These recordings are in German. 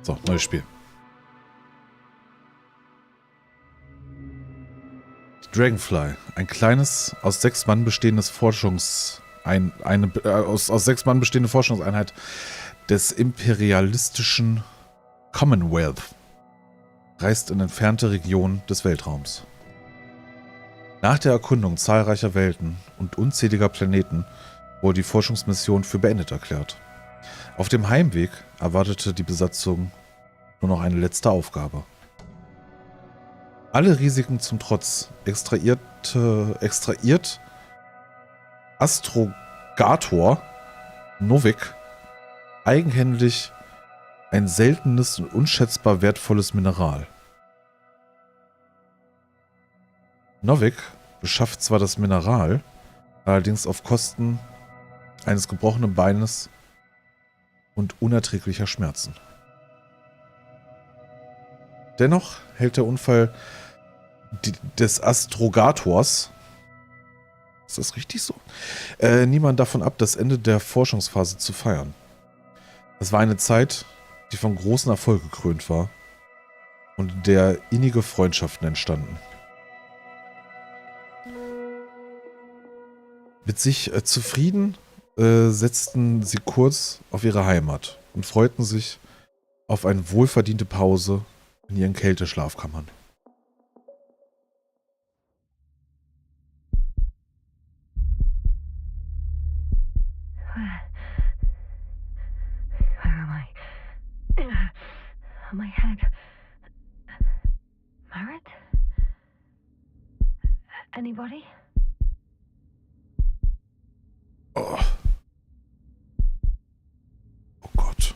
So, neues Spiel. Dragonfly. Ein kleines, aus 6 Mann bestehendes aus 6 Mann bestehende Forschungseinheit des imperialistischen Commonwealth reist in entfernte Regionen des Weltraums. Nach der Erkundung zahlreicher Welten und unzähliger Planeten wurde die Forschungsmission für beendet erklärt. Auf dem Heimweg erwartete die Besatzung nur noch eine letzte Aufgabe. Alle Risiken zum Trotz extrahiert Astrogator Novik eigenhändig ein seltenes und unschätzbar wertvolles Mineral. Novik beschafft zwar das Mineral, allerdings auf Kosten eines gebrochenen Beines und unerträglicher Schmerzen. Dennoch hält der Unfall des Astrogators, ist das richtig so? Niemand davon ab, das Ende der Forschungsphase zu feiern. Es war eine Zeit, die von großen Erfolg gekrönt war und in der innige Freundschaften entstanden. Mit sich zufrieden setzten sie kurz auf ihre Heimat und freuten sich auf eine wohlverdiente Pause in ihren Kälteschlafkammern. Where am I? My head. Meritt? Anybody? Oh. Oh Gott.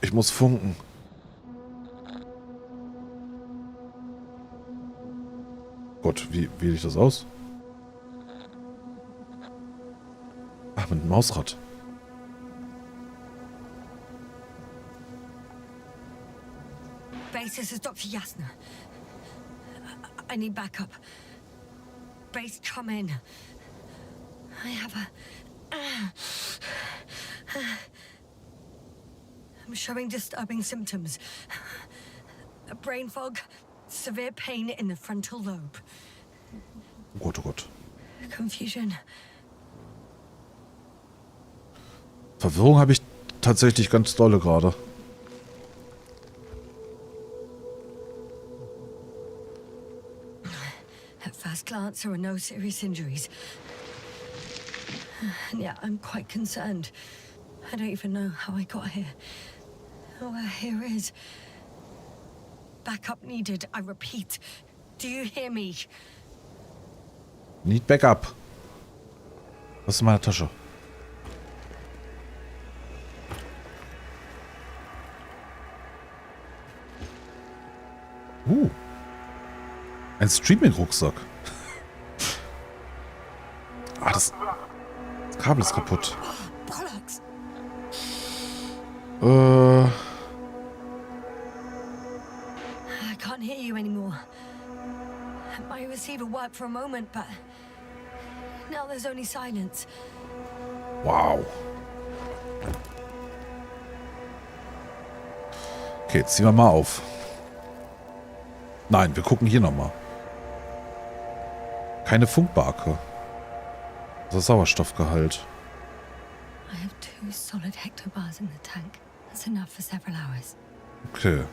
Ich muss funken. Gott, wie wähle ich das aus? Ach, mit dem Mausrad. Base, this is Dr. Jasna. I need backup. Base, come in. I have I'm showing disturbing symptoms. A brain fog, severe pain in the frontal lobe. Oh Gott, oh Gott. Confusion. Verwirrung habe ich tatsächlich ganz dolle gerade. At first glance, there are no serious injuries. And yet, I'm quite concerned. I don't even know how I got here. Or where here is. Backup needed, I repeat. Do you hear me? Need backup. Was ist in meiner Tasche? Ein Streaming-Rucksack. Ah, das Kabel ist kaputt. I can't hear you anymore. My receiver worked for a moment, but now there's only silence. Wow. Okay, jetzt ziehen wir mal auf. Nein, wir gucken hier nochmal. Keine Funkbarke. Das Sauerstoffgehalt. I have 2 solid hectobars in the tank. That's enough for several hours. Okay.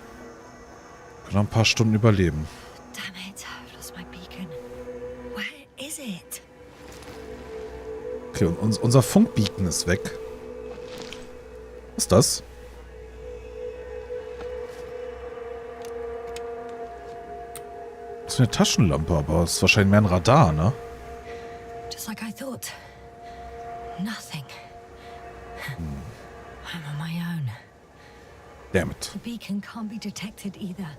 Können noch ein paar Stunden überleben. Damn it, I've lost my beacon. Where is it? Okay, und unser Funkbeacon ist weg. Was ist das? Das ist eine Taschenlampe, aber es ist wahrscheinlich mehr ein Radar, ne? Just like I thought. Nothing. I'm on my own. Damn it. The beacon can't be detected either.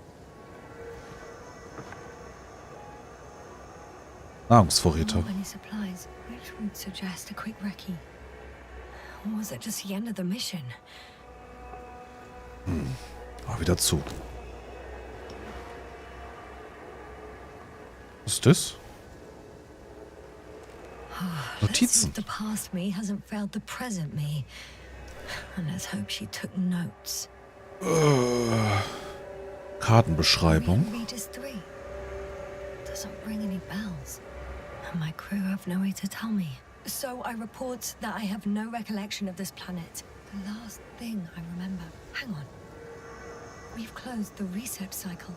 Nahrungsvorräte. Many supplies, which would suggest a quick recce. Or was it just the end of the mission? Wieder zu. Was ist das? Notizen. The past me hasn't failed the present me. And let's hope she took notes. Kartenbeschreibung. Readers 3. Doesn't ring any bells. And my crew have no way to tell me. So I report that I have no recollection of this planet. The last thing I remember. Hang on. We've closed the research cycle.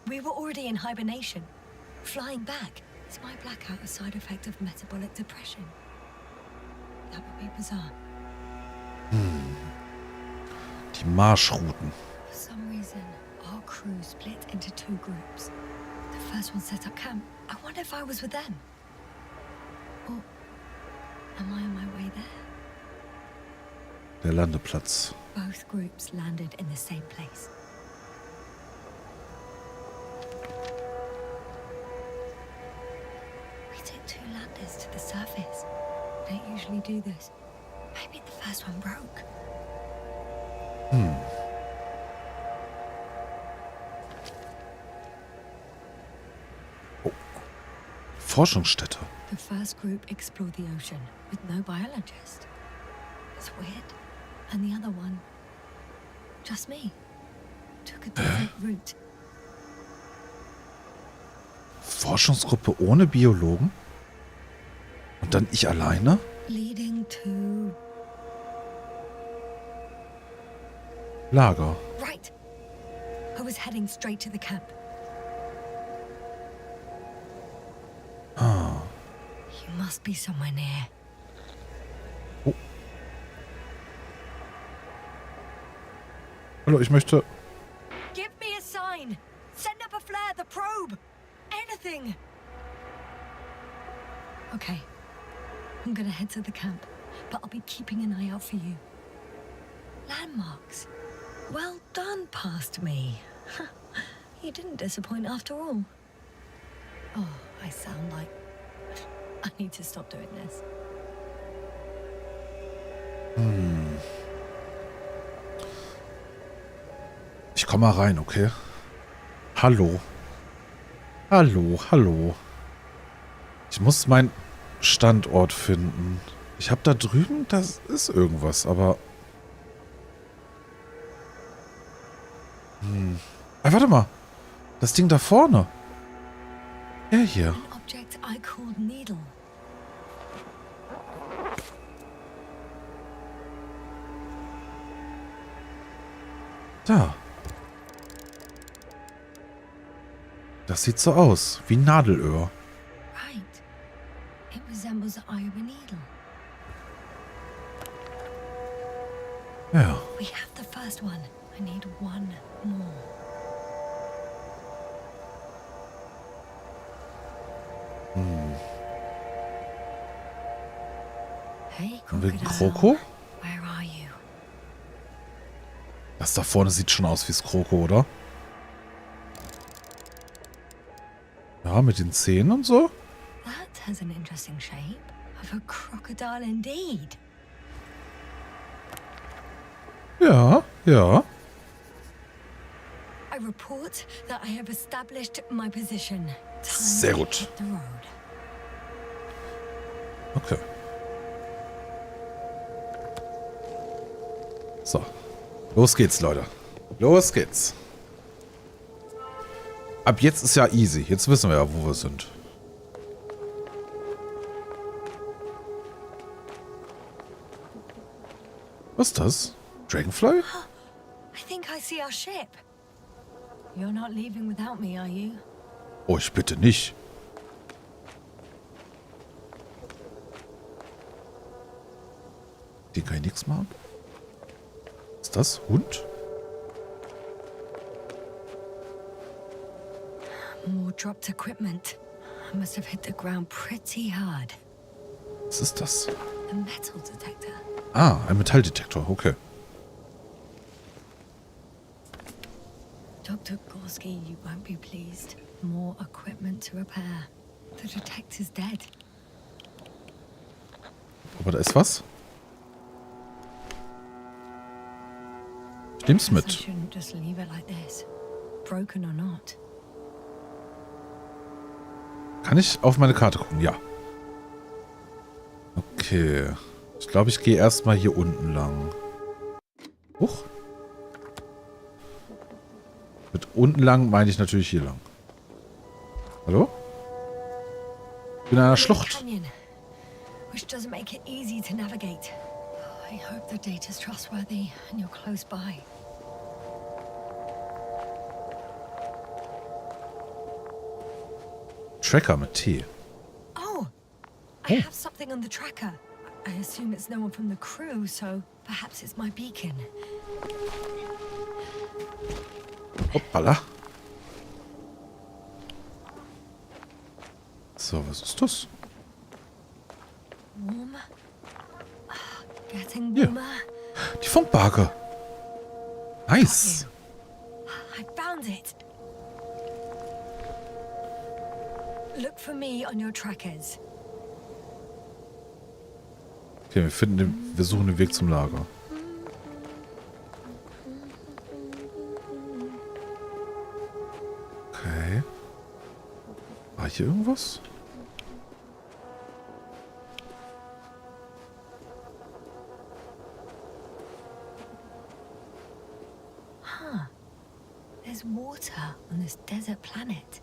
We were already in hibernation. Flying back. Is my blackout a side effect of metabolic depression? That would be bizarre. Die Marschrouten. For some reason, our crew split into 2 groups. The first one set up camp. I wonder if I was with them. Or am I on my way there? Der Landeplatz. Both groups landed in the same place. We took 2 landers to the surface. Don't usually do this. Maybe the first one broke. Oh. Forschungsstätte. The first group explored the ocean with no biologist. It's weird. And the other one, just me, took a different route. Forschungsgruppe ohne Biologen? Und dann ich alleine? Leading to... Lager. Right. I was heading straight to the camp. Ah. You must be somewhere near. Oh. Hallo, ich möchte... Give me a sign. Send up a flare, the probe. Anything. Okay. I'm gonna head to the camp, but I'll be keeping an eye out for you. Landmarks. Well done, past me. You didn't disappoint after all. Oh, I sound like... I need to stop doing this. Ich komme mal rein, okay? Hallo. Hallo, hallo. Ich muss meinen Standort finden. Ich habe da drüben, das ist irgendwas, aber... warte mal. Das Ding da vorne. Ja, hier. An object I called needle. Da. Das sieht so aus, wie ein Nadelöhr. Right. It resembles the eye of a needle. Ja. We have the first one. I need one more. Hey, Und wegen Crocodile. Kroko? Where are you? Das da vorne sieht schon aus wie das Kroko, oder? Ja, mit den Zähnen und so. That has an interesting shape. Of a crocodile indeed. Ja, ja. I report that I have established my position. Time Sehr to gut. hit the road. Okay. So. Los geht's, Leute. Los geht's. Ab jetzt ist ja easy. Jetzt wissen wir ja, wo wir sind. Was ist das? Dragonfly? I think I see our ship. You're not leaving without me, are you? Oh, ich bitte nicht. Den kann ich nichts machen. Ist das Hund? More dropped equipment. I must have hit the ground pretty hard. Was ist das? A metal detector. Ah, ein Metalldetektor. Okay. Dr. Gorski, you won't be pleased. More equipment to repair. The detector's dead. Aber da ist was. Ich nehm's I mit. shouldn't just leave it like this, broken or not. Kann ich auf meine Karte gucken? Ja. Okay. Ich glaube, ich gehe erstmal hier unten lang. Huch. Mit unten lang meine ich natürlich hier lang. Hallo? Ich bin in einer Schlucht. Canyon, which doesn't make it easy to navigate. I hope the data's trustworthy and you're close by. Tracker mit T. Oh, I have something on the tracker. I assume it's no one from the crew, so perhaps it's my beacon. Hoppala. So, was ist das? Warm? Getting Ja. warmer? Die Funkbarke. Nice. I found it. Look for me on your trackers. Okay, wir suchen den Weg zum Lager. Okay. War hier irgendwas? There's water on this desert planet.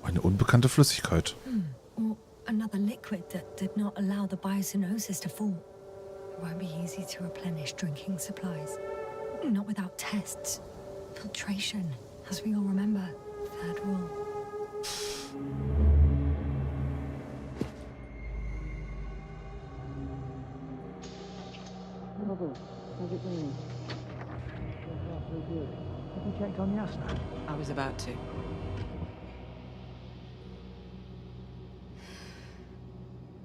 Eine unbekannte Flüssigkeit. Or another liquid that did not allow the biocenosis to fall. It won't be easy to replenish drinking supplies. Not without tests. Filtration, as we all remember. Third rule. How's it going? Have you checked on Yasna? I was about to.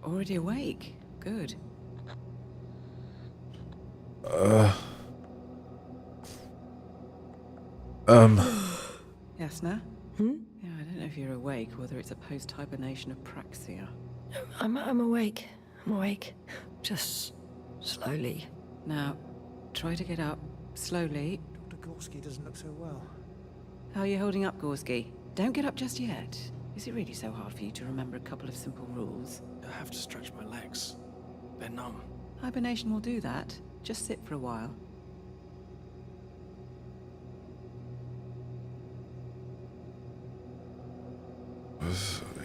Already awake. Good. Yasna? Yeah, I don't know if you're awake, whether it's a post-hibernation apraxia. I'm awake. I'm awake. Just slowly. Now, try to get up. Slowly. Dr. Gorski doesn't look so well. How are you holding up, Gorski? Don't get up just yet. Is it really so hard for you to remember a couple of simple rules? I have to stretch my legs. They're numb. Hibernation will do that. Just sit for a while.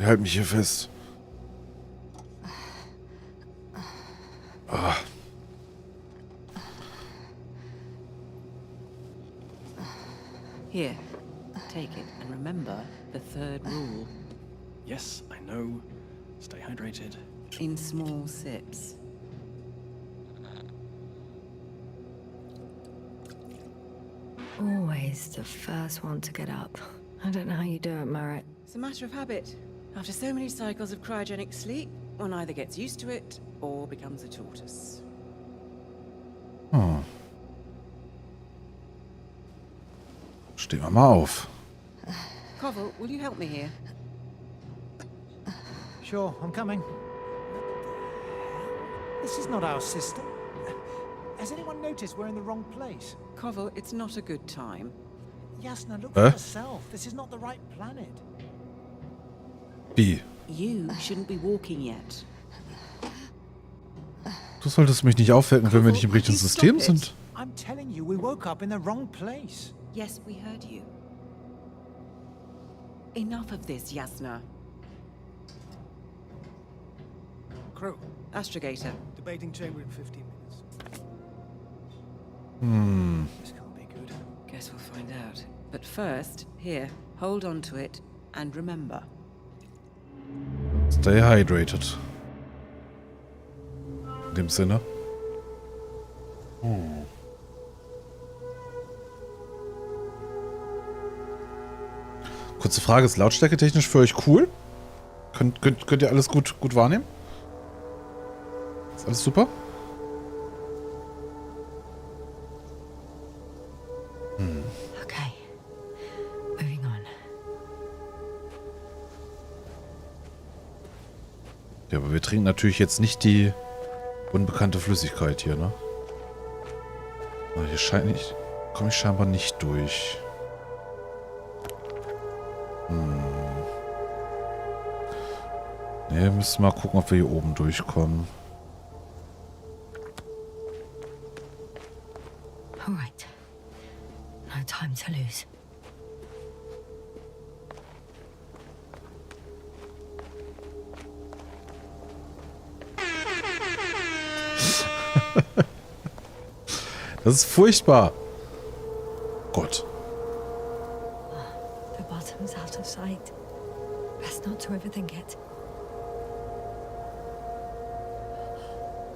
Halt mich hier fest. Ah. Here, take it and remember the third rule. Yes, I know. Stay hydrated. In small sips. Always the first one to get up. I don't know how you do it, Meritt. It's a matter of habit. After so many cycles of cryogenic sleep, one either gets used to it or becomes a tortoise. Oh. Stehen wir mal auf. Koval, will you help me here? Sure, I'm coming. This is not our system. Has anyone noticed we're in the wrong place? Koval, it's not a good time. Yasna, look for yourself. This is not the right planet. Wie? You shouldn't be walking yet. Du solltest mich nicht aufwecken, wenn wir nicht im richtigen System sind. I'm telling you, we woke up in the wrong place. Yes, we heard you. Enough of this, Yasna. Crew, Astrogator. debating chamber in 15 minutes. This can't be good. Guess we'll find out. But first, here, hold on to it and remember. Stay hydrated. In dem Sinne. Kurze Frage, ist Lautstärke technisch für euch cool? Könnt ihr alles gut wahrnehmen? Ist alles super? Okay. Moving on. Ja, aber wir trinken natürlich jetzt nicht die unbekannte Flüssigkeit hier, ne? Aber hier komme ich scheinbar nicht durch. Ne, wir müssen mal gucken, ob wir hier oben durchkommen. All right. No time to lose. Das ist furchtbar. Gott. The bottom's out of sight. Best not to overthink it.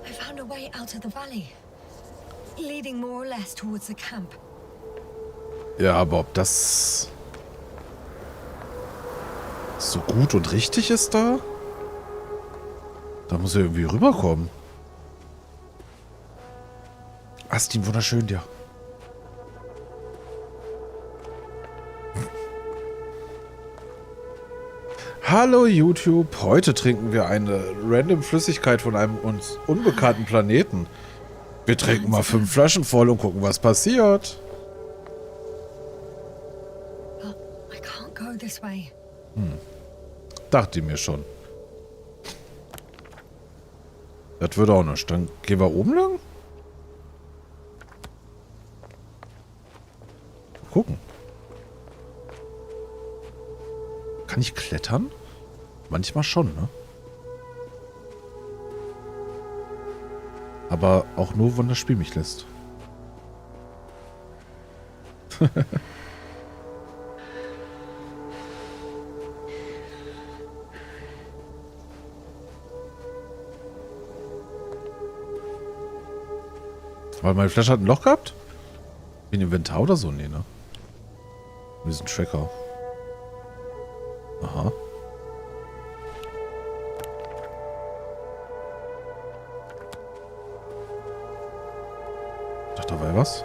I found a way out of the valley, leading more or less towards the camp. Ja, aber ob das so gut und richtig ist da? Da muss er irgendwie rüberkommen. Astin, wunderschön dir. Hallo YouTube, heute trinken wir eine random Flüssigkeit von einem uns unbekannten Planeten. Wir trinken mal 5 Flaschen voll und gucken, was passiert. But I can't go this way. Dachte ich mir schon. Das wird auch nicht. Dann gehen wir oben lang? Gucken. Kann ich klettern? Manchmal schon, ne? Aber auch nur, wenn das Spiel mich lässt. Weil meine Flasche hat ein Loch gehabt? Wie ein Inventar oder so? Nee, ne? Wir sind Tracker. Aha. Ich dachte, da war ja was.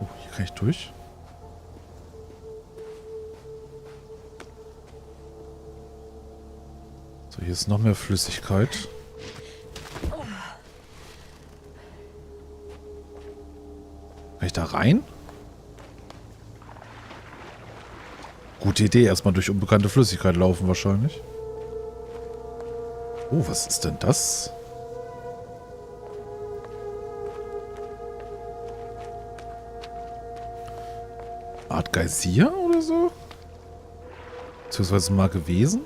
Oh, hier kann ich durch. So, hier ist noch mehr Flüssigkeit. Kann ich da rein? Gute Idee, erstmal durch unbekannte Flüssigkeit laufen wahrscheinlich. Oh, was ist denn das? Art Geysir oder so? Beziehungsweise mal gewesen?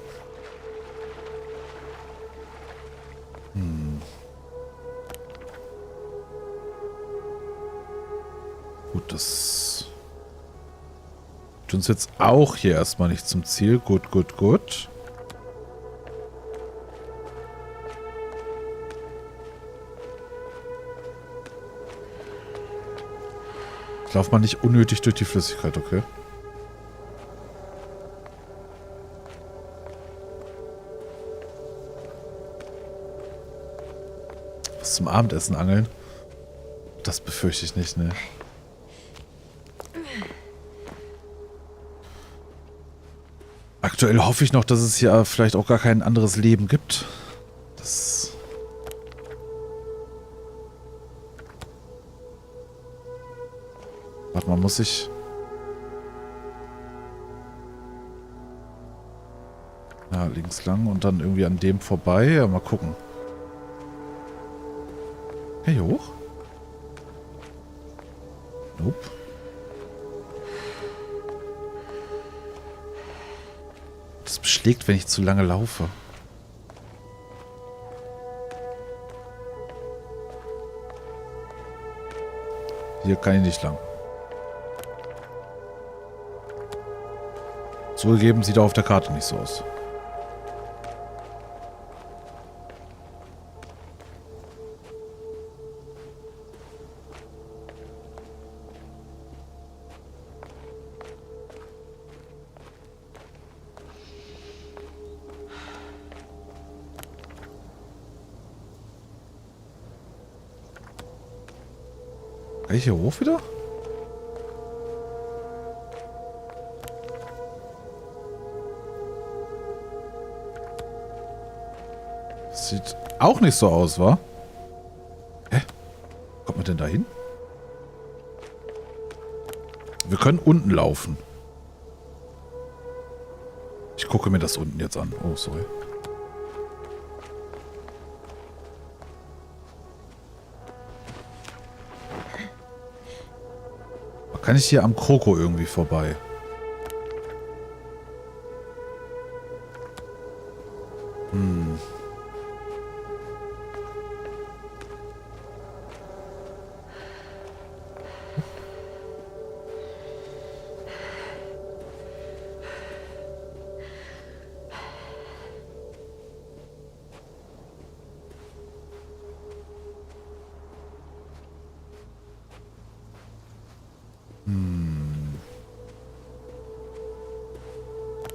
Gut, das tut uns jetzt auch hier erstmal nicht zum Ziel. Gut, gut, gut. Ich laufe mal nicht unnötig durch die Flüssigkeit, okay? Was zum Abendessen angeln? Das befürchte ich nicht, ne? Aktuell hoffe ich noch, dass es hier vielleicht auch gar kein anderes Leben gibt. Das... Warte mal, muss ich... Ja, links lang und dann irgendwie an dem vorbei. Ja, mal gucken. Hey, hier hoch? Nope. Das beschlägt, wenn ich zu lange laufe. Hier kann ich nicht lang. Zugegeben, sieht auch auf der Karte nicht so aus. Kann ich hier hoch wieder? Sieht auch nicht so aus, wa? Hä? Kommt man denn da hin? Wir können unten laufen. Ich gucke mir das unten jetzt an. Oh, sorry. Kann ich hier am Kroko irgendwie vorbei?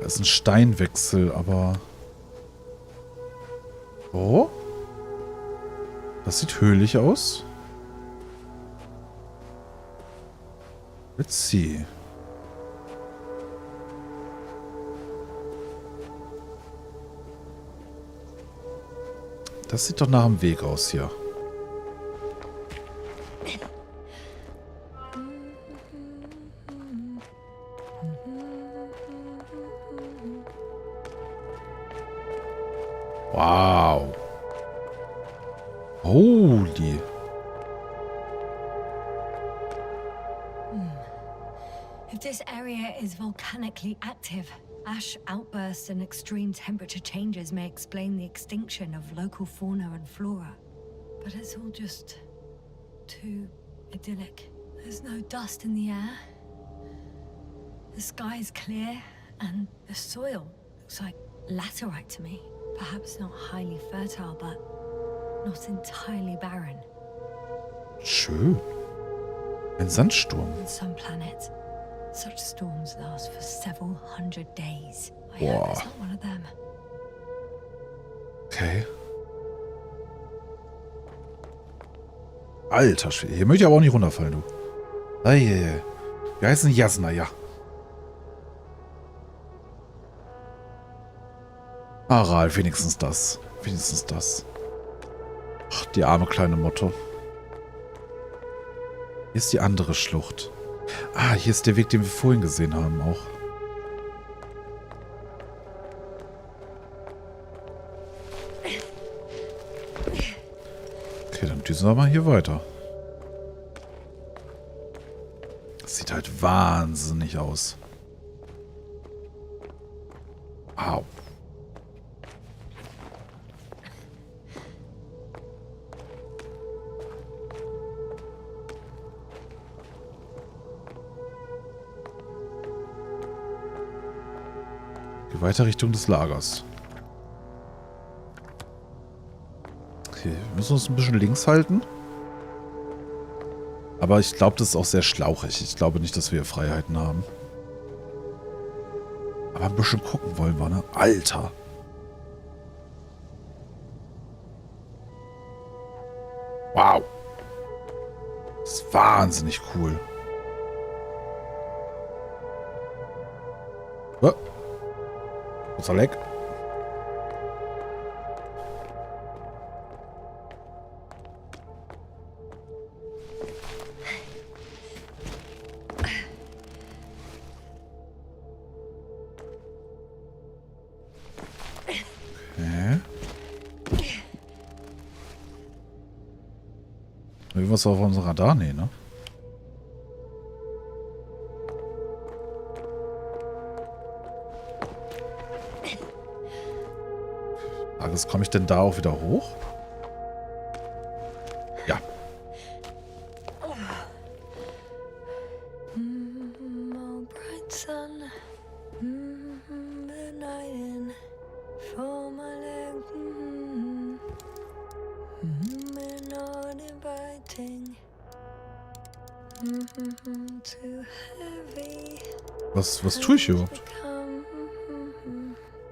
Das ist ein Steinwechsel, aber... Oh? Das sieht höhlich aus. Let's see. Das sieht doch nach einem Weg aus hier. Wow. Holy. If this area is volcanically active, ash outbursts and extreme temperature changes may explain the extinction of local fauna and flora. But it's all just too idyllic. There's no dust in the air. The sky is clear, and the soil looks like laterite to me. Perhaps not highly fertile, but not entirely barren. Schön. Ein Sandsturm. On some planets, such storms last for several hundred days. I Wow. hope it's not one of them. Okay. Alter Schwede. Hier möchte ich aber auch nicht runterfallen, du. Eieiei. Wir heißen Jasna, ja. Aral, wenigstens das. Wenigstens das. Ach, die arme kleine Motte. Hier ist die andere Schlucht. Ah, hier ist der Weg, den wir vorhin gesehen haben, auch. Okay, dann düsen wir mal hier weiter. Das sieht halt wahnsinnig aus. Au. Weiter Richtung des Lagers. Okay, wir müssen uns ein bisschen links halten. Aber ich glaube, das ist auch sehr schlauchig. Ich glaube nicht, dass wir hier Freiheiten haben. Aber ein bisschen gucken wollen wir, ne? Alter! Wow! Das ist wahnsinnig cool. Oh. Kurzer Leck. Okay. Irgendwas auf unserem Radar? Nee, ne? Komme ich denn da auch wieder hoch? Ja. Was tue ich überhaupt?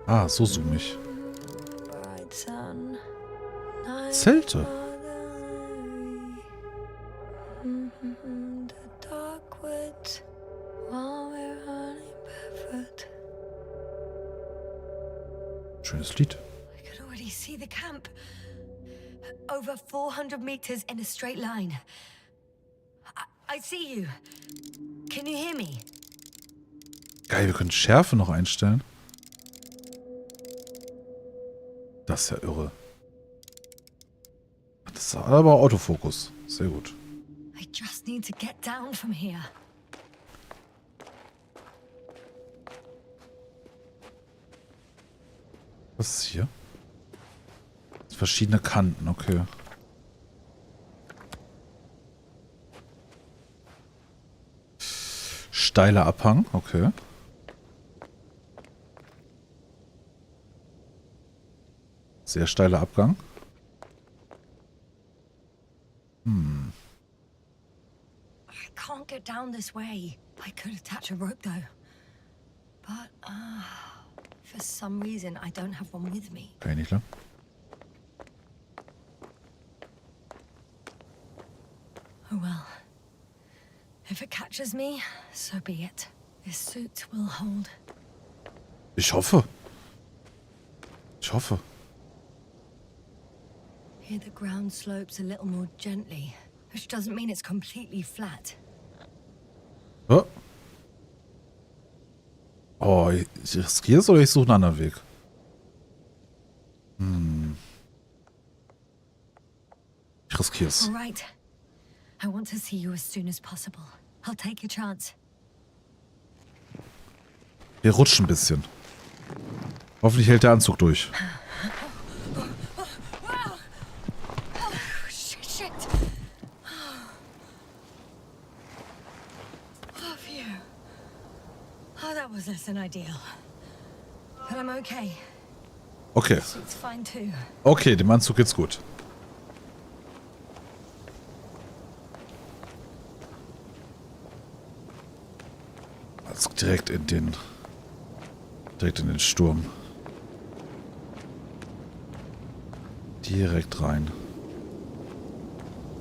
Ah, so zoom ich. Zelte. Schönes Lied. I could already see the camp. Over 400 meters in a straight line. I see you. Can you hear me? Geil, wir können Schärfe noch einstellen. Das ist ja irre. Das ist aber Autofokus. Sehr gut. I just need to get down from here. Was ist hier? Verschiedene Kanten, okay. Steiler Abhang, okay. Sehr steiler Abgang. I can't get down this way. I could attach a rope though. But, for some reason I don't have one with me. Okay, nicht lang. Oh well. If it catches me, so be it. This suit will hold. Ich hoffe. Ich hoffe. Here the ground slopes a little more gently, which doesn't mean it's completely flat. Oh, oh ich riskiere es oder ich suche einen anderen Weg? Ich riskiere es. All right. I want to see you as soon as possible. I'll take your chance. Wir rutschen ein bisschen. Hoffentlich hält der Anzug durch. Shit. Oh, phew. Oh, that was less than ideal. But I'm okay. Okay. Suit's fine too. Okay, dem Anzug geht's gut. Also direkt in den Sturm. Direkt rein.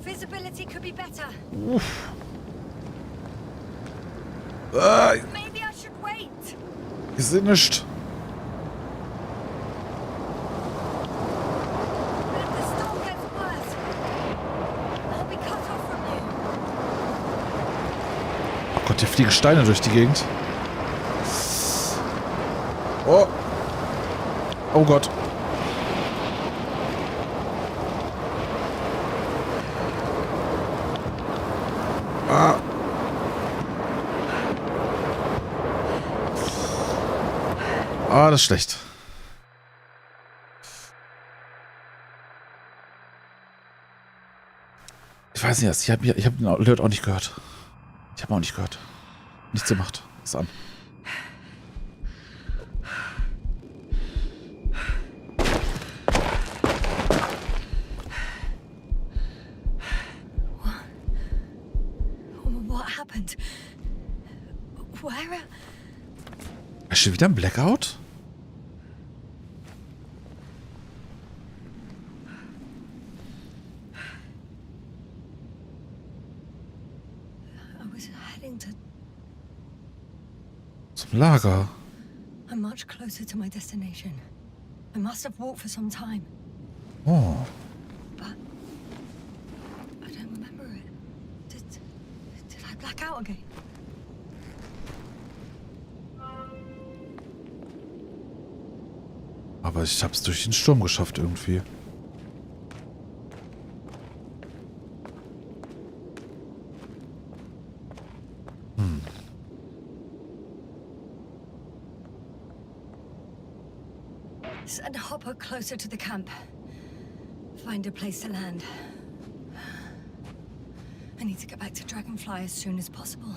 Visibility could be better. Maybe I should wait. Ich seh nicht. If the storm gets worse, I'll be cut off from you. Oh Gott, hier fliegen Steine durch die Gegend. Oh. Oh Gott. Ah. Ah, das ist schlecht. Ich weiß nicht, ich hab den Alert auch nicht gehört. Ich habe auch nicht gehört. Nichts gemacht. Ist an. What happened? Where? Ist schon wieder ein Blackout? I was heading to... Zum Lager. I'm much closer to my destination. I must have walked for some time, Oh. but I don't remember it. Did I black out again? Aber ich hab's durch den Sturm geschafft irgendwie. Send a hopper closer to the camp. Find a place to land. I need to get back to Dragonfly as soon as possible.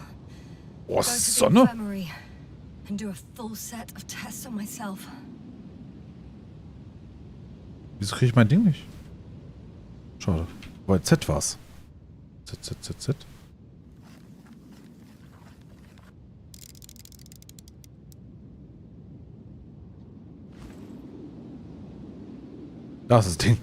Oh, Go to the Sonne. infirmary and do a full set of tests on myself. Wieso kriege ich mein Ding nicht? Schade. Bei Z war's. Z. Da ist das Ding.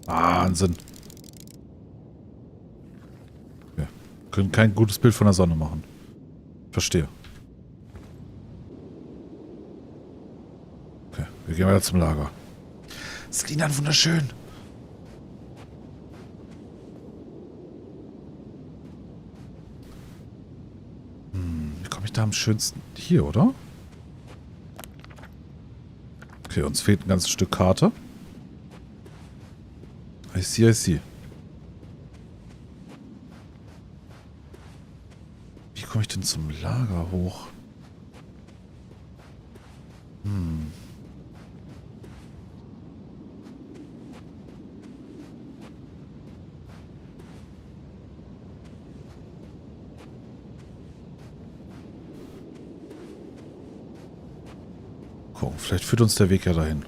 Wahnsinn. Ja. Können kein gutes Bild von der Sonne machen. Verstehe. Okay, wir gehen weiter zum Lager. Das klingt dann wunderschön. Wie komme ich da am schönsten? Hier, oder? Okay, uns fehlt ein ganzes Stück Karte. I see, I see. Wie komme ich denn zum Lager hoch? Gucken, vielleicht führt uns der Weg ja dahin.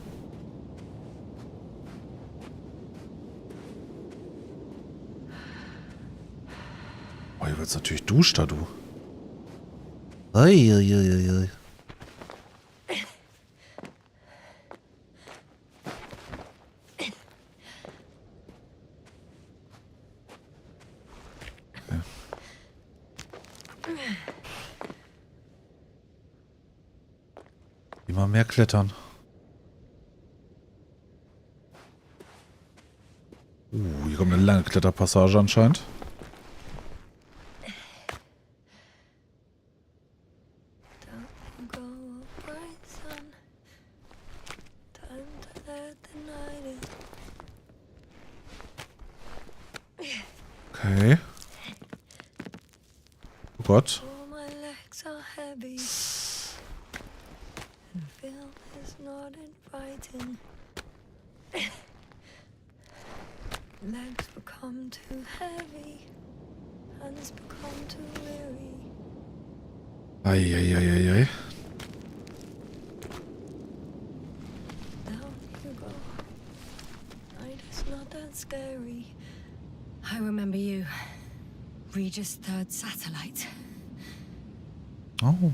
Oh, hier wird's natürlich duschter, du. Uiuiuiui. Immer mehr klettern. Hier kommt eine lange Kletterpassage anscheinend. Okay. Oh Gott. Legs become too heavy, hands become too weary. Eieieiei. Down you go. Night is not that scary. I remember you. Regis' third satellite. Oh.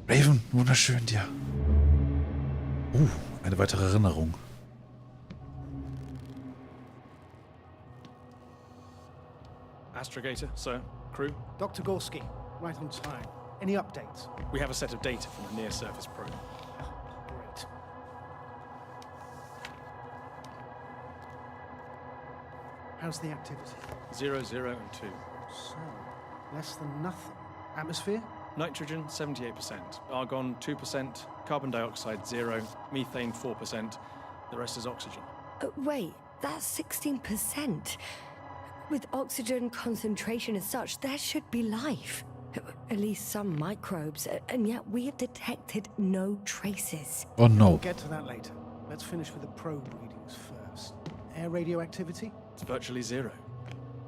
Raven, wunderschön dir. Eine weitere Erinnerung. Astrogator, sir. Crew. Dr. Gorski, right on time. Any updates? We have a set of data from the near-surface probe. Great. How's the activity? 0, 0, and 2. So, less than nothing. Atmosphere? Nitrogen, 78%. Argon, 2%. Carbon dioxide, 0. Methane, 4%. The rest is oxygen. Wait, that's 16%. With oxygen concentration as such, there should be life. At least some microbes, and yet we have detected no traces. Oh no. We'll get to that later. Let's finish with the probe readings first. Air radioactivity? It's virtually 0.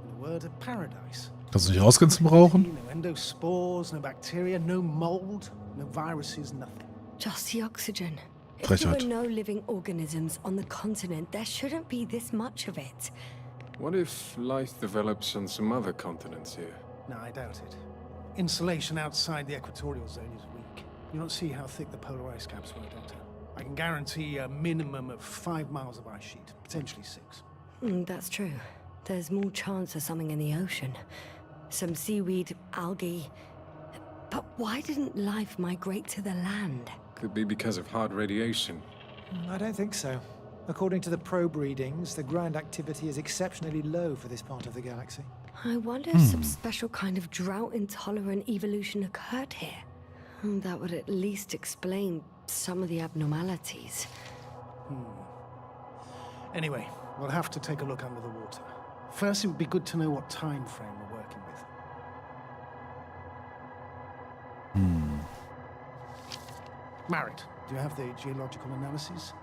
In a word, a paradise. Kannst du nicht rausgehen zum Rauchen? No endospores, no bacteria, no mold, no viruses, nothing. Just the oxygen. If there Frechheit. were no living organisms on the continent, there shouldn't be this much of it. What if life develops on some other continents here? No, I doubt it. Insulation outside the equatorial zone is weak. You don't see how thick the polar ice caps were, Doctor. I can guarantee a minimum of 5 miles of ice sheet, potentially 6. That's true. There's more chance of something in the ocean. Some seaweed, algae. But why didn't life migrate to the land? Could be because of hard radiation. I don't think so. According to the probe readings, the ground activity is exceptionally low for this part of the galaxy. I wonder if some special kind of drought-intolerant evolution occurred here. That would at least explain some of the abnormalities. Anyway, we'll have to take a look under the water. First, it would be good to know what time frame we're working with. Meritt, do you have the geological analysis?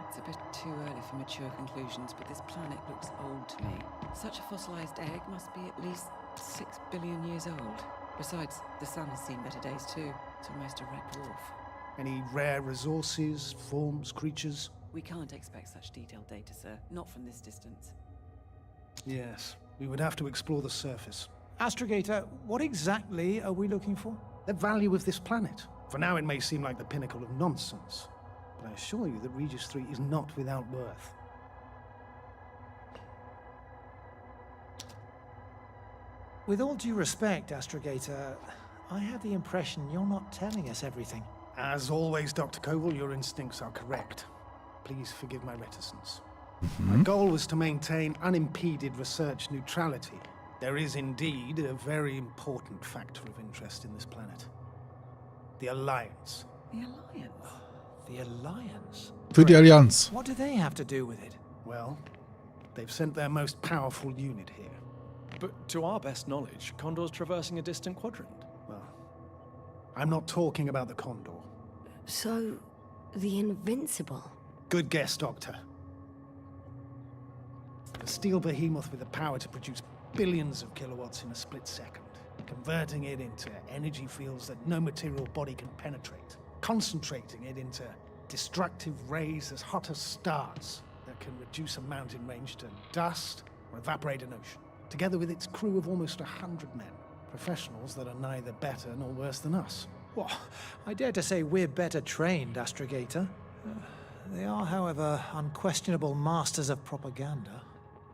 It's a bit too early for mature conclusions, but this planet looks old to me. Such a fossilized egg must be at least 6 billion years old. Besides, the sun has seen better days too. It's almost a red dwarf. Any rare resources, forms, creatures? We can't expect such detailed data, sir. Not from this distance. Yes, we would have to explore the surface. Astrogator, what exactly are we looking for? The value of this planet. For now, it may seem like the pinnacle of nonsense, but I assure you that Regis 3 is not without worth. With all due respect, Astrogator, I have the impression you're not telling us everything. As always, Dr. Koval, your instincts are correct. Please forgive my reticence. Mhm. My goal was to maintain unimpeded research neutrality. There is indeed a very important factor of interest in this planet. The Alliance. The Alliance? The Alliance? Für die Allianz. What do they have to do with it? Well, they've sent their most powerful unit here. But to our best knowledge, Condor's traversing a distant quadrant. Well, I'm not talking about the Condor. So, the Invincible. Good guess, Doctor. A steel behemoth with the power to produce billions of kilowatts in a split second, converting it into energy fields that no material body can penetrate, concentrating it into destructive rays as hot as stars that can reduce a mountain range to dust or evaporate an ocean, together with its crew of almost 100 men, professionals that are neither better nor worse than us. Well, I dare to say we're better trained, Astrogator. They are, however, unquestionable masters of propaganda.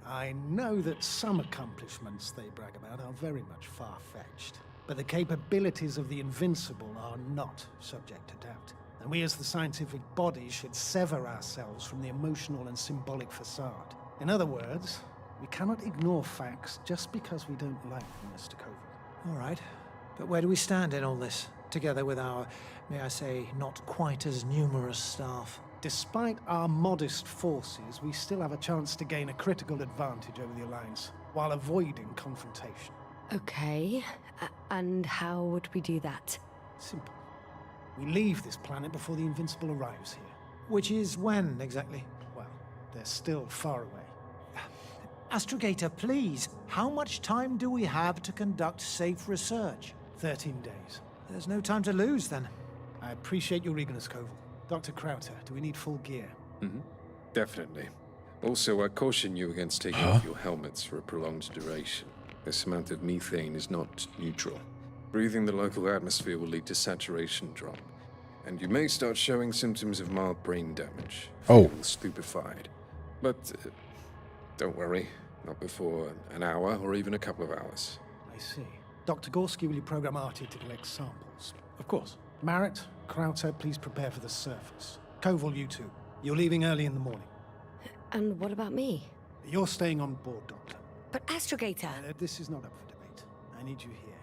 I know that some accomplishments they brag about are very much far-fetched, but the capabilities of the Invincible are not subject to doubt. And we as the scientific body should sever ourselves from the emotional and symbolic facade. In other words, we cannot ignore facts just because we don't like them, Mr. Koval. All right. But where do we stand in all this, together with our, may I say, not quite as numerous staff? Despite our modest forces, we still have a chance to gain a critical advantage over the Alliance, while avoiding confrontation. Okay, and how would we do that? Simple. We leave this planet before the Invincible arrives here. Which is when, exactly? Well, they're still far away. Astrogator, please, how much time do we have to conduct safe research? 13 days. There's no time to lose, then. I appreciate your eagerness, Koval. Dr. Crowther, do we need full gear? Definitely. Also, I caution you against taking off your helmets for a prolonged duration. This amount of methane is not neutral. Breathing the local atmosphere will lead to saturation drop, and you may start showing symptoms of mild brain damage. Feeling stupefied. But don't worry, not before an hour or even a couple of hours. I see. Dr. Gorski, will you program Artie to collect samples? Of course. Meritt, Crowther, please prepare for the surface. Koval, you two. You're leaving early in the morning. And what about me? You're staying on board, Doctor. But Astrogator! This is not up for debate. I need you here.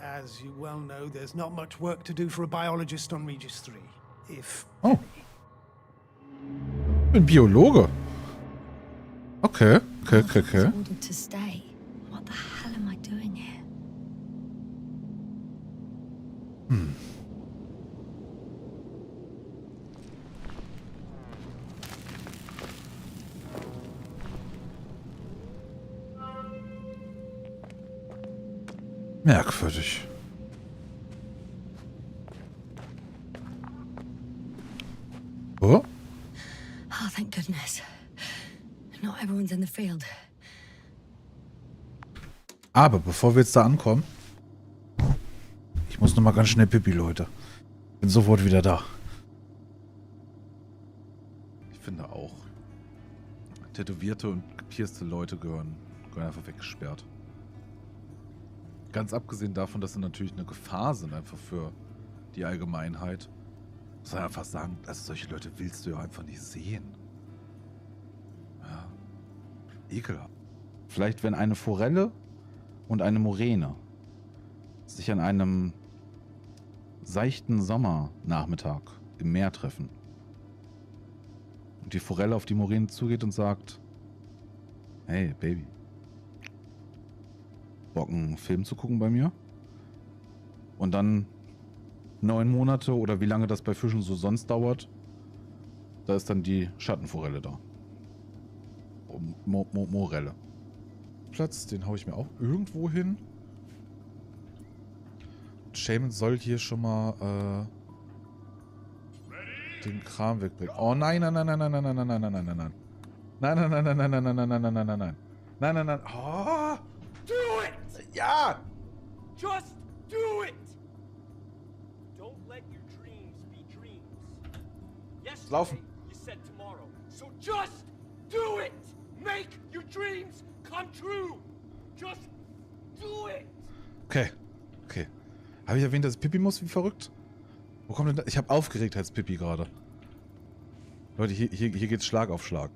As you well know, there's not much work to do for a biologist on Regis 3. If... Oh. Ein Biologe. Okay. I was ordered to stay. What the hell am I doing here? Merkwürdig. Oh? Oh, thank goodness. Not everyone's in the field. Aber bevor wir jetzt da ankommen, ich muss noch mal ganz schnell Pipi, Leute. Bin sofort wieder da. Ich finde auch, tätowierte und gepierste Leute gehören einfach weggesperrt. Ganz abgesehen davon, dass sie natürlich eine Gefahr sind, einfach für die Allgemeinheit. Muss man einfach sagen, also solche Leute willst du ja einfach nicht sehen. Ja. Ekelhaft. Vielleicht, wenn eine Forelle und eine Moräne sich an einem seichten Sommernachmittag im Meer treffen und die Forelle auf die Moräne zugeht und sagt: Hey, Baby, Bock, einen Film zu gucken bei mir? Und dann 9 Monate oder wie lange das bei Fischen so sonst dauert, da ist dann die Schattenforelle da. Morelle. Platz, den hau ich mir auch irgendwo hin. Shaman soll hier schon mal den Kram wegbringen. Oh nein, nein, nein, nein, nein, nein, nein, nein, nein, nein, nein, nein. Nein, nein, nein, nein, nein, nein, nein, nein, nein, nein, nein, nein. Nein, nein, nein. Oh! Do it! Ja! Just do it! Don't let your dreams be dreams. Laufen. Yesterday, you said tomorrow. So just do it! Make your dreams come true! Just do it! Okay. Okay. Habe ich erwähnt, dass ich Pipi muss wie verrückt? Wo kommt denn das? Ich habe Aufgeregtheitspipi gerade. Leute, hier geht's Schlag auf Schlag.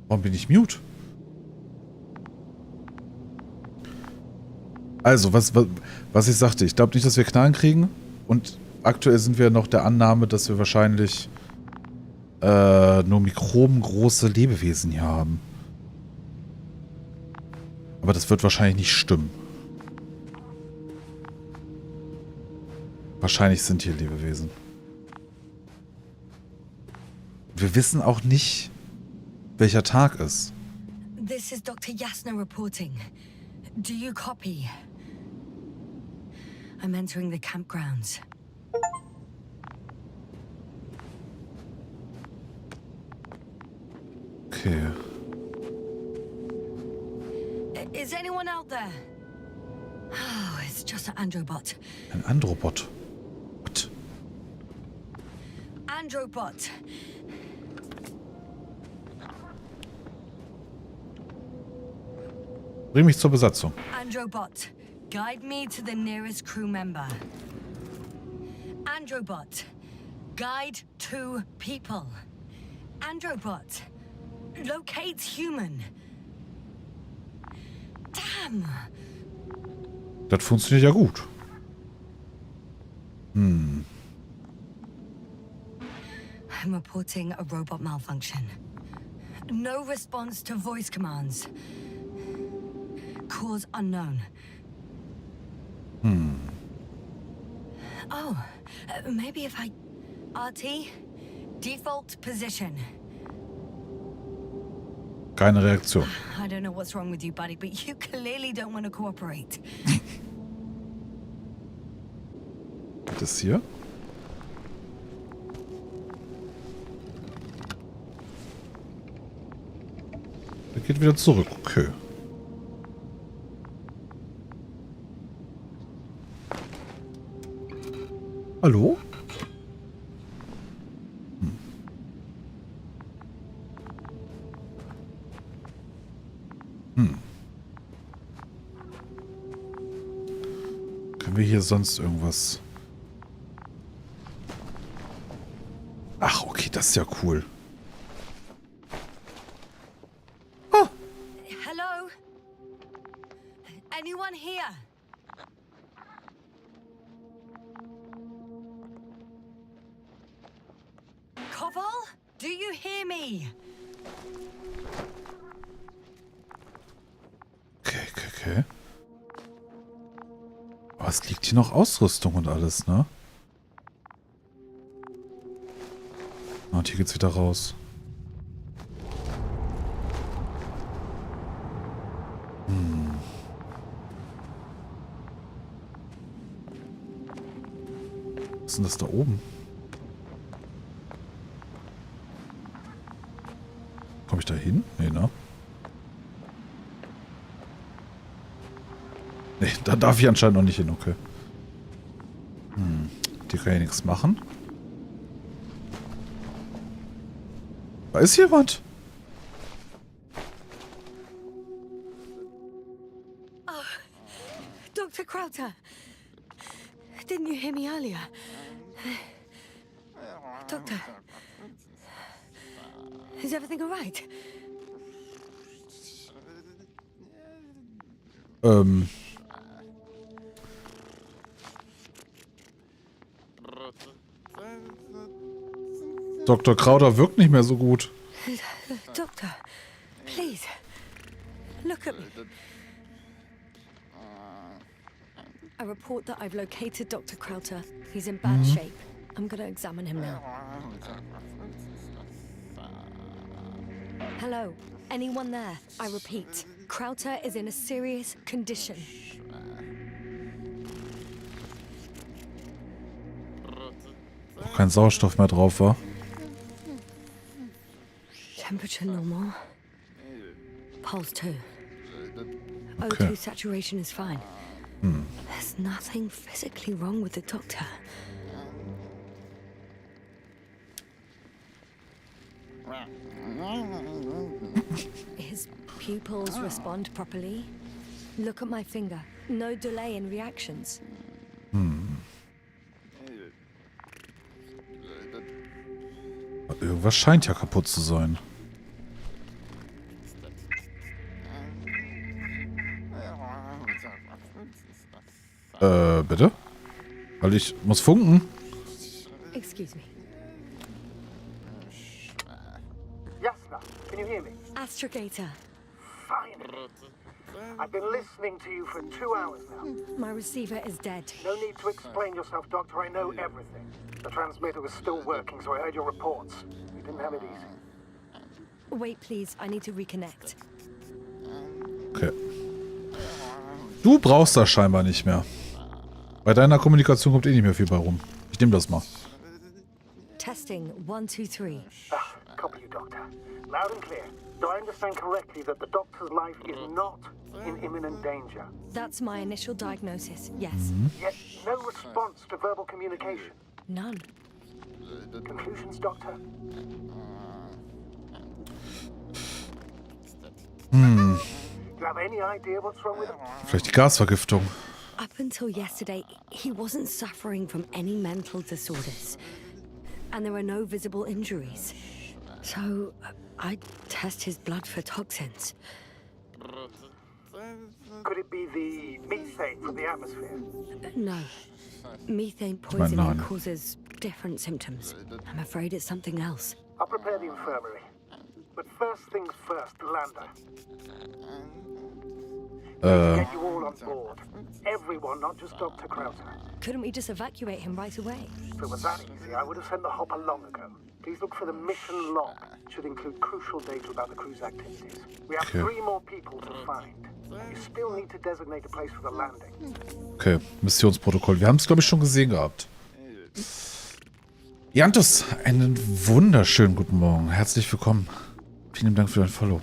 Warum bin ich mute? Also, was ich sagte, ich glaube nicht, dass wir Knallen kriegen. Und aktuell sind wir noch der Annahme, dass wir wahrscheinlich nur mikrobengroße Lebewesen hier haben. Aber das wird wahrscheinlich nicht stimmen. Wahrscheinlich sind hier Lebewesen. Wir wissen auch nicht, welcher Tag ist. This is Dr. Jasna reporting. Do you copy? I'm entering the campgrounds. Okay. Is anyone out there? Oh, it's just an Androbot. Ein Androbot. What? Androbot. Bring mich zur Besatzung. Androbot, guide me to the nearest crew member. Androbot, guide to people. Androbot, locate human. Damn. Das funktioniert ja gut. I'm reporting a robot malfunction. No response to voice commands. Cause unknown. Oh, maybe if I... RT? Default position. Keine Reaktion. I don't know what's wrong with you, buddy, but you clearly don't want to cooperate. Das hier? Der geht wieder zurück. Okay. Hallo? Können wir hier sonst irgendwas... Ach, okay, das ist ja cool. Oh. Hello? Anyone here? Koval? Do you hear me? Okay. Aber es liegt hier noch Ausrüstung und alles, ne? Und hier geht's wieder raus. Was ist denn das da oben? Komme ich da hin? Nee, ne? Nee, da darf ich anscheinend noch nicht hin, okay. Die kann ja nichts machen. Da ist jemand. Oh, Dr. Crowther. Didn't you hear me earlier? Doctor. Is everything all right? Dr. Crowther wirkt nicht mehr so gut. Doctor, please, look at me. I report that I've located Dr. Crowther. He's in bad shape. I'm gonna examine him now. Hello, Anyone there? I repeat, Krauter is in a serious condition. Wo kein Sauerstoff mehr drauf war. Temperature normal. Pulse 2. Okay. O2 saturation is fine. There's nothing physically wrong with the doctor. His pupils respond properly. Look at my finger. No delay in reactions. Irgendwas scheint ja kaputt zu sein. Bitte? Weil ich muss funken. Excuse me. Yes, sir. Can you hear me? Astrogator. Finally. I've been listening to you for 2 hours now. My receiver is dead. No need to explain yourself, Doctor. I know everything. The transmitter was still working, so I heard your reports. You didn't have it easy. Wait, please. I need to reconnect. Okay. Du brauchst das scheinbar nicht mehr. Bei deiner Kommunikation kommt eh nicht mehr viel bei rum. Ich nehme das mal. Testing 1, 2, 3. Copy you, Doctor. Loud and clear. Do I understand correctly that the Doctor's life is not in imminent danger? That's my initial diagnosis, yes. Yet no response to verbal communication. None. Conclusions, Doctor? Do you have any idea what's wrong with him? Vielleicht die Gasvergiftung. Up until yesterday, he wasn't suffering from any mental disorders. And there were no visible injuries. So, I test his blood for toxins. Could it be the methane from the atmosphere? No. Methane poisoning none. causes different symptoms. I'm afraid it's something else. I'll prepare the infirmary. But first things first, Lander. Get you all on board. Everyone, not just Dr. Krauter. Couldn't we just evacuate him right away? If it was that easy, I would have sent the hopper long ago. Please look for the mission log. It should include crucial data about the crew's activities. We have 3 more people to find. You still need to designate a place for the landing. Okay, Missionsprotokoll. Wir haben es, glaube ich, schon gesehen gehabt. Jantus, einen wunderschönen guten Morgen. Herzlich willkommen. Vielen Dank für dein Follow.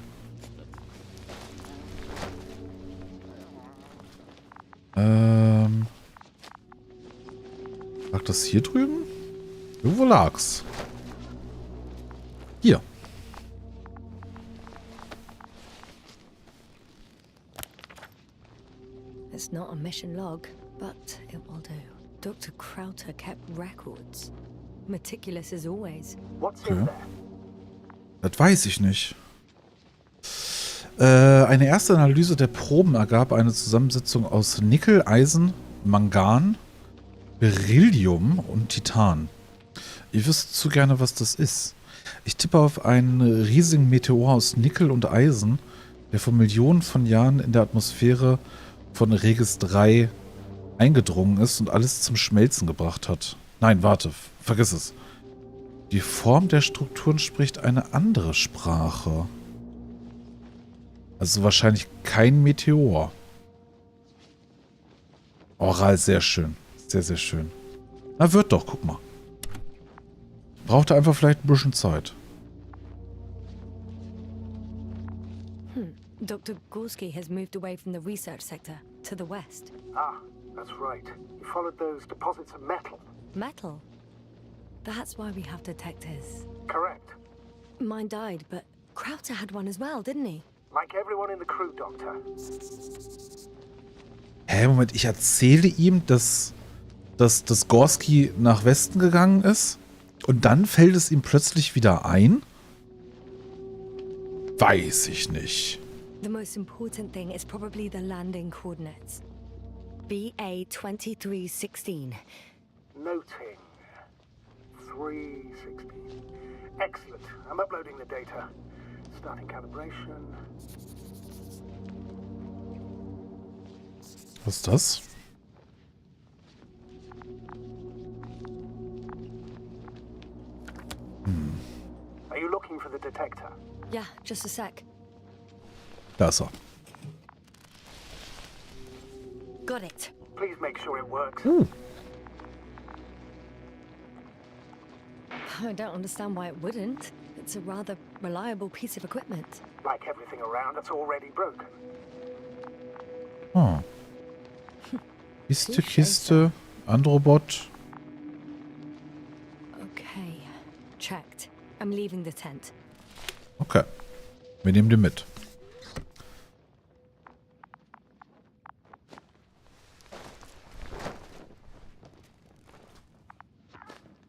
Lag das hier drüben? Irgendwo lag's. Hier. It's not a mission log, but it will do. Dr. Krauter kept records. Meticulous as always. What's in there? Das weiß ich nicht. Eine erste Analyse der Proben ergab eine Zusammensetzung aus Nickel, Eisen, Mangan, Beryllium und Titan. Ihr wisst zu gerne, was das ist. Ich tippe auf einen riesigen Meteor aus Nickel und Eisen, der vor Millionen von Jahren in der Atmosphäre von Regis 3 eingedrungen ist und alles zum Schmelzen gebracht hat. Nein, warte, vergiss es. Die Form der Strukturen spricht eine andere Sprache. Also wahrscheinlich kein Meteor. Oral, sehr schön. Sehr, sehr schön. Na, wird doch, guck mal. Brauchte einfach vielleicht ein bisschen Zeit. Dr. Gorski has moved away from the research sector to the west. Ah, that's right. You followed those deposits of metal. Metal? That's why we have detectors. Correct. Mine died, but Krauter had one as well, didn't he? Like everyone in the crew, Doctor. Hä, Moment, ich erzähle ihm, dass Gorski nach Westen gegangen ist und dann fällt es ihm plötzlich wieder ein? Weiß ich nicht. The most important thing is probably the landing coordinates. BA 2316. Noting. 316. Excellent. I'm uploading the data. Starting calibration. Was ist das? Are you looking for the detector? Yeah, just a sec. Da ist er. Got it. Please make sure it works. I don't understand why it wouldn't. It's a rather reliable piece of equipment. Like everything around, it's already broken. Oh. Kiste, Androbot. Okay, checked. I'm leaving the tent. Okay. Wir nehmen den mit.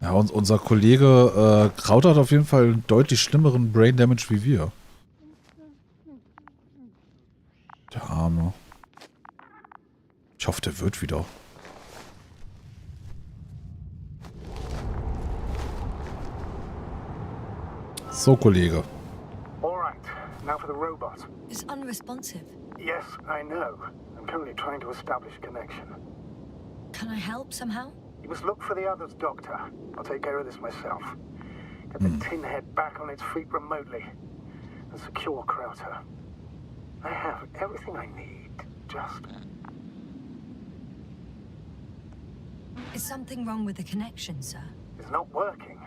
Ja, und unser Kollege Kraut hat auf jeden Fall einen deutlich schlimmeren Brain Damage wie wir. Der Arme. Ich hoffe, der wird wieder. So, Kollege. All right, now for the robot. It's unresponsive. Yes, I know. I'm currently trying to establish a connection. Can I help somehow? You must look for the others, Doctor. I'll take care of this myself. Get the tin head back on its feet remotely and secure Krauter. I have everything I need. Just... Is something wrong with the connection, sir? It's not working.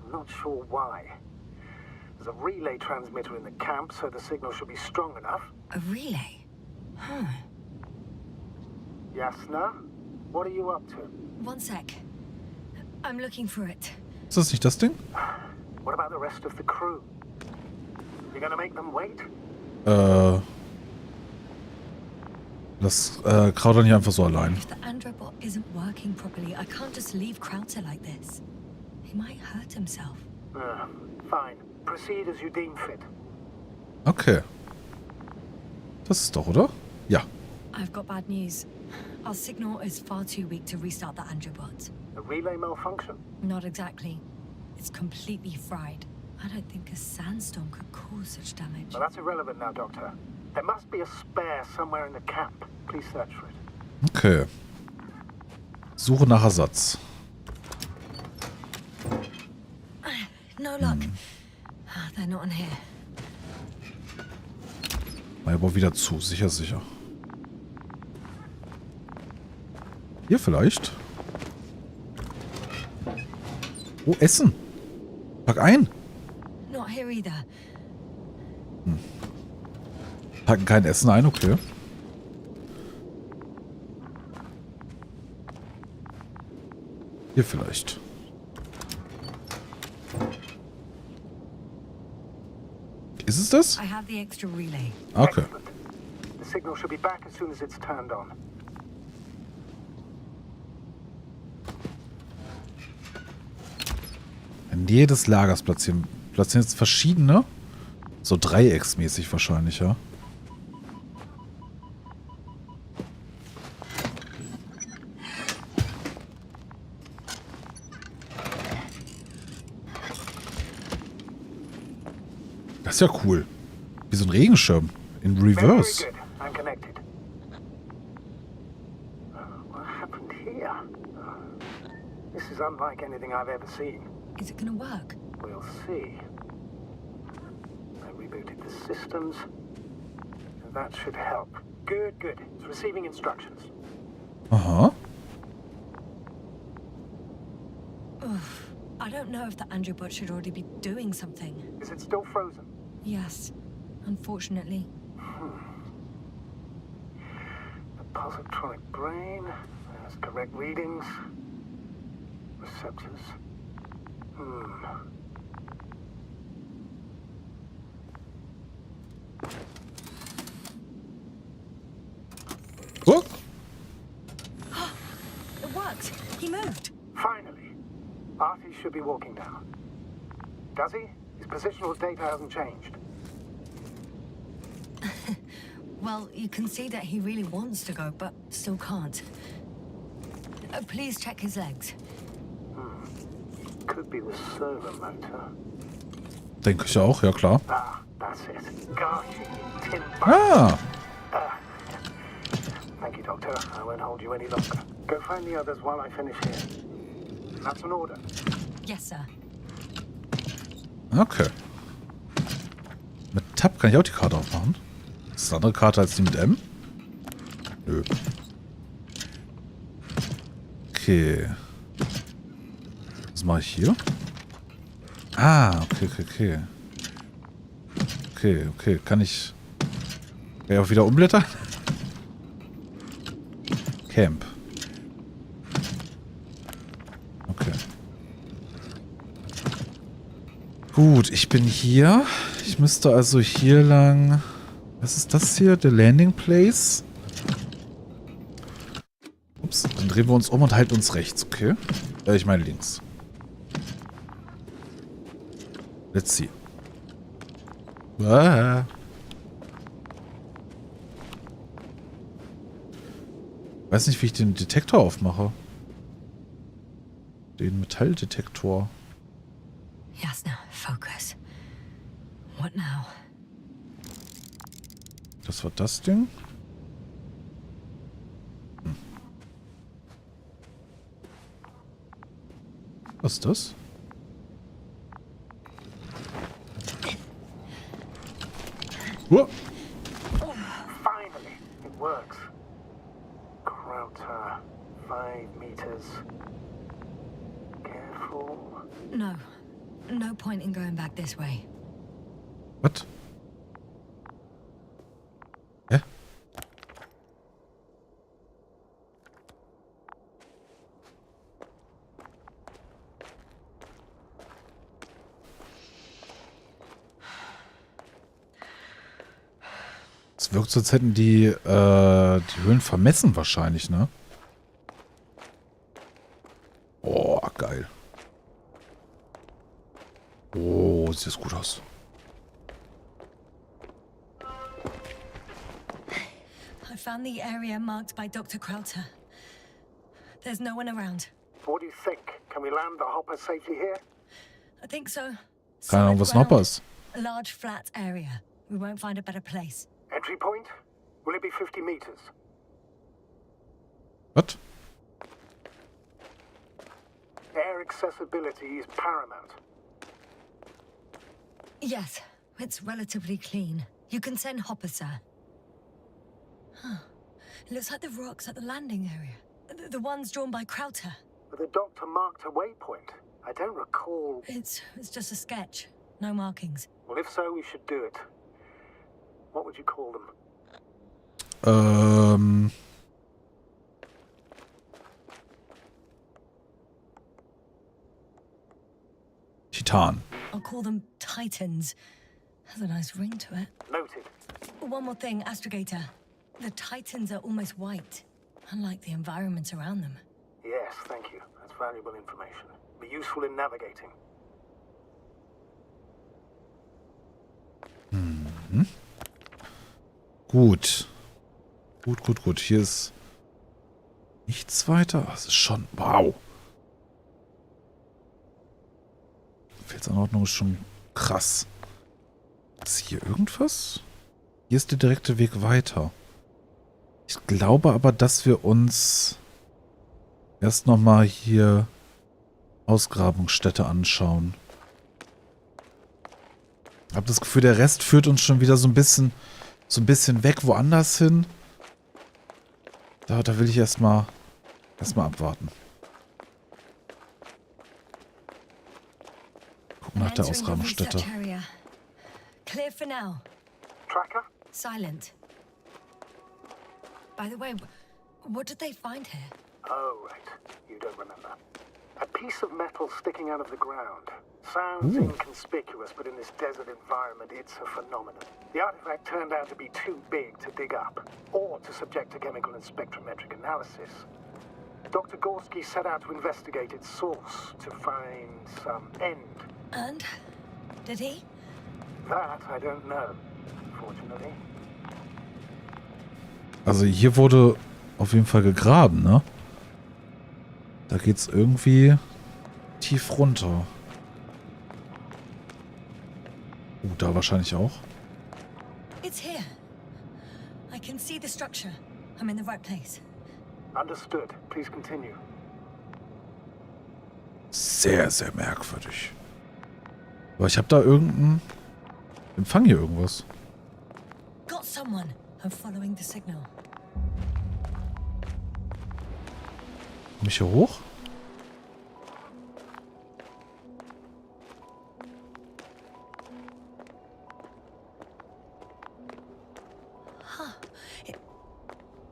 I'm not sure why. There's a relay transmitter in the camp, so the signal should be strong enough. A relay? Huh. Jasna? What are you up to? One sec. I'm looking for it. Ist das nicht das Ding? What about the rest of the crew? You gonna make them wait? Lass Kraut dann hier einfach so allein. If the Androbot isn't working properly, I can't just leave Krauter like this. He might hurt himself. Fine. Proceed as you deem fit. Okay. Das ist doch, oder? Ja. I've got bad news. Our signal is far too weak to restart the Androbot. A relay malfunction? Not exactly. It's completely fried. I don't think a sandstorm could cause such damage. Well, that's irrelevant now, Doctor. There must be a spare somewhere in the camp. Please search for it. Okay. Suche nach Ersatz. No luck. They're not in here. Mal aber wieder zu. Sicher, sicher. Hier vielleicht? Oh, Essen. Pack ein. Not here either. Packen kein Essen ein, okay. Hier vielleicht. Ist es das? I have the extra relay. Okay. Excellent. The signal should be back as soon as it's turned on. In Nähe des Lagers platzieren. Platzieren jetzt verschiedene. So dreiecksmäßig wahrscheinlich, ja. Das ist ja cool. Wie so ein Regenschirm. In Reverse. Very good. I'm connected. What happened here? This is unlike anything I've ever seen. Is it gonna work? We'll see. I rebooted the systems. That should help. Good, good. It's receiving instructions. Aha. Oof. I don't know if the Androbot should already be doing something. Is it still frozen? Yes, unfortunately. The positronic brain has correct readings. Receptors. Oh. It worked. He moved. Finally. Artie should be walking now. Does he? His positional data hasn't changed. Well, you can see that he really wants to go, but still can't. Please check his legs. Could be the servo motor. Denke ich auch, ja klar. Ah, that's it. Gorski, tin Ah! Thank you, Doctor. I won't hold you any longer. Go find the others while I finish here. That's an order. Yes, sir. Okay. Mit Tab kann ich auch die Karte aufmachen. Ist das eine andere Karte als die mit M? Nö. Okay. Was mache ich hier? Ah, okay. Okay. Kann ich auch wieder umblättern? Camp. Okay. Gut, ich bin hier. Ich müsste also hier lang... Was ist das hier? Der Landing Place? Ups, dann drehen wir uns um und halten uns rechts, okay? Ich meine links. Let's see. Ah. Weiß nicht, wie ich den Detektor aufmache. Den Metalldetektor. Yes, now focus. What now? Das war das Ding. Was ist das? Finally, it works. Krauter, 5 meters. Careful. No. No point in going back this way. Was? Hä? Es wirkt so, als hätten die Höhlen vermessen wahrscheinlich, ne? Oh, geil. Oh, sieht das gut aus. I found the area marked by Dr. Krauter. There's no one around. What do you think? Can we land the hopper safely here? I think so. Keine Ahnung, was ein Hopper ist. A large flat area. We won't find a better place. Entry point? Will it be 50 meters? Was? Air accessibility is paramount. Yes, it's relatively clean. You can send Hopper, sir. Huh. It looks like the rocks at the landing area. The ones drawn by Krauter. The doctor marked a waypoint. I don't recall... It's just a sketch. No markings. Well, if so, we should do it. What would you call them? Titan. I'll call them Titans. Has a nice ring to it. Noted. One more thing, Astrogator. The Titans are almost white, unlike the environment around them. Yes, thank you. That's valuable information. Be useful in navigating. Mhm. Gut. Gut. Hier ist nichts weiter. Das ist schon... Wow. Felsanordnung ist schon krass. Ist hier irgendwas? Hier ist der direkte Weg weiter. Ich glaube aber, dass wir uns erst nochmal hier Ausgrabungsstätte anschauen. Ich habe das Gefühl, der Rest führt uns schon wieder so ein bisschen weg, woanders hin. Da will ich erstmal abwarten. Gucken nach der Ausgrabungsstätte. Clear for now. Tracker? Silent. By the way, what did they find here? Oh, right. You don't remember. A piece of metal sticking out of the ground. Sounds inconspicuous, but in this desert environment, it's a phenomenon. The artifact turned out to be too big to dig up, or to subject to chemical and spectrometric analysis. Dr. Gorski set out to investigate its source, to find some end. And? Did he? That I don't know, unfortunately. Also hier wurde auf jeden Fall gegraben, ne? Da geht's irgendwie tief runter. Da wahrscheinlich auch. It's here. I can see the structure. I'm in the right place. Understood. Please continue. Sehr, sehr merkwürdig. Aber ich habe da irgendeinen Empfang hier irgendwas. Got someone. I'm following the signal. Komm ich hier hoch?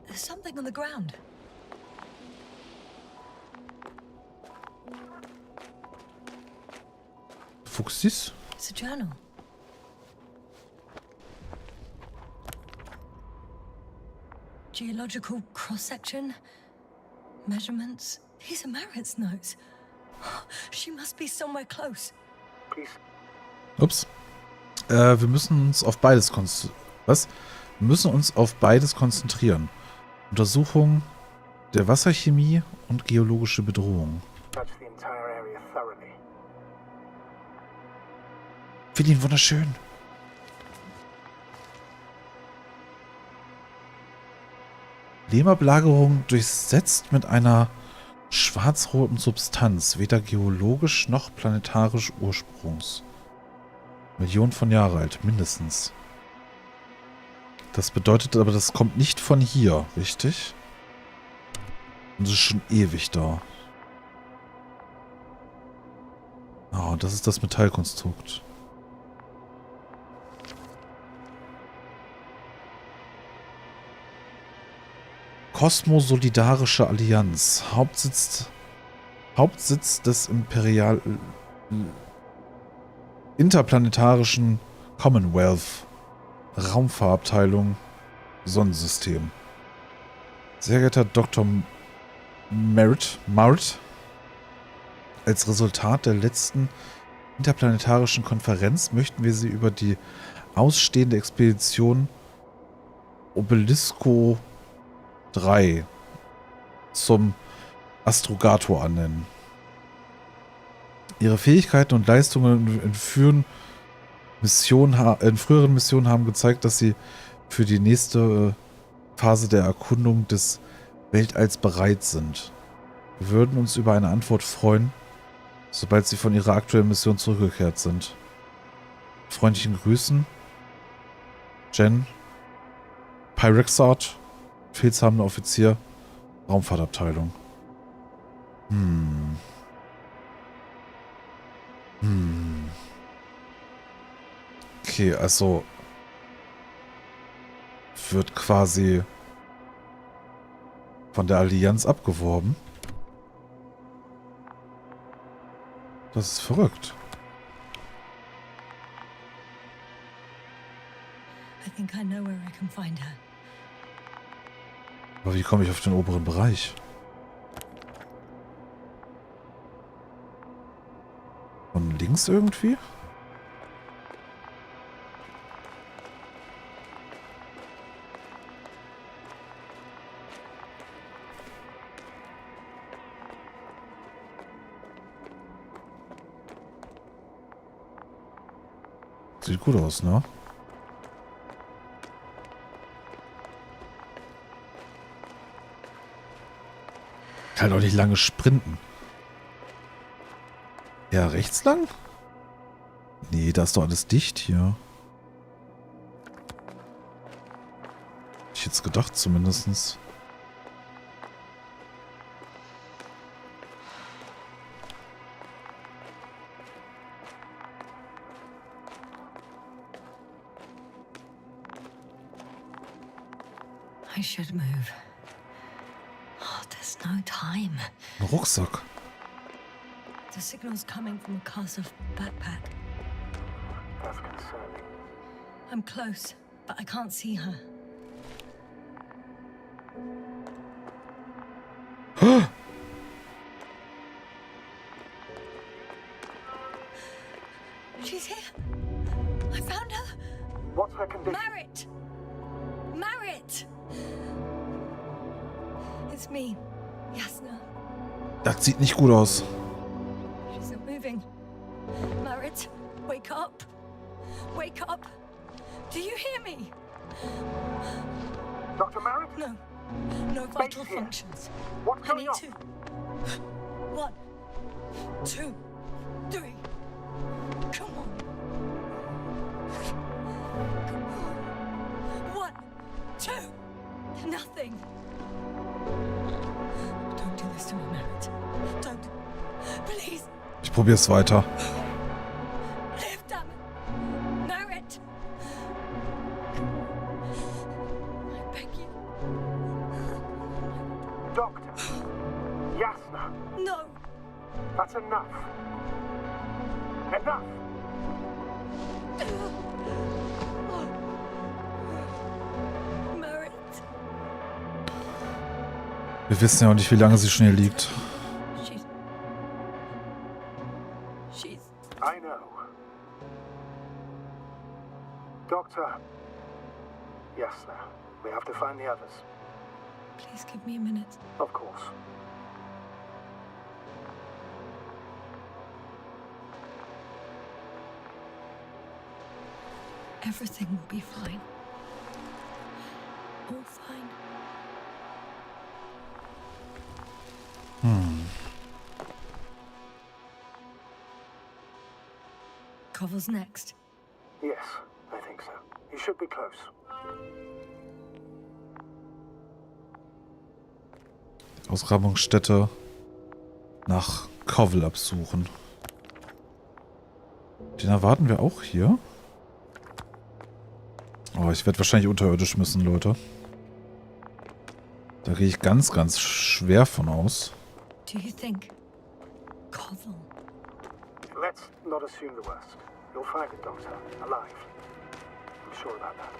There's something on the ground. Fuchsis? It's a journal. Geological cross-section. Measurements. These are Meritt's notes. She must be somewhere close. Ups. Wir müssen uns auf beides Was? Wir müssen uns auf beides konzentrieren. Untersuchung der Wasserchemie und geologische Bedrohung. Finde ihn wunderschön. Lehmablagerung durchsetzt mit einer schwarz-roten Substanz, weder geologisch noch planetarisch Ursprungs. Millionen von Jahren alt, mindestens. Das bedeutet aber, das kommt nicht von hier, richtig? Und es ist schon ewig da. Oh, das ist das Metallkonstrukt. Kosmosolidarische Allianz. Hauptsitz des interplanetarischen Commonwealth. Raumfahrabteilung Sonnensystem. Sehr geehrter Dr. Meritt, als Resultat der letzten interplanetarischen Konferenz möchten wir Sie über die ausstehende Expedition Obelisko 3 zum Astrogator annennen. Ihre Fähigkeiten und Leistungen in früheren Missionen haben gezeigt, dass sie für die nächste Phase der Erkundung des Weltalls bereit sind. Wir würden uns über eine Antwort freuen, sobald sie von ihrer aktuellen Mission zurückgekehrt sind. Mit freundlichen Grüßen, Jen Pyrexart, befehlshabender Offizier, Raumfahrtabteilung. Okay, also wird quasi von der Allianz abgeworben. Das ist verrückt. I think I know where I can find her. Aber wie komme ich auf den oberen Bereich? Von links irgendwie? Sieht gut aus, ne? Kann doch nicht lange sprinten. Ja, rechts lang? Nee, da ist doch alles dicht hier. Hätte ich jetzt gedacht zumindest. I should move. Oh, there's no time. Ein Rucksack. The signal's coming from a castle backpack. That's concerning. I'm close, but I can't see her. She's here. I found her. What's her condition? Meritt! Meritt! It's me, Jasna. Das sieht nicht gut aus. She's not moving. Meritt, wake up. Wake up. Do you hear me? Dr. Meritt? No. No vital here. functions. What's I going need on? to. 1, 2, 3. Come on. Come on. 1, Nothing. Don't do this to me, Meritt. Don't. Please. Ich probier's weiter. Live, damn it. Meritt. I beg you. Doctor. Yasna. No. That's enough. Enough. Meritt. Wir wissen ja auch nicht, wie lange sie schon hier liegt. She's. I know. Doctor. Yasna. We have to find the others. Please give me a minute. Of course. Everything will be fine. All fine. Koval's next. Yes, I think so. You should be close. Ausgrabungsstätte nach Koval absuchen. Den erwarten wir auch hier. Oh, ich werde wahrscheinlich unterirdisch müssen, Leute. Da gehe ich ganz, ganz schwer von aus. Do you think Koval? Let's not assume the worst. You'll find it, Doctor. Alive. I'm sure about that.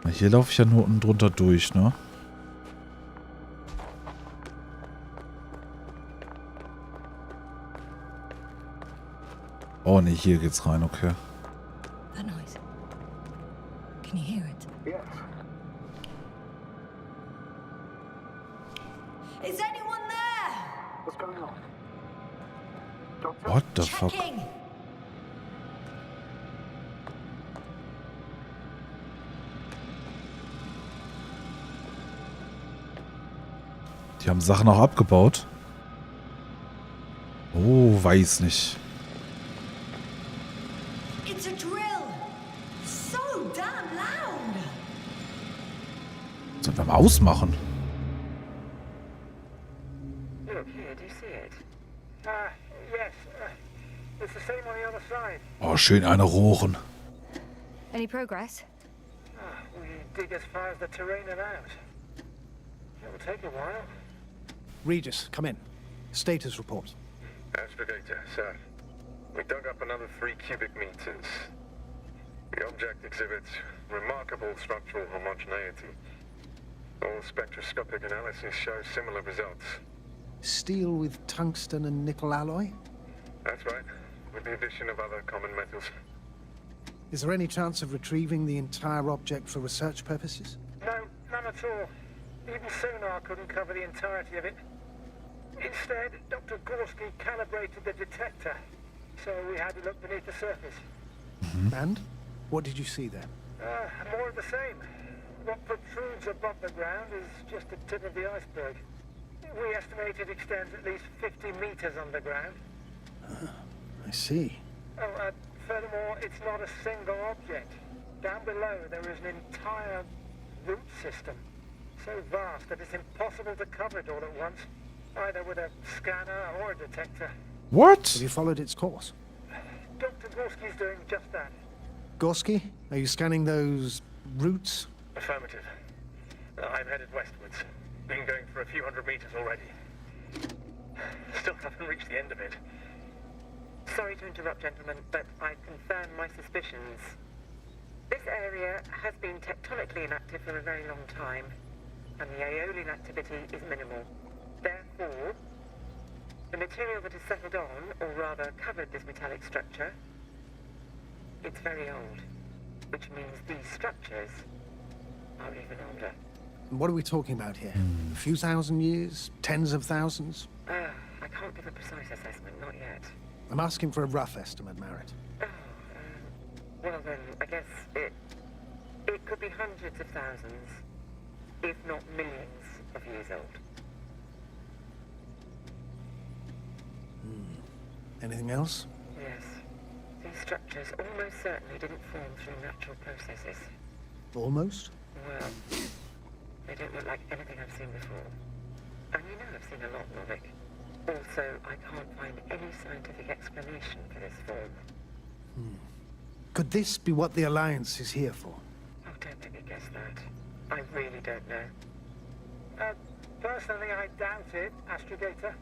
Na, hier laufe ich ja nur unten drunter durch, ne? Oh ne, hier geht's rein, okay. That noise. Can you hear it? Yes. Is anyone there? What's going on? Doctor? What the fuck? Checking. Die haben Sachen auch abgebaut. Oh, weiß nicht. It's a drill. So damn loud. Sollen wir mal ausmachen? Look here, do you see it? Yes. It's the same on the other side. Oh, schön eine rochen. Any progress? We dig as far as the terrain allows. It will take a while. Regis, come in. Status report. Astragator, sir. We dug up another 3 cubic meters. The object exhibits remarkable structural homogeneity. All spectroscopic analysis show similar results. Steel with tungsten and nickel alloy? That's right, with the addition of other common metals. Is there any chance of retrieving the entire object for research purposes? No, none at all. Even sonar couldn't cover the entirety of it. Instead, Dr. Gorski calibrated the detector, so we had to look beneath the surface. And? What did you see there? More of the same. What protrudes above the ground is just the tip of the iceberg. We estimate it extends at least 50 meters underground. I see. Furthermore, it's not a single object. Down below, there is an entire root system, so vast that it's impossible to cover it all at once, either with a scanner or a detector. What? Have you followed its course? Dr. Gorski's doing just that. Gorski, are you scanning those roots? Affirmative. I'm headed westwards. Been going for a few hundred meters already. Still haven't reached the end of it. Sorry to interrupt, gentlemen, but I confirm my suspicions. This area has been tectonically inactive for a very long time, and the aeolian activity is minimal. Therefore, the material that has settled on, or rather covered this metallic structure, it's very old, which means these structures are even older. What are we talking about here? A few thousand years? Tens of thousands? I can't give a precise assessment, not yet. I'm asking for a rough estimate, Meritt. Well then, I guess it could be hundreds of thousands, if not millions of years old. Anything else? Yes. These structures almost certainly didn't form through natural processes. Almost? Well, they don't look like anything I've seen before. And you know I've seen a lot, Novik. Also, I can't find any scientific explanation for this form. Could this be what the Alliance is here for? Oh, don't make me guess that. I really don't know. Personally, I doubt it, Astrogator.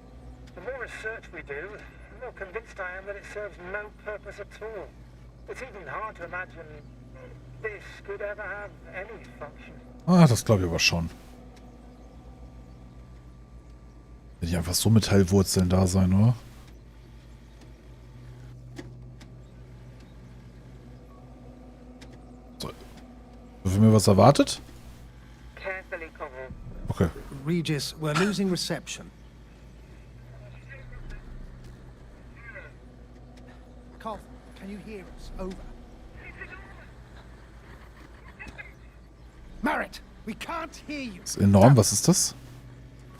The more research we do, the more convinced I am that it serves no purpose at all. It's even hard to imagine this could ever have any function. Ah, das glaube ich aber schon. Wenn die einfach so Metallwurzeln da sein, oder? So. Haben wir was erwartet? Carefully, Koval. Okay. Regis, we're losing reception. Koval, can you hear us? Over. Meritt, we can't hear you. Das ist enorm, was ist das?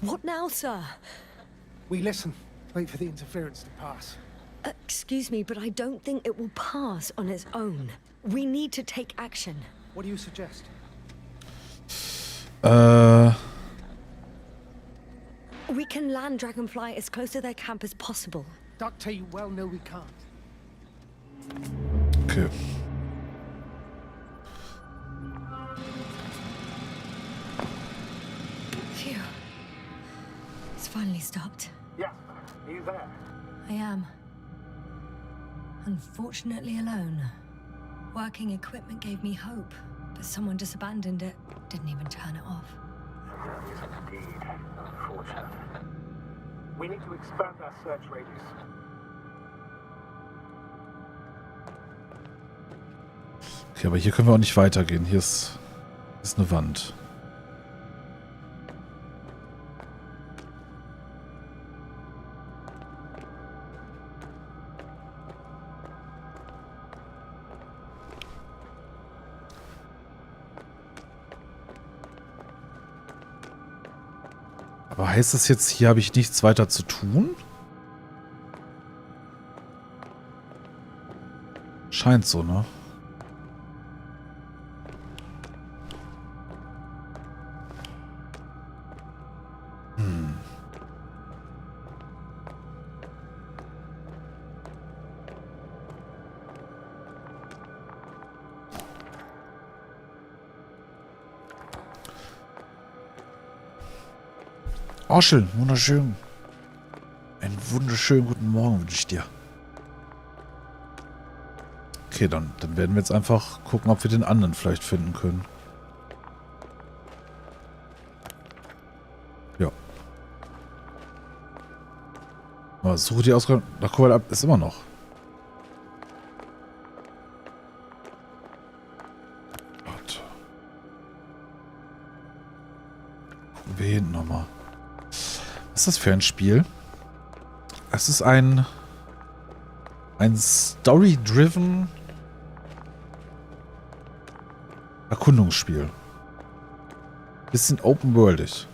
What now, sir? We listen. Wait for the interference to pass. Excuse me, but I don't think it will pass on its own. We need to take action. What do you suggest? We can land Dragonfly as close to their camp as possible. Doctor, you well know we can't. Okay. Phew. It's finally stopped. Yeah, are you there? I am. Unfortunately alone. Working equipment gave me hope, but someone just abandoned it. Didn't even turn it off. That is indeed unfortunate. We need to expand our search radius. Okay, aber hier können wir auch nicht weitergehen. Hier ist eine Wand. Aber heißt das jetzt, hier habe ich nichts weiter zu tun? Scheint so, ne? Orschel, wunderschön. Einen wunderschönen guten Morgen wünsche ich dir. Okay, dann werden wir jetzt einfach gucken, ob wir den anderen vielleicht finden können. Ja. Aber suche die Ausgang nach Koval ab, ist immer noch. Warte. Gucken wir hier hinten nochmal. Was ist das für ein Spiel? Es ist ein Story-driven Erkundungsspiel. Bisschen open-worldig.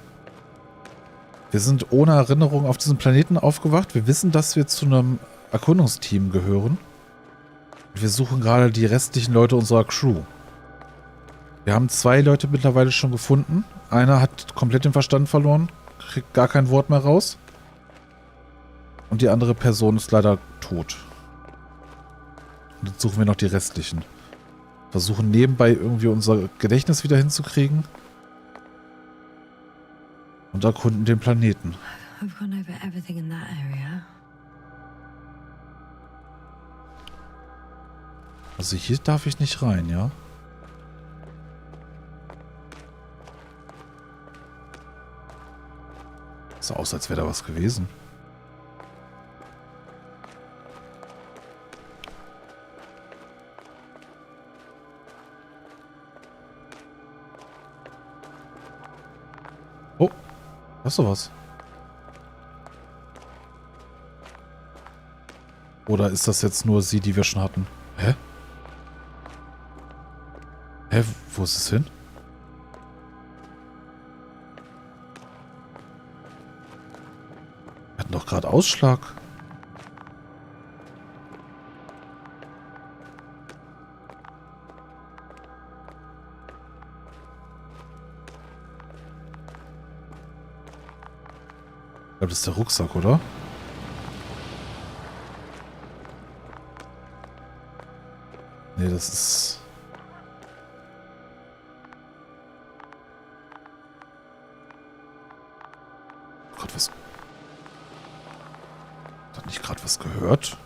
Wir sind ohne Erinnerung auf diesem Planeten aufgewacht. Wir wissen, dass wir zu einem Erkundungsteam gehören. Und wir suchen gerade die restlichen Leute unserer Crew. Wir haben 2 Leute mittlerweile schon gefunden. Einer hat komplett den Verstand verloren. Kriegt gar kein Wort mehr raus. Und die andere Person ist leider tot. Und jetzt suchen wir noch die restlichen. Versuchen nebenbei irgendwie unser Gedächtnis wieder hinzukriegen. Und erkunden den Planeten. I've gone over everything in that area. Also hier darf ich nicht rein, ja? Sah aus, als wäre da was gewesen. Oh, hast du was? Oder ist das jetzt nur sie, die wir schon hatten? Hä? Hä, wo ist es hin? Wir hatten doch gerade Ausschlag. Ich glaube, das ist der Rucksack, oder? Nee, das ist... Oh Gott, was... Hat nicht gerade was gehört?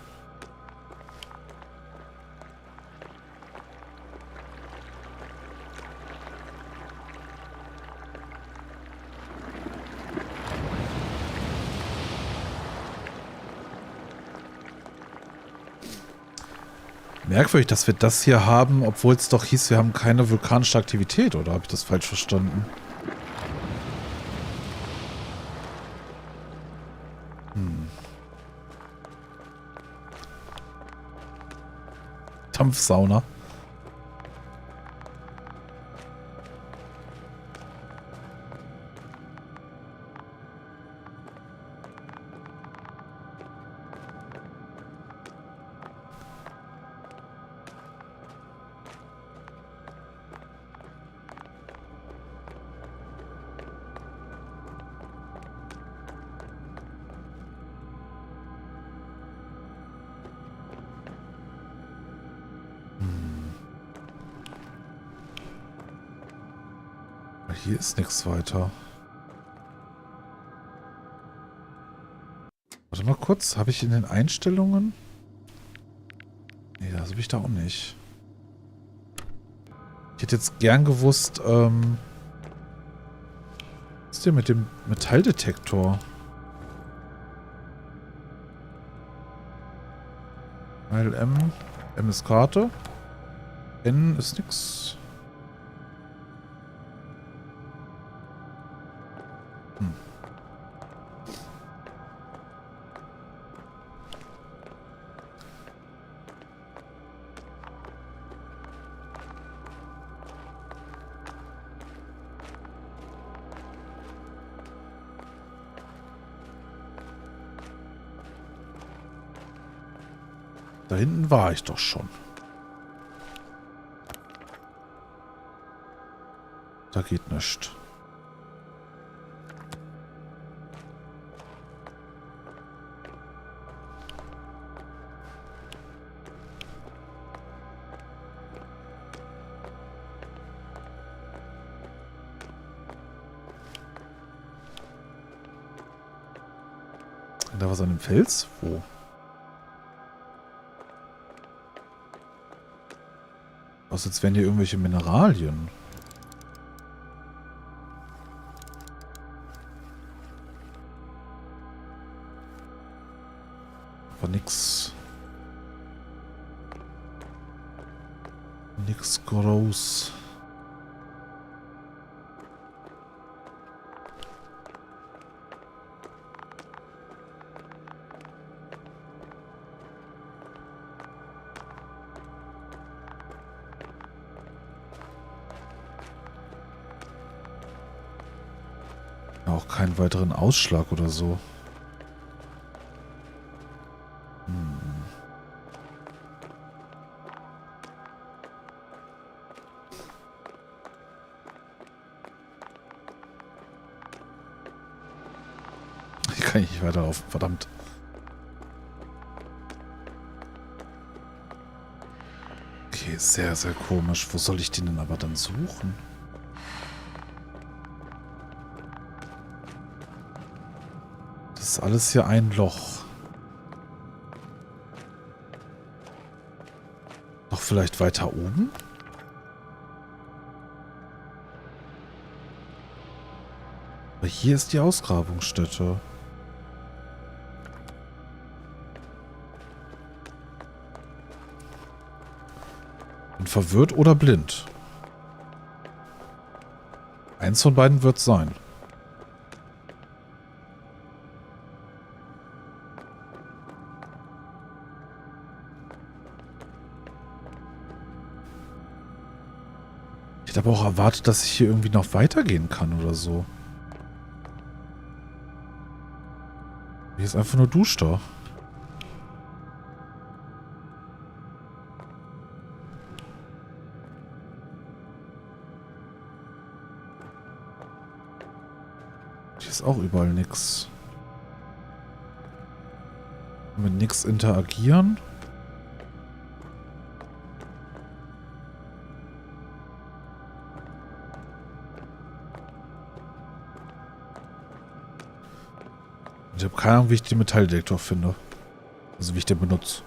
Merkwürdig, dass wir das hier haben, obwohl es doch hieß, wir haben keine vulkanische Aktivität, oder habe ich das falsch verstanden? Dampfsauna. Hier ist nichts weiter. Warte mal kurz, habe ich in den Einstellungen? Nee, das habe ich da auch nicht. Ich hätte jetzt gern gewusst, was ist denn mit dem Metalldetektor? Weil M ist Karte. N ist nix. Da hinten war ich doch schon. Da geht nichts. Da was an dem Fels? Wo? Was, jetzt wären hier irgendwelche Mineralien. Aber nix. Nix groß. Auch keinen weiteren Ausschlag oder so. Hier kann ich nicht weiterlaufen, verdammt. Okay, sehr, sehr komisch. Wo soll ich den denn aber dann suchen? Das ist alles hier ein Loch. Noch vielleicht weiter oben? Aber hier ist die Ausgrabungsstätte. Bin verwirrt oder blind? Eins von beiden wird es sein. Ich hätte aber auch erwartet, dass ich hier irgendwie noch weitergehen kann oder so. Hier ist einfach nur Duschda. Hier ist auch überall nix. Mit nichts interagieren. Ich habe keine Ahnung, wie ich den Metalldetektor finde. Also wie ich den benutze.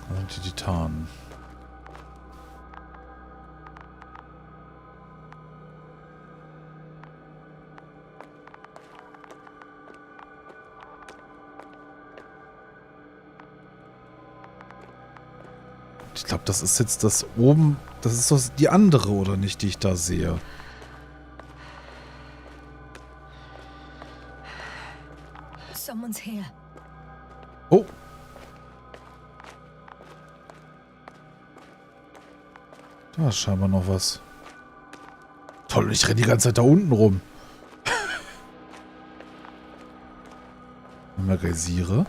Da sind die Titanen. Ich glaube, das ist jetzt das oben. Das ist doch die andere, oder nicht, die ich da sehe. Someone's here. Oh. Da ist scheinbar noch was. Toll, ich renne die ganze Zeit da unten rum. Magnetisiere.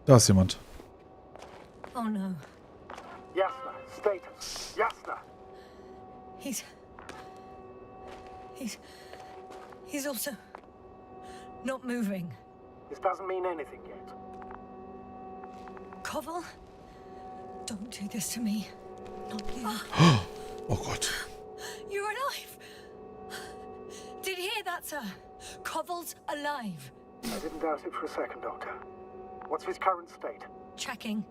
Da ist jemand. Oh no. Jasna, status. Jasna. He's also not moving. This doesn't mean anything yet. Koval? Don't do this to me. Not you. Oh Gott. You're alive. Did you hear that, sir? Koval's alive. I didn't doubt it for a second, Doctor. What's his current state? Checking.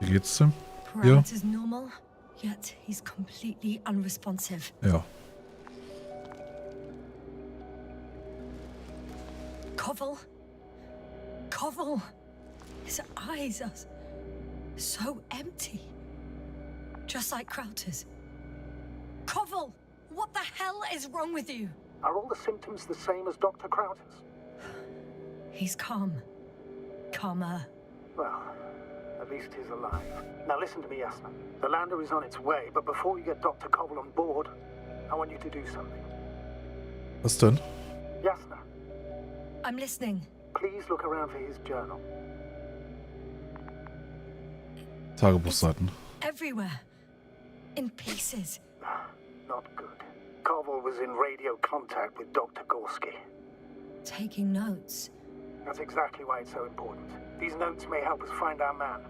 Wie geht's dem? Parameters normal, yet he's completely unresponsive. Ja. Koval? Koval? His eyes are so empty. Just like Crowter's. Koval! What the hell is wrong with you? Are all the symptoms the same as Dr. Crowter's? He's calm. Calmer. Well, at least he's alive. Now listen to me, Jasna. The lander is on its way, but before you get Dr. Koval on board, I want you to do something. Was denn? Jasna, I'm listening. please look around for his journal. Tagebuchseiten. Everywhere. In pieces. Not good. Koval was in radio contact with Dr. Gorski. Taking notes. That's exactly why it's so important. These notes may help us find our man.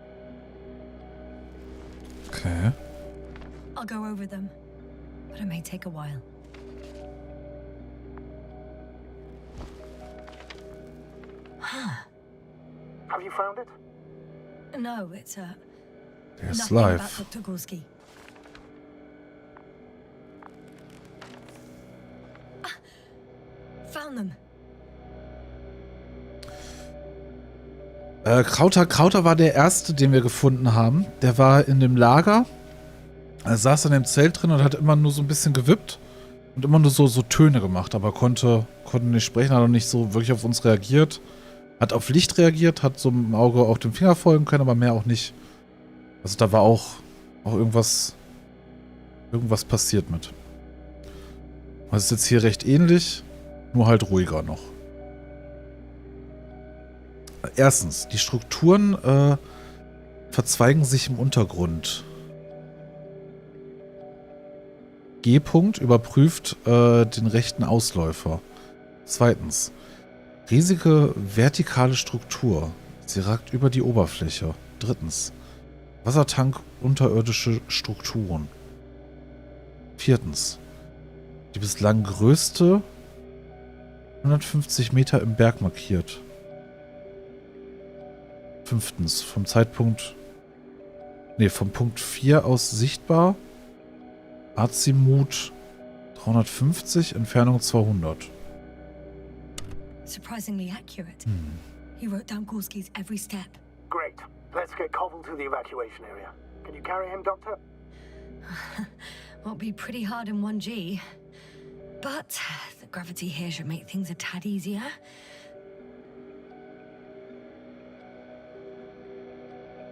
Okay. I'll go over them. But it may take a while. Have you found it? No, it's Der ist nothing about live. Dr. Gorski. Found them. Krauter war der erste, den wir gefunden haben. Der war in dem Lager. Er saß in dem Zelt drin und hat immer nur so ein bisschen gewippt und immer nur so Töne gemacht, aber konnte nicht sprechen, hat auch nicht so wirklich auf uns reagiert. Hat auf Licht reagiert, hat so im Auge auch dem Finger folgen können, aber mehr auch nicht. Also da war auch irgendwas passiert mit. Das ist jetzt hier recht ähnlich, nur halt ruhiger noch. Erstens, die Strukturen verzweigen sich im Untergrund. G-Punkt überprüft den rechten Ausläufer. Zweitens, riesige vertikale Struktur. Sie ragt über die Oberfläche. Drittens, Wassertank unterirdische Strukturen. Viertens, die bislang größte 150 Meter im Berg markiert. Fünftens, vom Punkt 4 aus sichtbar. Azimut 350, Entfernung 200. Surprisingly accurate. He wrote down Gorski's every step. Great. Let's get Koval to the evacuation area. Can you carry him, Doctor? Won't be pretty hard in 1G. But the gravity here should make things a tad easier.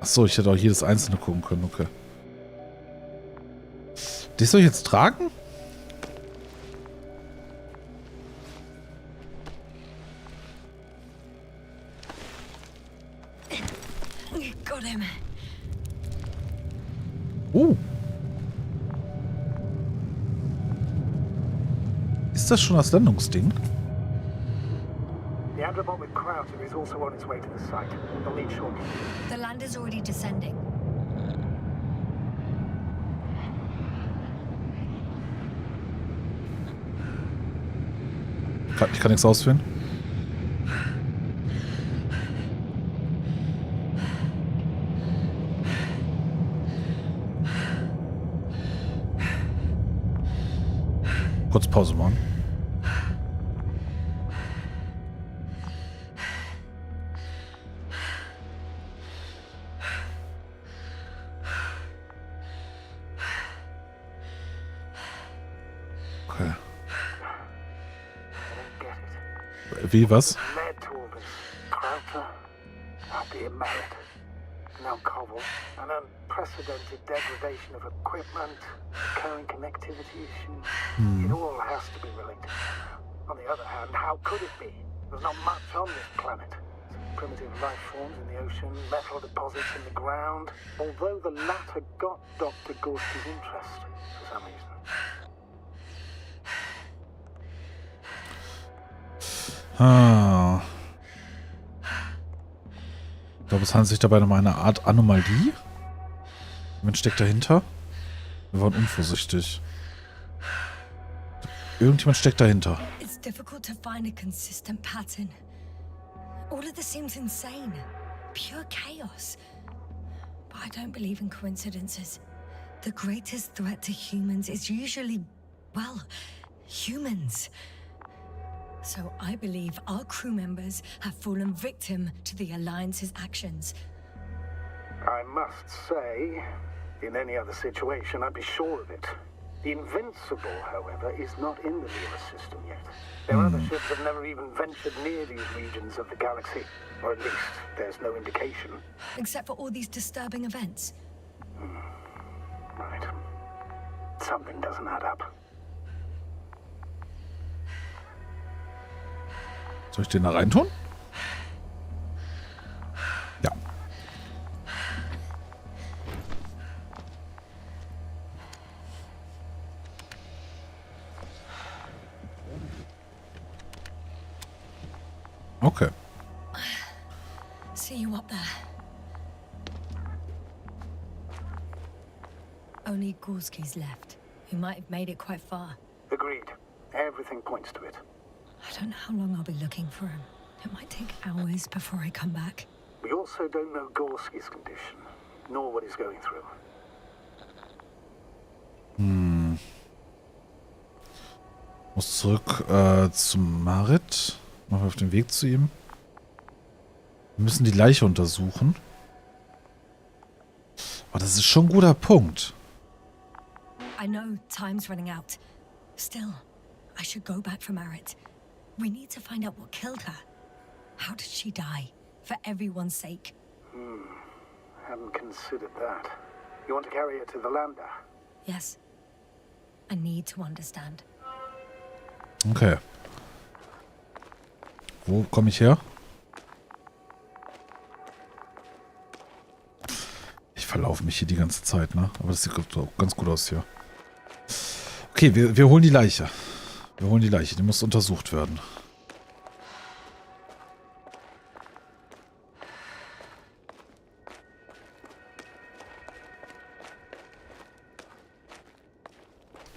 Achso, ich hätte auch jedes einzelne gucken können, okay. Die soll ich jetzt tragen? Ist das schon das Landungsding? The Androbot with Krauser is also on its way to the site. They'll need shortly. The land is already descending. Ich kann nichts ausführen. Kurz Pause machen. Okay. Wie, was? Led to all this. Krauser, be Meritt, now Koval, an unprecedented degradation of equipment, recurring connectivity issues. It all has to be related. On the other hand, how could it be? There's not much on this planet. Some primitive life forms in the ocean, metal deposits in the ground. Although the latter got Dr. Gorski's interest for some reason. Ah. Ich glaube, es handelt sich dabei um eine Art Anomalie. Jemand steckt dahinter. Wir waren unvorsichtig. Irgendjemand steckt dahinter. It's difficult to find a consistent pattern. All of this seems insane. Pure chaos. But I don't believe in coincidences. The greatest threat to humans is usually, well, humans. So I believe our crew members have fallen victim to the Alliance's actions. I must say, in any other situation, I'd be sure of it. The Invincible, however, is not in the Lima system yet. Their other ships have never even ventured near these regions of the galaxy. Or at least, there's no indication. Except for all these disturbing events. Right. Something doesn't add up. Soll ich den da reintun? Ja. Okay. See you up there. Only Gorski's left. He might have made it quite far. Agreed. Everything points to it. I don't know how long I'll be looking for him. It might take hours before I come back. We also don't know Gorski's condition, nor what he's going through. Muss zurück zum Meritt. Machen wir auf den Weg zu ihm. Wir müssen die Leiche untersuchen. Aber das ist schon ein guter Punkt. I know time's running out. Still, I should go back for Meritt. We need to find out what killed her. How did she die? For everyone's sake. Hadn't considered that. You want to carry her to the lander? Yes. I need to understand. Okay. Wo komme ich her? Ich verlaufe mich hier die ganze Zeit, ne? Aber das sieht auch ganz gut aus hier. Okay, wir holen die Leiche. Wir holen die Leiche. Die muss untersucht werden.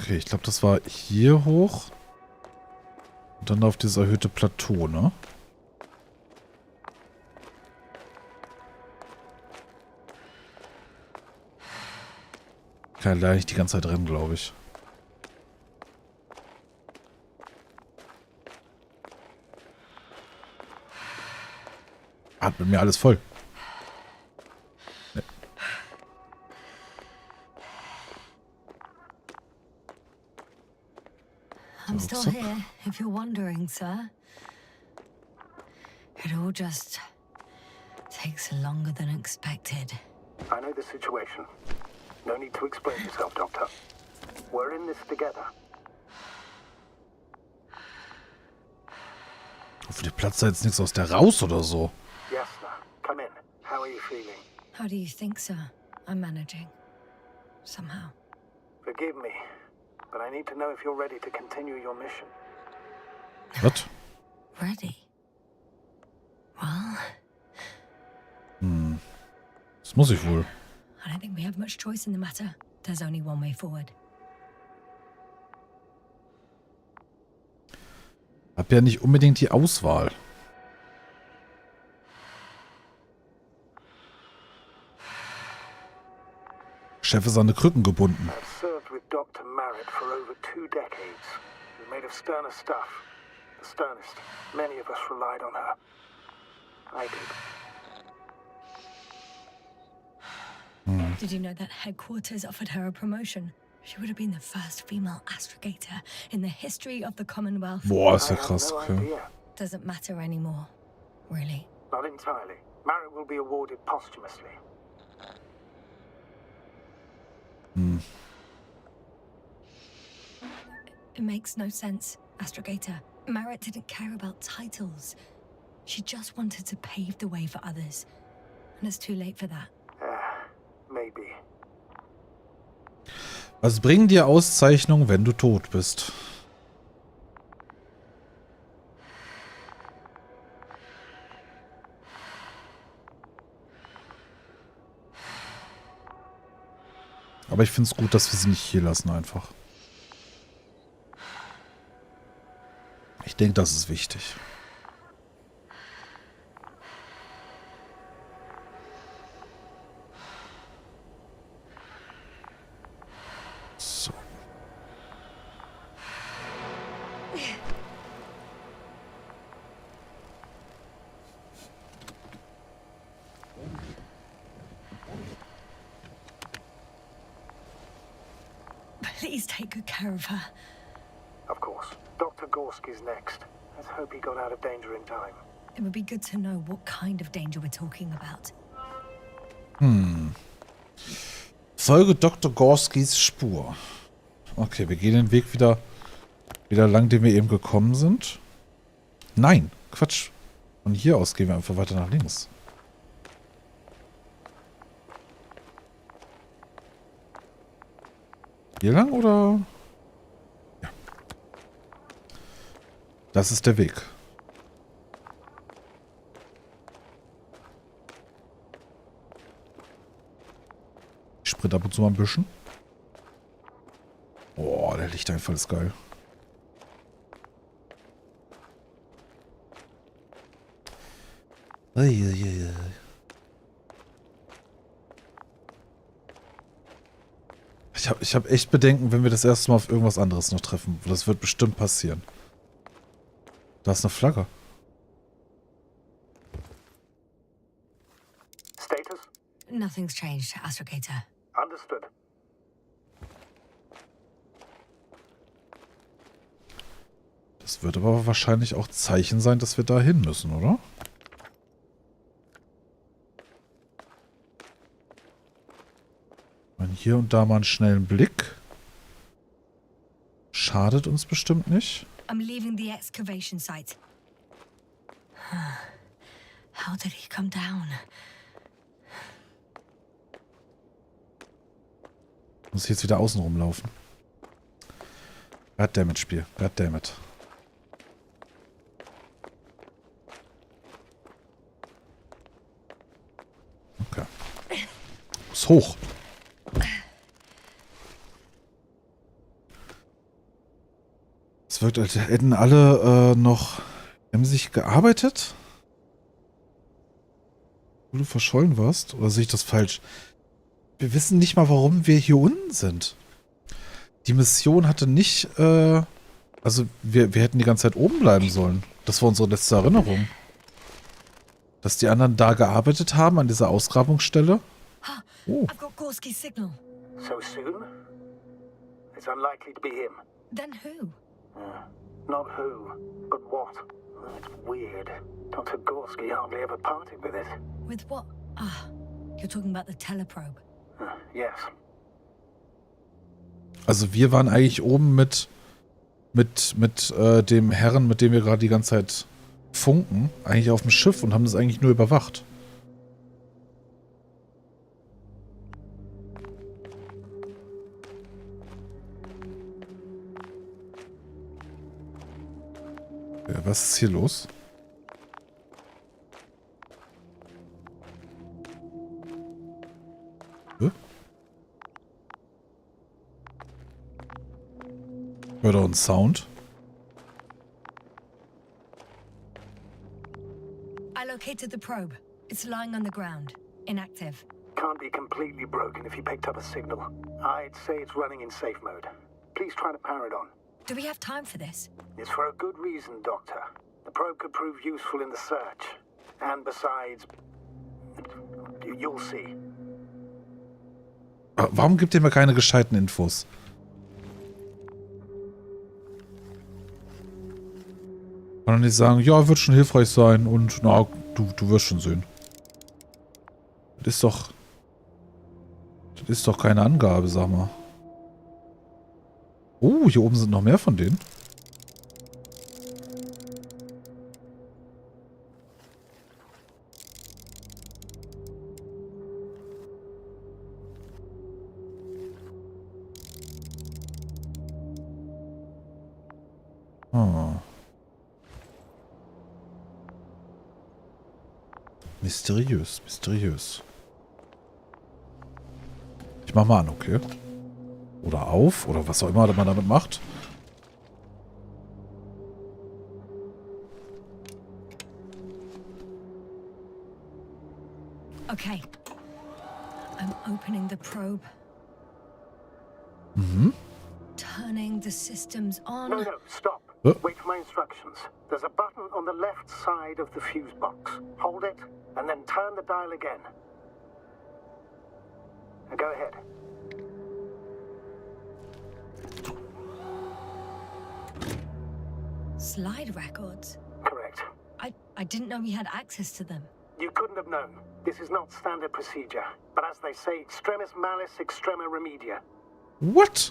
Okay, ich glaube, das war hier hoch. Und dann auf dieses erhöhte Plateau, ne? Kann leider nicht die ganze Zeit rennen, glaube ich. Atmet mir alles voll. Nee. I'm still here, if you're wondering, sir. It all just takes longer than expected. I know the situation. No need to explain yourself, Doctor. We're in this together. Hoffentlich platzt da jetzt nichts aus der raus oder so. Yes, sir. Come in. How are you feeling? How do you think, sir? I'm managing. Somehow. Forgive me, but I need to know if you're ready to continue your mission. Was? Ready? Well, Das muss ich wohl. I don't think we have much choice in the matter. There's only one way forward. Hab ja nicht unbedingt die Auswahl. Chef ist an die Krücken gebunden. I've served with Dr. Meritt for over 2 decades. She's made of sterner stuff. The sternest. Many of us relied on her. I did. Did you know that headquarters offered her a promotion? She would have been the first female astrogator in the history of the Commonwealth. Boah, ist ja I had krass. no Okay. idea. Doesn't matter anymore, really. Not entirely. Meritt will be awarded posthumously. It makes no sense, astrogator. Meritt didn't care about titles. She just wanted to pave the way for others. And it's too late for that. Maybe. Was bringen dir Auszeichnungen, wenn du tot bist? Aber ich finde es gut, dass wir sie nicht hier lassen einfach. Ich denke, das ist wichtig. So. Please take good care of her. Of course. Dr. Gorski's next. Let's hope he got out of danger in time. It would be good to know what kind of danger we're talking about. Folge Dr. Gorskis Spur. Okay, wir gehen den Weg wieder lang, den wir eben gekommen sind. Nein, Quatsch. Von hier aus gehen wir einfach weiter nach links. Hier lang oder? Ja. Das ist der Weg. Ich sprinte ab und zu mal ein bisschen. Boah, der Lichteinfall ist geil. Uiuiui. Ich hab echt Bedenken, wenn wir das erste Mal auf irgendwas anderes noch treffen. Das wird bestimmt passieren. Da ist eine Flagge. Status? Nothing's changed, astrogator. Understood. Das wird aber wahrscheinlich auch Zeichen sein, dass wir da hin müssen, oder? Hier und da mal einen schnellen Blick. Schadet uns bestimmt nicht. I'm leaving the excavation site. How did he come down? Muss ich jetzt wieder außen rumlaufen. Goddammit, Spiel. Goddammit. Okay. Ist hoch. Es wirkt, als hätten alle noch emsig gearbeitet. Wo du verschollen warst? Oder sehe ich das falsch? Wir wissen nicht mal, warum wir hier unten sind. Die Mission hatte nicht, also wir hätten die ganze Zeit oben bleiben sollen. Das war unsere letzte Erinnerung. Dass die anderen da gearbeitet haben, an dieser Ausgrabungsstelle. Oh. I've got Gorski's signal. So soon? It's unlikely to be him. Then who? Not who, but what. It's weird. Dr. Gorski hardly ever parted with it. With what? Ah, you're talking about the tele-probe. Yes. Also wir waren eigentlich oben mit dem Herren, mit dem wir gerade die ganze Zeit funken, eigentlich auf dem Schiff und haben das eigentlich nur überwacht. Ja, was ist hier los? Hört er uns Sound? I located the probe. It's lying on the ground, inactive. Can't be completely broken if you picked up a signal. I'd say it's running in safe mode. Please try to power it on. Do we have time for this? It's for a good reason, Doctor. The probe could prove useful in the search. And besides, you'll see. Warum gibt ihr mir keine gescheiten Infos? Kann er nicht sagen, ja, wird schon hilfreich sein und na, du wirst schon sehen. Das ist doch keine Angabe, sag mal. Oh, hier oben sind noch mehr von denen. Ah. Mysteriös, mysteriös. Ich mach mal an, okay? Oder auf, oder was auch immer man damit macht. Okay. I'm opening the probe. Mhm. Turning the systems on. No, stop. Huh? Wait for my instructions. There's a button on the left side of the fuse box. Hold it, and then turn the dial again. Now go ahead. Slide records. Correct. I didn't know we had access to them. You couldn't have known. This is not standard procedure. But as they say, extremis malice, extrema remedia. What?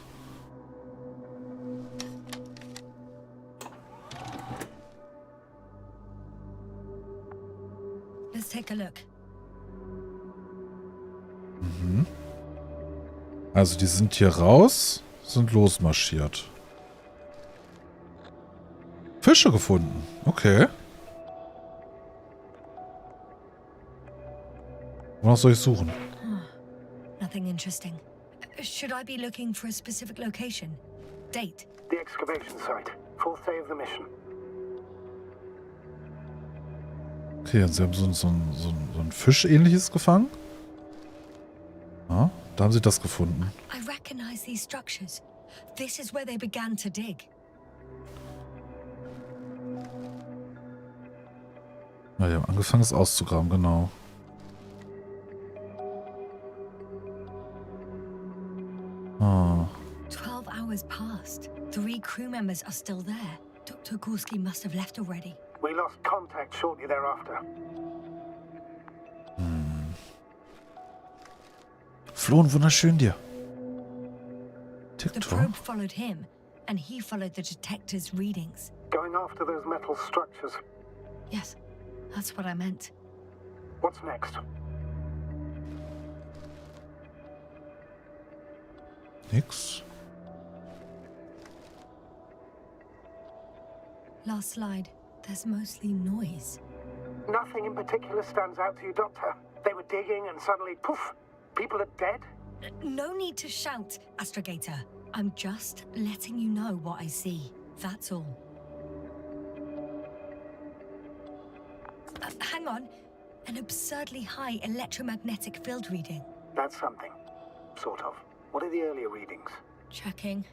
Let's take a look. Mhm. Also die sind hier raus, sind losmarschiert. Fische gefunden. Okay. Was soll ich suchen? Nothing interesting. Should I be looking for a specific location? Date? The excavation site. 4th day of the mission. Okay, und sie haben so ein Fisch-ähnliches gefangen. Ja, da haben sie das gefunden. I recognize these structures. This is where they began to dig. Ja, die haben angefangen, es auszugraben, genau. Ah. 12 hours passed. 3 crew members are still there. Dr. Gorski must have left already. We lost contact shortly thereafter. Flohen wunderschön dir. The TikTok. probe followed him, and he followed the detector's readings. Going after those metal structures. Yes, that's what I meant. What's next? Nix. Last slide. There's mostly noise. Nothing in particular stands out to you, Doctor. They were digging and suddenly, poof, people are dead? No need to shout, Astrogator. I'm just letting you know what I see. That's all. Hang on. An absurdly high electromagnetic field reading. That's something. Sort of. What are the earlier readings? Checking.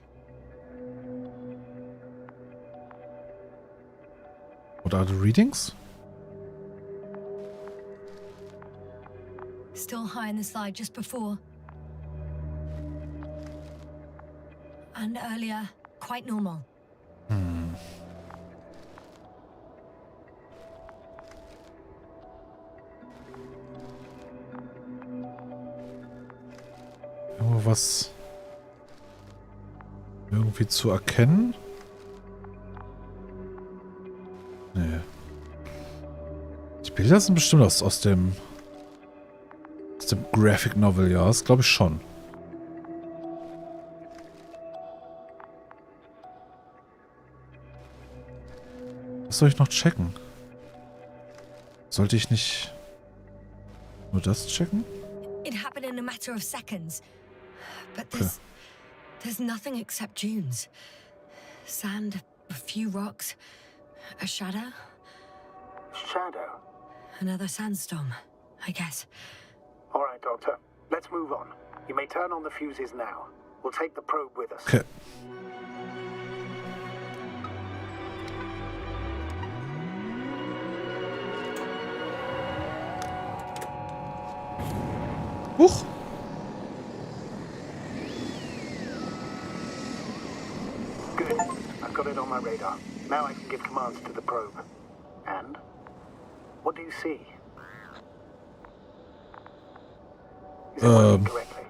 What are the readings? Still high in the slide just before. And earlier, quite normal. Was irgendwie zu erkennen? Nee. Die Bilder sind bestimmt aus dem Graphic Novel, ja, das glaube ich schon. Was soll ich noch checken? Sollte ich nicht nur das checken? It happened in a matter of seconds. But there's nothing except dunes. Sand, a few rocks, a shadow. Shadow? Another sandstorm, I guess. All right, Doctor. Let's move on. You may turn on the fuses now. We'll take the probe with us. Okay. Huch! Good. I've got it on my radar. Now I can give commands to the probe. And? What do you see? Is it working correctly?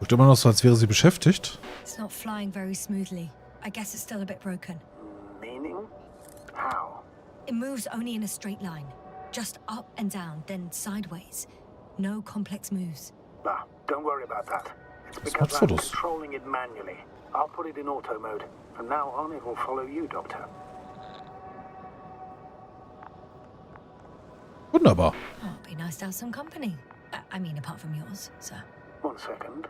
Wirkt immer noch so, als wäre sie beschäftigt. It's not flying very smoothly. I guess it's still a bit broken. Meaning? How? It moves only in a straight line. Just up and down, then sideways. No complex moves. Nah, don't worry about that. It's Das because macht I'm Fotos. controlling it manually. I'll put it in auto mode. From now on, it will follow you, Doctor. Wunderbar. Oh, it'd be nice to have some company. I mean, apart from yours, sir. 1 second.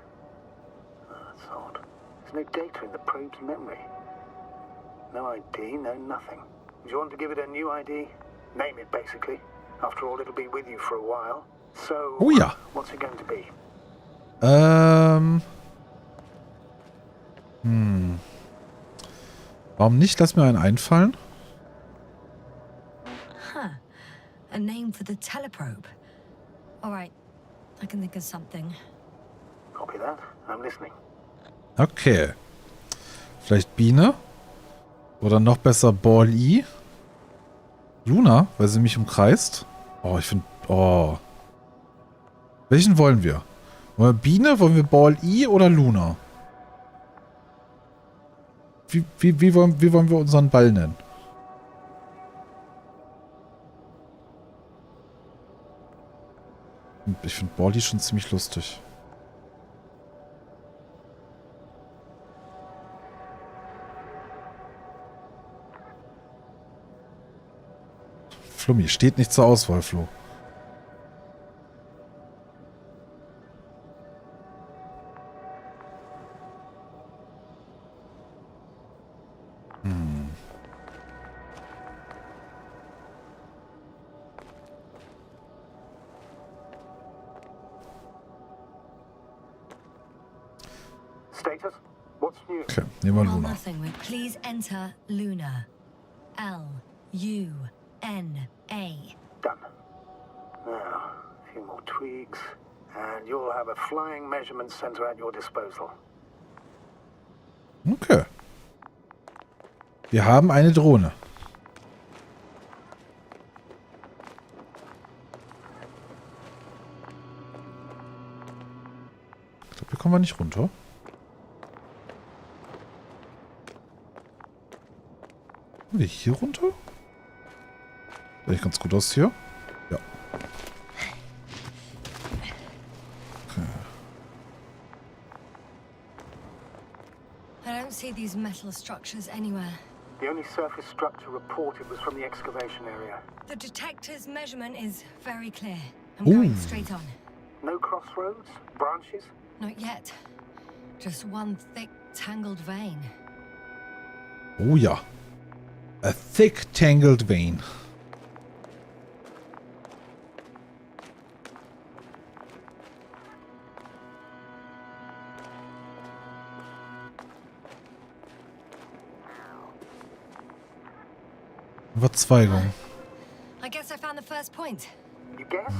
That's odd. There's no data in the probe's memory. No ID, no nothing. Do you want to give it a new ID? Name it, basically. After all, it'll be with you for a while. So, Oh ja. what's it going to be? Warum nicht? Lass mir einen einfallen. Huh. A name for the tele-probe. All right. I can think of something. Copy that. I'm listening. Okay. Vielleicht Biene? Oder noch besser Ball-I? Luna, weil sie mich umkreist. Oh, ich finde... Oh. Welchen wollen wir? Wollen wir Biene? Wollen wir Ball-I oder Luna? Wie wollen wir unseren Ball nennen? Ich finde Ball-I schon ziemlich lustig. Flummi, steht nicht zur Auswahl, Flo. Status? What's new? Okay, nehmen wir Well, Luna. nothing. Please enter Luna. L-U-N-A. Done. Now, a few more tweaks, and you'll have a flying measurement center at your disposal. Okay. Wir haben eine Drohne. Ich glaube, hier kommen wir nicht runter. Kommen wir hier runter? Sieht ganz gut aus hier. Ja. Okay. I don't see these metal structures anywhere. The only surface structure reported was from the excavation area. The detector's measurement is very clear. I'm Ooh. going straight on. No crossroads? Branches? Not yet. Just one thick, tangled vein. Oh ja. A thick tangled vein. Verzweigung. I guess I found the first point. You guess?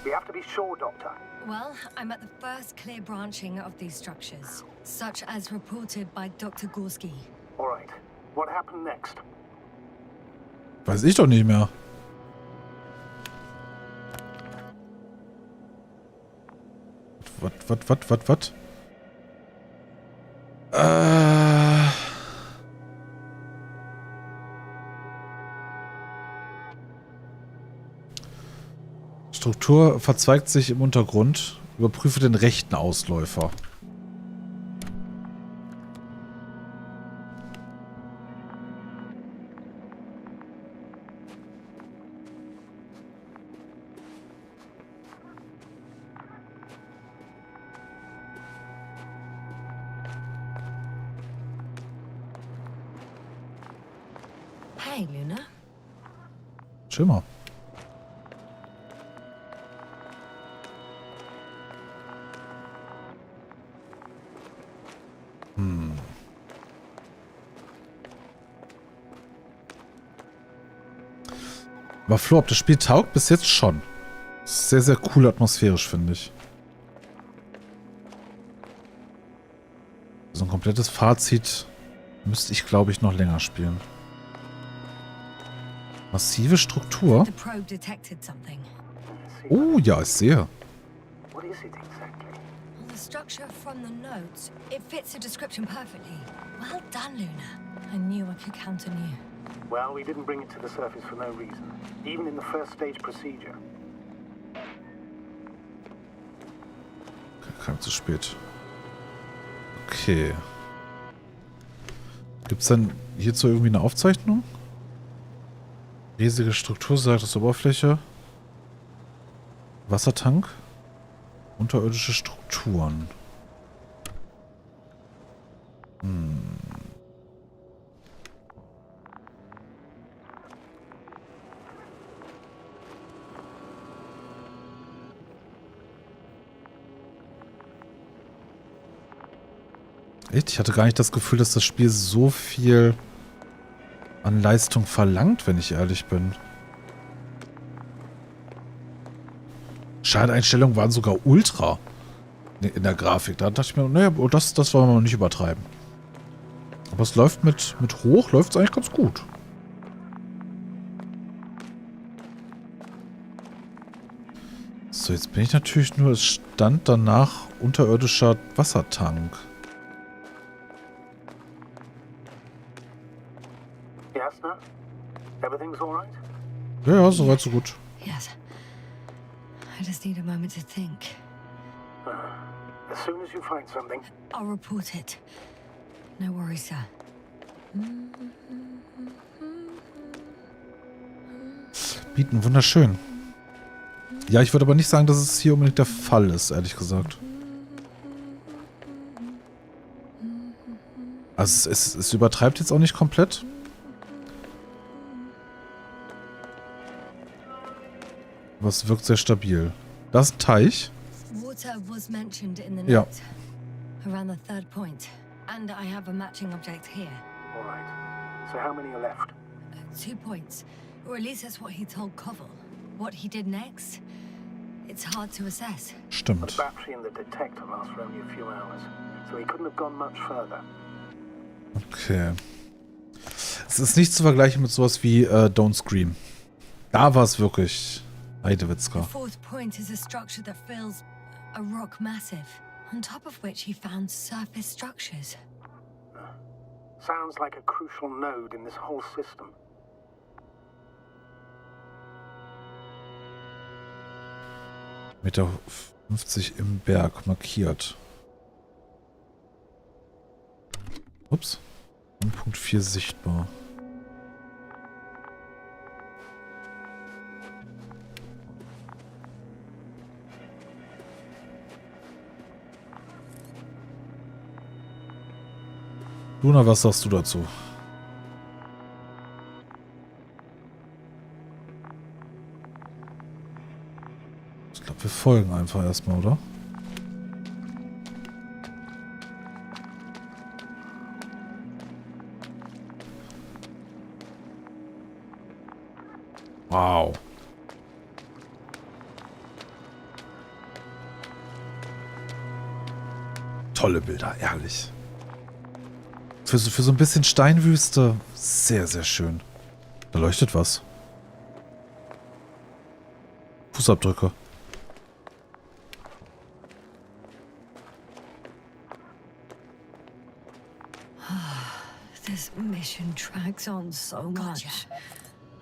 We have to be sure, Doctor. Well, I'm at the first clear branching of these structures, such as reported by Dr. Gorski. All right. What happened next? Weiß ich doch nicht mehr. Was? Struktur verzweigt sich im Untergrund. Überprüfe den rechten Ausläufer. Hey, Luna. Chill mal. Aber Flo, ob das Spiel taugt, bis jetzt schon. Ist sehr, sehr cool atmosphärisch, finde ich. So ein komplettes Fazit müsste ich, glaube ich, noch länger spielen. Massive Struktur. The probe detected something. Oh ja, ich sehe. What is it exactly? The structure from the notes, it fits the description perfectly. Well done, Luna. I knew I could count on you. Well, we didn't bring it to the surface for no reason. Even in the first stage procedure. Kam zu spät. Okay. Gibt es dann hierzu irgendwie eine Aufzeichnung? Riesige Struktur, sagt das Oberfläche. Wassertank. Unterirdische Strukturen. Echt? Ich hatte gar nicht das Gefühl, dass das Spiel so viel an Leistung verlangt, wenn ich ehrlich bin. Schadeinstellungen waren sogar ultra in der Grafik. Da dachte ich mir, naja, das wollen wir noch nicht übertreiben. Aber es läuft mit hoch, läuft es eigentlich ganz gut. So, jetzt bin ich natürlich nur, es stand danach unterirdischer Wassertank. Yes, no? Everything's all right? Ja, soweit so gut. Yes. I just need a moment to think. As soon as you find something, I'll report it. No worries, sir. Bieten, wunderschön. Ja, ich würde aber nicht sagen, dass es hier unbedingt der Fall ist, ehrlich gesagt. Also es übertreibt jetzt auch nicht komplett. Aber es wirkt sehr stabil. Das ist ein Teich. Water was mentioned in the Ja. note. Around the third point. And I have a matching object here. all right. So how many are left? 2 points. Or at least that's what he told Koval. What he did next, it's hard to assess. The Stimmt. battery in the detector lasts for only a few hours, so he couldn't have gone much further. Okay. Es ist nicht zu vergleichen mit sowas wie Don't Scream. Da war es wirklich The Heidewitzka. fourth point is a structure that fills a rock massive, on top of which he found surface structures. Sounds like a crucial node in this whole system. Meter 50 im Berg markiert. Ups. 1.4 sichtbar. Luna, was sagst du dazu? Ich glaube, wir folgen einfach erstmal, oder? Wow. Tolle Bilder, ehrlich. Für so ein bisschen Steinwüste, sehr, sehr schön. Da leuchtet was. Fußabdrücke. This mission drags on so much.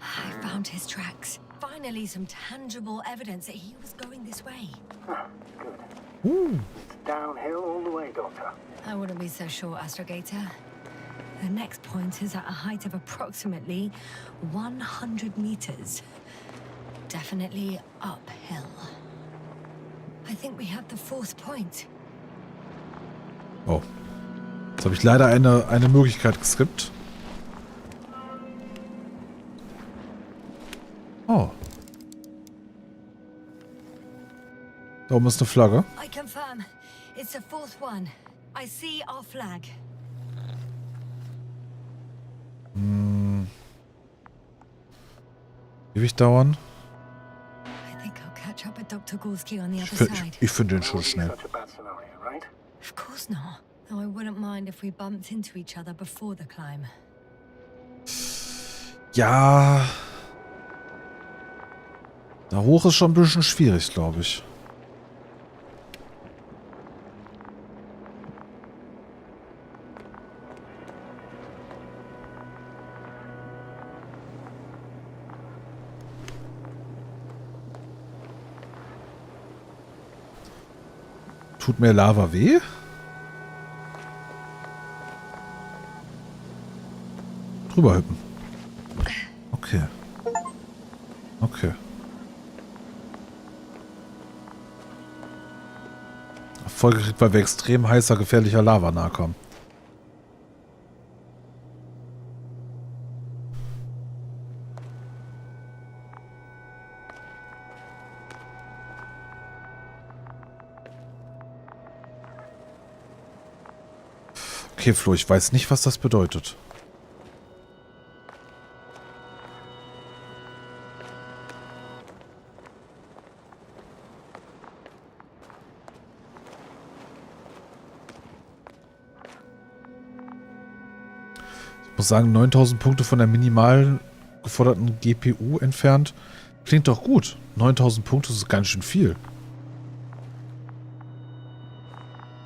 I found his tracks. Finally, some tangible evidence that he was going this way. Good. It's downhill all the way, Doctor. I wouldn't be so sure, Astrogator. The next point is at a height of approximately 100 meters. Definitely uphill. I think we have the fourth point. Oh. Jetzt habe ich leider eine Möglichkeit geskippt. oben ist eine Flagge. I confirm. It's the fourth one. I see our flag. Ewig dauern. I think I'll catch up with Dr. Gorski on the other side. Ich finde den schon schnell. Such a bad scenario, right? Of course not. Though I wouldn't mind if we bumped into each other before the climb. Ja. Da hoch ist schon ein bisschen schwierig, glaube ich. Tut mir Lava weh? Drüber hüppen. Okay. Okay. Folge kriegt, weil wir extrem heißer, gefährlicher Lava nahe kommen. Okay, Flo, ich weiß nicht, was das bedeutet. Ich muss sagen, 9000 Punkte von der minimal geforderten GPU entfernt. Klingt doch gut. 9000 Punkte ist ganz schön viel.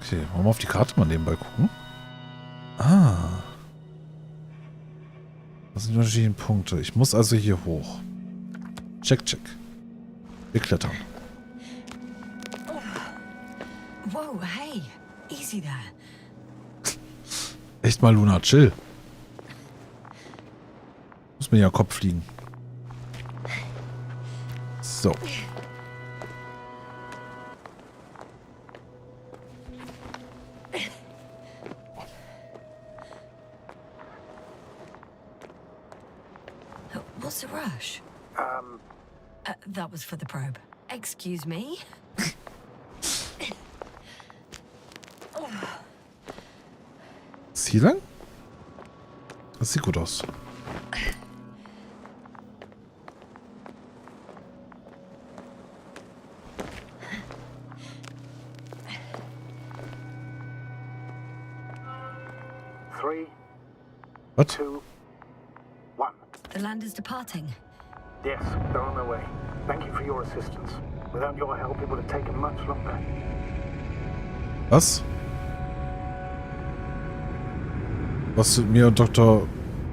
Okay, wollen wir auf die Karte mal nebenbei gucken? Ah. Das sind die unterschiedlichen Punkte. Ich muss also hier hoch. Check, check. Wir klettern. Whoa, hey. Easy there. Echt mal, Luna, chill. Muss mir ja Kopf fliegen. So. What's the rush? That was for the probe. Excuse me? Ist hier lang? Das sieht gut aus. What? 2, 1. The land is departing. Yes, they're on their way. Thank you for your assistance. Without your help, it would have taken much longer. Was? Was mit mir und Dr.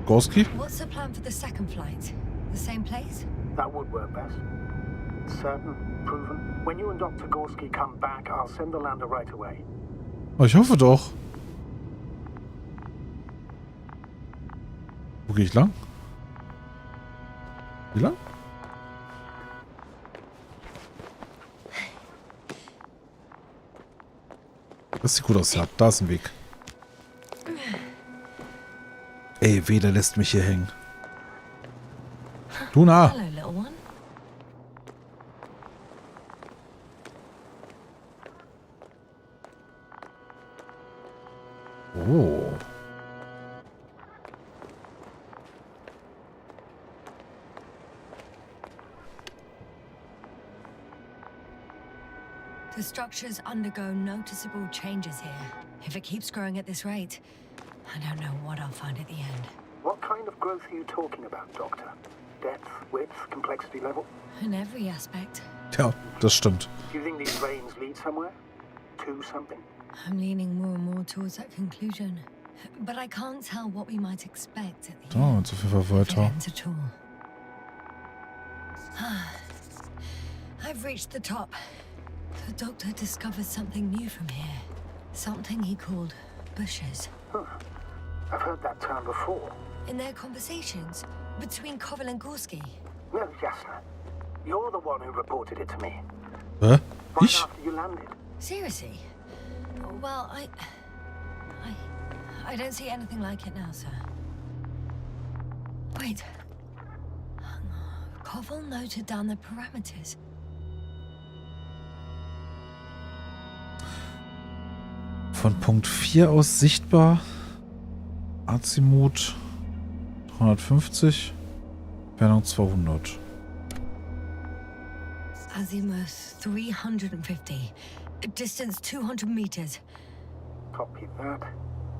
Gorski? What's the plan for the second flight? The same place? That would work best. Certain, proven. When you and Dr. Gorski come back, I'll send the lander right away. Oh, ich hoffe doch. Wo gehe ich lang? Wie lang? Das sieht gut aus, ja. Da ist ein Weg. Ey, weh, der lässt mich hier hängen. Luna! Hello, little one. Oh. The structures undergo noticeable changes here. If it keeps growing at this rate, I don't know what I'll find at the end. What kind of growth are you talking about, Doctor? Depth, width, complexity level? In every aspect. Ja, das stimmt. Do you think these veins lead somewhere? To something? I'm leaning more and more towards that conclusion. But I can't tell what we might expect at the Da, end. und so viel If it weiter. ends at all. I've reached the top. The doctor discovered something new from here. Something he called bushes. Huh. I've heard that term before. In their conversations between Koval and Gorski. No, Jasna. You're the one who reported it to me. Hä? Right Ich? after you landed. Seriously? Well, I don't see anything like it now, sir. Wait. Koval noted down the parameters. Von Punkt 4 aus sichtbar. Azimut 350. Entfernung 200. Azimuth 350. Distance 200 meters. Copy that.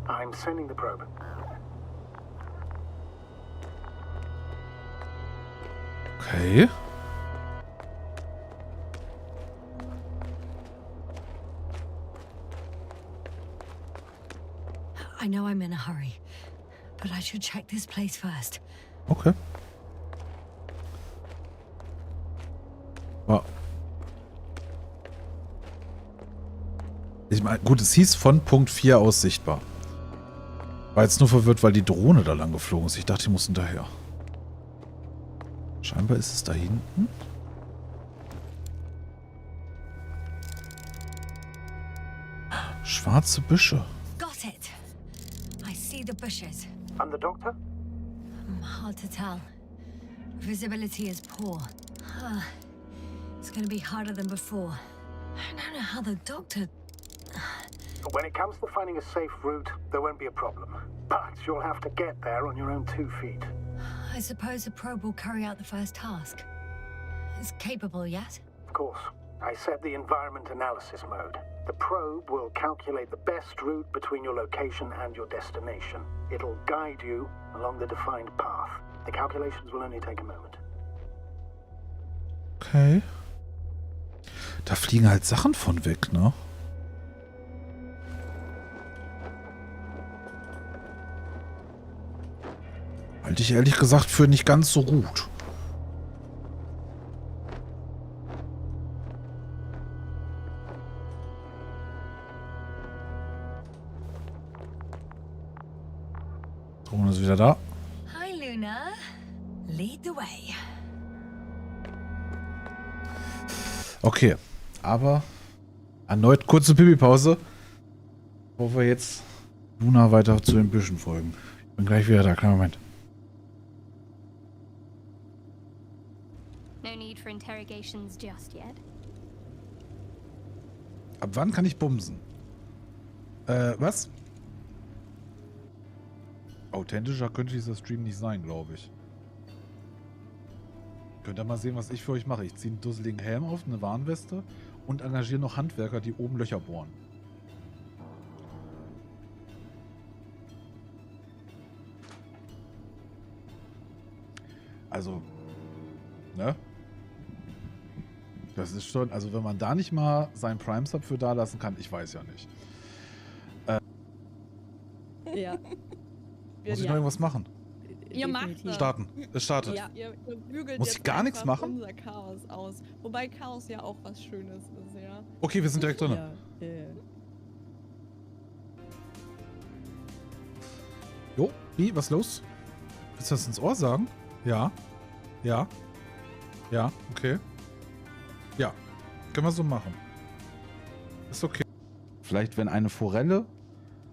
I'm sending the probe. Okay. I know I'm in a hurry, but I should check this place first. Okay. Wow. Ich meine, gut, es hieß von Punkt 4 aus sichtbar. War jetzt nur verwirrt, weil die Drohne da lang geflogen ist. Ich dachte, die muss hinterher. Scheinbar ist es da hinten. Schwarze Büsche. Got it. I see the bushes. And the doctor? Hard to tell. Visibility is poor. It's gonna be harder than before. I don't know how the doctor... When it comes to finding a safe route, there won't be a problem. But you'll have to get there on your own 2 feet. I suppose the probe will carry out the first task. It's capable yet? Of course. I set the environment analysis mode. The probe will calculate the best route between your location and your destination. It'll guide you along the defined path. The calculations will only take a moment. Okay. Da fliegen halt Sachen von weg, ne? Halte ich ehrlich gesagt für nicht ganz so gut. Drohne ist wieder da. Hi, Luna. Lead the way. Okay, aber erneut kurze Pipi-Pause, bevor wir jetzt Luna weiter zu den Büschen folgen. Ich bin gleich wieder da, kleinen Moment. No need for interrogations just yet. Ab wann kann ich bumsen? Was? Authentischer könnte dieser Stream nicht sein, glaube ich. Könnt ihr mal sehen, was ich für euch mache. Ich ziehe einen dusseligen Helm auf, eine Warnweste und engagiere noch Handwerker, die oben Löcher bohren. Also, ne? Das ist schon, also wenn man da nicht mal seinen Prime-Sub für da lassen kann, ich weiß ja nicht. Ja. Muss ich noch irgendwas machen? Ihr macht das. Starten. Es startet. Ja, ihr bügelt Muss ich jetzt gar nichts einfach machen? unser Chaos aus. Wobei Chaos ja auch was Schönes ist, ja. Okay, wir sind direkt drin. Ja, Jo, wie, was los? Willst du das ins Ohr sagen? Ja. Ja. Ja, okay. Ja, können wir so machen. Ist okay. Vielleicht, wenn eine Forelle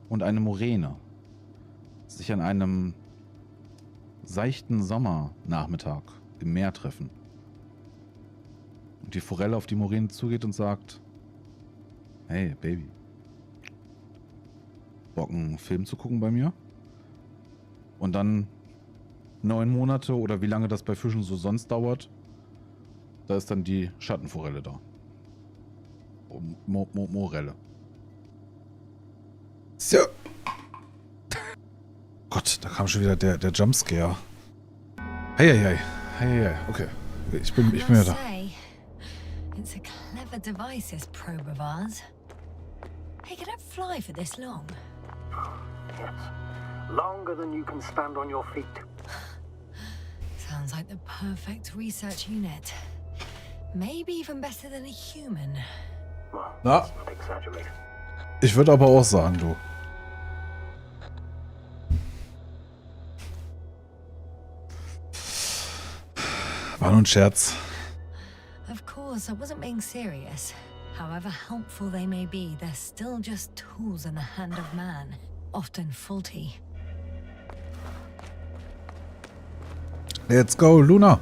und eine Moräne sich an einem seichten Sommernachmittag im Meer treffen und die Forelle auf die Moräne zugeht und sagt: Hey, Baby, Bock einen Film zu gucken bei mir? Und dann 9 Monate oder wie lange das bei Fischen so sonst dauert, da ist dann die Schattenforelle da. Morelle. So. Gott, da kam schon wieder der Jumpscare. Heieiei. Heieiei. Okay. Ich bin wieder da. It's a clever device, this probe of ours. Hey, can it fly for this long? Yes. Longer than you can stand on your feet. Sounds like the perfect research unit. Maybe even better than a human. Well, Na? let's not exaggerate. Ich würde aber auch sagen, du. War nur ein Scherz. Of course, I wasn't being serious. However helpful they may be, they're still just tools in the hand of man, often faulty. Let's go, Luna.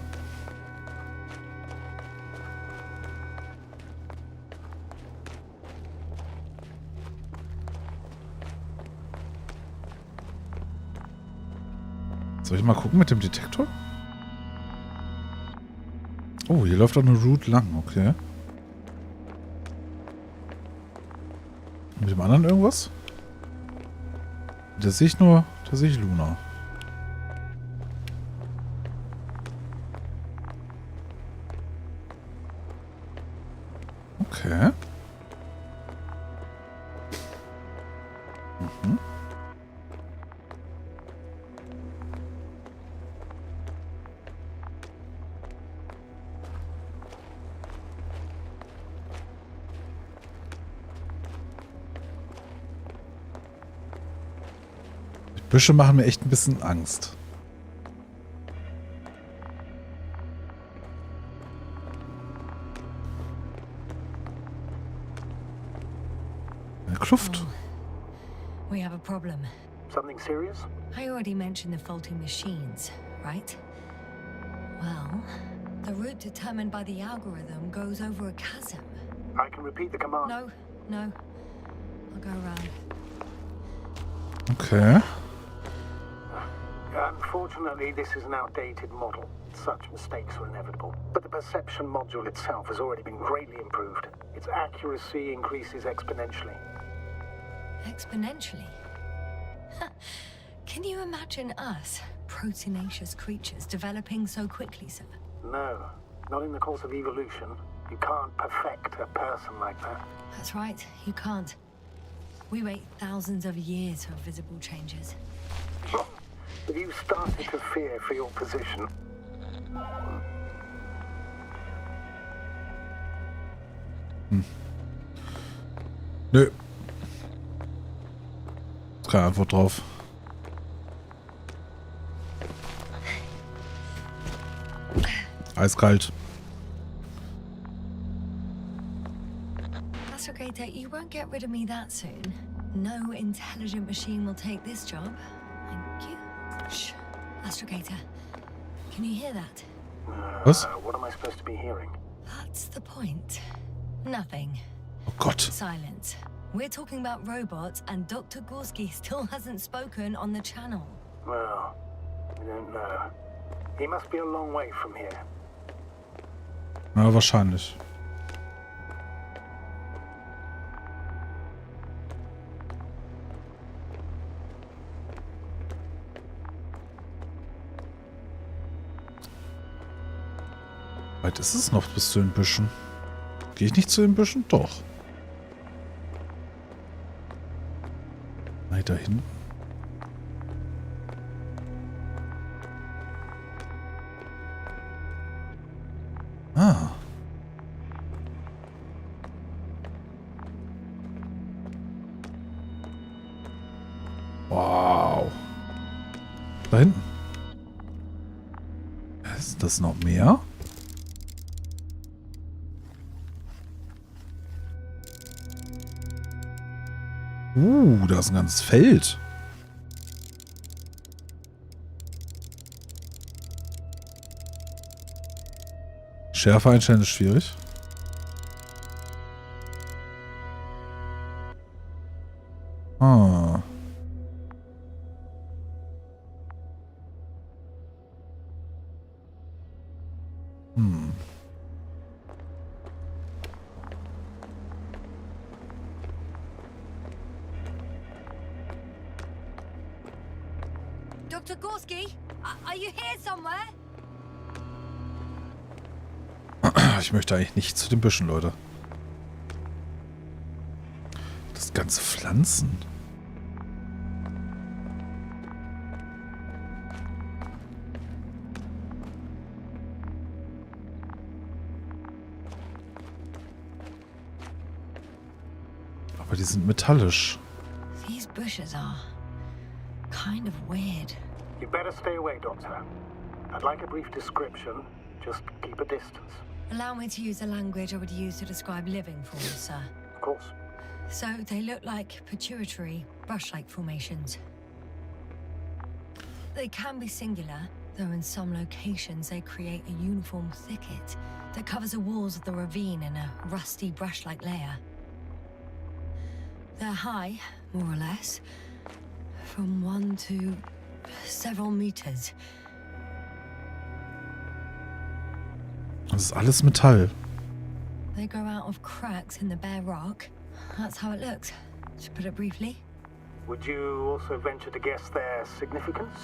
Soll ich mal gucken mit dem Detektor? Oh, hier läuft auch eine Route lang, okay. Mit dem anderen irgendwas? Da sehe ich Luna. Okay. Mhm. Die Büsche machen mir echt ein bisschen Angst. Eine Kluft. Oh, we have a problem. Something serious? I already mentioned the faulty machines, right? Well, the route determined by the algorithm goes over a chasm. I can repeat the command. No. I'll go around. Okay. Unfortunately, this is an outdated model. Such mistakes are inevitable. But the perception module itself has already been greatly improved. Its accuracy increases exponentially. Exponentially? Can you imagine us, proteinaceous creatures, developing so quickly, sir? No, not in the course of evolution. You can't perfect a person like that. That's right, you can't. We wait thousands of years for visible changes. Have you started to fear for your position? Nö. Keine Antwort drauf. Eiskalt. Astrogator, you won't get rid of me that soon. No intelligent machine will take this job. Thank you. Shh. Astrogator, can you hear that? Was? What am I supposed to be hearing? That's the point. Nothing. Oh Gott. Silence. We're talking about robots, and Dr. Gorski still hasn't spoken on the channel. Well, I don't know. He must be a long way from here. Ja, wahrscheinlich. Weit ist es noch bis zu den Büschen? Gehe ich nicht zu den Büschen? Doch. Nein, da hinten. Ah. Wow. Da hinten. Ist das noch mehr? Da ist ein ganzes Feld. Schärfe einstellen ist schwierig. Ah. Dr. Gorski, are you here somewhere? Ich möchte eigentlich nicht zu den Büschen, Leute. Das ganze Pflanzen. Aber die sind metallisch. These bushes are kind of weird. You better stay away, Doctor. I'd like a brief description. Just keep a distance. Allow me to use the language I would use to describe living forms, sir. Of course. So they look like pituitary, brush-like formations. They can be singular, though in some locations they create a uniform thicket that covers the walls of the ravine in a rusty brush-like layer. They're high, more or less, from 1 to several meters. Das ist alles Metall. They grow out of cracks in the bare rock. That's how it looks, to put it briefly. Would you also venture to guess their significance?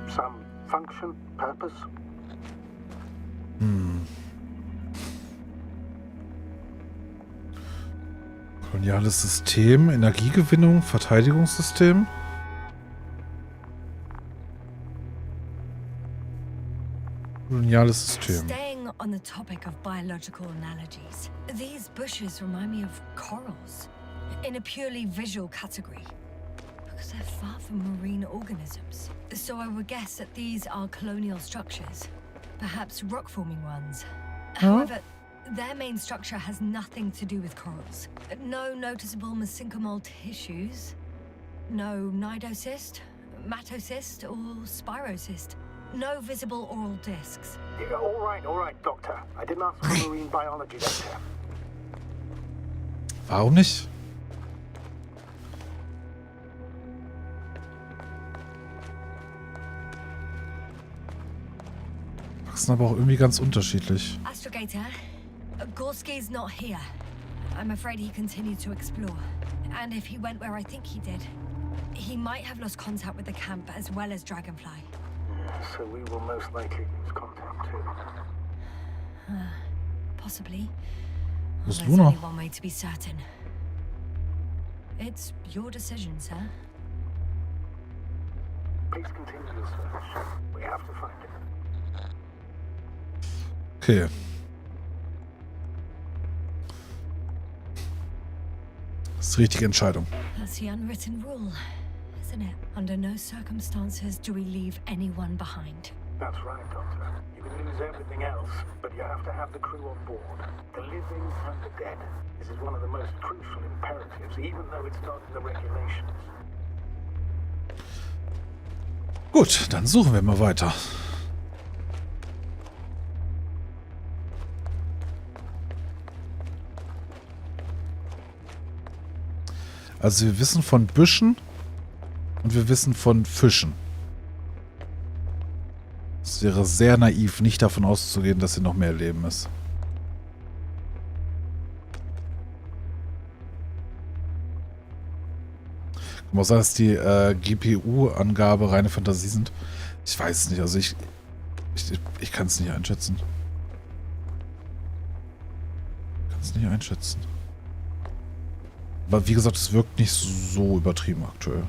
Some function, purpose? Koloniales System, Energiegewinnung, Verteidigungssystem. Koloniales System. Staying on the topic of biological analogies, these bushes remind me of corals in a purely visual category because they're far from marine organisms. So I would guess that these are colonial structures, perhaps rock-forming ones. However, their main structure has nothing to do with corals. No noticeable mesenchymal tissues, no nidocyst, matocyst, or spirocyst. No visible oral discs. Yeah, all right, Doctor. I didn't ask for a marine biology lecture. Warum nicht? Wachsen aber auch irgendwie ganz unterschiedlich. Astrogator, Gorski's not here. I'm afraid he continued to explore. And if he went where I think he did, he might have lost contact with the camp as well as Dragonfly. So we will most likely lose contact too. Possibly. Was There's du noch? only one way to be certain. It's your decision, sir. Please continue the search. We have to find him. Okay. Das ist die richtige Entscheidung. That's the unwritten rule, isn't it? Under no circumstances do we leave anyone behind. That's right, Doctor. You can lose everything else, but you have to have the crew on board. The living and the dead. This is one of the most crucial imperatives, even though it's not in the regulations. Gut, dann suchen wir mal weiter. Also wir wissen von Büschen und wir wissen von Fischen. Es wäre sehr naiv, nicht davon auszugehen, dass hier noch mehr Leben ist. Kann auch sein, dass die GPU-Angabe reine Fantasie sind. Ich weiß es nicht, also ich kann es nicht einschätzen. Ich kann es nicht einschätzen. Aber wie gesagt, es wirkt nicht so übertrieben aktuell.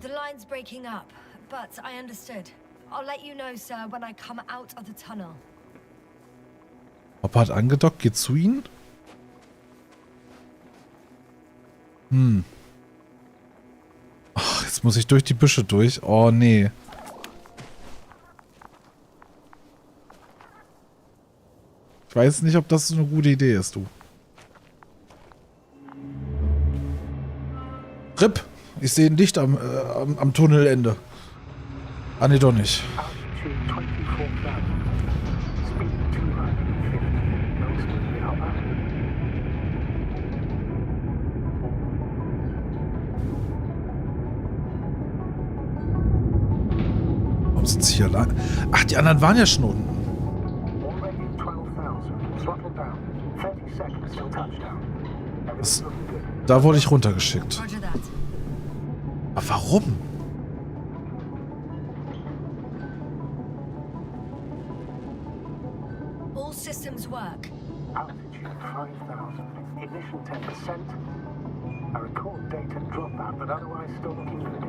The line's breaking up, but I understood. I'll let you know, sir, when I come out of the tunnel. Hopper hat angedockt, geht zu ihnen? Ach, jetzt muss ich durch die Büsche durch. Oh, nee. Ich weiß nicht, ob das so eine gute Idee ist, du. RIP! Ich sehe ein Licht am Tunnelende. Ah, nee, doch nicht. Warum sind sie hier lang? Ach, die anderen waren ja schon unten. Da wurde ich runtergeschickt. Aber warum? All systems work. Altitude 5,000. Ignition 10%. I record data dropout, but otherwise still looking good.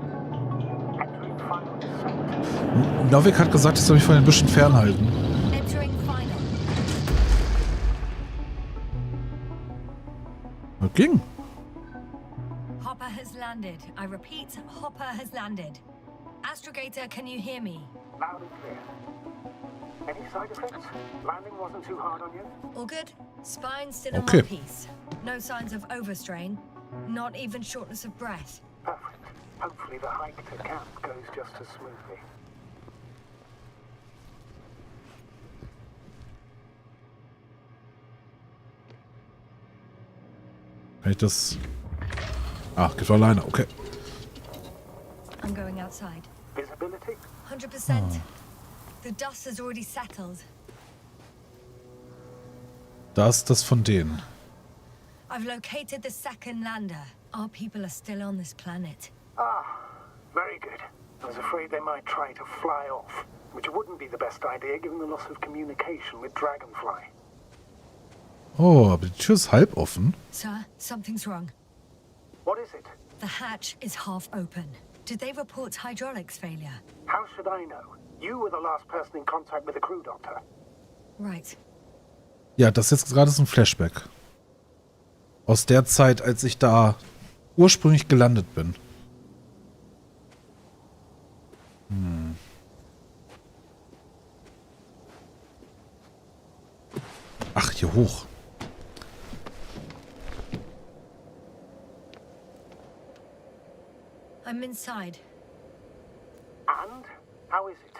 Entering final descent. Novik hat gesagt, ich soll mich von den Büschen fernhalten. Entering final. Das ging. Hopper has landed. I repeat, Hopper has landed. Astrogator, can you hear me? Loud and clear. Any side effects? Landing wasn't too hard on you? All good? Spine still in Okay. one piece. No signs of overstrain. Not even shortness of breath. Perfect. Hopefully the hike to camp goes just as smoothly. Kann ich das... Ach, geht alleine, okay. I'm going outside. Visibility? 100%. The dust has already settled. Da ist das von denen. I've located the second lander. Our people are still on this planet. Ah, very good. I was afraid they might try to fly off, which wouldn't be the best idea given the loss of communication with Dragonfly. Oh, aber die Tür ist halb offen. Sir, something's wrong. What is it? The hatch is half open. Did they report hydraulics failure? How should I know? You were the last person in contact with the crew doctor. Right. Ja, das jetzt gerade ist ein Flashback. Aus der Zeit, als ich da ursprünglich gelandet bin. Ach, hier hoch. I'm inside. And? How is it?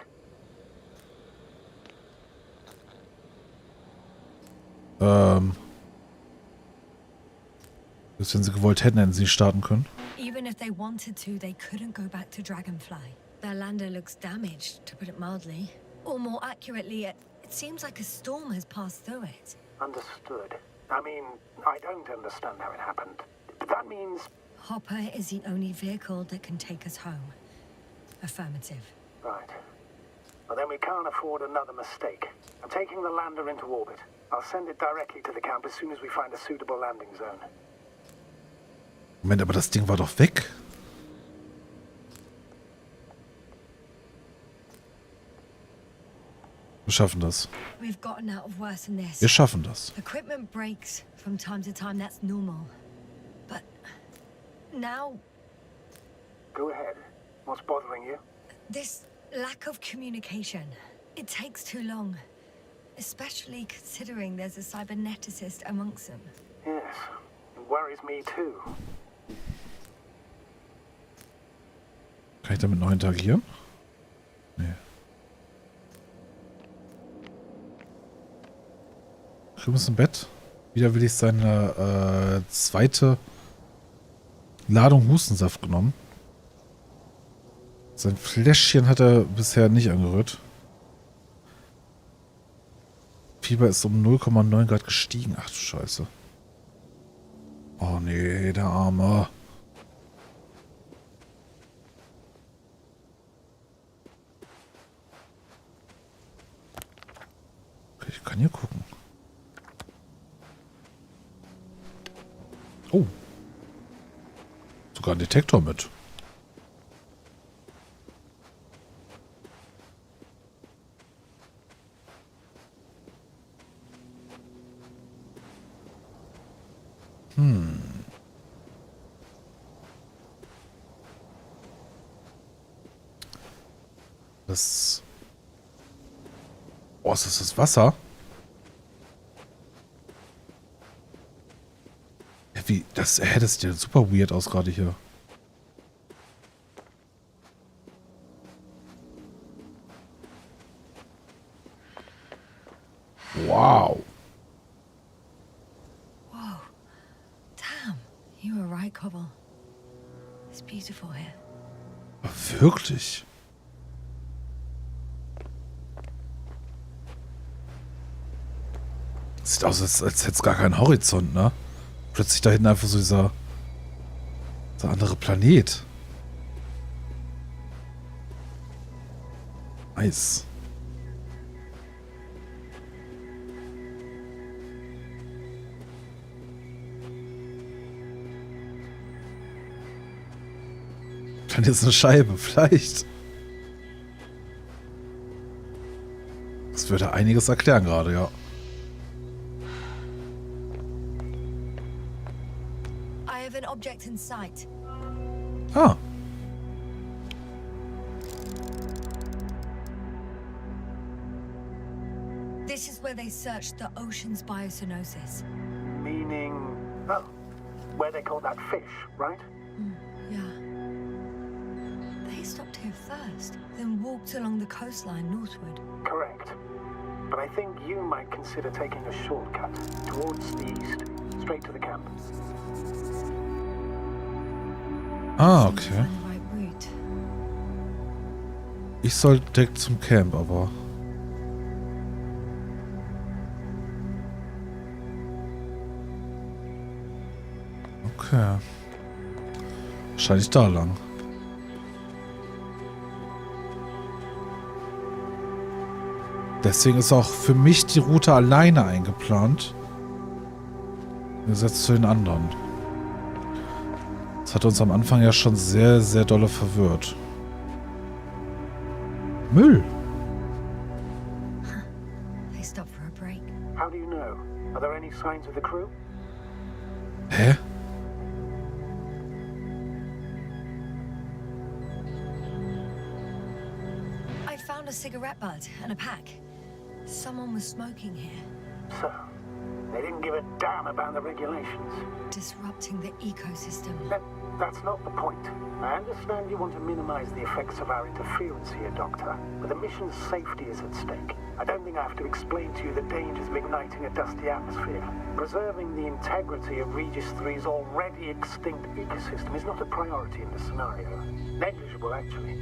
Bis wenn sie gewollt hätten, hätten sie starten können. Even if they wanted to, they couldn't go back to Dragonfly. Their lander looks damaged, to put it mildly. Or more accurately, it seems like a storm has passed through it. Understood. I mean, I don't understand how it happened. But that means... Hopper is the only vehicle that can take us home. Affirmative. Right. Well, then we can't afford another mistake. I'm taking the lander into orbit. I'll send it directly to the camp as soon as we find a suitable landing zone. Moment, aber das Ding war doch weg. Wir schaffen das. We've gotten out of worse than this. Wir schaffen das. Equipment breaks from time to time, that's normal. But now... Go ahead. What's bothering you? This lack of communication. It takes too long. Especially considering there's a cyberneticist amongst them. Yes. It worries me too. Kann ich damit noch interagieren? Nee. Drüben ist ein Bett. Wieder will ich seine zweite Ladung Hustensaft genommen. Sein Fläschchen hat er bisher nicht angerührt. Fieber ist um 0,9 Grad gestiegen. Ach du Scheiße. Oh nee, der Arme. Okay, ich kann hier gucken. Oh. Sogar ein Detektor mit. Das... Oh, ist das Wasser? Ja, wie... Das sieht ja super weird aus gerade hier. Wow. Whoa. Damn. You were right, Koval. It's beautiful here. Wirklich? Sieht aus, als hätte es gar keinen Horizont, ne? Plötzlich da hinten einfach so dieser andere Planet. Nice. Dann jetzt eine Scheibe, vielleicht. Das würde einiges erklären gerade, ja. I have an object in sight. Ah. This is where they searched the ocean's biosynosis. Meaning... Oh, where they call that fish, right? Yeah. They stopped here first, then walked along the coastline northward. Correct. But I think you might consider taking a shortcut towards the east, straight to the camp. Ah, okay. Ich soll direkt zum Camp, aber... Okay. Wahrscheinlich da lang. Deswegen ist auch für mich die Route alleine eingeplant. Im Gegensatz zu den anderen. Das hat uns am Anfang ja schon sehr, sehr dolle verwirrt. Müll. They stopped for a break. How do you know? Are there any signs of the crew? Hä? I found a cigarette butt and a pack. Someone was smoking here. So, they didn't give a damn about the regulations. Disrupting the ecosystem. That's not the point. I understand you want to minimize the effects of our interference here, Doctor, but the mission's safety is at stake. I don't think I have to explain to you the dangers of igniting a dusty atmosphere. Preserving the integrity of Regis 3's already extinct ecosystem is not a priority in this scenario. Negligible, actually.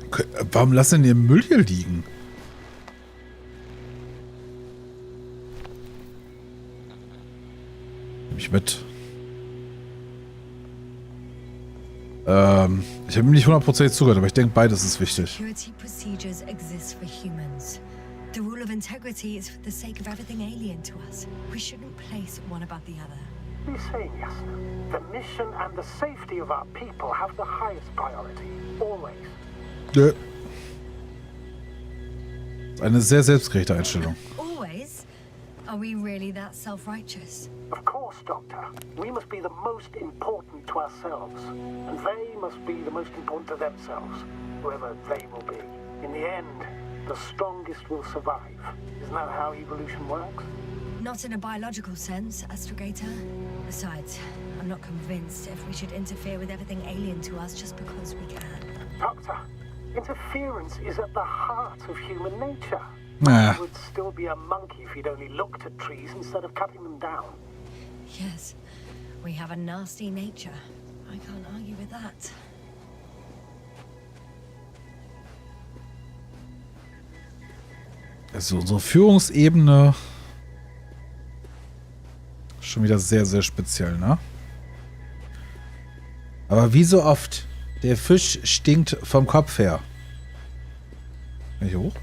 Okay, warum lassen ihr Müll hier liegen? Nimm mich mit. Ich habe ihm nicht 100% zugehört, aber ich denke, beides ist wichtig. Security procedures exist for humans. The rule of integrity is for the sake of everything alien to us. We shouldn't place one above the other. What are you saying, Yasna? The mission and the safety of our people have the highest priority. Always. Eine sehr selbstgerechte Einstellung. Always? Are we really that self-righteous? Of course, Doctor. We must be the most important to ourselves. And they must be the most important to themselves. Whoever they will be. In the end, the strongest will survive. Isn't that how evolution works? Not in a biological sense, Astrogator. Besides, I'm not convinced if we should interfere with everything alien to us just because we can. Doctor, interference is at the heart of human nature. Nah. You would still be a monkey if you'd only looked at trees instead of cutting them down. Yes, we have a nasty nature. I can't argue with that. Also unsere Führungsebene schon wieder sehr, sehr speziell, ne? Aber wie so oft, der Fisch stinkt vom Kopf her. Kann ich hoch?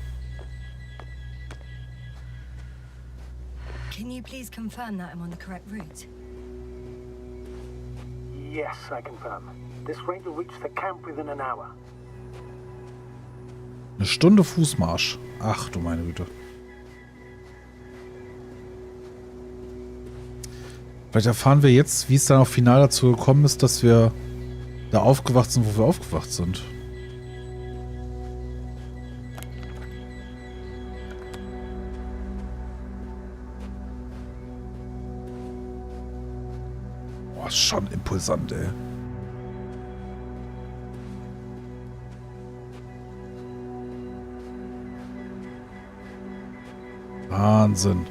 Can you please confirm that I'm on the correct route? Yes, I confirm. This raid will reach the camp within an hour. Eine Stunde Fußmarsch. Ach du meine Güte. Vielleicht erfahren wir jetzt, wie es dann auch final dazu gekommen ist, dass wir da aufgewacht sind, wo wir aufgewacht sind. Boah, ist schon impulsant, ey. Wahnsinn.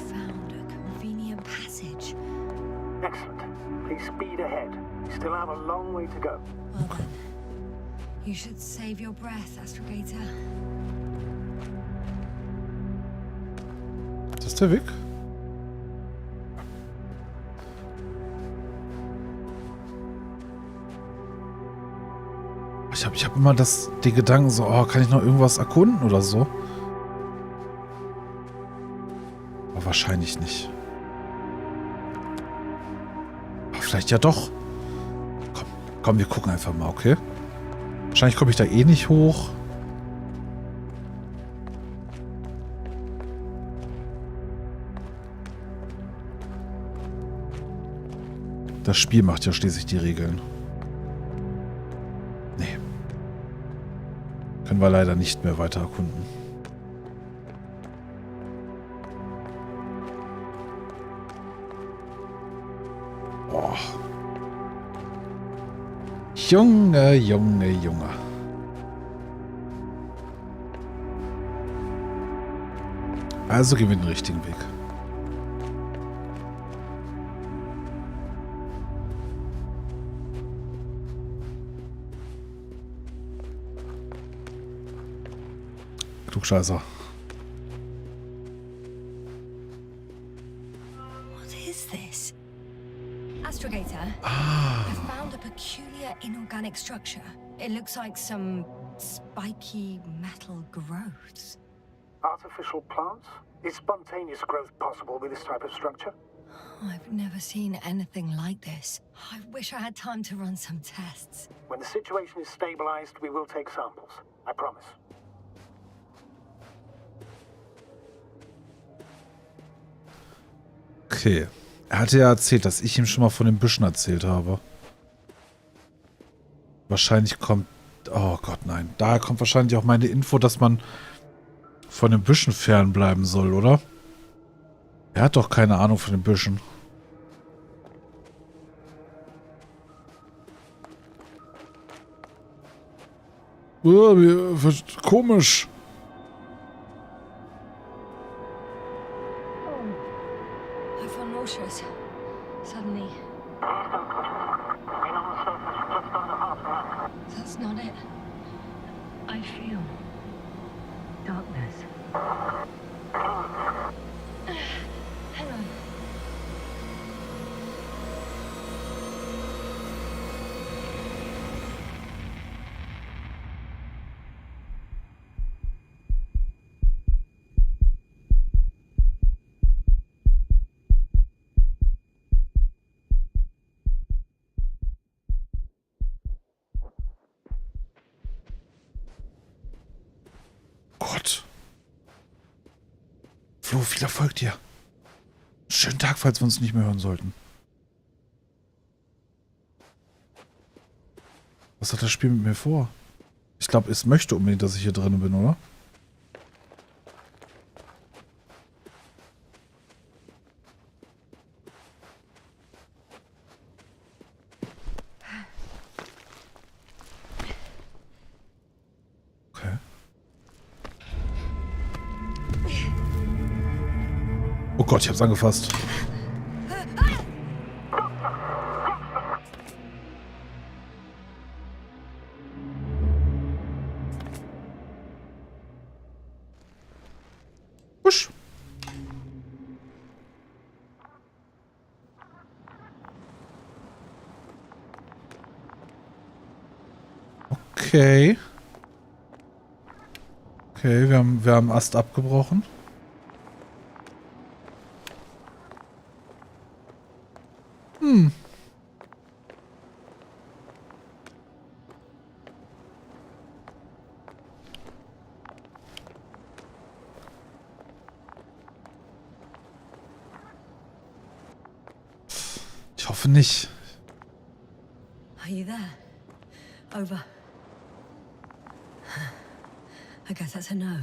Found a convenient passage. Excellent. Please speed ahead. You still have a long way to go. Well then, you should save your breath, Astrogator. Ist das der Weg? Ich hab immer den Gedanken so, oh, kann ich noch irgendwas erkunden oder so? Aber wahrscheinlich nicht. Aber vielleicht ja doch. Komm, wir gucken einfach mal, okay? Wahrscheinlich komme ich da eh nicht hoch. Das Spiel macht ja schließlich die Regeln. Nee. Können wir leider nicht mehr weiter erkunden. Boah. Junge, Junge, Junge. Also gehen wir den richtigen Weg. Klugscheißer. What is this? Astrogator, Ah. I found a peculiar inorganic structure. It looks like some spiky metal growths. Artificial plants? Is spontaneous growth possible with this type of structure? I've never seen anything like this. I wish I had time to run some tests. When the situation is stabilized, we will take samples. I promise. Okay. Er hatte ja erzählt, dass ich ihm schon mal von den Büschen erzählt habe. Wahrscheinlich kommt... Oh Gott, nein. Daher kommt wahrscheinlich auch meine Info, dass man von den Büschen fernbleiben soll, oder? Er hat doch keine Ahnung von den Büschen. Komisch. I feel nauseous. Suddenly. That's not it. I feel darkness. Hang on. Gott. Flo, viel Erfolg dir. Schönen Tag, falls wir uns nicht mehr hören sollten. Was hat das Spiel mit mir vor? Ich glaube, es möchte unbedingt, dass ich hier drin bin, oder? Okay. Oh Gott, ich hab's angefasst. Husch. Okay. Okay, wir haben Ast abgebrochen. Ich hoffe nicht. Are you there? Over. I guess that's a no.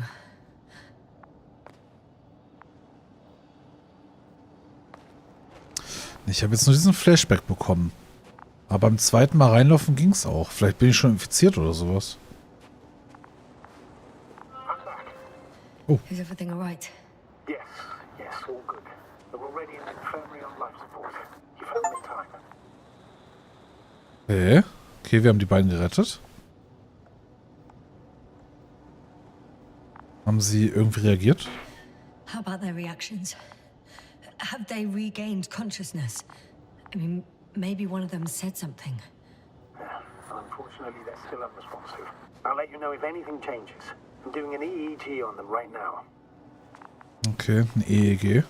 Ich habe jetzt nur diesen Flashback bekommen. Aber beim zweiten Mal reinlaufen ging's auch. Vielleicht bin ich schon infiziert oder sowas. Oh. Is everything all right? Yes, all good. We're already in the infirmary on life support. You found the time. Okay, wir haben die beiden gerettet. Haben sie irgendwie reagiert? How about their reactions? Have they regained consciousness? I mean, maybe one of them said something. Unfortunately, they're still unresponsive. I'll let you know if anything changes. I'm doing an EEG on them right now. Okay, ein EEG.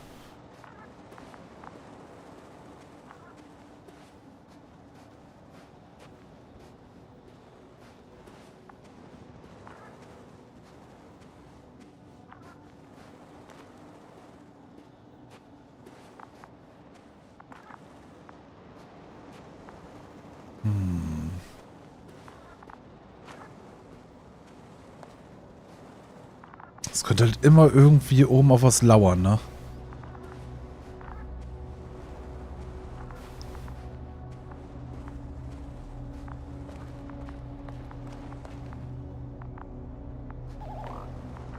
Es könnte halt immer irgendwie oben auf was lauern, ne?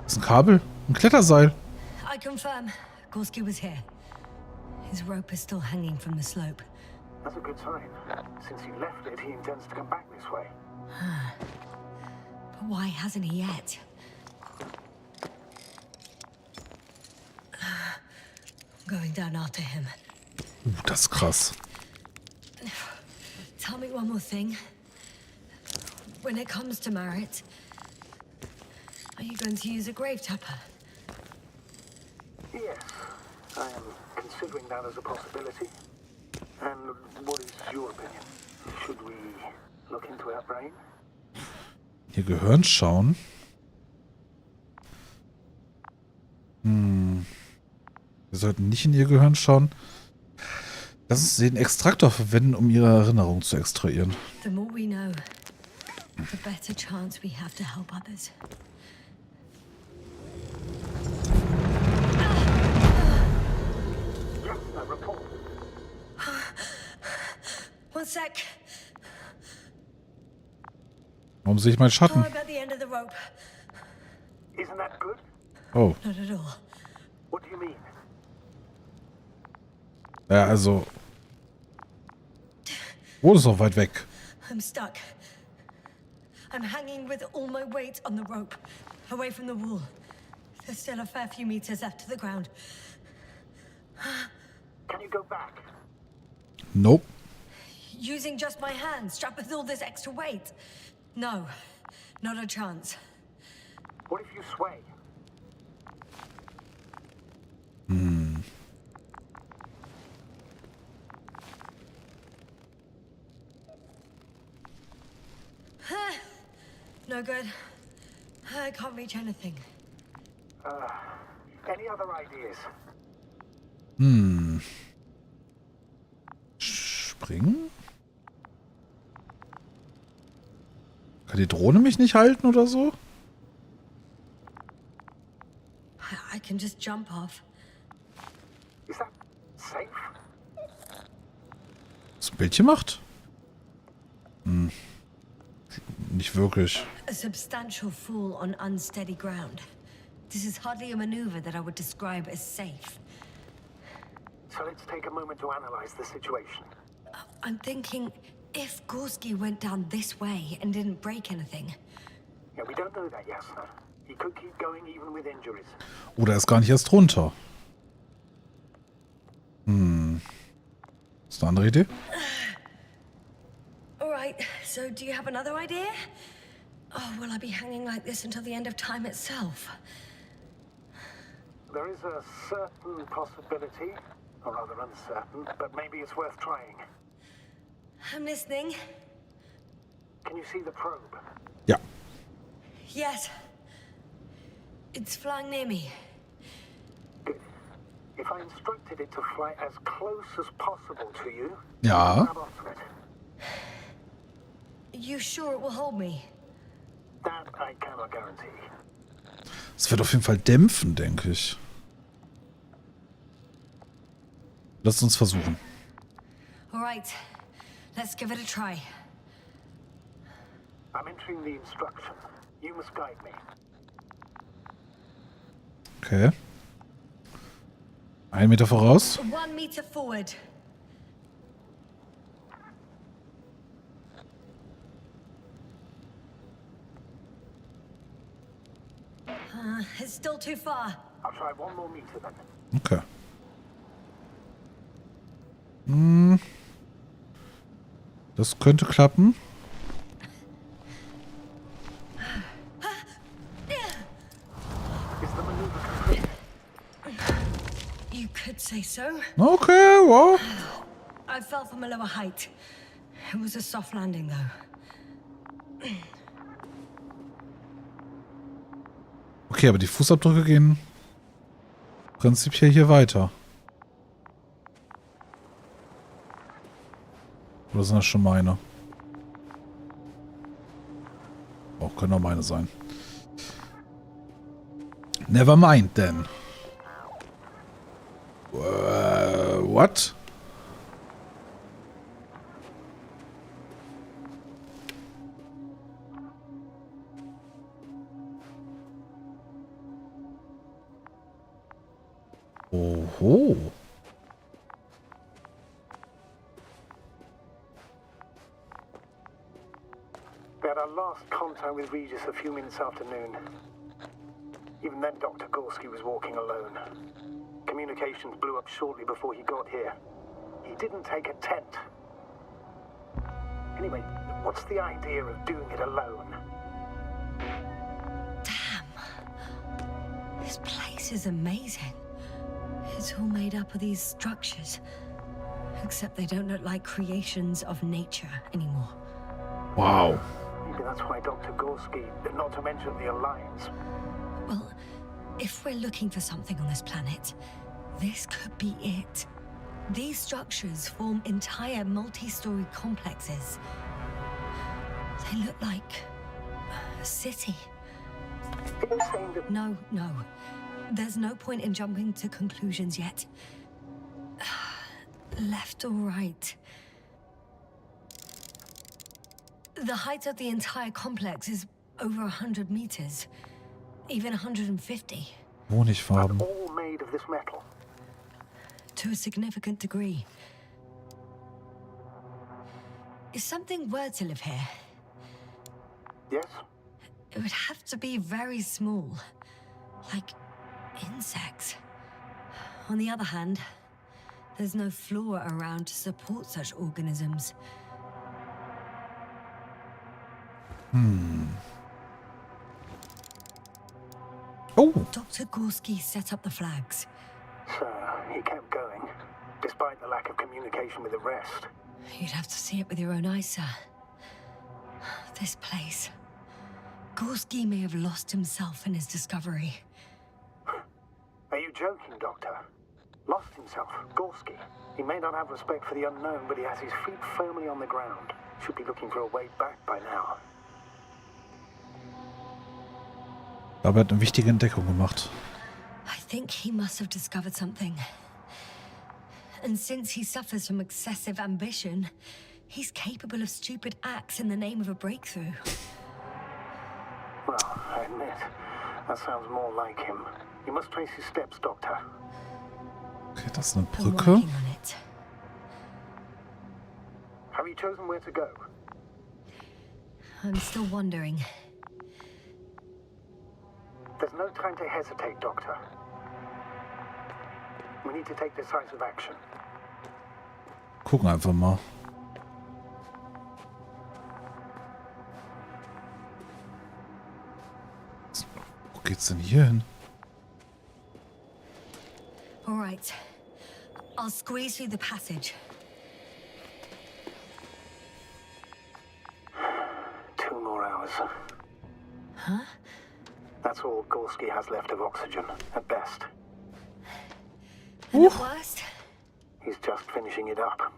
Das ist ein Kabel, ein Kletterseil. I I confirm. Gorski was here. His rope is still hanging from the slope. That's a good sign. Since he left it, he intends to come back this way. But why hasn't he yet? I'm going down after him. Das ist krass. Tell me one more thing. When it comes to Meritt, are you going to use a grave tapper? Yes, I am considering that as a possibility. And what is your opinion? Should we look into our brain? Ihr Gehirn schauen. Wir sollten nicht in ihr Gehirn schauen. Lass uns den Extraktor verwenden, um ihre Erinnerung zu extrahieren. The more we know, the better chance we have to help others. Yes, I report. One sec. Warum sehe ich meinen Schatten? I'm at the end of the rope. Isn't that good? Oh. Not at all. What do you mean? Ja, also. Wo ist noch weit weg? I'm stuck. I'm hanging with all my weight on the rope, away from the wall. There's still a fair few meters left to the ground. Can you go back? Nope. Using just my hands, strapped with all this extra weight. No, not a chance. What if you sway? No good. I can't reach anything. Any other ideas? Springen? Kann die Drohne mich nicht halten oder so? I can just jump off. Is that safe? Was ein Bildchen macht? Nicht wirklich. A substantial fall on unsteady ground. This is hardly a maneuver that I would describe as safe. So let's take a moment to analyze the situation. I'm thinking, if Gorski went down this way and didn't break anything. Yeah, we don't know that yet, sir. He could keep going even with injuries. Oder er ist gar nicht erst runter. Ist eine andere Idee? All right, so do you have another idea? Oh, will I be hanging like this until the end of time itself? There is a certain possibility, or rather uncertain, but maybe it's worth trying. I'm listening. Can you see the probe? Ja. Yes. It's flying near me. If I instructed it to fly as close as possible to you, Ja. grab onto it. You sure it will hold me? That I cannot guarantee. Es wird auf jeden Fall dämpfen, denke ich. Lasst uns versuchen. All right, let's give it a try. I'm entering the instruction. You must guide me. Okay. 1 Meter voraus. 1 meter forward. It's still too far. I'll try 1 more meter then. Okay. Das könnte klappen. Is the maneuver complete? You could say so. Okay, wow. I fell from a lower height. It was a soft landing, though. Okay, aber die Fußabdrücke gehen prinzipiell hier weiter. Oder sind das schon meine? Oh, können auch meine sein. Never mind then. What? Oho. We had our last contact with Regis a few minutes after noon. Even then, Dr. Gorski was walking alone. Communications blew up shortly before he got here. He didn't take a tent. Anyway, what's the idea of doing it alone? Damn. This place is amazing. It's all made up of these structures. Except they don't look like creations of nature anymore. Wow. Maybe that's why Dr. Gorski, not to mention the Alliance. Well, if we're looking for something on this planet, this could be it. These structures form entire multi-story complexes. They look like a city. Are you saying that... No. There's no point in jumping to conclusions yet. Left or right? The height of the entire complex is over 100 meters. Even 150. Honigfarben. all made of this metal? To a significant degree. If something were to live here, Yes? it would have to be very small. Like insects. On the other hand, there's no flora around to support such organisms. Oh, Dr. Gorski set up the flags. So, he kept going, despite the lack of communication with the rest. You'd have to see it with your own eyes, sir. This place. Gorski may have lost himself in his discovery. Are you joking, Doctor? Lost himself, Gorski. He may not have respect for the unknown, but he has his feet firmly on the ground. Should be looking for a way back by now. aber er hat eine wichtige Entdeckung gemacht. I think he must have discovered something. And since he suffers from excessive ambition, he's capable of stupid acts in the name of a breakthrough. Well, I admit, that sounds more like him. You must trace his steps, Doctor. Okay, das ist eine I'm Brücke. working on it. Have you chosen where to go? I'm still wondering. There's no time to hesitate, Doctor. We need to take decisive action. Gucken einfach mal. Wo geht's denn hier hin? All right. I'll squeeze through the passage. 2 more hours. Huh? That's all Gorski has left of oxygen, at best. And at worst? He's just finishing it up.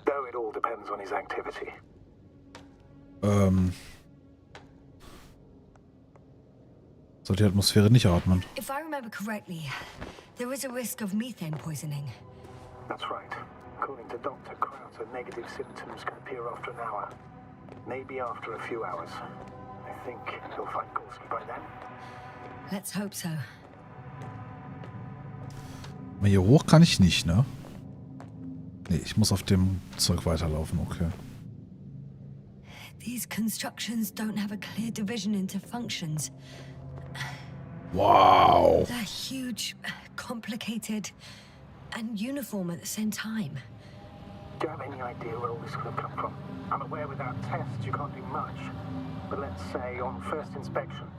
Though it all depends on his activity. Soll die Atmosphäre nicht atmen. If I remember correctly, there is a risk of methane poisoning. That's right. According to Dr. Krauser, negative symptoms can appear after an hour. Maybe after a few hours. I think he'll find Gorski by then. Let's hope so. Aber hier hoch kann ich nicht, ne? Nee, ich muss auf dem Zeug weiterlaufen, okay. These constructions don't have a clear division into functions. Wow. They're huge, complicated, and uniform at the same time. Do you have any idea where all this could have come from? I'm aware without tests you can't do much. But let's say on first inspection.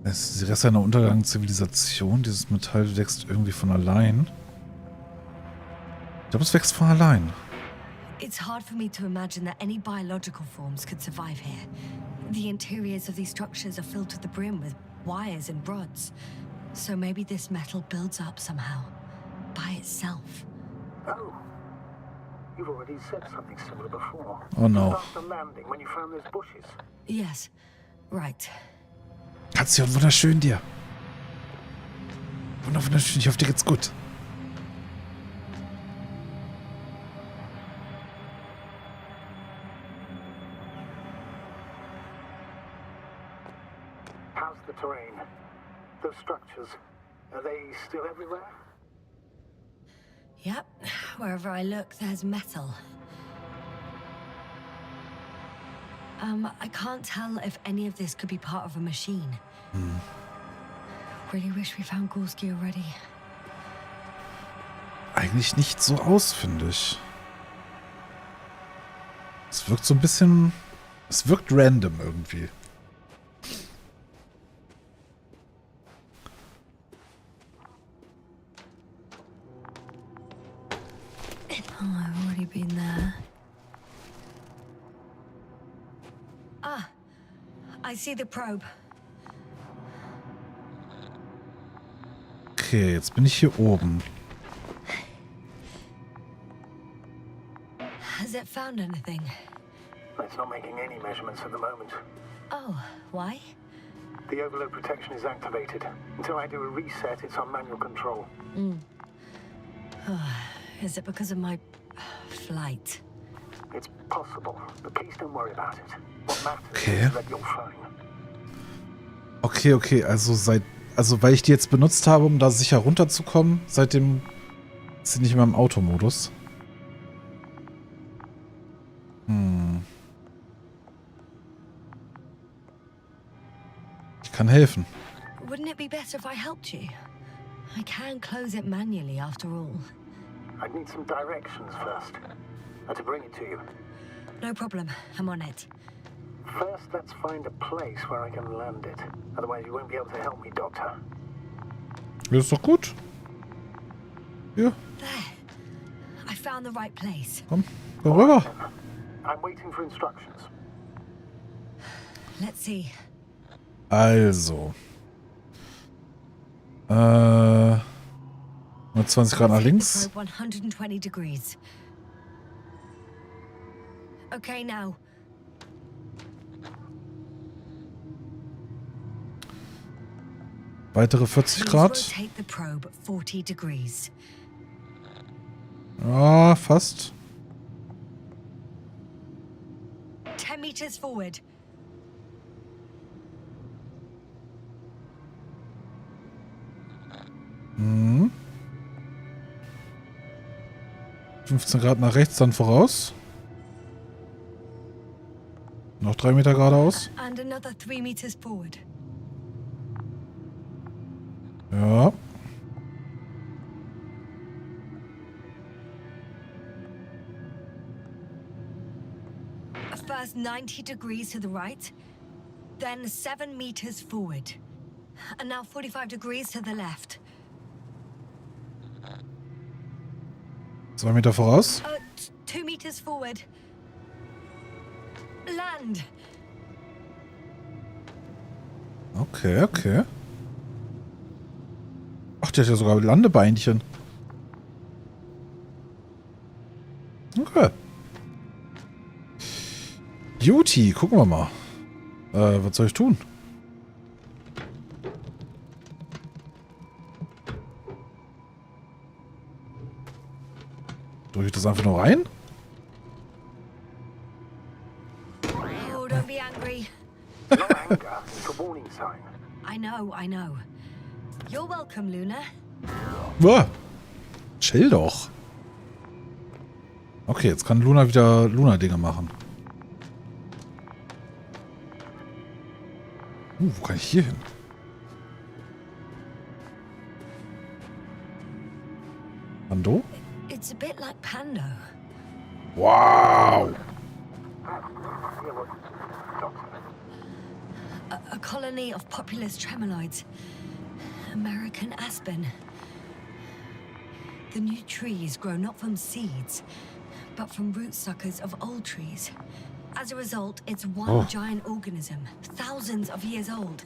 Es ist die Reste einer untergegangenen Zivilisation. Dieses Metall wächst irgendwie von allein. Ich glaube, es wächst von allein. It's hard for me to imagine that any biological forms could survive here. The interiors of these structures are filled to the brim with wires and rods. So maybe this metal builds up somehow, by itself. Oh. You've already said something similar before. Oh no. Just after landing, when you found those bushes. Yes, right. Katze, wunderschön dir. Wunderschön, ich hoffe, dir geht's gut. How's the terrain? Those structures, are they still everywhere? Yep. Wherever I look, there's metal. I can't tell if any of this could be part of a machine. Really wish we found Gorski already. Eigentlich nicht so aus, finde ich. Es wirkt so ein bisschen... Es wirkt random irgendwie. Oh, I've already been there. Ah, I see the probe. Okay, jetzt bin ich hier oben. Has it found anything? It's not making any measurements at the moment. Oh, why? The overload protection is activated. Until I do a reset, it's on manual control. Is it because of my flight? It's possible, but please don't worry about it. What matters Okay. is that you're fine. Okay, also weil ich die jetzt benutzt habe, um da sicher runterzukommen, seitdem ist sie nicht mehr im Automodus. Ich kann helfen. Wouldn't it be better if I helped you? I can close it manually after all. I'd need some directions first. To bring it to you. No problem. I'm on it. First, let's find a place where I can land it. Otherwise, you won't be able to help me, Doctor. Das ist doch gut. Hier, There. I found the right place. komm rüber. I'm waiting for instructions. Let's see. Also. 120 Grad nach links. Probe 120 degrees. Okay, now. Weitere 40 Please Grad. rotate the probe 40 degrees. Ja, fast. 10 meters forward. Mhm. 15 Grad nach rechts, dann voraus. Noch 3 Meter geradeaus. And another 3 meters forward. Ja. First 90 degrees to the right, then 7 meters forward. And now 45 degrees to the left. 2 Meter voraus. 2 meters forward. Land. Okay. Ach, die hat ja sogar Landebeinchen. Okay. Beauty, gucken wir mal. Was soll ich tun? Drücke ich das einfach nur rein? Oh, don't be angry. Not anger, it's a warning sign. I know. You're welcome, Luna. Uah. Chill doch. Okay, jetzt kann Luna wieder Luna-Dinge machen. Wo kann ich hier hin? Pando? It's a bit like Pando. Wow! A colony of populous tremoloids. American aspen. The new trees grow not from seeds, but from root suckers of old trees. As a result, it's one giant organism, thousands of years old.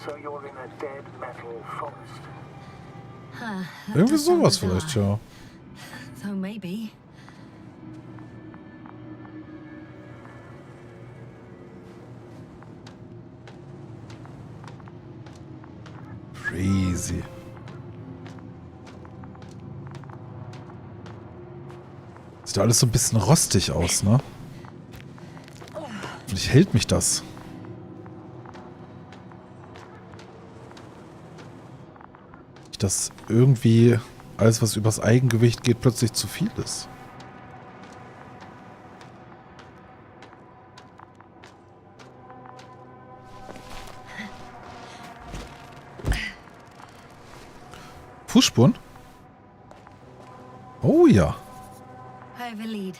So you're in a dead metal forest. Huh. that Irgendwie does sound sowas bizarre. vielleicht, ja. So maybe. Crazy. Sieht da alles so ein bisschen rostig aus, ne? Vielleicht hält mich das. dass irgendwie alles, was übers Eigengewicht geht, plötzlich zu viel ist. Fußspuren? Oh ja. I have a lead.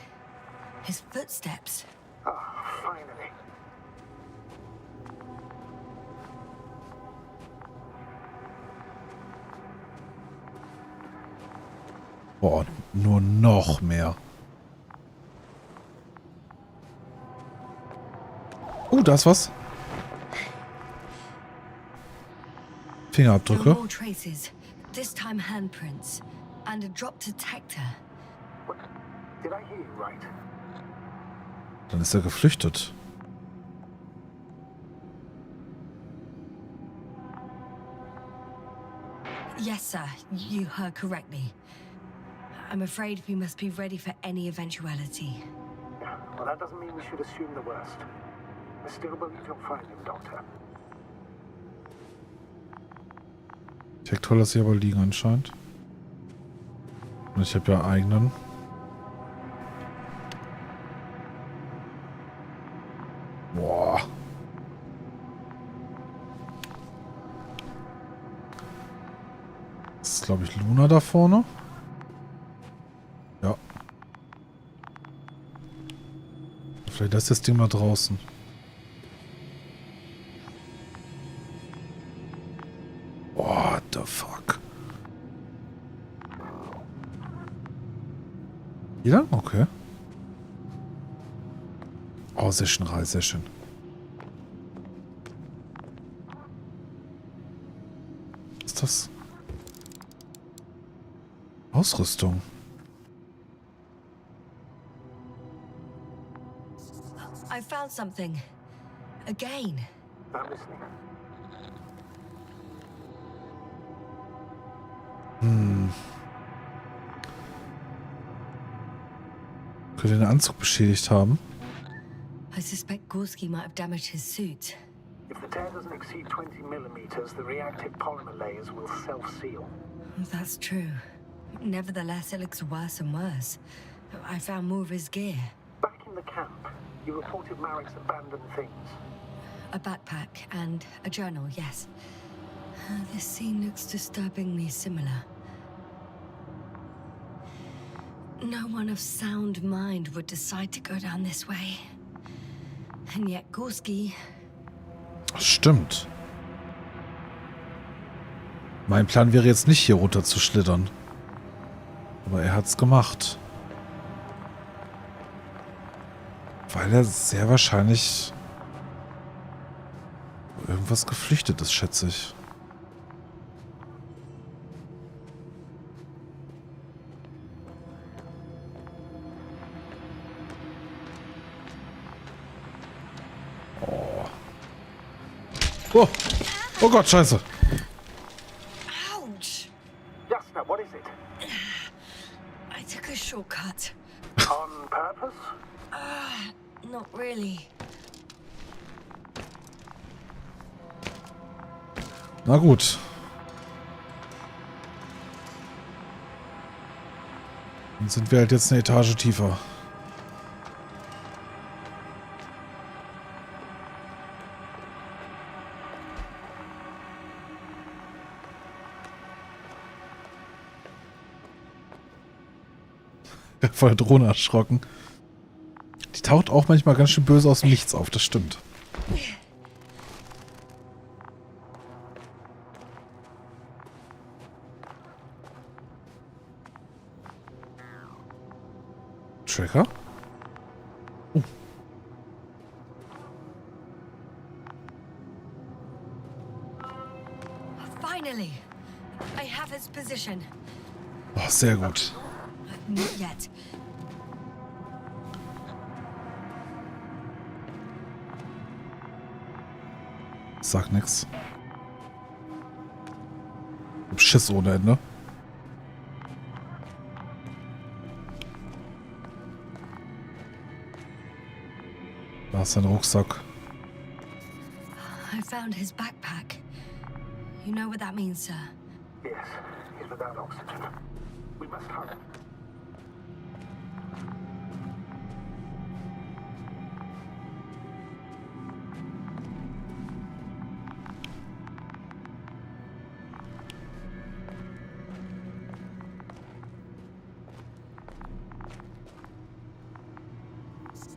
His footsteps. Ah, finally. Boah, nur noch mehr. Da ist was. Fingerabdrücke. More traces. This time handprints. And a drop detector. What? Did I hear you right? Dann ist er geflüchtet. Yes, sir. You heard correctly. I'm afraid we must be ready for any eventuality. Well, that doesn't mean we should assume the worst. I still believe you'll find him, Doctor. Detektor lasse ich aber liegen anscheinend. Und ich habe ja eigenen. Boah. Das ist, glaube ich, Luna da vorne. Ja. Vielleicht ist das Ding mal draußen. What the fuck? Hier lang? Okay. Oh, sehr schön, sehr schön. Was ist das? Ausrüstung. I found something. Again. I'm listening. Könnte den Anzug beschädigt haben. I suspect Gorski might have damaged his suit. If the tear doesn't exceed 20 millimeters, the reactive polymer layers will self-seal. That's true. Nevertheless, it looks worse and worse. I found more of his gear. Back in the camp, you reported Meritt's abandoned things. A backpack and a journal, yes. This scene looks disturbingly similar. No one of sound mind would decide to go down this way. And yet Gorski... Stimmt. Mein Plan wäre jetzt nicht hier runter zu schlittern. Aber er hat's gemacht. Weil er sehr wahrscheinlich irgendwas geflüchtet ist, schätze ich. Oh. Oh Gott, scheiße. Ouch! Jasna, what is it? I took a shortcut. On purpose? Not really. Na gut. Dann sind wir halt jetzt eine Etage tiefer. Von der Drohne erschrocken. Die taucht auch manchmal ganz schön böse aus dem Nichts auf, das stimmt. Tracker? Finally, I have his position. Oh, sehr gut. Not yet. Sag nix. Hab Schiss ohne Ende. Da ist sein Rucksack. I found his backpack. You know what that means, sir? Yes, he's without oxygen. We must hurry.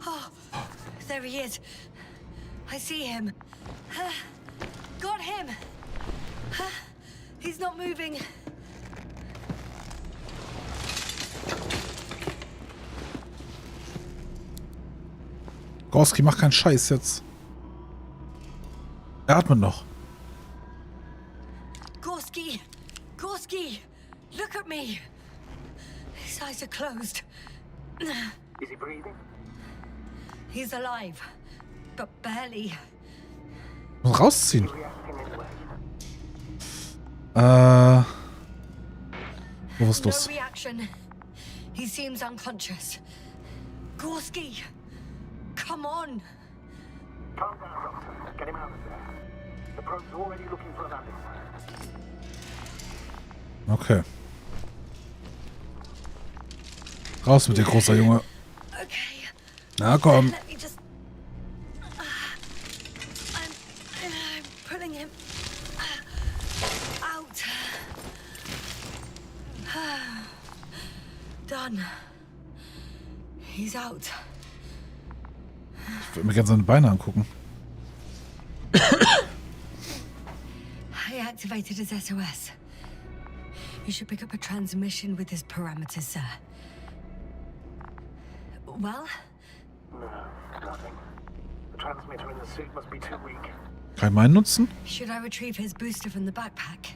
Oh, there he is. I see him. Got him. He's not moving. Gorski, mach keinen Scheiß jetzt. Er atmet noch. Gorski! Gorski! Look at me! His eyes are closed. Is he breathing? He's alive, but barely. Muss rausziehen. Reacting anyway. Bewusstlos. No reaction. He seems unconscious. Gorski! Come on! Calm down, Doctor. Get him out of there. The probe's already looking for a landing. Okay. Raus mit dir, großer Junge. Okay. Na komm. Let me just... I'm pulling him out. Done. He's out. Ich würde mir gerne seine Beine angucken. I activated his SOS. You should pick up a transmission with his parameters, sir. Well? No, nothing. The transmitter in the suit must be too weak. Kann ich meinen nutzen? Should I retrieve his booster from the backpack?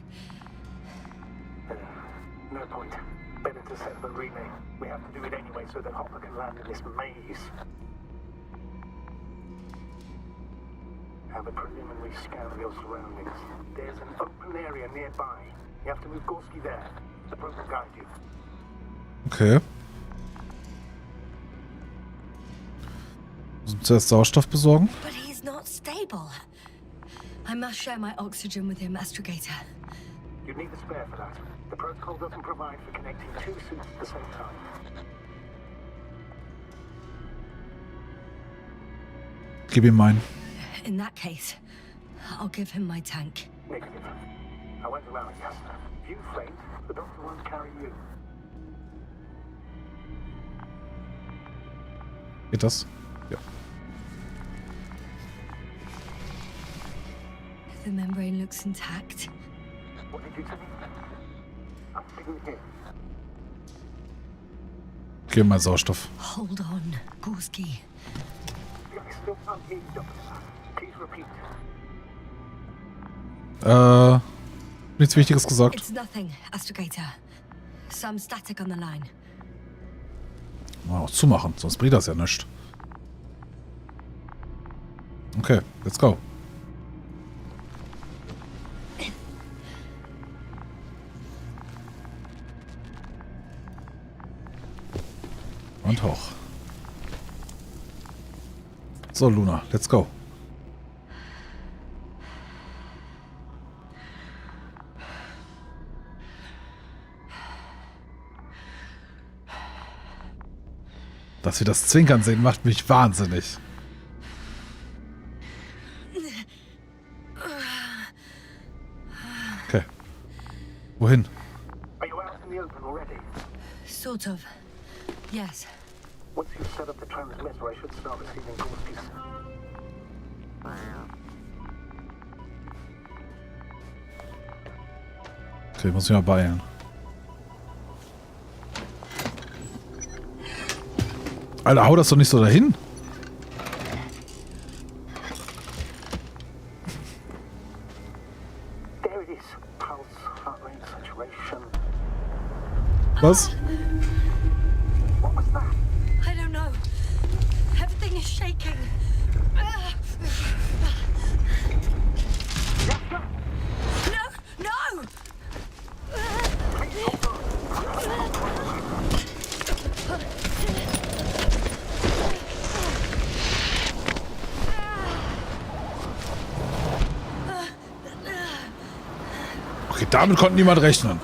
No point. Better to set up a relay. We have to do it anyway so that Hopper can land in this maze. Have a preliminary scan of your surroundings. There's an open area nearby. You have to move Gorski there. The probe will guide you. Okay. Müssen zuerst Sauerstoff besorgen. But he's not stable. I must share my oxygen with him, Astrogator. You need a spare for that. The protocol doesn't provide for connecting two suits at the same time. Gib ihm meinen. In that case, I'll give him my tank. Negative. I won't allow it, Casper. If you faint, the doctor won't carry you. Geht das? Ja. The membrane looks intact. What did you say? I didn't hear. Gib mal Sauerstoff. Hold on, Gorski. I still can't hear you, Doctor. Please repeat. Nichts Wichtiges gesagt. It's nothing, Astrogator. Some static on the line. Mal auch zumachen, sonst bringt das ja nichts. Okay, let's go. Und hoch. So, Luna, let's go. Dass wir das Zwinkern sehen, macht mich wahnsinnig. Okay. Wohin? Are you out in the open already? Sort of. Yes. Once you've set up the transmitter, I should start receiving Gorski's. Okay, muss ich mal beeilen. Alter, hau das doch nicht so dahin. There it is. Pulse, heart rate, saturation. Was? What was that? I don't know. Everything is shaking. No! No! Damit konnte niemand rechnen.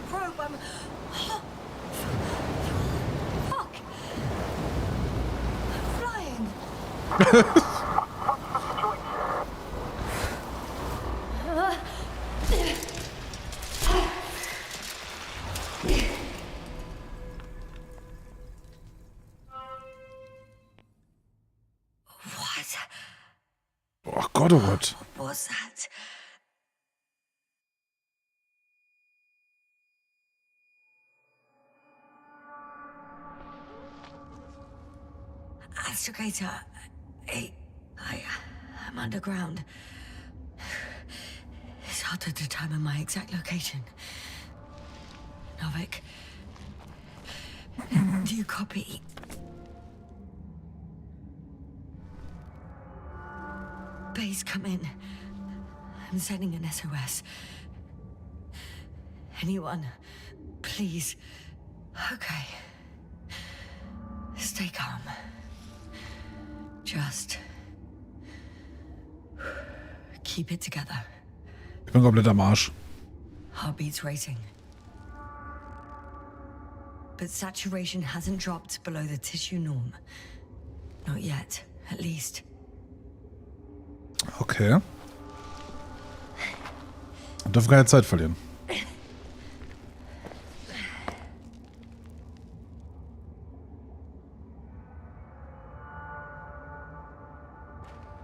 Oh Gott, oh Gott. What was that? Astrogator, I'm underground. It's hard to determine my exact location. Novik, do you copy? Base, come in. I'm sending an SOS. Anyone, please. Okay. Stay calm. Just keep it together. Ich bin komplett am Arsch. Heartbeats racing. But saturation hasn't dropped below the tissue norm. Not yet, at least. Okay. Wir dürfen keine Zeit verlieren.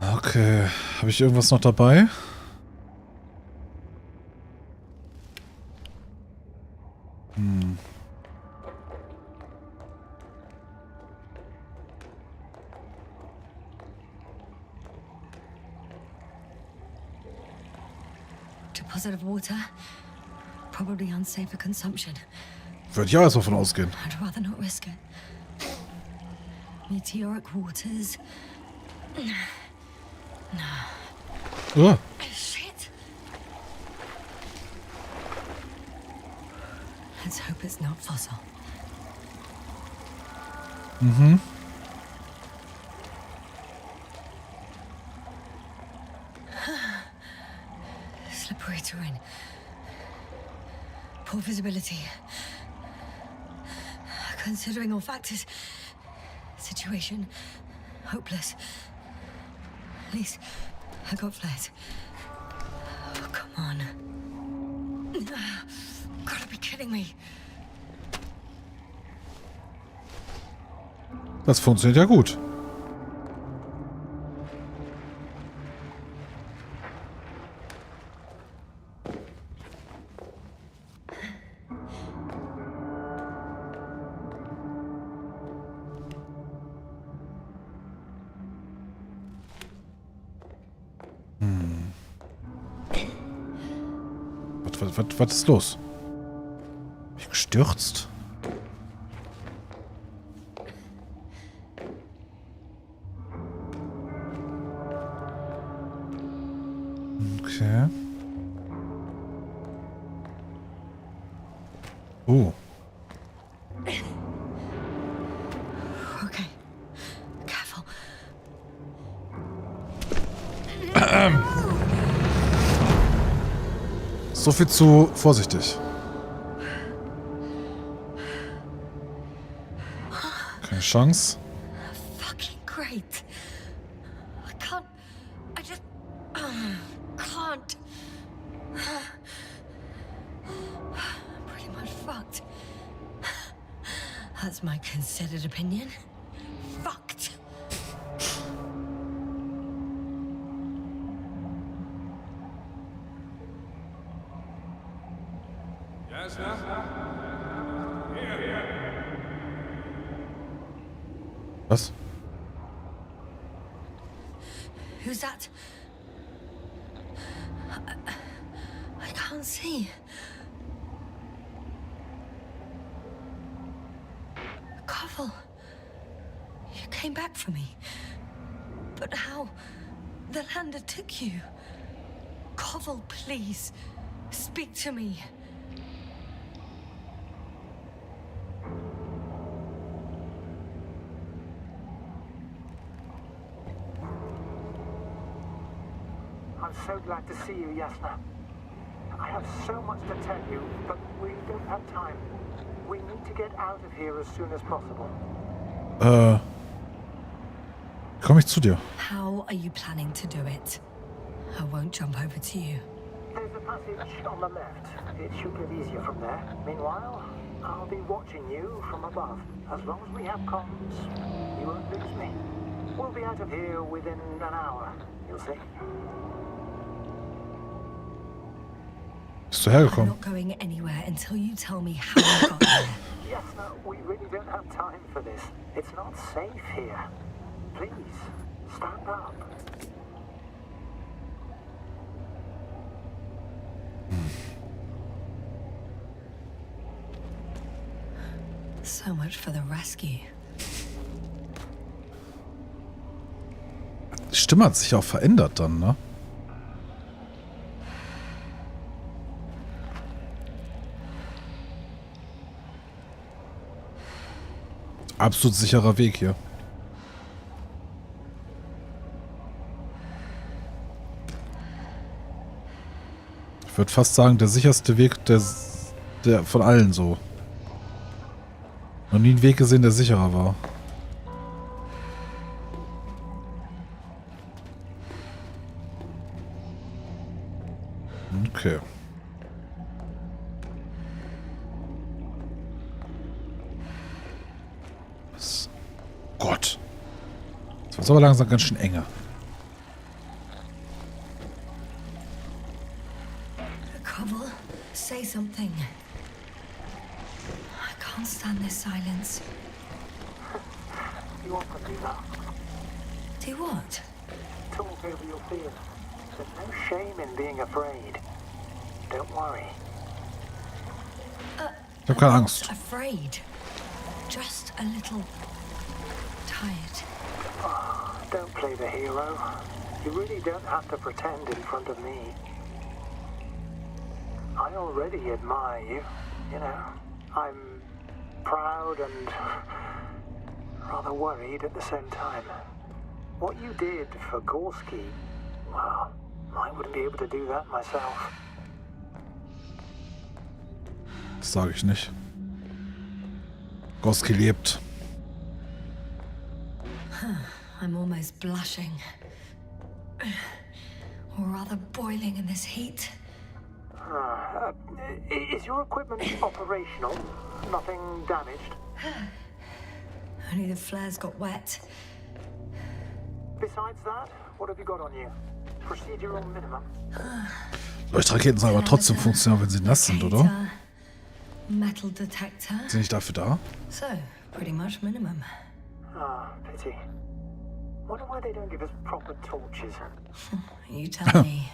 Okay. Habe ich irgendwas noch dabei? Deposit of water. Probably unsafe for consumption. Würde ich auch erstmal von ausgehen. I'd rather not risk it. Meteoric waters. Oh. Shit. Let's hope it's not fossil. Mhm. Slippery terrain. Poor visibility. Considering all factors, situation hopeless. At least I got flares. Oh, come on. Gotta be kidding me. Das funktioniert ja gut. Was ist los? Bin ich gestürzt? Okay. Oh. Okay. Careful. So viel zu vorsichtig. Keine Chance. Fucking great. I just can't. I'm pretty much fucked. That's my considered opinion. Fucked. Was? Who's that? I can't see. Koval, you came back for me. But how? The lander took you. Koval, please, speak to me. I'm so glad to see you, Yasna. I have so much to tell you, but we don't have time. We need to get out of here as soon as possible. Komm ich zu dir. How are you planning to do it? I won't jump over to you. There's a passage on the left. It should get easier from there. Meanwhile, I'll be watching you from above. As long as we have comms, you won't lose me. We'll be out of here within an hour. You'll see. Bist du I'm hergekommen? not going anywhere until you tell me how I got there. Yes, no, we really don't have time for this. It's not safe here. Please, stand up. So much for the rescue. Die Stimme hat sich auch verändert dann, ne? Absolut sicherer Weg hier. Ich würde fast sagen, der sicherste Weg, der von allen so. Noch nie einen Weg gesehen, der sicherer war. Okay. Was? Gott. Das wird aber langsam ganz schön enge. Koval, say something. I can't stand this silence. You often do that. Do what? Talk over your fears. There's no shame in being afraid. Don't worry. Ich hab keine I'm Angst. not afraid. Just a little tired. Oh, don't play the hero. You really don't have to pretend in front of me. I already admire you. You know, I'm proud and rather worried at the same time. What you did for Gorski, well, I wouldn't be able to do that myself. Das sage ich nicht. Gorski lebt. I'm almost blushing. Or rather boiling in this heat. Is your equipment operational? Nothing damaged? Only the flares got wet. Besides that, what have you got on you? Procedural minimum? Leuchtraketen sollen aber trotzdem funktionieren, wenn sie nass sind, oder? Metal detector. Sind nicht dafür da? So, pretty much minimum. Ah, pity. Wonder why they don't give us proper torches. You tell me.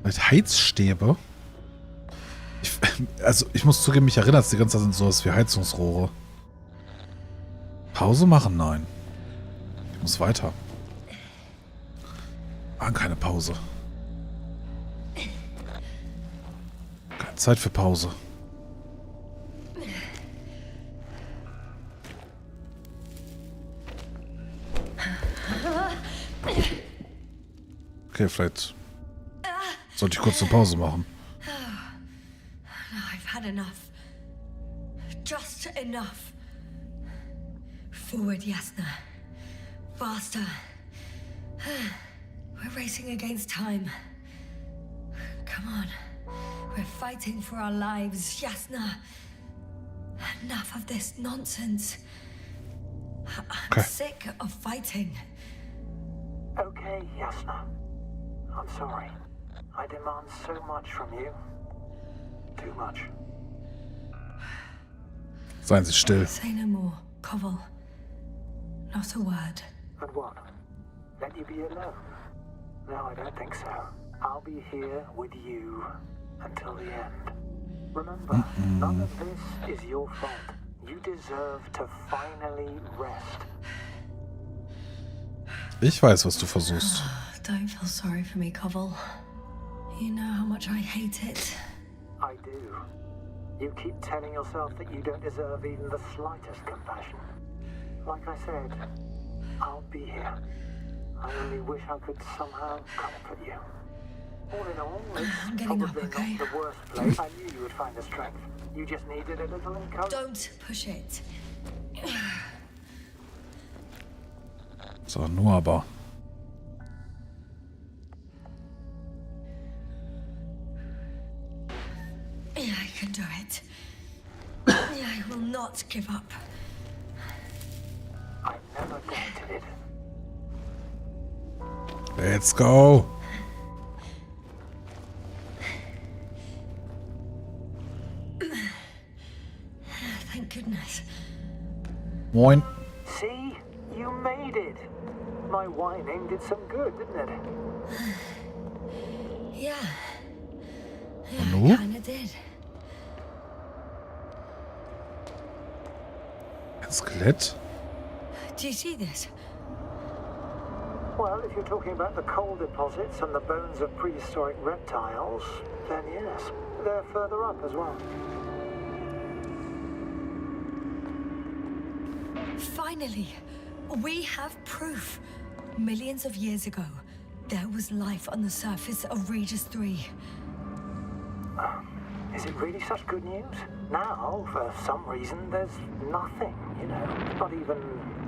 Mit Heizstäbe? Ich muss zugeben, mich erinnert es die ganze Zeit an sowas wie Heizungsrohre. Pause machen? Nein. Ich muss weiter. Machen keine Pause. Keine Zeit für Pause. Okay, vielleicht sollte ich kurz eine Pause machen. I've had enough. Just enough. Forward, Jasna. Faster. We're racing against time. Come on. We're fighting for our lives, Jasna. Enough of this nonsense. I'm sick of fighting. Okay, Jasna. I'm sorry. I demand so much from you. Too much. Seien Sie still. Say no more, Koval. Not a word. And what? Let you be alone? No, I don't think so. I'll be here with you until the end. Remember, none of this is your fault. You deserve to finally rest. Ich weiß, was du versuchst. Don't feel sorry for me, Koval. You know how much I hate it. I do. You keep telling yourself that you don't deserve even the slightest compassion. Like I said, I'll be here. I only wish I could somehow comfort you. All in all, it's probably not the worst place. I knew you would find the strength. You just needed a little encouragement. Don't push it. So, nur aber. I can do it. I will not give up. I never doubted it. Let's go. Thank goodness. Moin. See? You made it. My whining did some good, didn't it? Yeah. No? I kinda did. Ein Skelett? Do you see this? Well, if you're talking about the coal deposits and the bones of prehistoric reptiles, then yes, they're further up as well. Finally, we have proof. Millions of years ago, there was life on the surface of Regis 3. Is it really such good news? Now, for some reason, there's nothing, you know, not even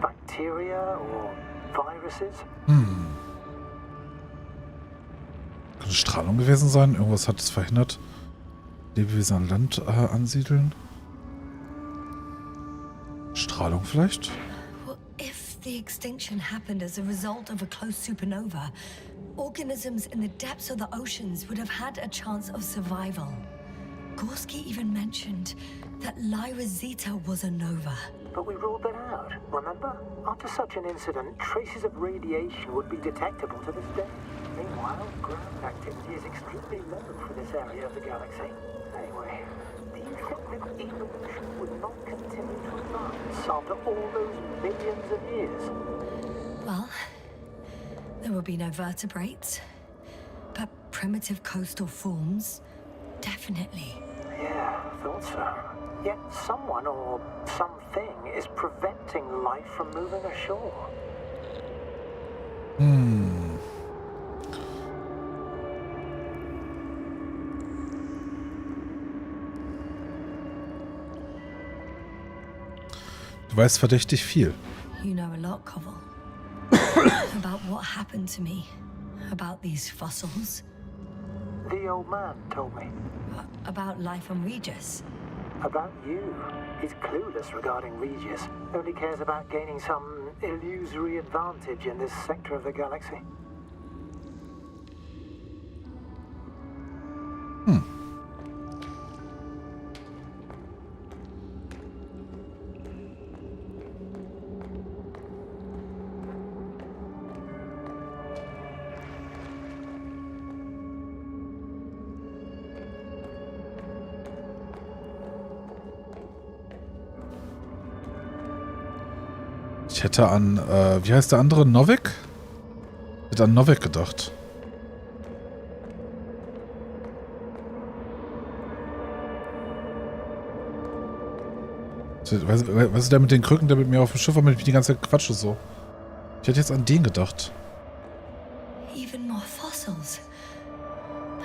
bacteria or viruses. Könnte Strahlung gewesen sein? Irgendwas hat es verhindert. Lebewesen an Land ansiedeln? Strahlung vielleicht? Well, if the extinction happened as a result of a close supernova, organisms in the depths of the oceans would have had a chance of survival. Gorski even mentioned that Lyra Zeta was a nova. But we ruled that out, remember? After such an incident, traces of radiation would be detectable to this day. Meanwhile, ground activity is extremely low for this area of the galaxy. Anyway, do you think that evolution would not continue to advance after all those millions of years? Well, there would be no vertebrates, but primitive coastal forms, definitely. Yeah, thought so. Yet someone or something is preventing life from moving ashore. Du weißt verdächtig viel. You know a lot, Koval. About what happened to me. About these fossils. The old man told me. About life on Regis. About you. He's clueless regarding Regis. Only cares about gaining some illusory advantage in this sector of the galaxy. Ich hätte an, wie heißt der andere? Novik? Ich hätte an Novik gedacht. Weißt du, der mit den Krücken, der mit mir auf dem Schiff war, mit mir die ganze Zeit quatscht so. Ich hätte jetzt an den gedacht. Even more fossils.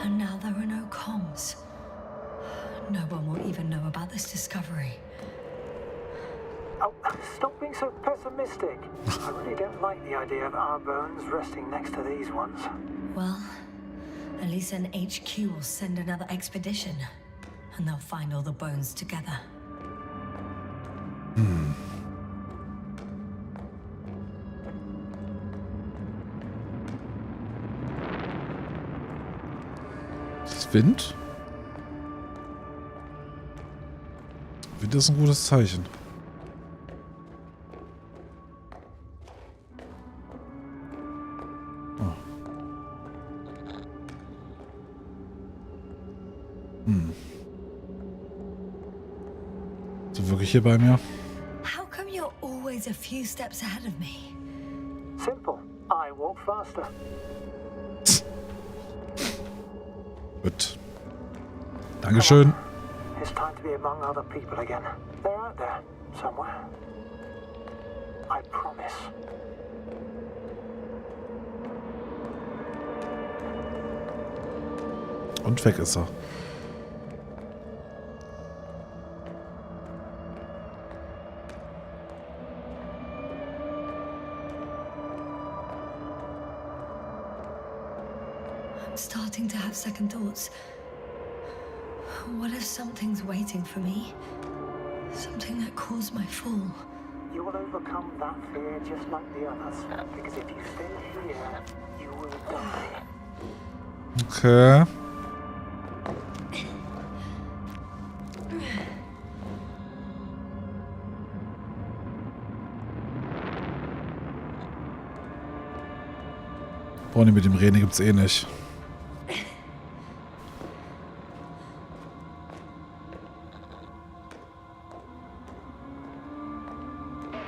And now there are no comms. No one will even know about this discovery. Oh, stop being so pessimistic. I really don't like the idea of our bones resting next to these ones. Well, at least an HQ will send another expedition, and they'll find all the bones together. Ist das Wind? Wind ist ein gutes Zeichen. So wirklich hier bei mir? How come you're always a few steps ahead of me? Simple. I walk faster. Gut. Dankeschön. It's time to be be among other people again. They're out there, somewhere. I promise. Und weg ist er. I'm starting to have second thoughts. What if something's waiting for me? Something that caused my fall. You will overcome that fear just like the others. Because if you stay here, you will die. Okay. Brauchen mit dem Reden gibt's eh nicht.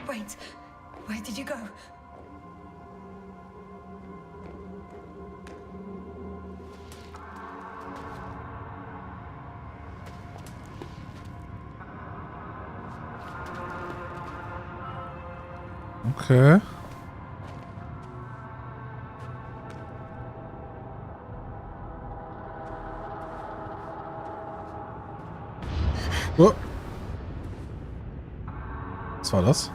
Wait, where did you go? Okay. Oh. Was war das?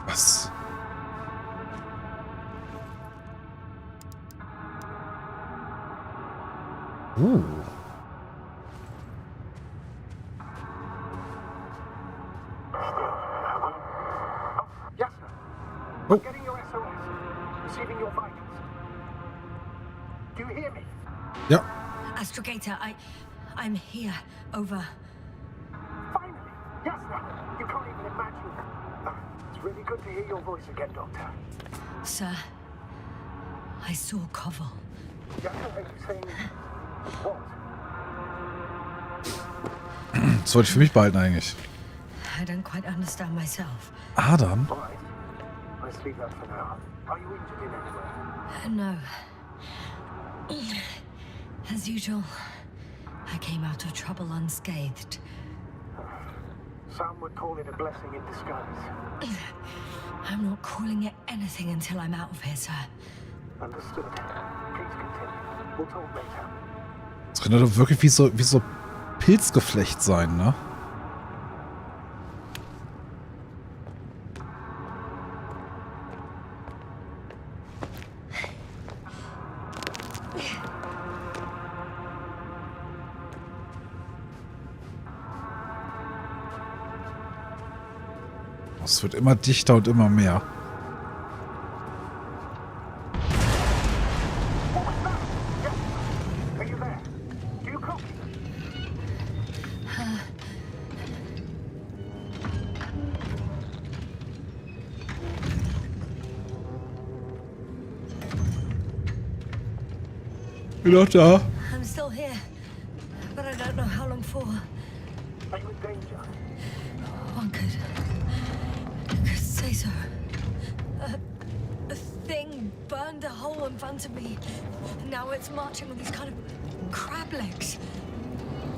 Was? Yes, sir. Oh. I'm getting your SOS. Receiving your vitals. Do you hear me? Ja. Astrogator, I'm here. Over. Finally! Yes, sir. You can't even imagine. It's really good to hear your voice again, Doctor. Sir, I saw Koval. Yes, sir. Are you saying what? Das wollte ich für mich behalten eigentlich. I don't quite understand myself. Adam? All right. Let's leave that for now. Are you injured in any way? No. As usual, I came out of trouble unscathed. Some would call it a blessing in disguise. I'm not calling it anything until I'm out of here, sir. Understood. Please continue. We'll talk later. Das könnte doch wirklich wie so Pilzgeflecht sein, ne? Es wird immer dichter und immer mehr. Are you there? Do you copy? Bin doch da. I'm still here, but I don't know how long for. Are you in danger? One could say so. A thing burned a hole in front of me. Now it's marching on these kind of crab legs.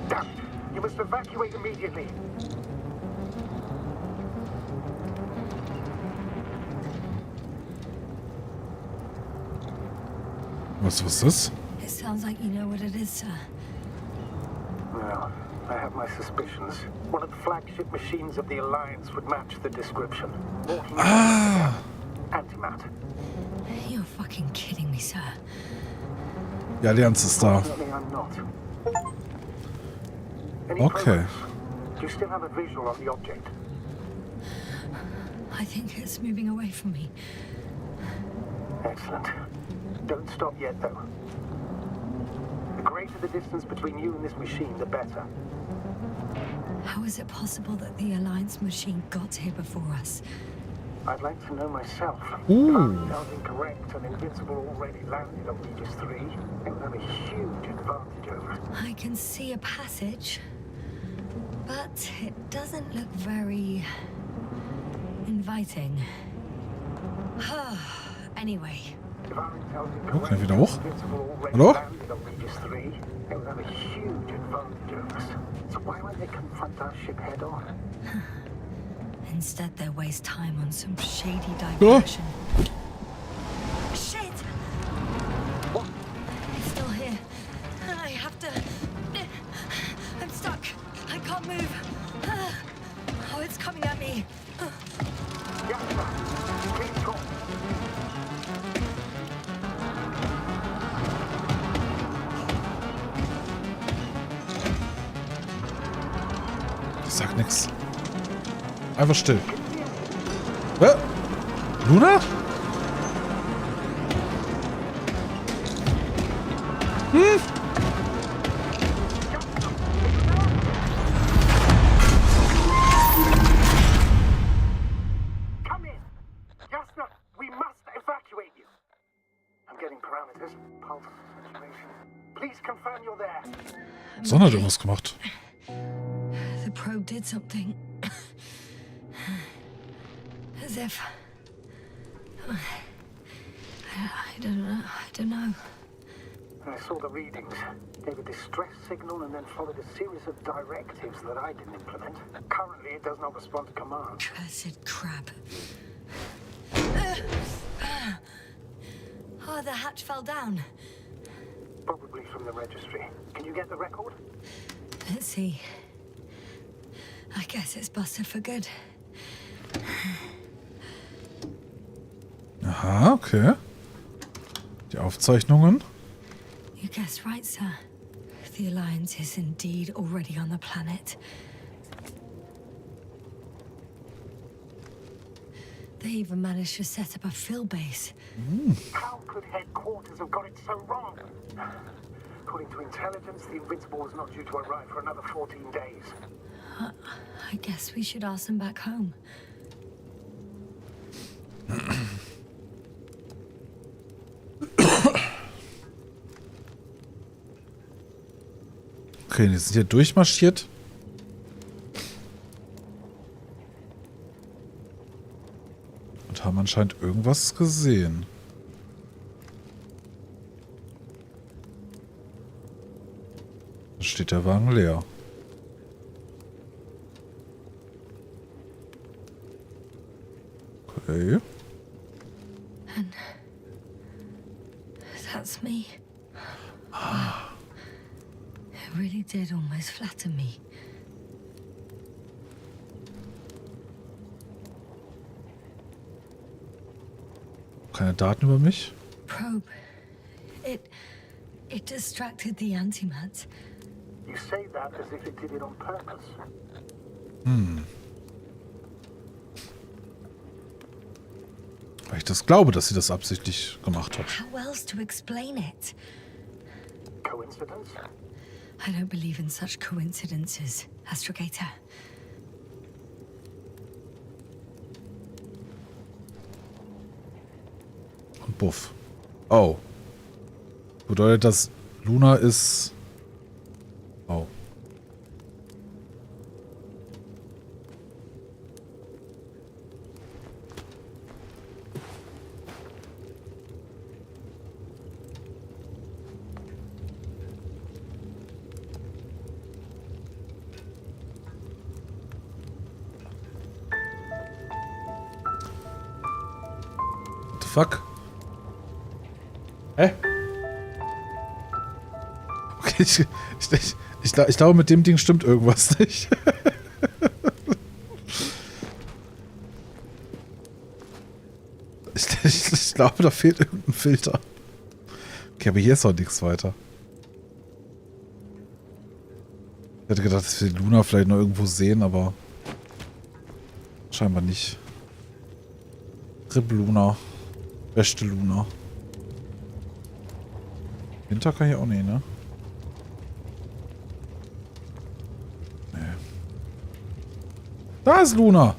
Damn it! You must evacuate immediately. Was ist das? It sounds like you know what it is, sir. Well, I have my suspicions. One of the flagship machines of the Alliance would match the description. Walking antimatter. You're fucking kidding me, sir. Die Allianz ist da. Fortunately, I'm not. Any Okay. progress? Do you still have a visual on the object? I think it's moving away from me. Excellent. Don't stop yet, though. The greater the distance between you and this machine, the better. How is it possible that the Alliance machine got here before us? I'd like to know myself. Ooh. If our details incorrect and Invincible already landed on Regis 3, it would have a huge advantage over us. I can see a passage, but it doesn't look very inviting. Anyway. Oh, kann ich wieder hoch? Hallo? Instead, they waste time on some shady diversion. Shit! What? It's still here. I have to. I'm stuck. I can't move. Oh, it's coming at me. Ich sag nix. Einfach still. Luna? Come in. Jasper, we must evacuate you. I'm getting parameters. Pulse, saturation. Please confirm you're there. Sonne hat irgendwas gemacht. The probe did something. As if... I don't know. I saw the readings. Gave a distress signal and then followed a series of directives that I didn't implement. Currently, it does not respond to command. Cursed crap. Oh, the hatch fell down. Probably from the registry. Can you get the record? Let's see. I guess it's busted for good. Aha, okay. Die Aufzeichnungen. You guessed right, sir. The Alliance is indeed already on the planet. They even managed to set up a field base. How could headquarters have got it so wrong? According to intelligence, the Invincible was not due to arrive for another 14 days. I guess we should ask them back home. Okay, die sind hier durchmarschiert. Und haben anscheinend irgendwas gesehen. Da steht der Wagen leer. Okay. And that's me. Wow. It really did almost flatten me. Keine Daten über mich? Probe. It distracted the antimats. You say that as if it did it on purpose. Weil ich das glaube, dass sie das absichtlich gemacht hat. How else to explain it? Coincidence? I don't believe in such coincidences, Astrogator. Und buff. Oh. Bedeutet das, Luna ist... Oh. What the fuck? Hä? Okay, ich glaube, mit dem Ding stimmt irgendwas nicht. Ich glaube, da fehlt irgendein Filter. Okay, aber hier ist auch nichts weiter. Ich hätte gedacht, dass wir Luna vielleicht noch irgendwo sehen, aber scheinbar nicht. Rip Luna. Beste Luna. Winter kann ich auch nicht, ne? Nee. Da ist Luna!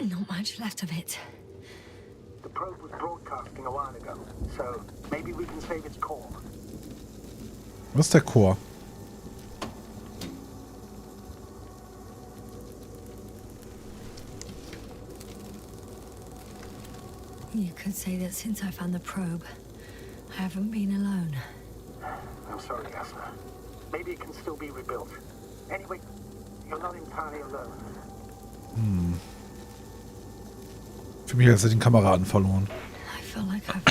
Not much left of it. The probe was broadcasting a while ago, so maybe we can save its core. Was ist der Chor? You could say that since I found the probe, I haven't been alone. I'm sorry, Asna. Maybe it can still be rebuilt. Anyway, you're not entirely alone. Für mich hat er den Kameraden verloren. I feel like I've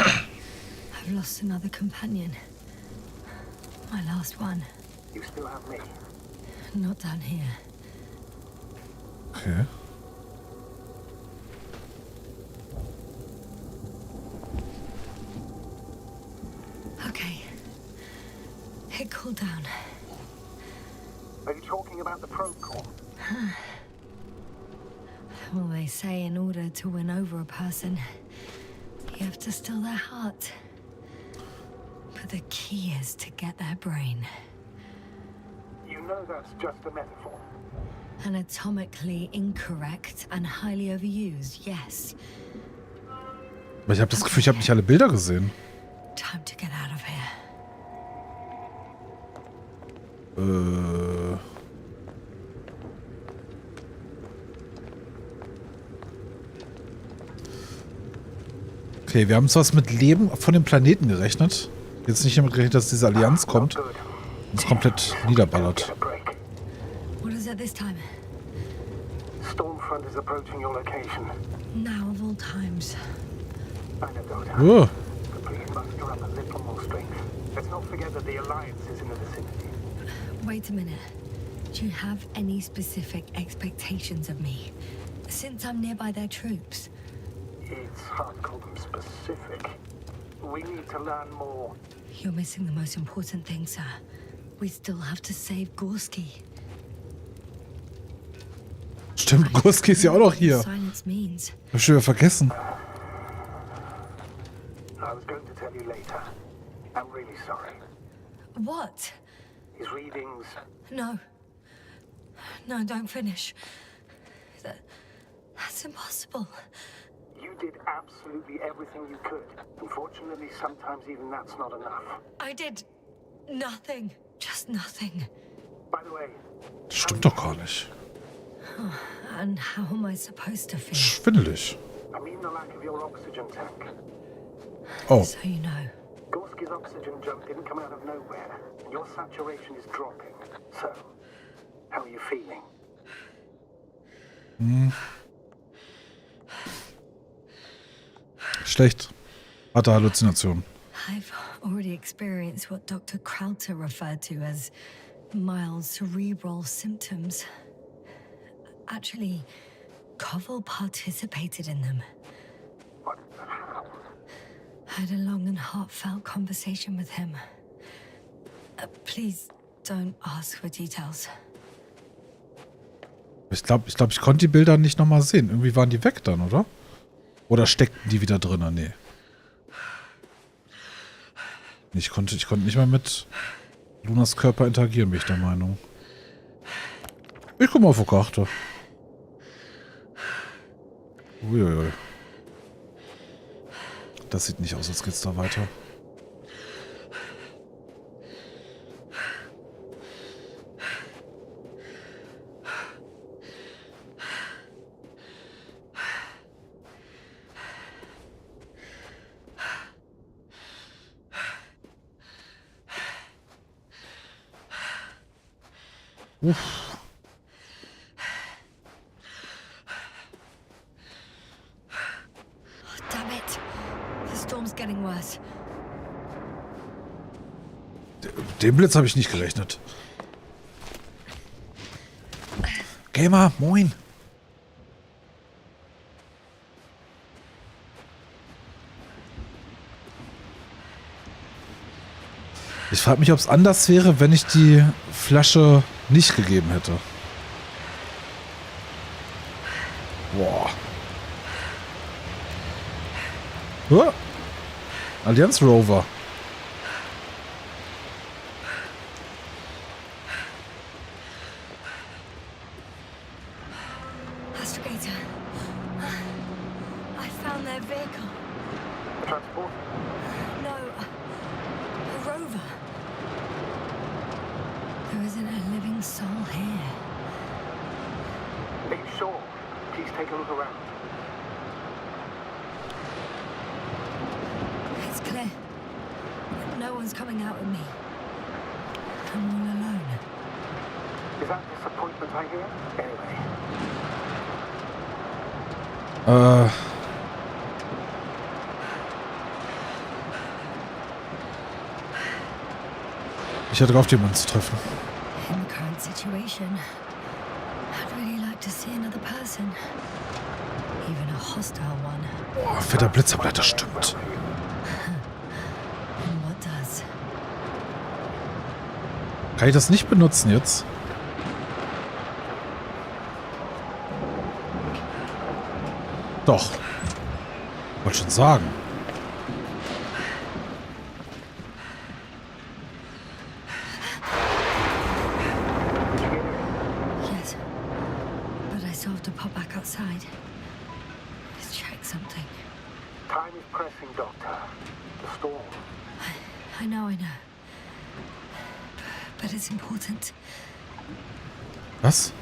lost another companion. My last one. You still have me. Not down here. Okay. Okay. It cooled down. Are you talking about the probe core? Well, they say in order to win over a person, you have to steal their heart. But the key is to get their brain. You know that's just a metaphor. Anatomically incorrect and highly overused, yes. Aber ich habe das Gefühl, ich habe nicht alle Bilder gesehen. Time to get out of here. Okay, wir haben zwar mit Leben von dem Planeten gerechnet. Jetzt nicht damit gerechnet, dass diese Allianz kommt und uns komplett niederballert. What is it this time? Stormfront is approaching your location. Now of all times. I know, Doctor. Oh. But please muster up a little more strength. Let's not forget that the Alliance is in the vicinity. Wait a minute. Do you have any specific expectations of me? Since I'm nearby their troops. It's hard to call them specific. We need to learn more. You're missing the most important thing, sir. We still have to save Gorski. Stimmt, Gorski ist ja auch noch hier. Silence means. Hab ich schon wieder vergessen. I was going to tell you later. I'm really sorry. What? His readings. No. No, don't finish. That's impossible. You did absolutely everything you could. Unfortunately, sometimes even that's not enough. I did nothing. Just nothing. By the way, Stimmt doch gar nicht. And how am I supposed to feel? Schwindelig. I mean the lack of your oxygen tank. Oh. So you know. Gorski's oxygen jump didn't come out of nowhere, and your saturation is dropping. So, how are you feeling? Schlecht. Hatte Halluzination. I've already experienced what Dr. Krauter referred to as mild cerebral symptoms. Actually, Koval participated in them. What? How? I had a long and heartfelt conversation with him. Please don't ask for details. Ich glaube, ich konnte die Bilder nicht nochmal sehen. Irgendwie waren die weg dann, oder? Oder steckten die wieder drin? Nee. Ich konnte nicht mehr mit Lunas Körper interagieren, bin ich der Meinung. Ich guck mal auf die Karte. Uiuiui. Das sieht nicht aus, als geht's da weiter. Uff. Oh, damn it. The storm's getting worse. Dem Blitz habe ich nicht gerechnet. Gamer, moin. Ich frage mich, ob es anders wäre, wenn ich die Flasche nicht gegeben hätte. Boah. Oh. Allianz Rover. Astrogator. I found their vehicle. Transport? No, a rover. There isn't a living soul here. Are you sure? Please take a look around. one's coming out at me. I'm all alone. Is that disappointment I hear? Anyway. Ich hätte gehofft, jemanden zu treffen. In the current situation, I'd really like to see another person. Even a hostile one. Boah, fetter Blitzableiter, stimmt. And what does? Kann ich das nicht benutzen jetzt? Doch. Wollte schon sagen. Yes. But I still have to pop back outside. Let's check something. Time is pressing, Doctor. The storm. I know. But it's important. Was?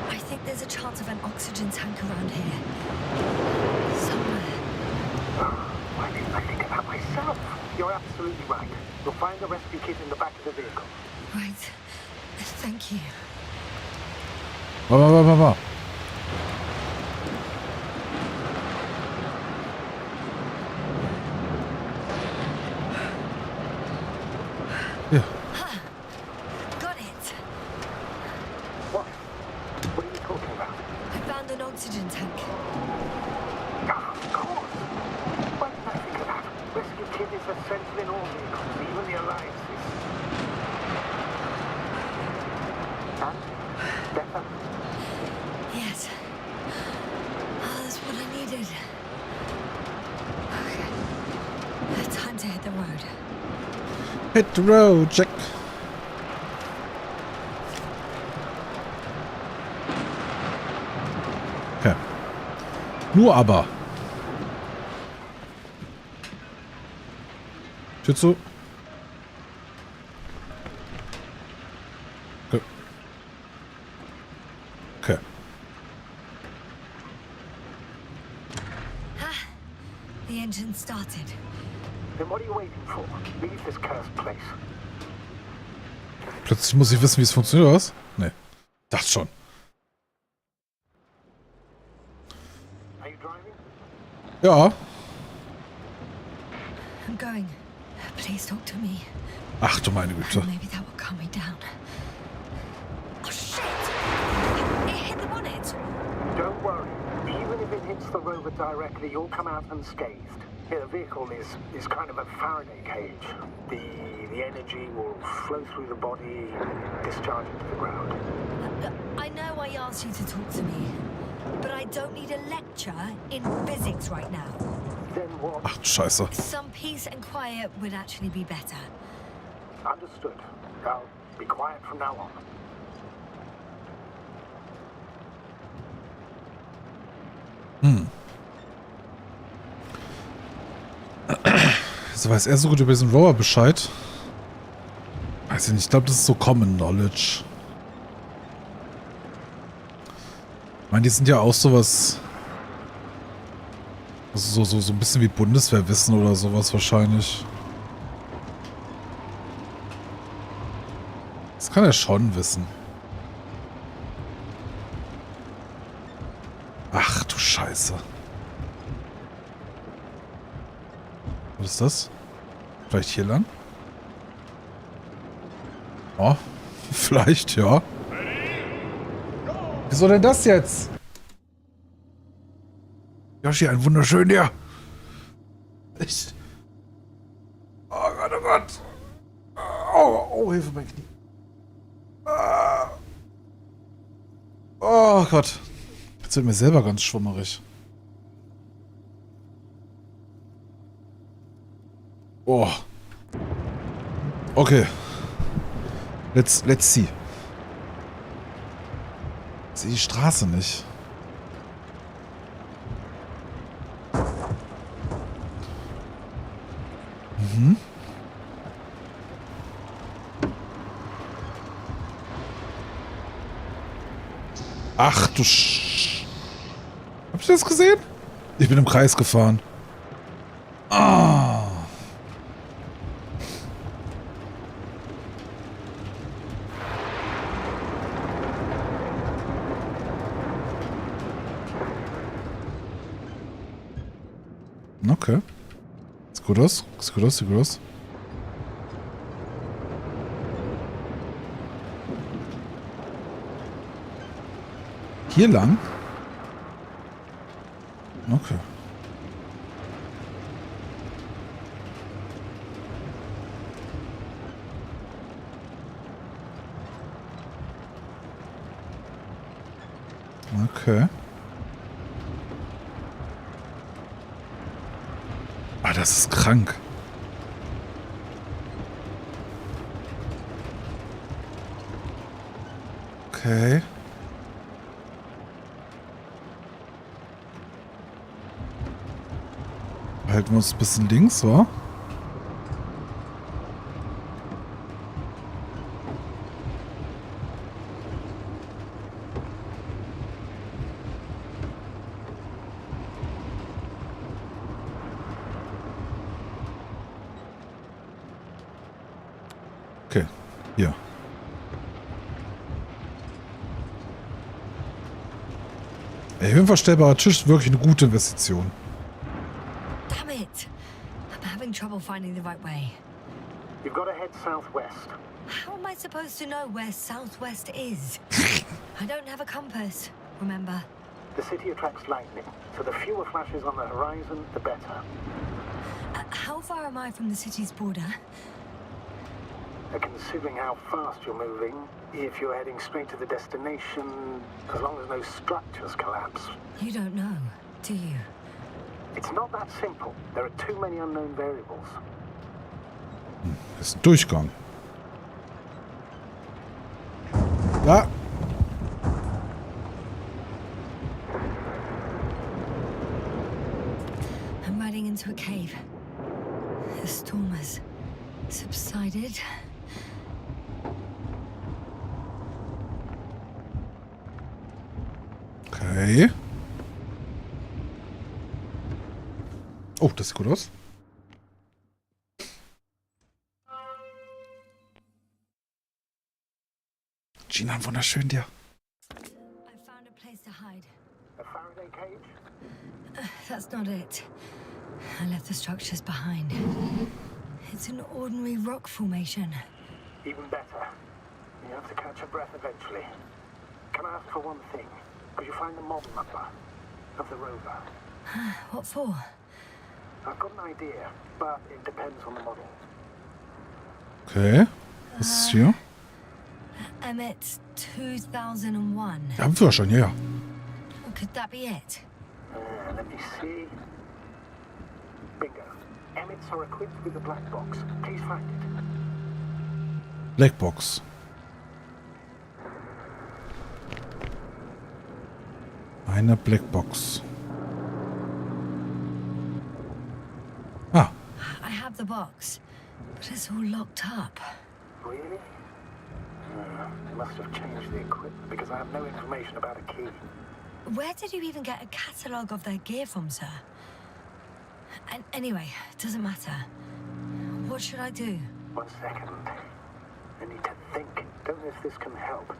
I think there's a chance of an oxygen tank around here. Somewhere. Why didn't I think of that myself? You're absolutely right. You'll find the rescue kit in the back of the vehicle. Right. Thank you. Warte. Ja. Got it. What? What are you talking about? I found an oxygen tank. Of course. Why didn't I think of that? Rescue kit is essential in all vehicles, even the Alliances. And? Better? Yes. Oh, that's what I needed. Okay. Time to hit the road. Hit the road, check. Okay. Nur aber. Tür zu. Okay. Okay. The engine started. Then what are you waiting for? Leave this cursed place. Plötzlich muss ich wissen, wie es funktioniert, oder was? Nee. Dachte schon. Are you driving? Ja. I'm going. Please talk to me. Ach du meine Güte. Maybe that will calm me down. Oh shit! It hit the bonnet. Don't worry. Even if it hits the rover directly, you'll come out unscathed. Yeah, the vehicle is kind of a Faraday cage. The energy will flow through the body, discharge into the ground. I know I asked you to talk to me, but I don't need a lecture in physics right now. Then what? Ach du Scheiße. Some peace and quiet would actually be better. Understood. I'll be quiet from now on. So weiß er so gut über diesen Rover Bescheid. Weiß ich nicht, ich glaube, das ist so Common Knowledge. Ich meine, die sind ja auch sowas. Also so ein bisschen wie Bundeswehrwissen oder sowas wahrscheinlich. Das kann er schon wissen. Ach du Scheiße. Was ist das? Vielleicht hier lang? Oh, vielleicht, ja. Wieso denn das jetzt? Yoshi, ein wunderschön, ja. Oh Gott, oh Gott. Oh, Hilfe, mein Knie. Oh Gott. Jetzt wird mir selber ganz schwummerig. Oh. Okay. Let's see. Ich sehe die Straße nicht. Mhm. Ach du Habt ihr das gesehen? Ich bin im Kreis gefahren. Ah. Okay. Sieht gut aus. Sieht gut aus. Sieht gut aus. Hier lang? Okay. Okay. Ah, das ist krank. Okay. Halten wir uns ein bisschen links, wa? Okay, hier. Ey, höhenverstellbarer Tisch ist wirklich eine gute Investition. Damn it! I'm having trouble finding the right way. You've got to head southwest. How am I supposed to know where southwest is? I don't have a compass, remember? The city attracts lightning, so the fewer flashes on the horizon, the better. How far am I from the city's border? Considering how fast you're moving, if you're heading straight to the destination, as long as no structures collapse. You don't know, do you? It's not that simple. There are too many unknown variables. Das ist ein Durchgang. Da. I'm riding into a cave. The storm has subsided. Okay. Oh, das sieht gut aus. Gina, wunderschön dir. I found a place to hide. A Faraday cage? That's not it. I left the structures behind. It's an ordinary rock formation. Even better. You have to catch your breath eventually. Can I ask for one thing? Could you find the model number of the rover? What for? I've got an idea, but it depends on the model. Okay. Was ist hier? Meritt 2001. Haben wir schon, ja. Could that be it? Let me see. Bingo. Emmetts are equipped with a black box. Please find it. Blackbox. Eine Blackbox. Ah. I have the box, but it's all locked up. Really? They must have changed the equipment because I have no information about a key. Where did you even get a catalogue of their gear from, sir? And anyway, it doesn't matter. What should I do? 1 second. I need to think. Don't know if this can help.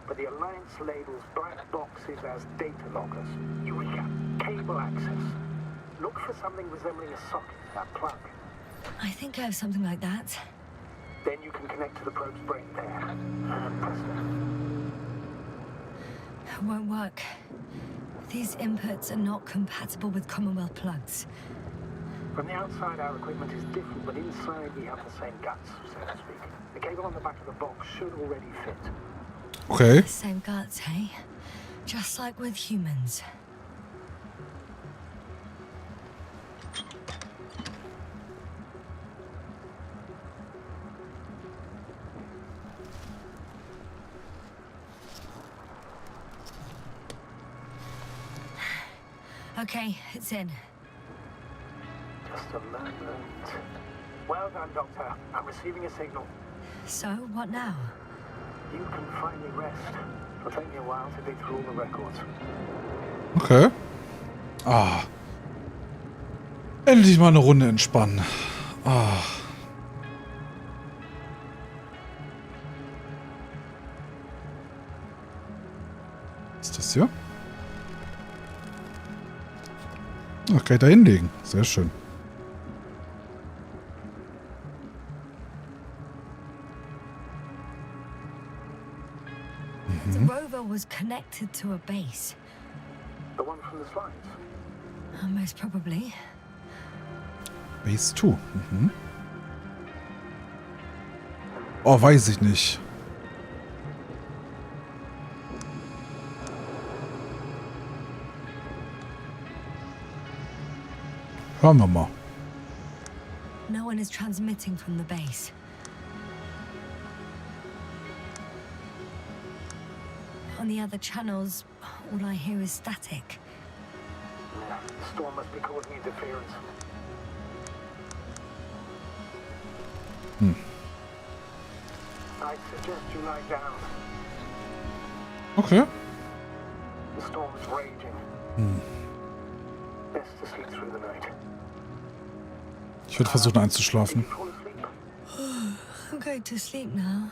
But the Alliance labels black boxes as data loggers. Eureka! Cable access. Look for something resembling a socket, that plug. I think I have something like that. Then you can connect to the probe's brain there. And presto. It won't work. These inputs are not compatible with Commonwealth plugs. From the outside, our equipment is different, but inside we have the same guts, so to speak. The cable on the back of the box should already fit. Okay. Same guts, hey? Just like with humans. Okay, it's in. Just a moment. Well done, Doctor. I'm receiving a signal. So, what now? You can finally rest. It'll take me a while to dig through all the records. Okay. Ah, Endlich mal eine Runde entspannen. Ah. Was ist das hier? Ach, kann ich da hinlegen. Sehr schön. The rover was connected to a base. The one from the slides? Most probably. Base 2. Mhm. Oh, weiß ich nicht. Hören wir mal. No one is transmitting from the base. On the other channels, all I hear is static. Yeah, the storm must be causing interference. I'd suggest you lie down. Okay. The storm is raging. Best to sleep through the night. Ich würde versuchen einzuschlafen. Fall asleep. I'm going to sleep now.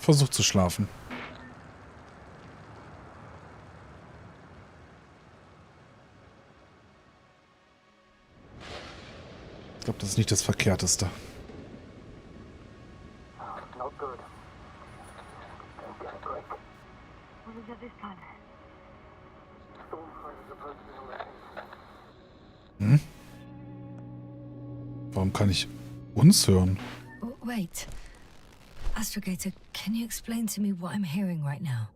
Versuch zu schlafen. Ich glaube, das ist nicht das Verkehrteste. Not good. Don't get a break. What is it this time? Storm front is approaching the Hm? location. Warum kann ich uns hören? Wait. Astrogator, can you explain to me what I'm hearing right now?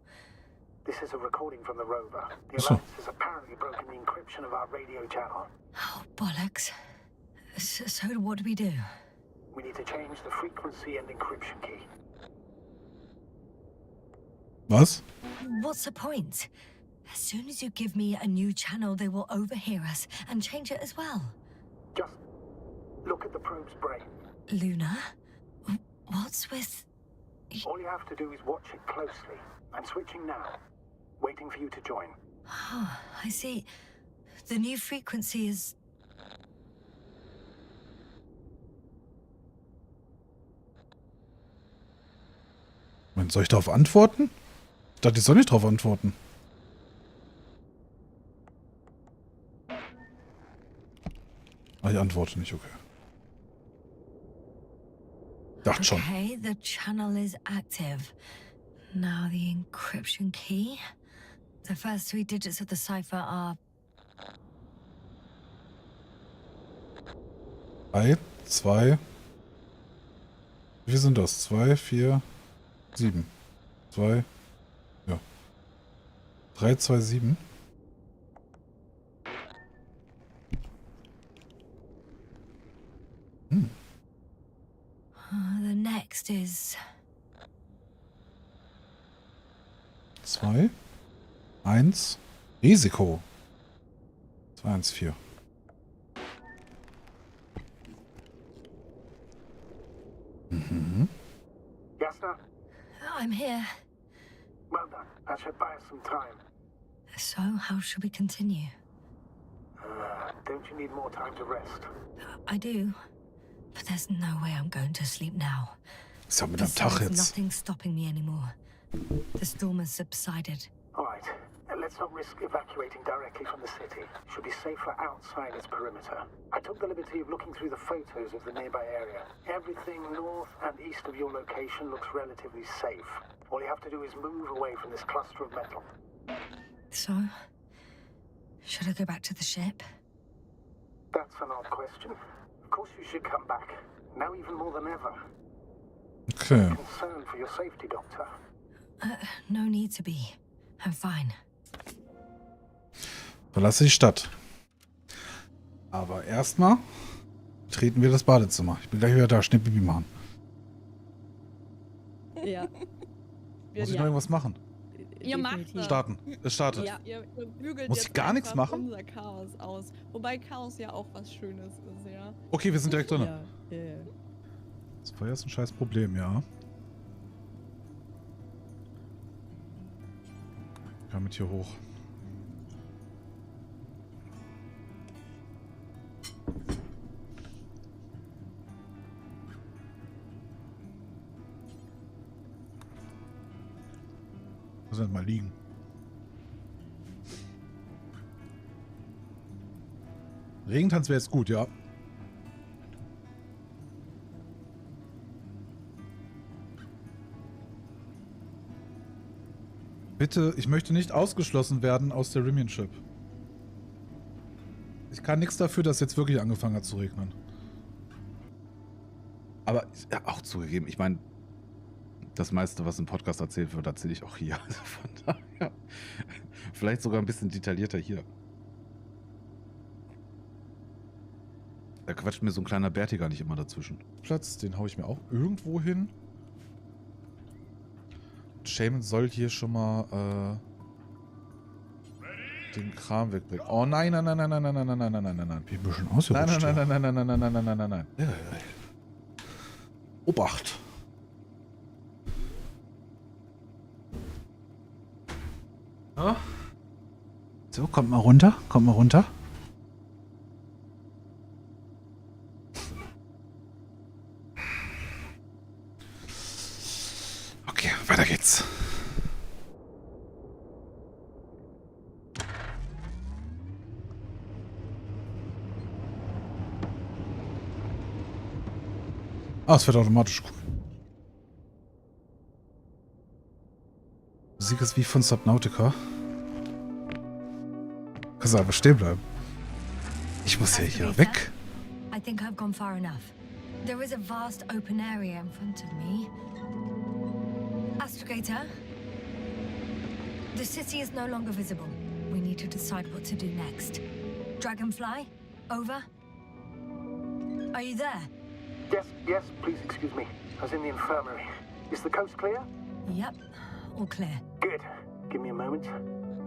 This is a recording from the rover. The So. Alliance has apparently broken the encryption of our radio channel. Oh, bollocks. So what do we do? We need to change the frequency and encryption key. Was? What's the point? As soon as you give me a new channel, they will overhear us and change it as well. Just look at the probe's brain. Luna? What's with... All you have to do is watch it closely. I'm switching now. Waiting for you to join. Oh, I see. The new frequency is... Moment, soll ich darauf antworten? Ich dachte, ich soll nicht darauf antworten. Ah, ich antworte nicht, okay. Dachte schon. Okay, the channel is active. Now the encryption key. The first 3 digits of the cipher are... 3, 2. Wie viel sind das? 2, 4, 7. 2. Ja. 3, 2, 7. The next is... 2, 1, Risiko. 2, 1, 4. Mhm. Yes, sir? I'm here. Well done. That should buy us some time. So, how should we continue? Don't you need more time to rest? I do. But there's no way I'm going to sleep now. Was haben wir am Tag There's jetzt? nothing stopping me anymore. The storm has subsided. All right. Let's not risk evacuating directly from the city. Should be safer outside its perimeter. I took the liberty of looking through the photos of the nearby area. Everything north and east of your location looks relatively safe. All you have to do is move away from this cluster of metal. So, should I go back to the ship? That's an odd question. Of course you should come back. Now even more than ever. Okay. Concerned for your safety, Doctor. No need to be. I'm fine. Verlasse die Stadt. Aber erstmal treten wir das Badezimmer. Ich bin gleich wieder da. Schnell Bibi machen. Ja. Muss ich noch irgendwas machen? Ihr macht das. Starten. Es startet. Ja, ihr bügelt Muss jetzt ich gar nichts einfach machen? unser Chaos aus. Wobei Chaos ja auch was Schönes ist, ja. Okay, wir sind direkt drin. Ja. Das Feuer ist ein scheiß Problem, ja. Ich kann mit hier hoch. Muss halt mal liegen. Regentanz wäre jetzt gut, ja. Bitte, ich möchte nicht ausgeschlossen werden aus der Rimionship. Ich kann nichts dafür, dass jetzt wirklich angefangen hat zu regnen. Aber ja, auch zugegeben, ich meine, das meiste, was im Podcast erzählt wird, erzähle ich auch hier. Also von daher, vielleicht sogar ein bisschen detaillierter hier. Da quatscht mir so ein kleiner Bärtiger nicht immer dazwischen. Platz, den hau ich mir auch irgendwo hin. Shaman soll hier schon mal den Kram wegbringen. Oh nein, nein, nein, nein, nein, nein, nein, nein, nein, nein, nein, nein. Wie ein bisschen ausgerutscht. Nein, nein, nein, nein, nein, nein, nein, nein, nein, nein, nein, nein. Obacht. Ja. So, kommt mal runter, kommt mal runter. Okay, weiter geht's. Ah, es wird automatisch cool. Musik ist wie von Subnautica. Kannst du einfach stehen bleiben. Ich muss ja hier weg. I think I've gone far enough. There is a vast open area in front of me. Astrogator, the city is no longer visible. We need to decide what to do next. Dragonfly, over. Are you there? Yes, please excuse me. I was in the infirmary. Is the coast clear? Yep, all clear. Good. Give me a moment.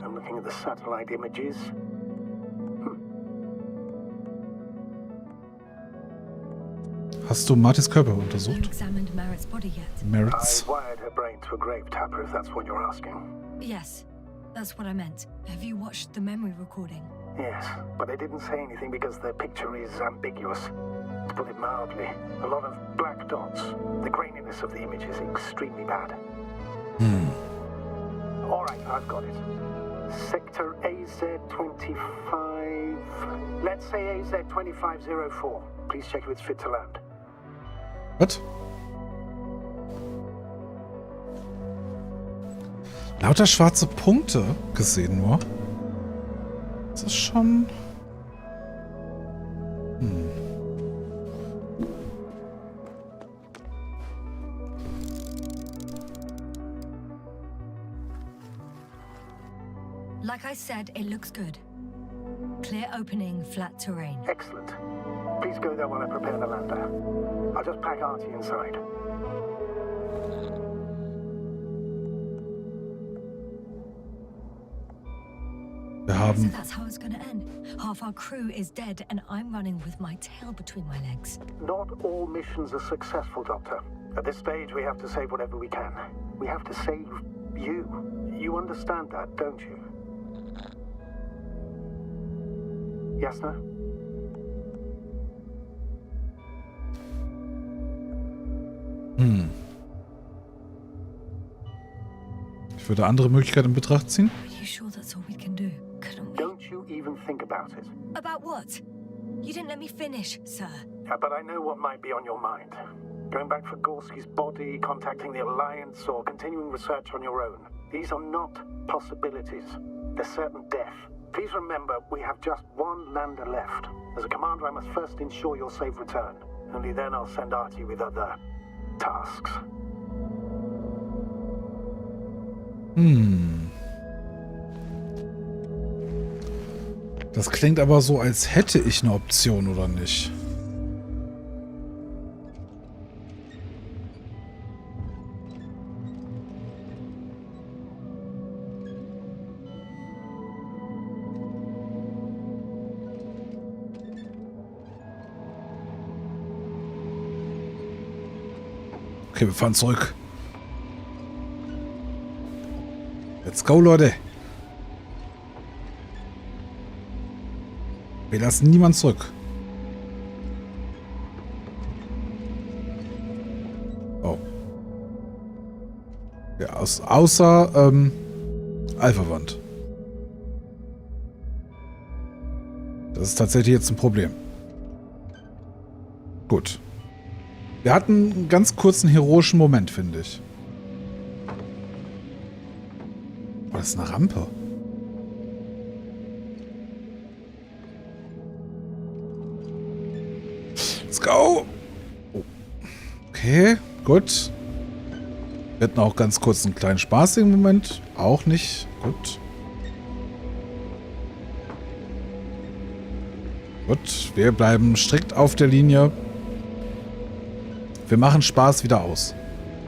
I'm looking at the satellite images. Hast du Martys Körper untersucht? Examined Meritt's body yet? Meritt's. I wired her brain to a grave tapper, if that's what you're asking. Yes, that's what I meant. Have you watched the memory recording? Yes, but I didn't say anything because the picture is ambiguous. To put it mildly, a lot of black dots. The graininess of the image is extremely bad. All right, I've got it. Sector AZ-25... Let's say AZ-2504. Please check if it's fit to land. Was? Lauter schwarze Punkte gesehen nur. Das ist schon... Like I said, it looks good. Clear opening, flat terrain. Excellent. Please go there while I prepare the lander. I'll just pack Artie inside. Wir haben... So that's how it's gonna end. Half our crew is dead and I'm running with my tail between my legs. Not all missions are successful, Doctor. At this stage, we have to save whatever we can. We have to save you. You understand that, don't you? Yes, no? Ich würde andere Möglichkeiten in Betracht ziehen. Are you sure that's all we can do? Couldn't we? Don't you even think about it. About what? You didn't let me finish, sir. But I know what might be on your mind. Going back for Gorski's body, contacting the Alliance, or continuing research on your own. These are not possibilities. They're certain death. Please remember, we have just one lander left. As a commander, I must first ensure your safe return. Only then I'll send Artie with other tasks. Das klingt aber so, als hätte ich eine Option, oder nicht? Okay, wir fahren zurück. Let's go, Leute. Wir lassen niemanden zurück. Oh. Ja, außer Alpha-Wand. Das ist tatsächlich jetzt ein Problem. Gut. Wir hatten einen ganz kurzen heroischen Moment, finde ich. Oh, das ist eine Rampe. Let's go! Oh. Okay, gut. Wir hatten auch ganz kurz einen kleinen spaßigen Moment. Auch nicht. Gut. Gut, wir bleiben strikt auf der Linie. Wir machen Spaß wieder aus.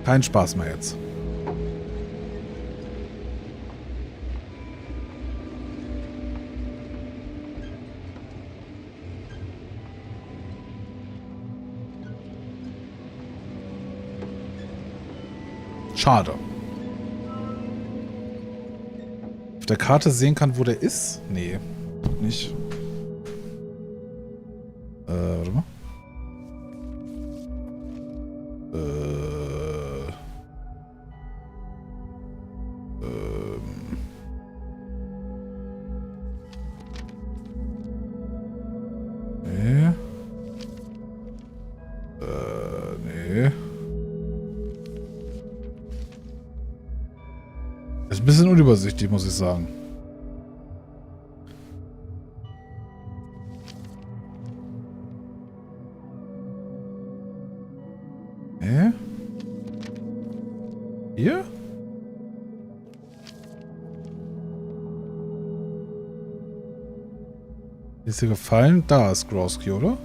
Kein Spaß mehr jetzt. Schade. Auf der Karte sehen kann, wo der ist? Nee, nicht. Warte mal. Nee. Nee. Ist ein bisschen unübersichtlich, muss ich sagen. Hier? Ist dir gefallen? Da ist Gorski, oder?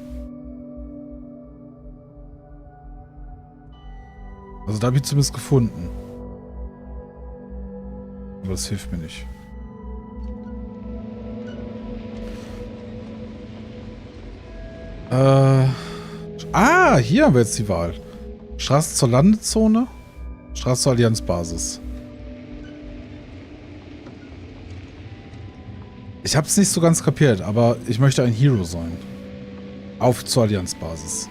Also da habe ich zumindest gefunden. Aber das hilft mir nicht. Hier haben wir jetzt die Wahl. Straße zur Landezone, Straße zur Allianzbasis. Ich habe es nicht so ganz kapiert, aber ich möchte ein Hero sein. Auf zur Allianzbasis.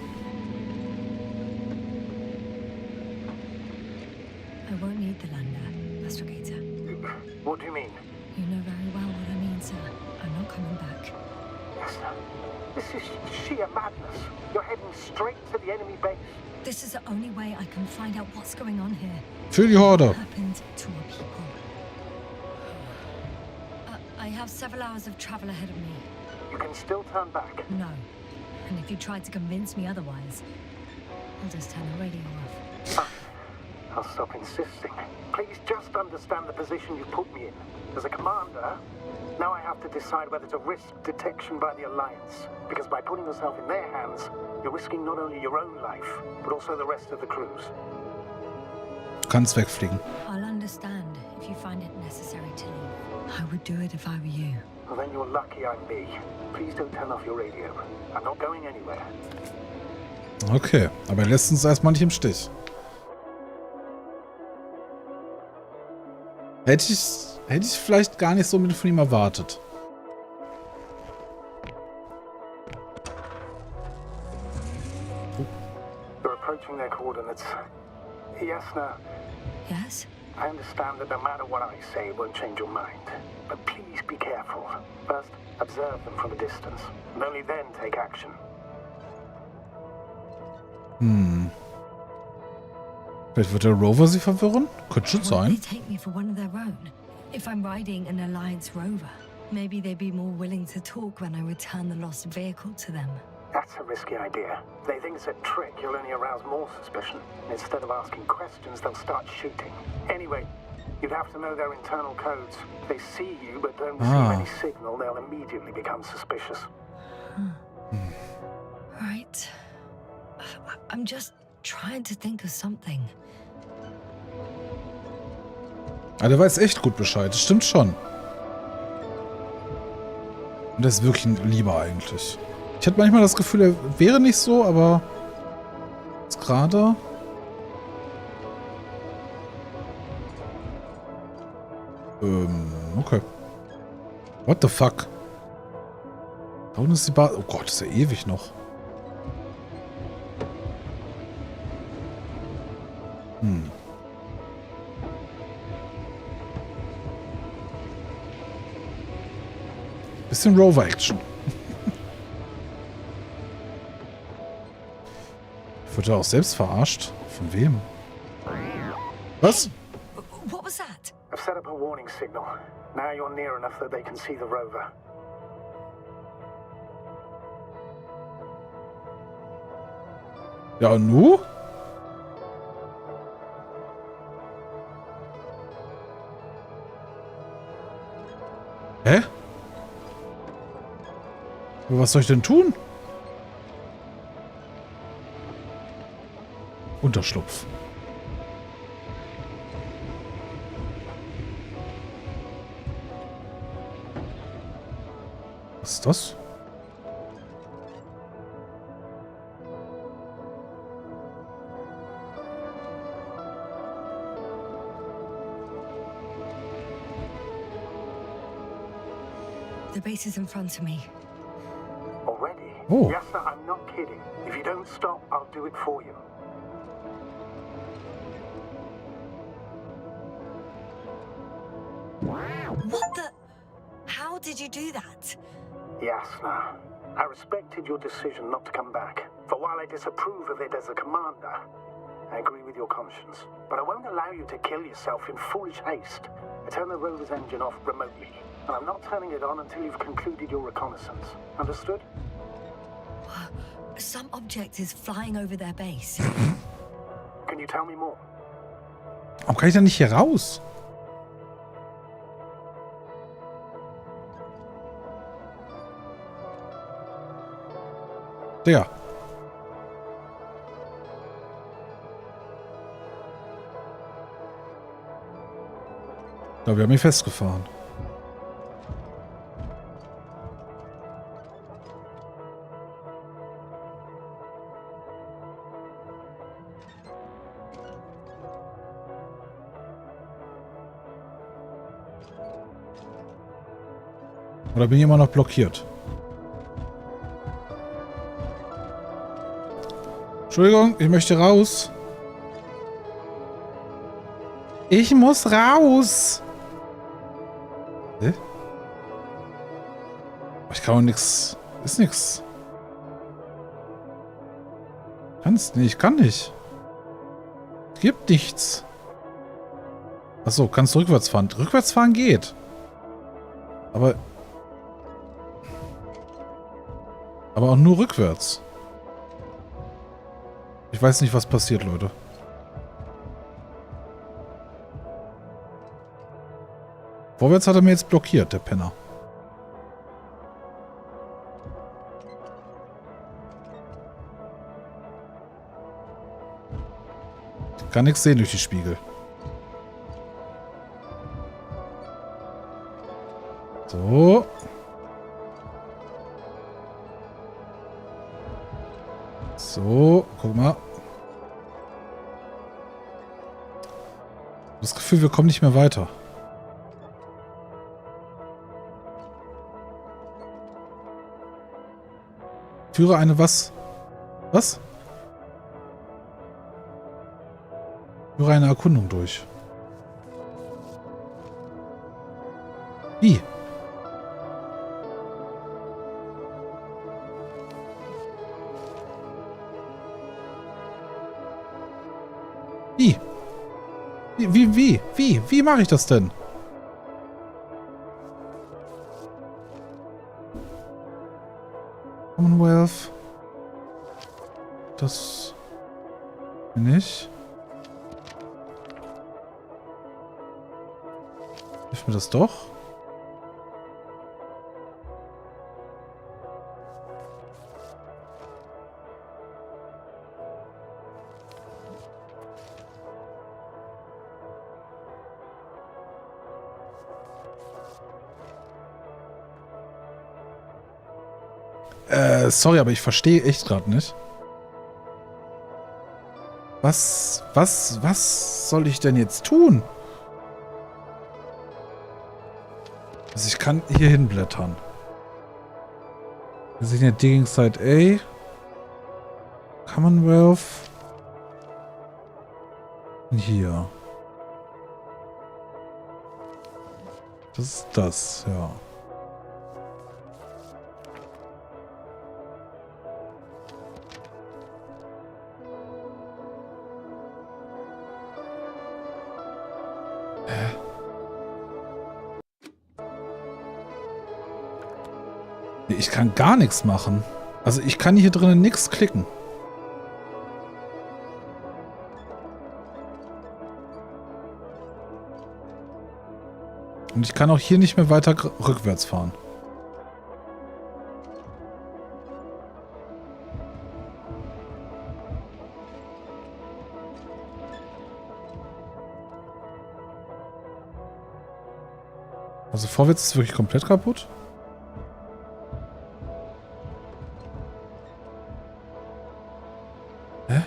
I won't need the lander, Astrogator. What do you mean? You know very well what I mean, sir. I'm not coming back. Yes, sir. This is sheer madness. You're heading straight to the enemy base. This is the only way I can find out what's going on here. Für die Horde. What happened to our people? I have several hours of travel ahead of me. You can still turn back. No. And if you try to convince me otherwise, I'll just turn the radio off. Fine. I'll stop insisting. Please just understand the position you've put me in. As a commander, now I have to decide whether to risk detection by the Alliance. Because by putting yourself in their hands, you're risking not only your own life, but also the rest of the crews. Du kannst wegfliegen. I'll understand if you find it necessary to leave. I would do it if I were you. Well, then you're lucky I'm me. Please don't turn off your radio. I'm not going anywhere. Okay, aber er lässt uns erstmal nicht im Stich. Hätte ich vielleicht gar nicht so mit von ihm erwartet. You're approaching their coordinates. Yes, no. Yes? I understand that no matter what I say, it won't change your mind. But please be careful. First, observe them from a distance. And only then take action. Vielleicht wird der Rover sie verwirren? Könnte schon Won't sein. they take me for one of their own? If I'm riding an Alliance rover, maybe they'd be more willing to talk when I return the lost vehicle to them. That's a risky idea. If they think it's a trick, you'll only arouse more suspicion. Instead of asking questions, they'll start shooting. Anyway, you'd have to know their internal codes. If they see you but don't receive any signal, they'll immediately become suspicious. Right. I'm just trying to think of something. Ah, der weiß echt gut Bescheid. Das stimmt schon. Und der ist wirklich ein Lieber eigentlich. Ich hatte manchmal das Gefühl, er wäre nicht so, aber jetzt gerade... Okay. What the fuck? Da unten ist die Basis. Oh Gott, ist ja ewig noch. Bisschen Rover-Action. Ich wurde auch selbst verarscht. Von wem? Was? What was that? I've set up a warning signal. Now you're near enough that they can see the rover. Ja, und nu? Hä? Was soll ich denn tun? Unterschlupf. Was ist das? The base is in front of me. Already? Oh. Yes, sir, I'm not kidding. If you don't stop, I'll do it for you. What the? How did you do that? Yasna, I respected your decision not to come back. For while I disapprove of it as a commander, I agree with your conscience. But I won't allow you to kill yourself in foolish haste. I turn the rover's engine off remotely, and I'm not turning it on until you've concluded your reconnaissance. Understood? Some object is flying over their base. Can you tell me more? Warum kann ich denn nicht hier raus? Digga. Da, wir haben mich festgefahren. Oder bin ich immer noch blockiert? Entschuldigung, ich möchte raus. Ich muss raus. Hä? Ich kann auch nichts. Ist nichts. Kannst nicht, ich kann nicht. Gibt nichts. Achso, kannst du rückwärts fahren. Rückwärts fahren geht. Aber auch nur rückwärts. Ich weiß nicht, was passiert, Leute. Vorwärts hat er mir jetzt blockiert, der Penner. Ich kann nichts sehen durch die Spiegel. So. So, guck mal. Das Gefühl, wir kommen nicht mehr weiter. Führe eine was? Was? Führe eine Erkundung durch. Wie? Wie mache ich das denn? Commonwealth. Das bin ich. Hilft mir das doch? Sorry, aber ich verstehe echt gerade nicht. Was soll ich denn jetzt tun? Also ich kann hier hinblättern. Wir sehen ja Digging Site A. Commonwealth. Und hier. Das ist das, ja. Ich kann gar nichts machen. Also ich kann hier drinnen nichts klicken. Und ich kann auch hier nicht mehr weiter rückwärts fahren. Also vorwärts ist wirklich komplett kaputt. Hä?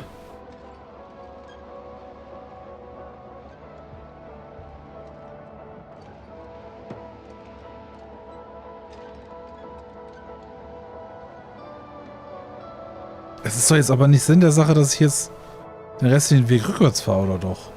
Es ist doch jetzt aber nicht Sinn der Sache, dass ich jetzt den restlichen Weg rückwärts fahre, oder doch?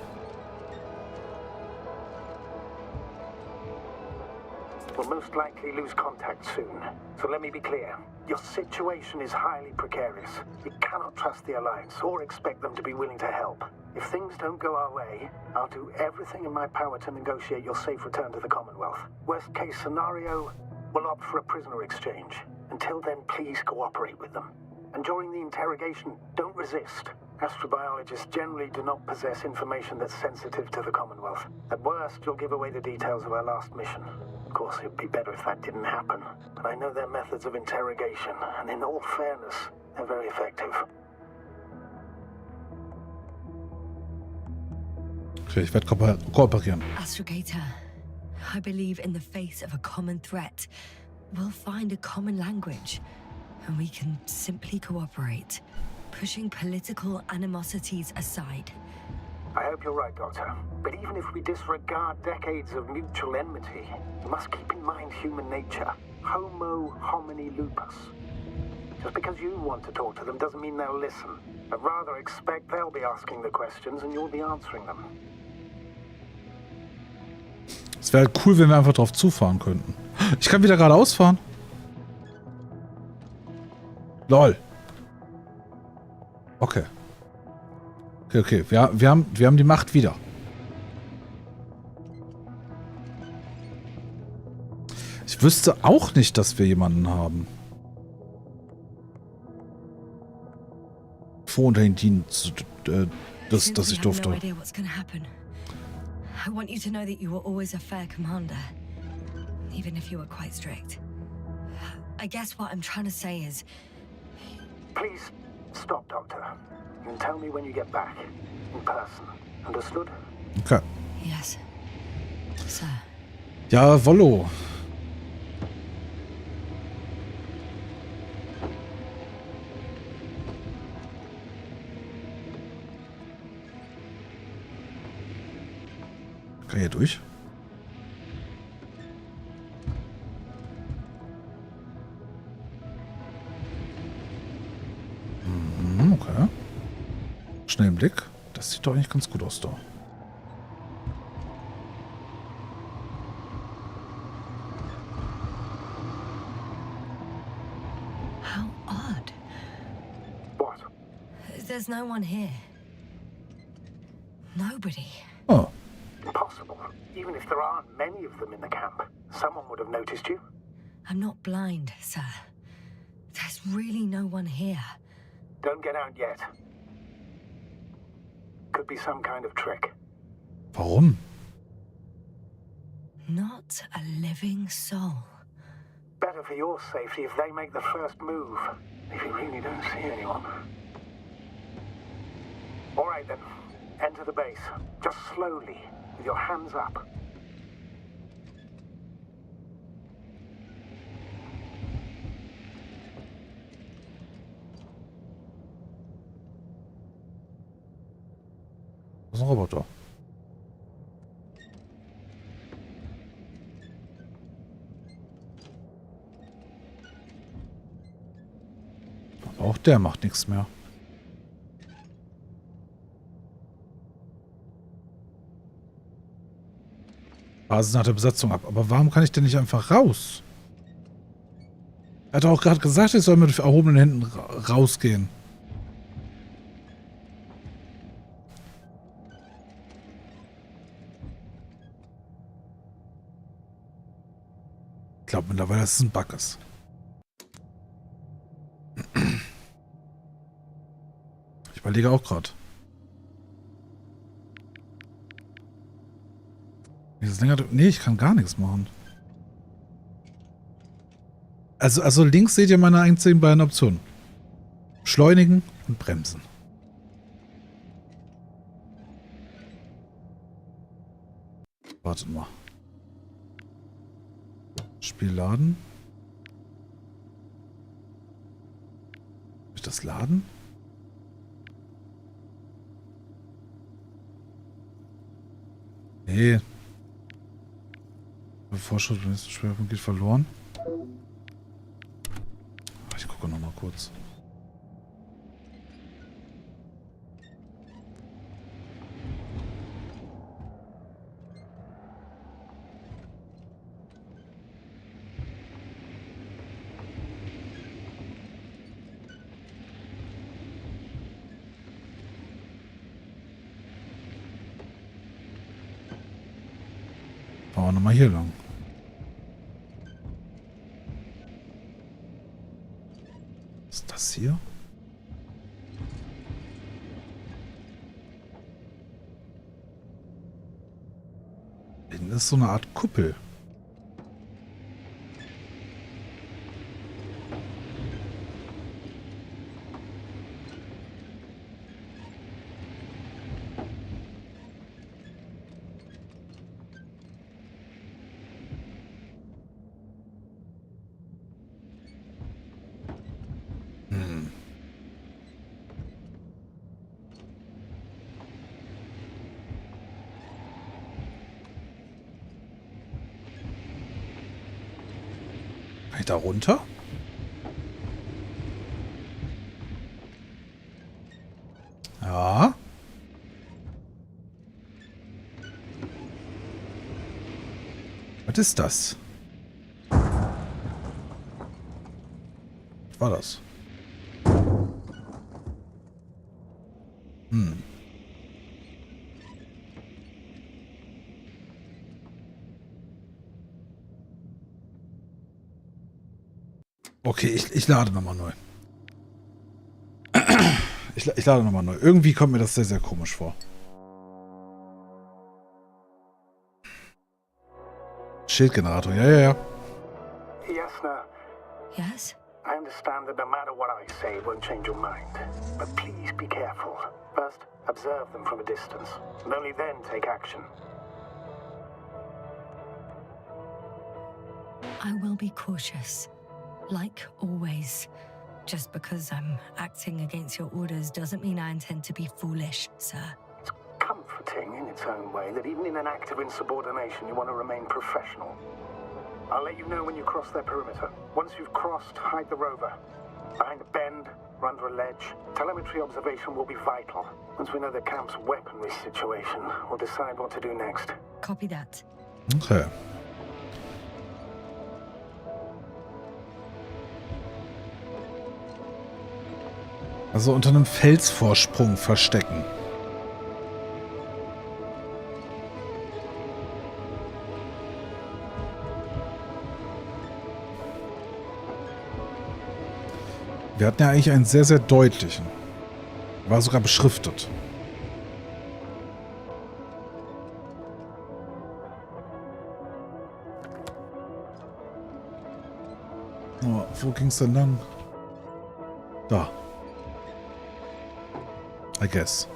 We'll most likely lose contact soon. So let me be clear. Your situation is highly precarious. We cannot trust the Alliance or expect them to be willing to help. If things don't go our way, I'll do everything in my power to negotiate your safe return to the Commonwealth. Worst case scenario, we'll opt for a prisoner exchange. Until then, please cooperate with them. And during the interrogation, don't resist. Astrobiologists generally do not possess information that's sensitive to the Commonwealth. At worst, you'll give away the details of our last mission. Of course, it'd be better if that didn't happen. But I know their methods of interrogation, and in all fairness, they're very effective. Okay, ich werde kooperieren. Astrogator, I believe in the face of a common threat, we'll find a common language, and we can simply cooperate, pushing political animosities aside. I hope you're right, Doctor. But even if we disregard decades of mutual enmity, you must keep in mind human nature. Homo homini lupus. Just because you want to talk to them doesn't mean they'll listen. I'd rather expect they'll be asking the questions and you'll be answering them. Es wäre halt cool, wenn wir einfach drauf zufahren könnten. Ich kann wieder geradeaus fahren. Lol. Okay. Okay. Wir haben die Macht wieder. Ich wüsste auch nicht, dass wir jemanden haben. Vor unter den Dienst, dass ich durfte. I want you to know that you were always a fair commander, even if you were quite strict. I guess what I'm trying to say is... Please, stop, Doctor. You can tell me when you get back. In person. Understood? Okay. Yes, sir. Jawollo. Kann hier durch? Okay. Schnell im Blick. Das sieht doch eigentlich ganz gut aus da. How odd. What? There's no one here. Nobody. Oh. Impossible. Even if there aren't many of them in the camp, someone would have noticed you. I'm not blind, sir. There's really no one here. Don't get out yet. Could be some kind of trick. Warum? Not a living soul. Better for your safety if they make the first move. If you really don't see anyone. All right then. Enter the base. Just slowly, with your hands up. Das ist ein Roboter. Auch der macht nichts mehr. Basis nach der Besatzung ab. Aber warum kann ich denn nicht einfach raus? Er hat doch auch gerade gesagt, ich soll mit erhobenen Händen rausgehen. Ich glaube mittlerweile, dass es ein Bug ist. Ich überlege auch gerade. Nee, ich kann gar nichts machen. Also links seht ihr meine einzigen beiden Optionen. Beschleunigen und bremsen. Wartet mal. Spiel laden. Soll ich das laden? Nee. Der Fortschritt beim nächsten Schwerpunkt geht verloren. Ich gucke noch mal kurz. Fahren wir nochmal hier lang. Was ist das hier? Hinten ist so eine Art Kuppel. Kann ich da runter? Ja. Was ist das? Was war das? Okay, ich lade nochmal neu. Ich lade nochmal neu. Irgendwie kommt mir das sehr, sehr komisch vor. Schildgenerator, ja. Yes, no. Yes? I understand that no matter what I say, it won't change your mind. But please be careful. First, observe them from a distance, and only then take action. I will be cautious. Like always. Just because I'm acting against your orders doesn't mean I intend to be foolish, sir. It's comforting in its own way that even in an act of insubordination, you want to remain professional. I'll let you know when you cross their perimeter. Once you've crossed, hide the rover. Behind a bend, or under a ledge. Telemetry observation will be vital. Once we know the camp's weaponry situation, we'll decide what to do next. Copy that. Okay. Also unter einem Felsvorsprung verstecken. Wir hatten ja eigentlich einen sehr, sehr deutlichen. War sogar beschriftet. Oh, wo ging's denn lang? Da. I guess.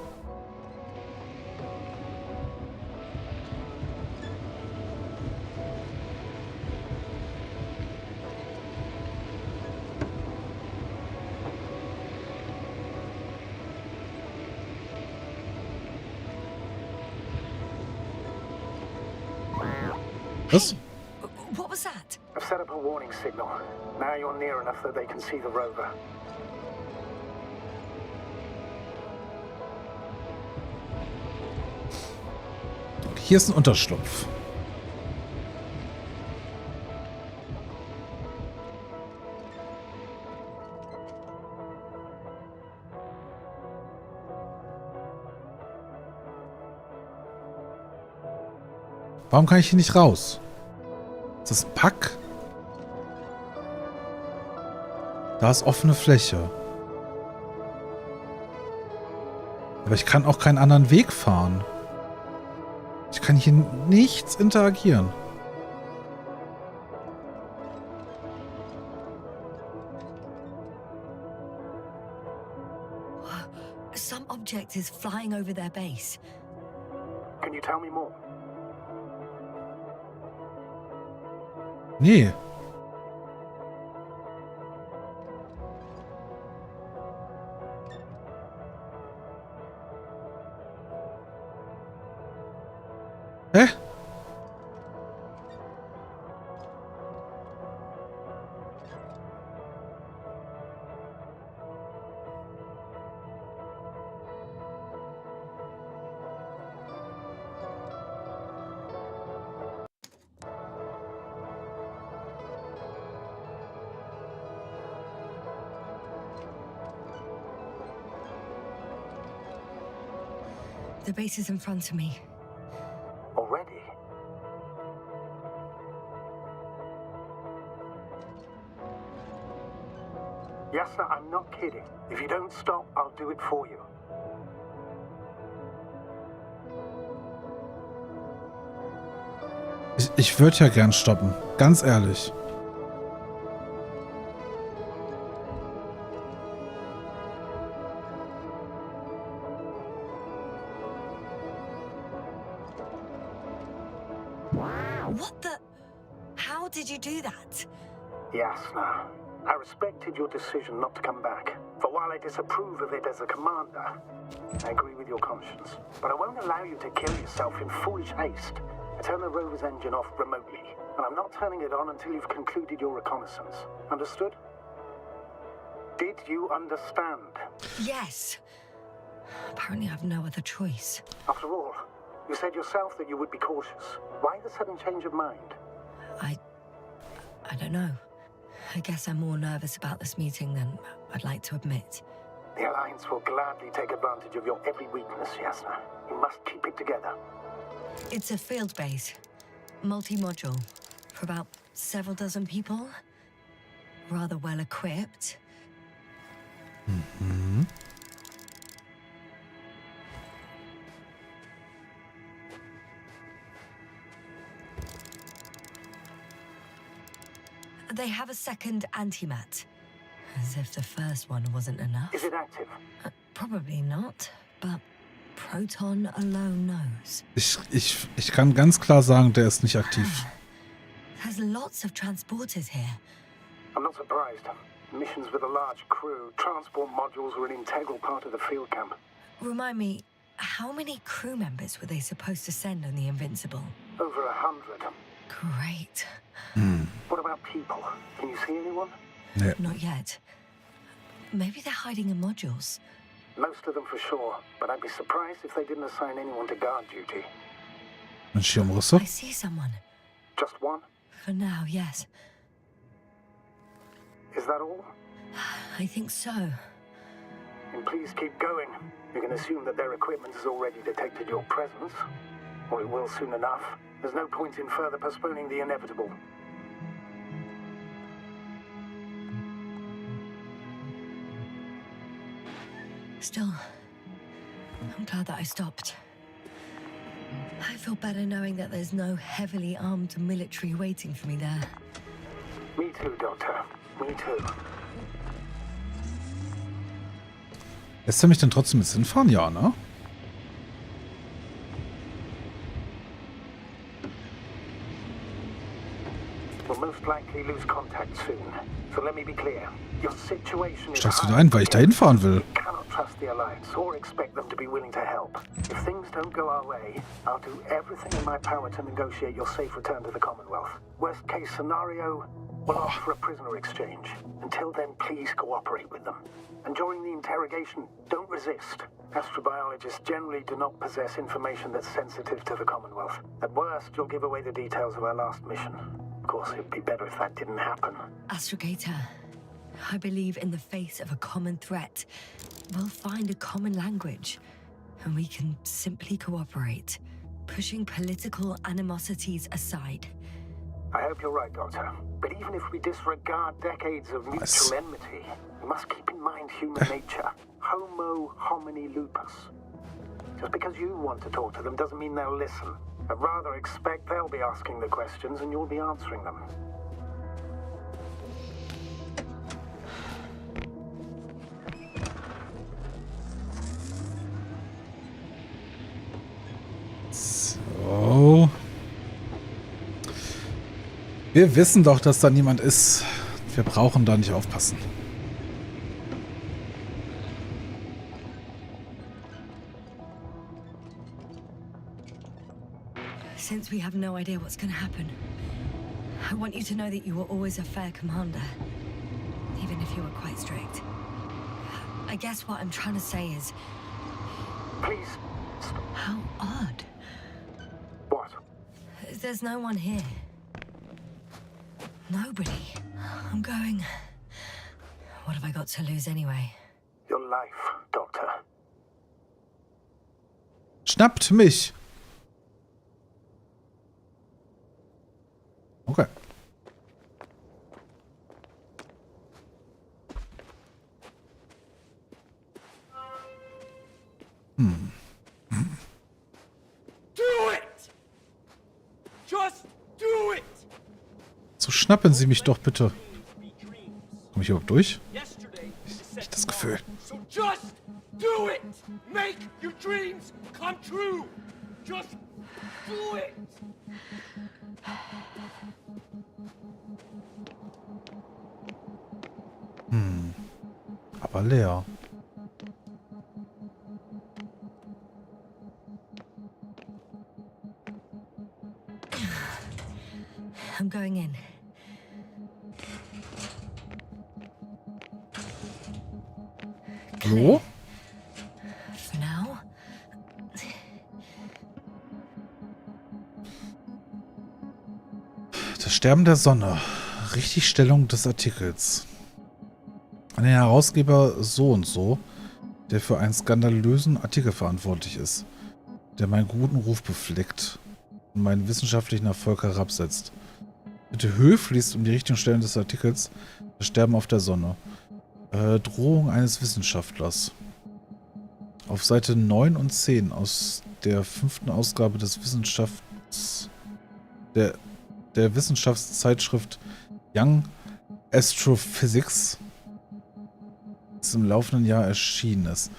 Was? What was that? I've set up a warning signal. Now you're near enough that they can see the rover. Hier ist ein Unterschlupf. Warum kann ich hier nicht raus? Ist das ein Pack? Da ist offene Fläche. Aber ich kann auch keinen anderen Weg fahren. Ich kann hier nichts interagieren. Some object is flying over their base. Can you tell me more? Nee. Hä? The base is in front of me. Already? Yes, sir, I'm not kidding. If you don't stop, I'll do it for you. Ich würde ja gern stoppen. Ganz ehrlich. What the? How did you do that? Yasna, I respected your decision not to come back. For while I disapprove of it as a commander, I agree with your conscience. But I won't allow you to kill yourself in foolish haste. I turn the rover's engine off remotely, and I'm not turning it on until you've concluded your reconnaissance. Understood? Did you understand? Yes. Apparently I have no other choice. After all, you said yourself that you would be cautious. Why the sudden change of mind? I don't know. I guess I'm more nervous about this meeting than I'd like to admit. The Alliance will gladly take advantage of your every weakness, Yasna. You must keep it together. It's a field base. Multi-module. For about several dozen people. Rather well equipped. Mhm. They have a second antimat. As if the first one wasn't enough. Is it active? Probably not, but Proton alone knows. Ich kann ganz klar sagen, der ist nicht aktiv. There's lots of transporters here. I'm not surprised. Missions with a large crew, transport modules were an integral part of the field camp. Remind me, how many crew members were they supposed to send on the Invincible? Over 100. Great. What about people? Can you see anyone? Nee. Not yet. Maybe they're hiding in modules. Most of them for sure, but I'd be surprised if they didn't assign anyone to guard duty. Ein Schirmrüsser? I see someone. Just one? For now, yes. Is that all? I think so. Then please keep going. You can assume that their equipment has already detected your presence. Or it will soon enough. There's no point in further postponing the inevitable. Still, I'm glad that I stopped. I feel better knowing that there's no heavily armed military waiting for me there. Me too, Doctor. Me too. Lässt er mich denn trotzdem jetzt hinfahren? Ja, ne? We'll most likely lose contact soon. So let me be clear. Your situation is Steigst du da ein, weil ich da hinfahren will? You cannot trust the Alliance or expect them to be willing to help. If things don't go our way, I'll do everything in my power to negotiate your safe return to the Commonwealth. Worst case scenario, We'll ask for a prisoner exchange. Until then, please cooperate with them. And during the interrogation, don't resist. Astrobiologists generally do not possess information that's sensitive to the Commonwealth. At worst, you'll give away the details of our last mission. Of course, it'd be better if that didn't happen. Astrogator, I believe in the face of a common threat, we'll find a common language, and we can simply cooperate, pushing political animosities aside. I hope you're right, Doctor. But even if we disregard decades of mutual enmity, we must keep in mind human nature. Homo homini lupus. Just because you want to talk to them doesn't mean they'll listen. I'd rather expect they'll be asking the questions and you'll be answering them. So. Wir wissen doch, dass da niemand ist. Wir brauchen da nicht aufpassen. Since we have no idea what's going to happen, I want you to know that you were always a fair commander, even if you were quite strict. I guess what I'm trying to say is... Please. How odd. What? There's no one here. Nobody. I'm going... What have I got to lose anyway? Your life, Doctor. Schnappt mich! Okay. Do it! Just do it! So schnappen Sie mich doch bitte. Komme ich überhaupt durch? Nicht das Gefühl. So just do it! Make your dreams come true! Just do it! Aber leer. I'm going in. Hallo? For now. Das Sterben der Sonne. Richtigstellung des Artikels. An den Herausgeber so und so, der für einen skandalösen Artikel verantwortlich ist, der meinen guten Ruf befleckt und meinen wissenschaftlichen Erfolg herabsetzt. Bitte höflichst um die Richtigstellung des Artikels das Sterben auf der Sonne. Drohung eines Wissenschaftlers. Auf Seite 9 und 10 aus der 5. Ausgabe des der Wissenschaftszeitschrift Young Astrophysics ist im laufenden Jahr erschienen ist.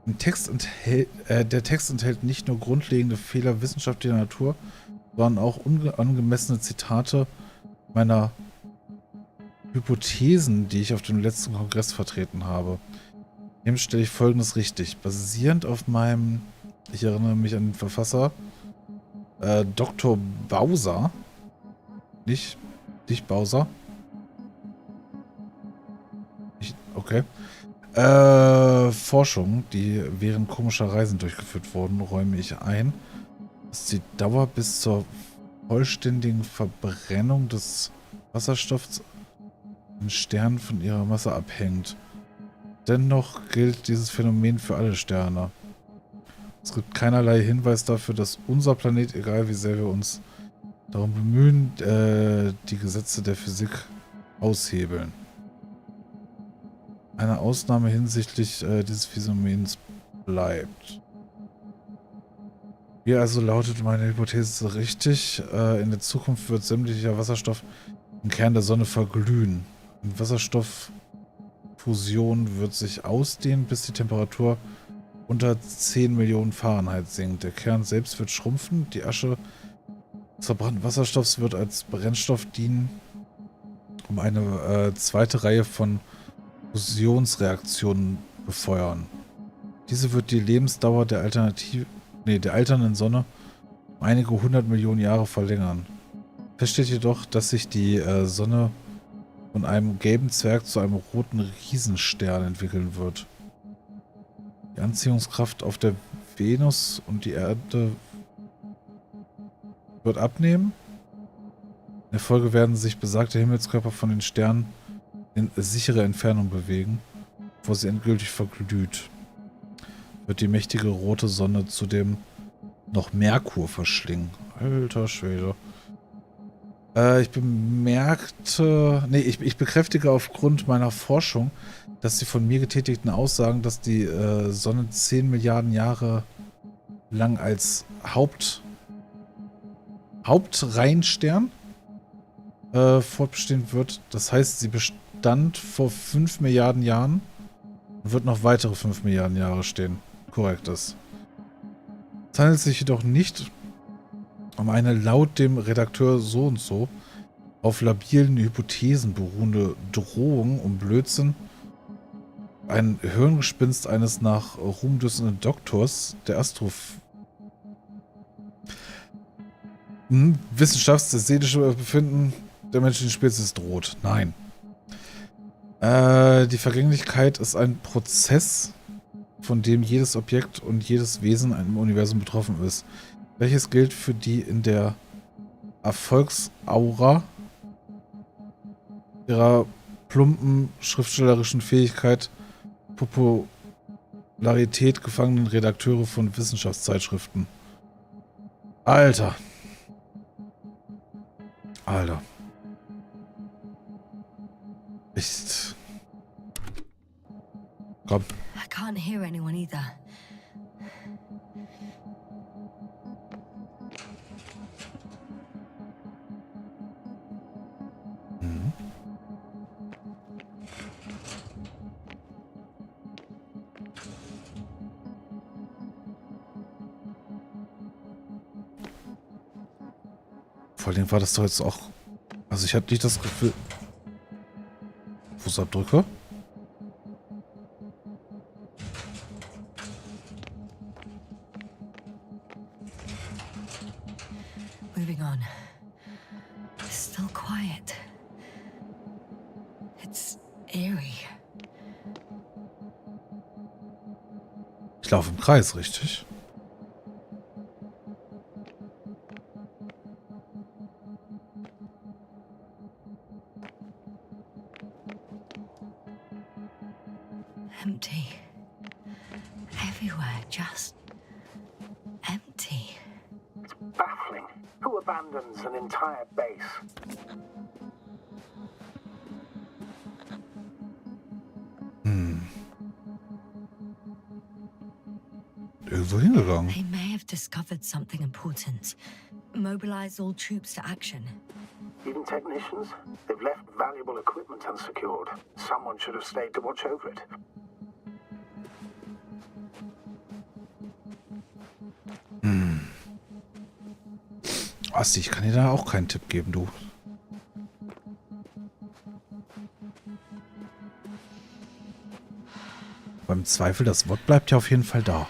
Der Text enthält nicht nur grundlegende Fehler wissenschaftlicher Natur, sondern auch angemessene Zitate meiner Hypothesen, die ich auf dem letzten Kongress vertreten habe. Dem stelle ich Folgendes richtig. Basierend auf meinem, ich erinnere mich an den Verfasser, Dr. Bowser, nicht Bowser. Okay. Forschungen, die während komischer Reisen durchgeführt wurden, räume ich ein, dass die Dauer bis zur vollständigen Verbrennung des Wasserstoffs in Sternen von ihrer Masse abhängt. Dennoch gilt dieses Phänomen für alle Sterne. Es gibt keinerlei Hinweis dafür, dass unser Planet, egal wie sehr wir uns darum bemühen, die Gesetze der Physik aushebeln. Eine Ausnahme hinsichtlich dieses Phänomens bleibt. Hier also lautet meine Hypothese richtig. In der Zukunft wird sämtlicher Wasserstoff im Kern der Sonne verglühen. Die Wasserstofffusion wird sich ausdehnen, bis die Temperatur unter 10 Millionen Fahrenheit sinkt. Der Kern selbst wird schrumpfen. Die Asche des verbrannten Wasserstoffs wird als Brennstoff dienen, um eine zweite Reihe von Fusionsreaktionen befeuern. Diese wird die Lebensdauer der alternden Sonne um einige 100 Millionen Jahre verlängern. Fest steht jedoch, dass sich die Sonne von einem gelben Zwerg zu einem roten Riesenstern entwickeln wird. Die Anziehungskraft auf der Venus und die Erde wird abnehmen. In der Folge werden sich besagte Himmelskörper von den Sternen in sichere Entfernung bewegen, bevor sie endgültig verglüht. Wird die mächtige rote Sonne zudem noch Merkur verschlingen. Alter Schwede. Ich bekräftige aufgrund meiner Forschung, dass die von mir getätigten Aussagen, dass die Sonne 10 Milliarden Jahre lang als Hauptreihenstern fortbestehen wird. Das heißt, sie bestand vor 5 Milliarden Jahren und wird noch weitere 5 Milliarden Jahre stehen. Korrekt ist. Es handelt sich jedoch nicht um eine laut dem Redakteur so und so auf labilen Hypothesen beruhende Drohung um Blödsinn, ein Hirngespinst eines nach Ruhm düssenden Doktors der das seelische Befinden der menschlichen Spezies droht. Nein. Die Vergänglichkeit ist ein Prozess, von dem jedes Objekt und jedes Wesen im Universum betroffen ist. Welches gilt für die in der Erfolgsaura ihrer plumpen schriftstellerischen Fähigkeit, Popularität gefangenen Redakteure von Wissenschaftszeitschriften. Alter. Echt. Komm. I can't hear anyone either. Vor allem war das doch jetzt auch... Also ich hatte nicht das Gefühl... Fußabdrücke? Moving on. It's still quiet. It's eerie. Ich laufe im Kreis, richtig? Empty. Everywhere, just empty. It's baffling. Who abandons an entire base? Irgendwo hingegangen. They may have discovered something important. Mobilize all troops to action. Even technicians? They've left valuable equipment unsecured. Someone should have stayed to watch over it. Asti, ich kann dir da auch keinen Tipp geben, du. Beim Zweifel, das Wort bleibt ja auf jeden Fall da.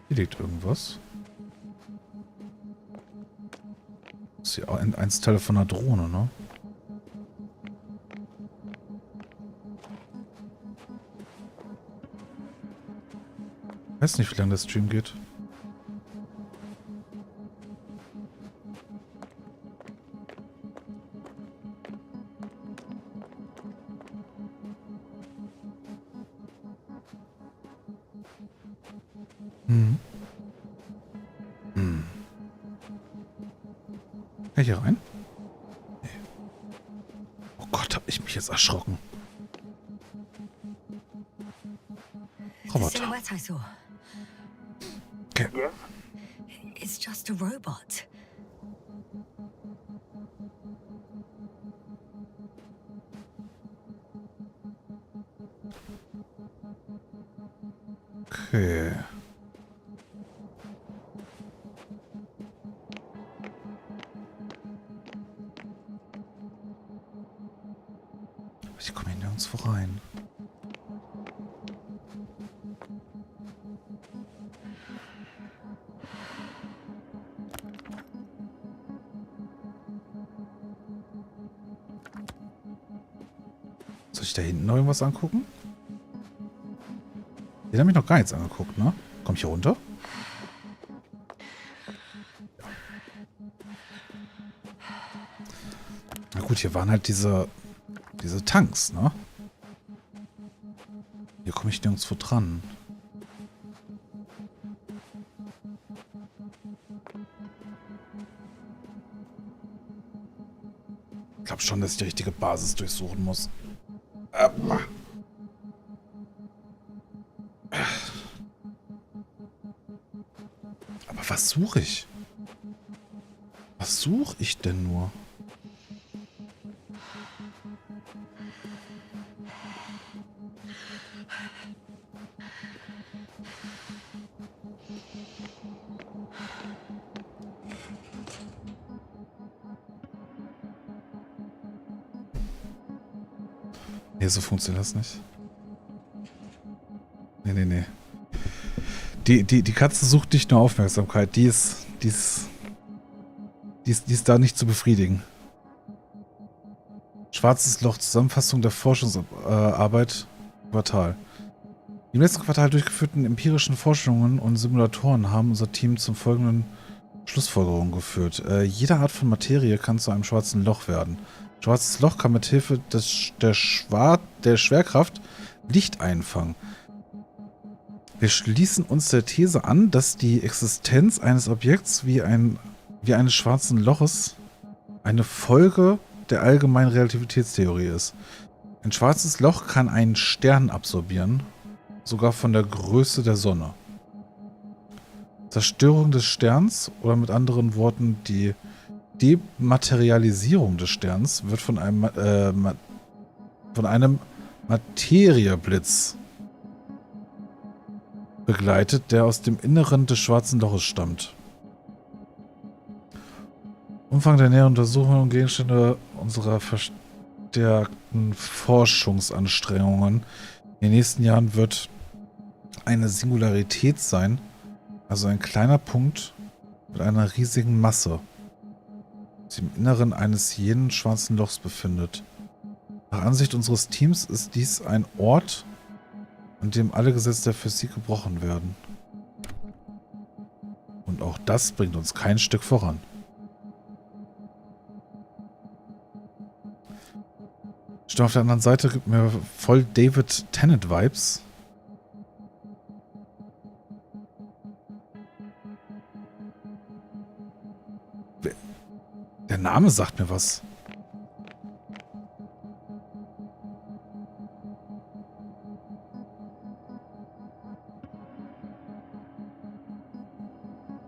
Hier liegt irgendwas. Das ist ja ein Teil von einer Drohne, ne? Ich weiß nicht, wie lange der Stream geht. Kann ich hier rein? Nee. Oh Gott, hab ich mich jetzt erschrocken. Roboter. Silhouette I saw. Okay. Yes? It's just a robot. Okay. Ich komme hier nirgendwo rein. Soll ich da hinten noch irgendwas angucken? Den habe ich noch gar nichts angeguckt, ne? Komm ich hier runter? Na gut, hier waren halt diese Tanks, ne? Hier komme ich nirgendwo dran. Ich glaube schon, dass ich die richtige Basis durchsuchen muss. Aber was suche ich? Was suche ich denn nur? Nee, so funktioniert das nicht. Nee. Die Katze sucht nicht nur Aufmerksamkeit, die ist da nicht zu befriedigen. Schwarzes Loch, Zusammenfassung der Forschungsarbeit, Quartal. Die im letzten Quartal durchgeführten empirischen Forschungen und Simulatoren haben unser Team zum folgenden Schlussfolgerungen geführt. Jede Art von Materie kann zu einem schwarzen Loch werden. Schwarzes Loch kann mit Hilfe der Schwerkraft Licht einfangen. Wir schließen uns der These an, dass die Existenz eines Objekts wie eines schwarzen Loches eine Folge der allgemeinen Relativitätstheorie ist. Ein schwarzes Loch kann einen Stern absorbieren, sogar von der Größe der Sonne. Zerstörung des Sterns, oder mit anderen Worten die Dematerialisierung des Sterns, wird von einem Materieblitz begleitet, der aus dem Inneren des schwarzen Loches stammt. Umfang der näheren Untersuchungen und Gegenstände unserer verstärkten Forschungsanstrengungen in den nächsten Jahren wird eine Singularität sein, also ein kleiner Punkt mit einer riesigen Masse, die sich im Inneren eines jeden schwarzen Lochs befindet. Nach Ansicht unseres Teams ist dies ein Ort, an dem alle Gesetze der Physik gebrochen werden. Und auch das bringt uns kein Stück voran. Stimme auf der anderen Seite gibt mir voll David Tennant-Vibes. Der Name sagt mir was.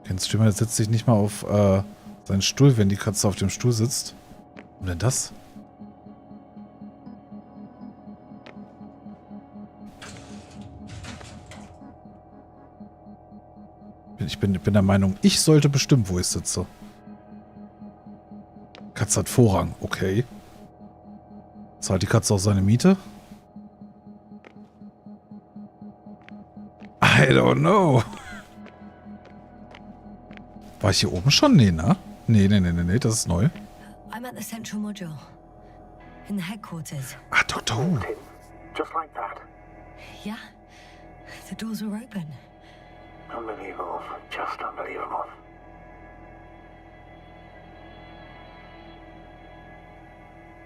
Kennst du, der setzt sich nicht mal auf seinen Stuhl, wenn die Katze auf dem Stuhl sitzt. Und denn das? Ich bin der Meinung, ich sollte bestimmen, wo ich sitze. Katze hat Vorrang, okay. Zahlt die Katze auch seine Miete? I don't know. War ich hier oben schon? Nee, ne? Nee, das ist neu. I'm at the central module. In the headquarters. Ah, Dr. Who. Just like that. Yeah. The doors were open. Unbelievable. Just unbelievable.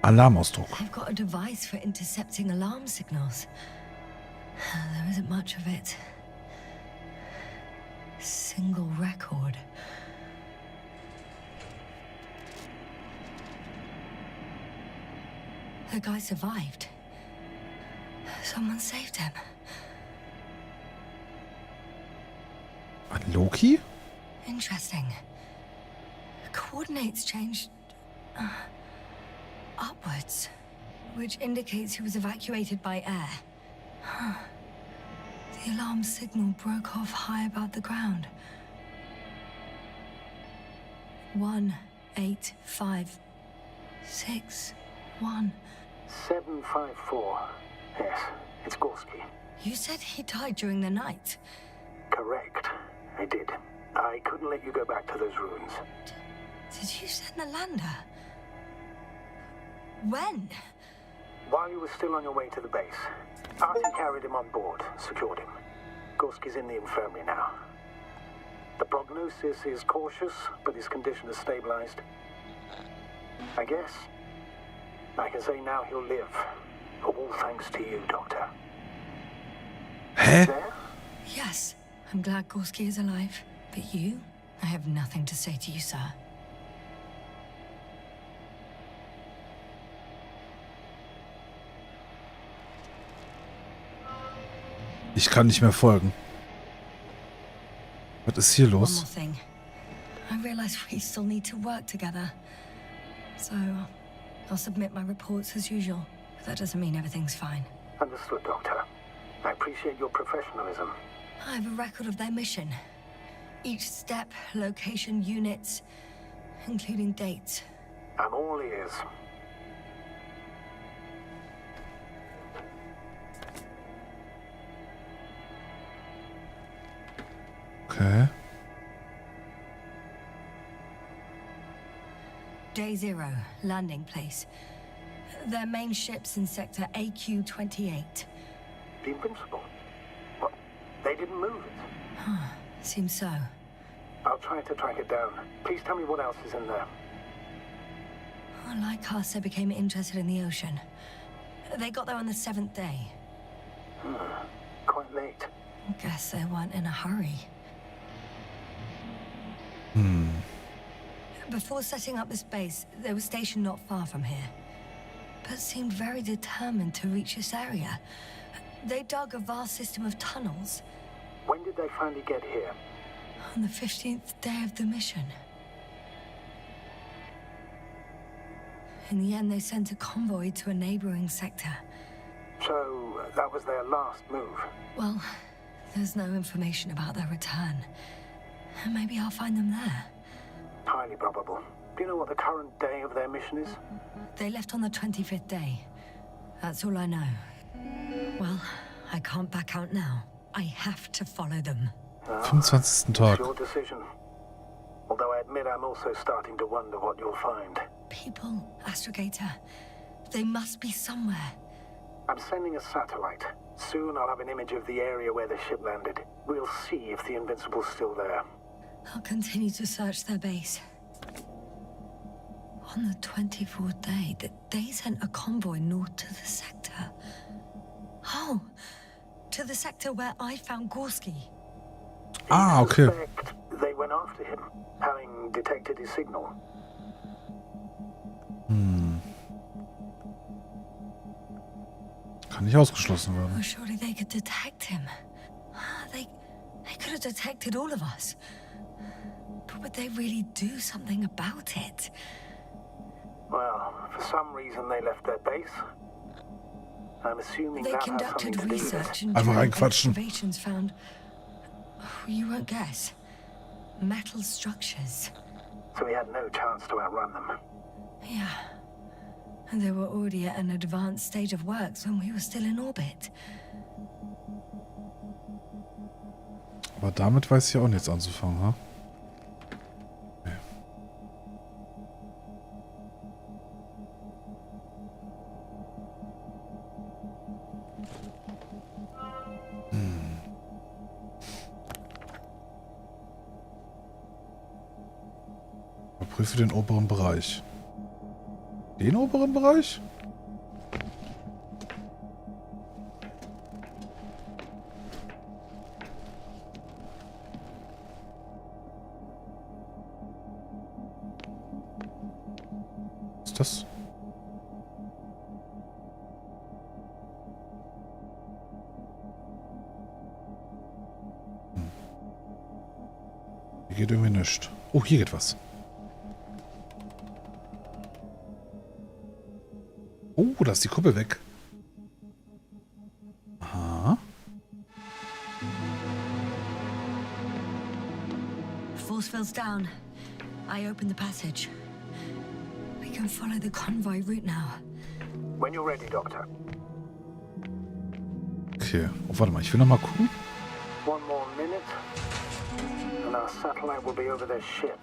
Alarmausdruck. I've got a device for intercepting alarm signals. There isn't much of it. Single record. The guy survived. Someone saved him. An Loki? Interesting. Coordinates changed upwards, which indicates he was evacuated by air. The alarm signal broke off high above the ground. 1, 8, 5, 6, 1. 754. Yes, it's Gorski. You said he died during the night. Correct. I did. I couldn't let you go back to those ruins. Did you send the lander? When? While you were still on your way to the base, Artie carried him on board, secured him. Gorski's in the infirmary now. The prognosis is cautious, but his condition has stabilized. I guess I can say now he'll live. All thanks to you, Doctor. Hä? There? Yes, I'm glad Gorski is alive. But you? I have nothing to say to you, sir. Ich kann nicht mehr folgen. Was ist hier One more los? thing. I realize we still need to work together. So, I'll submit my reports as usual. But that doesn't mean everything's fine. Understood, Doctor. I appreciate your professionalism. I have a record of their mission. Each step, location, units, including dates. I'm all ears. Okay. Day 0, landing place. Their main ship's in sector AQ-28. The Invincible? What? They didn't move it? Seems so. I'll try to track it down. Please tell me what else is in there. Like us, they became interested in the ocean. They got there on the 7th day. Quite late. Guess they weren't in a hurry. Before setting up this base, they were stationed not far from here, but seemed very determined to reach this area. They dug a vast system of tunnels. When did they finally get here? On the 15th day of the mission. In the end, they sent a convoy to a neighboring sector. So, that was their last move? Well, there's no information about their return. Maybe I'll find them there. Highly probable. Do you know what the current day of their mission is? They left on the 25th day. That's all I know. Well, I can't back out now. I have to follow them. 25. Tag. Your decision. Although I admit I'm also starting to wonder what you'll find. People, Astrogator. They must be somewhere. I'm sending a satellite. Soon I'll have an image of the area where the ship landed. We'll see if the Invincible's still there. I'll continue to search their base. On the 24th day, they sent a convoy north to the sector. Oh, to the sector where I found Gorski. Ah, okay. They went after him, having detected his signal. Kann nicht ausgeschlossen Well, werden. surely they could detect him. They could have detected all of us. But would they really do something about it? Well, for some reason they left their base. I'm assuming They that has something conducted to do with research it. and Einfach during reinquatschen. excavations found, you won't guess, metal structures. So we had no chance to outrun them. Yeah. And they were already at an advanced stage of works when we were still in orbit. Aber damit weiß ich auch nichts anzufangen, ha? Nee. Überprüfe den oberen Bereich. Den oberen Bereich? Was ist das? Hier geht irgendwie nichts. Oh, hier geht was. Oh, da ist die Kuppel weg. Aha. Force field's down. I opened the passage. We can follow the convoy route now. When you're ready, Doctor. Okay. Oh, warte mal, ich will noch mal gucken. One more minute, and our satellite will be over their ship.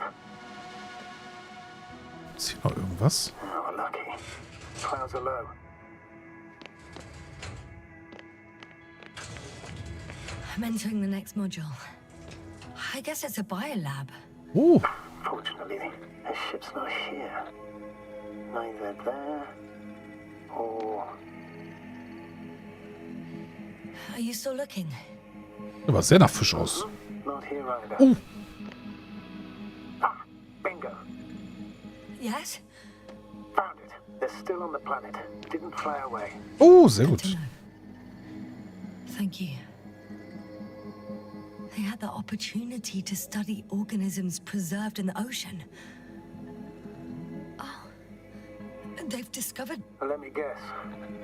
Ist hier noch irgendwas? Oh, lucky. Clouds are low. I'm entering the next module. I guess it's a biolab. Oh. Fortunately, the ship's not here. Neither there or... Are you still looking? Aber sehr nach Fisch aus. Not here either. Oh. Ah, bingo. Yes? Found it. They're still on the planet. Didn't fly away. Oh, sehr gut. Thank you. They had the opportunity to study organisms preserved in the ocean. Oh, they've discovered... Let me guess.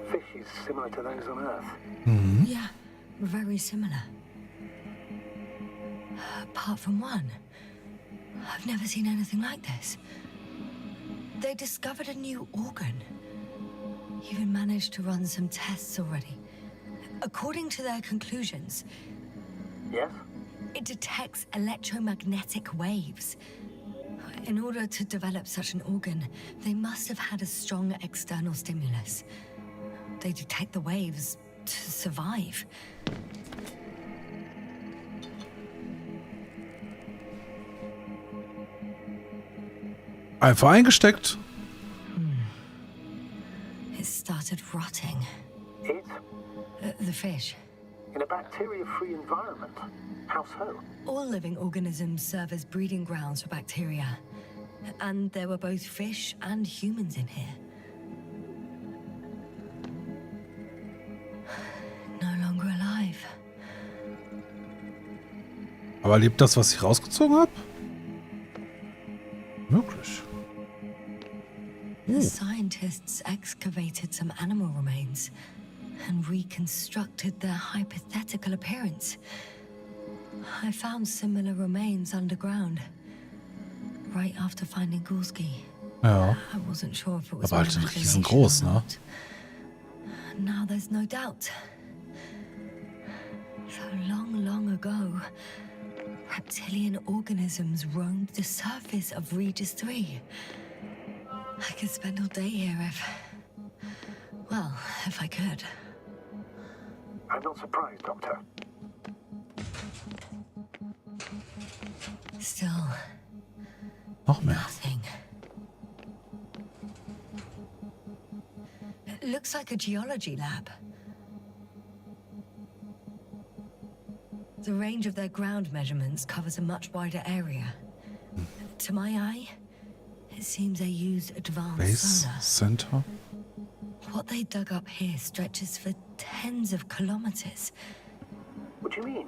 Fishes similar to those on Earth. Mhm. Yeah, very similar. Apart from one. I've never seen anything like this. They discovered a new organ. Even managed to run some tests already. According to their conclusions... Yes? It detects electromagnetic waves. In order to develop such an organ, they must have had a strong external stimulus. They detect the waves to survive. Einfach eingesteckt. It started rotting. It? The fish. In a bacteria-free environment? How so? All living organisms serve as breeding grounds for bacteria. And there were both fish and humans in here. No longer alive. Aber lebt das, was ich rausgezogen habe? Möglich. The scientists excavated some animal remains and reconstructed their hypothetical appearance. I found similar remains underground, right after finding Gorski. Ja. I wasn't sure if it was Aber halt riesengroß, ne? Now there's no doubt. So long, long ago, reptilian organisms roamed the surface of Regis 3. I could spend all day here if I could. I'm not surprised, Doctor. Still, noch mehr. Nothing. It looks like a geology lab. The range of their ground measurements covers a much wider area. To my eye, it seems they use advanced Base sonar. Center. What they dug up here stretches for tens of kilometers. What do you mean?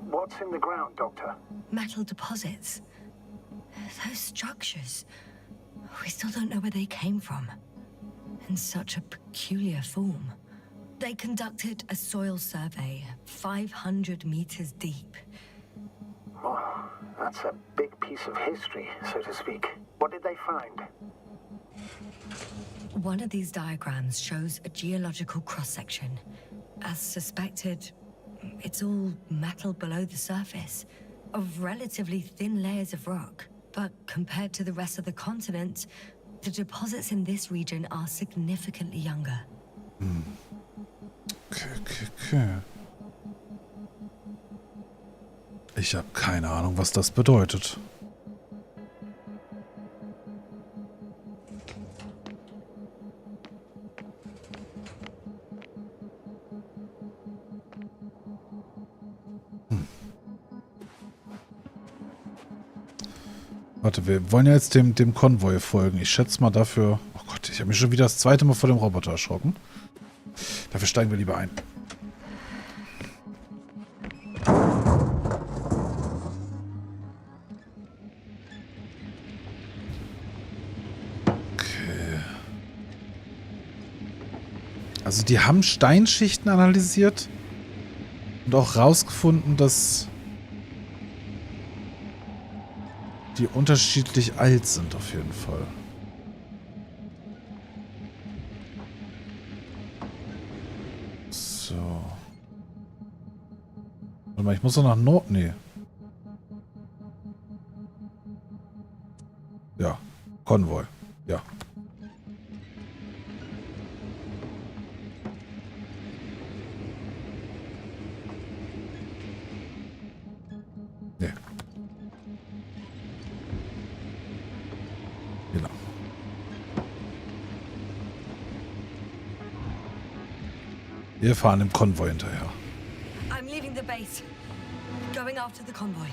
What's in the ground, Doctor? Metal deposits. Those structures. We still don't know where they came from. In such a peculiar form. They conducted a soil survey 500 meters deep. Oh, that's a big piece of history, so to speak. What did they find? One of these diagrams shows a geological cross-section. As suspected, it's all metal below the surface, of relatively thin layers of rock. But compared to the rest of the continent, the deposits in this region are significantly younger. Okay. Ich habe keine Ahnung, was das bedeutet. Warte, wir wollen ja jetzt dem Konvoi folgen. Ich schätze mal dafür... Oh Gott, ich habe mich schon wieder das zweite Mal vor dem Roboter erschrocken. Dafür steigen wir lieber ein. Okay. Also die haben Steinschichten analysiert und auch rausgefunden, dass die unterschiedlich alt sind auf jeden Fall. So. Warte mal, ich muss doch nach Norden. Nee. Ja. Konvoi. Ja. Nee. Genau. Wir fahren im Konvoi hinterher. I'm leaving the base. Going after the convoy.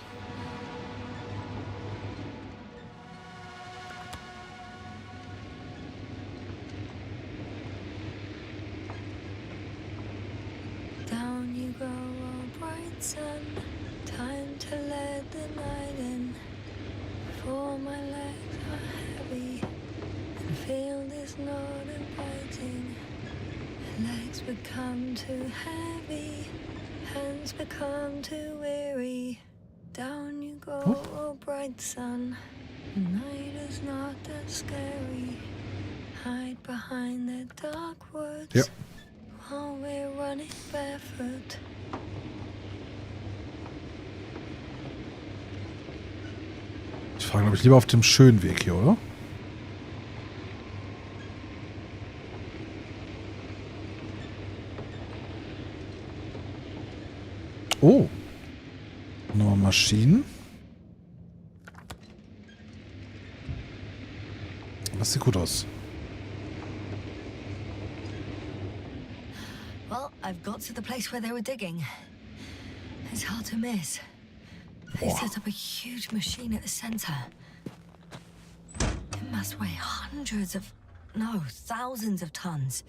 Down you go, oh bright sun. Time to let the night in. For my legs are heavy. The field is not inviting. Legs become too heavy. Hands become too weary. Down you go, oh bright sun. Night is not that scary. Hide behind the dark woods. Ja. While we're running barefoot. Ich fahre, glaube ich, lieber auf dem schönen Weg hier, oder? Oh. Nochmal Maschinen. Das sieht gut aus. Well, I've got to the place where they were digging. It's hard to miss. They set up a huge machine at the center. It must weigh thousands of tons.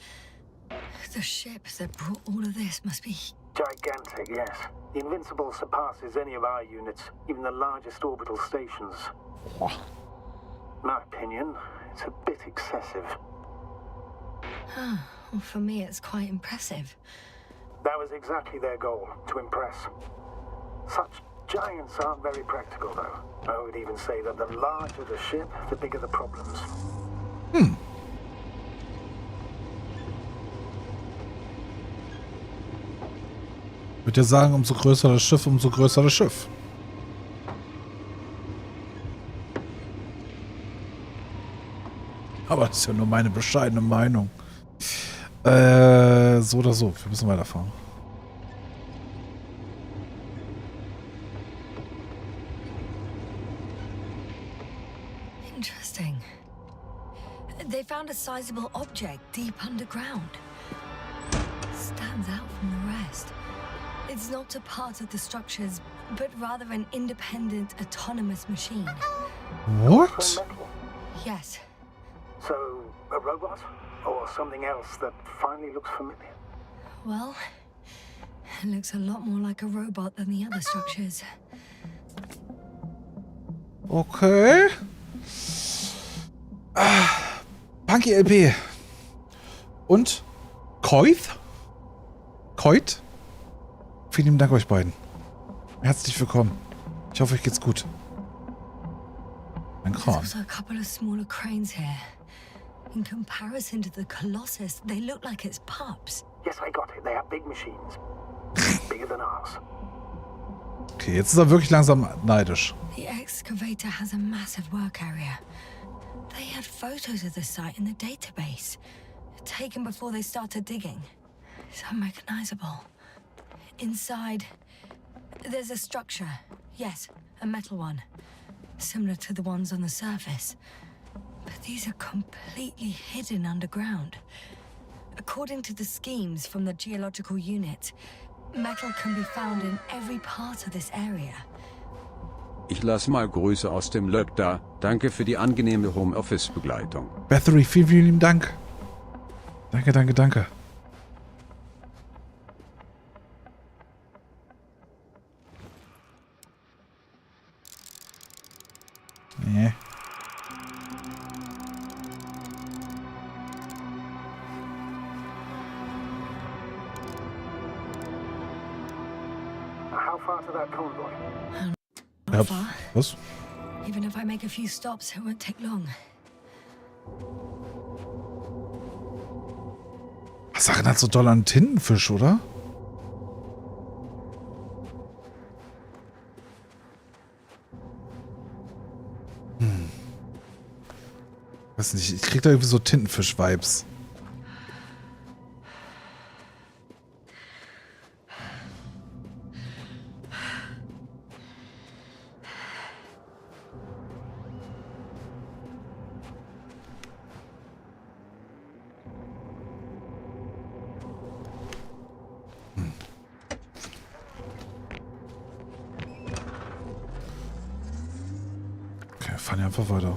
The ship that brought all of this must be Gigantic, yes. The Invincible surpasses any of our units, even the largest orbital stations. In my opinion, it's a bit excessive. Well, for me, it's quite impressive. That was exactly their goal, to impress. Such giants aren't very practical, though. I would even say that the larger the ship, the bigger the problems. Ich würde ja sagen, umso größer das Schiff, umso größer das Schiff. Aber das ist ja nur meine bescheidene Meinung. So oder so. Wir müssen weiterfahren. Interesting. They found a sizable object deep underground. Stands out from the rest. It's not a part of the structures, but rather an independent, autonomous machine. What? Yes. So, a robot? Or something else that finally looks familiar? Well, it looks a lot more like a robot than the other structures. Okay. Punky LP. Und Koith? Koit? Vielen lieben Dank euch beiden. Herzlich willkommen. Ich hoffe, euch geht's gut. Ein Kran. There's also a couple of smaller cranes here. In comparison to the Colossus, they look like it's pups. Yes, I got it. They are big machines. Bigger than ours. Okay, jetzt ist er wirklich langsam neidisch. The excavator has a massive work area. They had photos of the site in the database, taken before they started digging. It's unrecognizable. Inside, there's a structure. Yes, a metal one. Similar to the ones on the surface. But these are completely hidden underground. According to the schemes from the Geological unit, metal can be found in every part of this area. Ich lass mal Grüße aus dem Löb da. Danke für die angenehme Homeoffice-Begleitung. Bathory, vielen, vielen lieben Dank. Danke, danke, danke. Nee. How far to that convoy? Ja, was? Even if I make a few stops, it won't take long. Was erinnert so doll an Tintenfisch, oder? Weiß nicht, ich krieg da irgendwie so Tintenfisch-Vibes. Okay, fahren ja einfach weiter.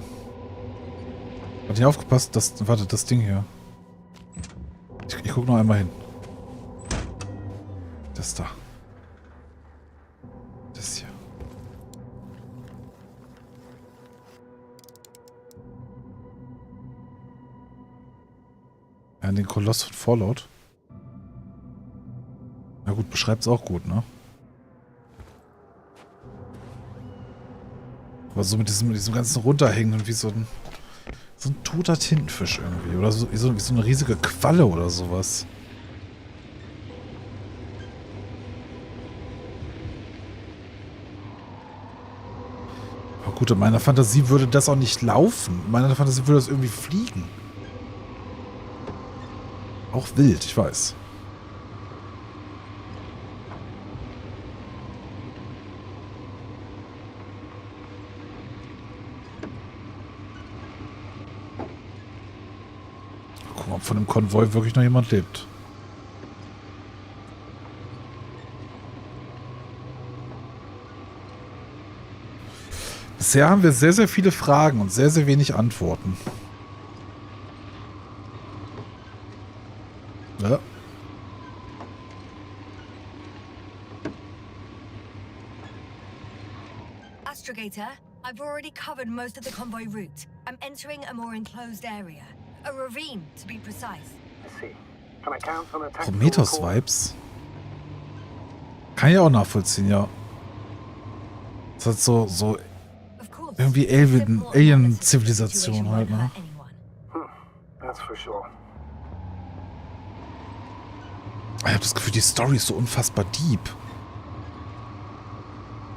Hat nicht aufgepasst, warte, das Ding hier. Ich guck noch einmal hin. Das da. Das hier. Ja, den Koloss von Fallout. Na gut, beschreibt's auch gut, ne? Aber so mit diesem ganzen Runterhängen und wie so ein toter Tintenfisch irgendwie. Oder wie so eine riesige Qualle oder sowas. Aber gut, in meiner Fantasie würde das auch nicht laufen. In meiner Fantasie würde das irgendwie fliegen. Auch wild, ich weiß. Gucken, ob von dem Konvoi wirklich noch jemand lebt. Bisher haben wir sehr, sehr viele Fragen und sehr, sehr wenig Antworten. Ja. Astrogator, I've already covered most of the convoy route. I'm entering a more enclosed area. A ravine, to be precise. Prometheus-Vibes? Kann ich auch nachvollziehen, ja. Das hat so irgendwie Alien-Zivilisation halt, ne? Ich habe das Gefühl, die Story ist so unfassbar deep.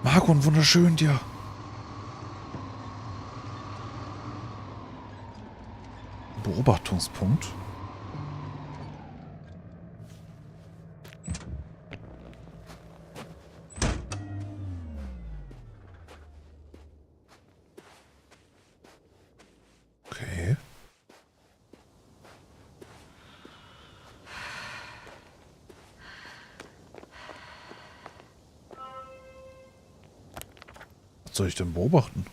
Margon, wunderschön dir. Beobachtungspunkt. Okay. Was soll ich denn beobachten?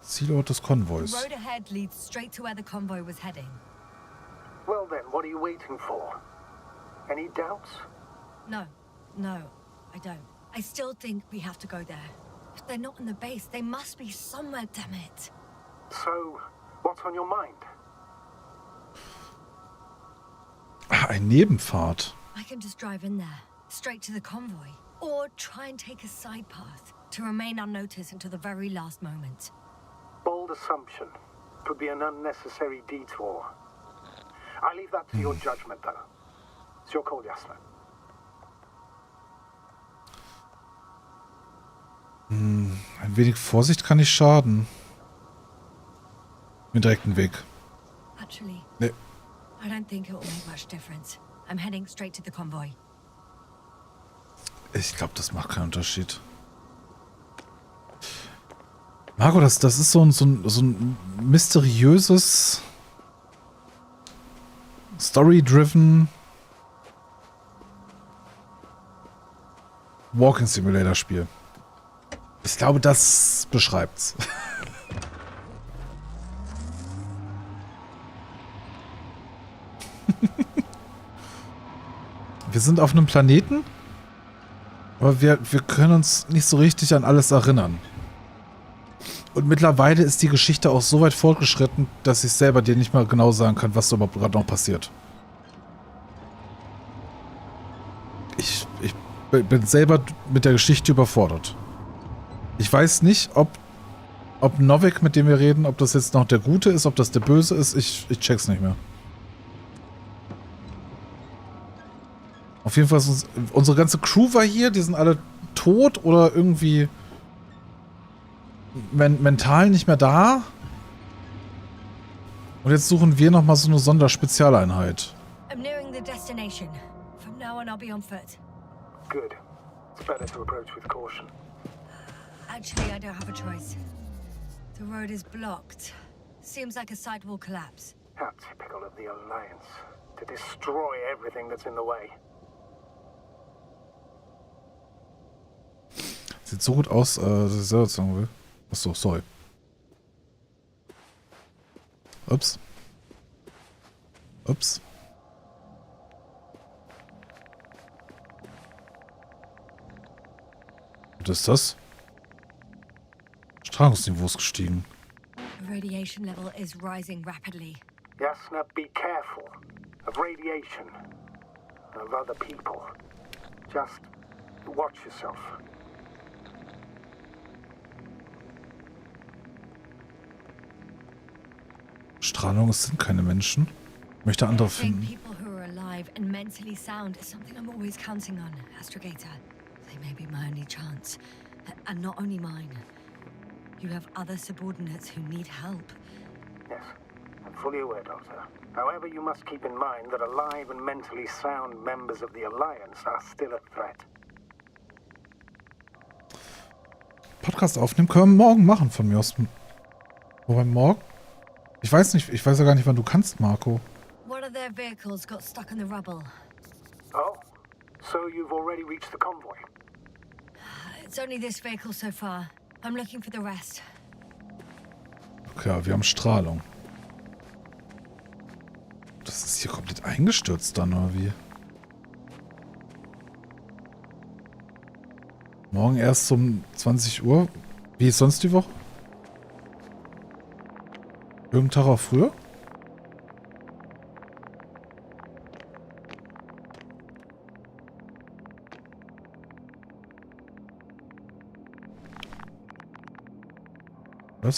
Zielort des Konvois. The road ahead leads straight to where the convoy was heading. Well then, what are you waiting for? Any doubts? No, I don't. I still think we have to go there. If they're not in the base, they must be somewhere, damn it. So, what's on your mind? Ein Nebenpfad. I can just drive in there, straight to the convoy. Or try and take a side path to remain unnoticed until the very last moment. Bold assumption. Could be an unnecessary detour. I leave that to your judgment, though. It's your call, Jasna. Ein wenig Vorsicht kann nicht schaden. Mir direkt einen Weg. Actually, Nee. I don't think it will make much difference. I'm heading straight to the convoy. Ich glaube, das macht keinen Unterschied. Marco, das ist so ein mysteriöses Story-driven Walking Simulator Spiel. Ich glaube, das beschreibt's. Wir sind auf einem Planeten, aber wir können uns nicht so richtig an alles erinnern. Und mittlerweile ist die Geschichte auch so weit fortgeschritten, dass ich selber dir nicht mal genau sagen kann, was da überhaupt gerade noch passiert. Ich bin selber mit der Geschichte überfordert. Ich weiß nicht, ob Novik, mit dem wir reden, ob das jetzt noch der Gute ist, ob das der Böse ist. Ich check's nicht mehr. Auf jeden Fall ist unsere ganze Crew war hier, die sind alle tot oder irgendwie mental nicht mehr da. Und jetzt suchen wir nochmal so eine Sonderspezialeinheit. I'm nearing the destination. From now on, I'll be on foot. Good. It's better to approach with caution. Actually, I don't have a choice. The road is blocked. Seems like a site will collapse. How typical of the Alliance. To destroy everything that's in the way. Sieht so gut aus, dass ich selber sagen will. Achso, sorry. Ups. Ups. Was ist das? Strahlungsniveau ist gestiegen. The radiation level is rising rapidly. Yasna, be careful. Of radiation. Of other people. Just watch yourself. Strahlung, es sind keine Menschen. Ich möchte andere finden. People who are alive and mentally sound is something I'm always counting on, Astrogator. They may be my only chance. And not only mine. You have other subordinates who need help. Yes, I'm fully aware, Doctor. However, you must keep in mind that alive and mentally sound members of the Alliance are still a threat. Podcast aufnehmen können wir morgen machen von mir aus. Wobei morgen? Ich weiß nicht, ich weiß ja gar nicht, wann du kannst, Marco. One of their vehicles got stuck in the rubble. Oh, so you've already reached the convoy? It's only this vehicle so far. I'm looking for the rest. Okay, wir haben Strahlung. Das ist hier komplett eingestürzt dann, oder wie? Morgen erst um 20 Uhr. Wie ist sonst die Woche? Irgendein Tag auch früher?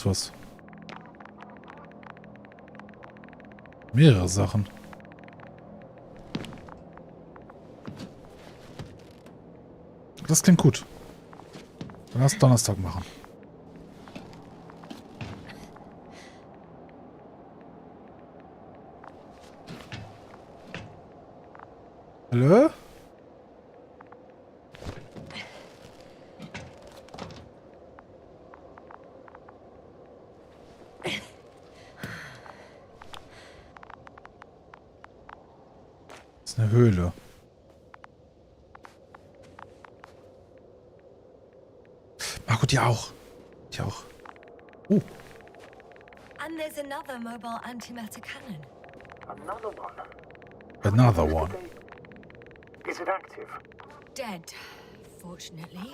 Was? Mehrere Sachen. Das klingt gut. Dann lass Donnerstag machen. Hallo? Das ist eine Höhle. Marco, die auch. Die auch. And there's another mobile antimatter cannon. Another one? Another one. Is it active? Dead, fortunately.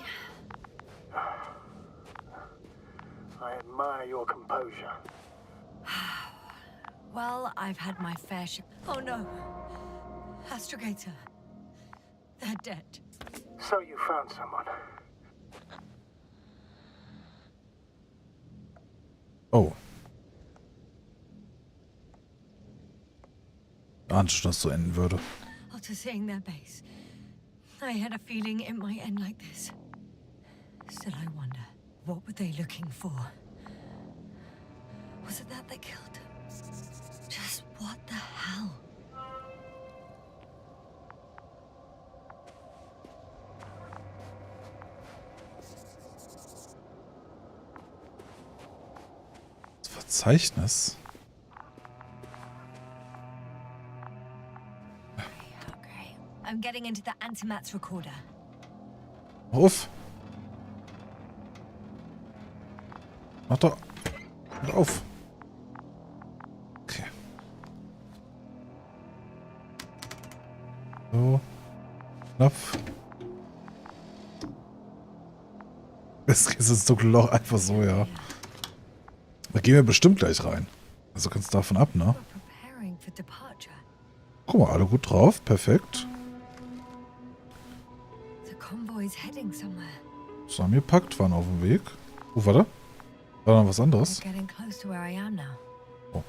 I admire your composure. Well, I've had my fair share. Oh no. Astrogator. They're dead. So you found someone. Oh. Ahnte schon, dass es so enden würde. After seeing their base, I had a feeling it might end like this. Still, I wonder, what were they looking for? Was it that they killed him? Just what the hell? Das Verzeichnis? Okay, I'm getting into the antimat's recorder. Auf! Mach doch! Mach auf! Okay. So. Knopf. Es geht ins dunkle Loch einfach so, ja. Da gehen wir bestimmt gleich rein. Also kannst du davon ab, ne? Preparing for departure. Guck mal, alle gut drauf. Perfekt. The convoy's heading somewhere. Zusammengepackt, waren auf dem Weg. Oh, warte. War noch was anderes? They're getting close to where I am now. Oh.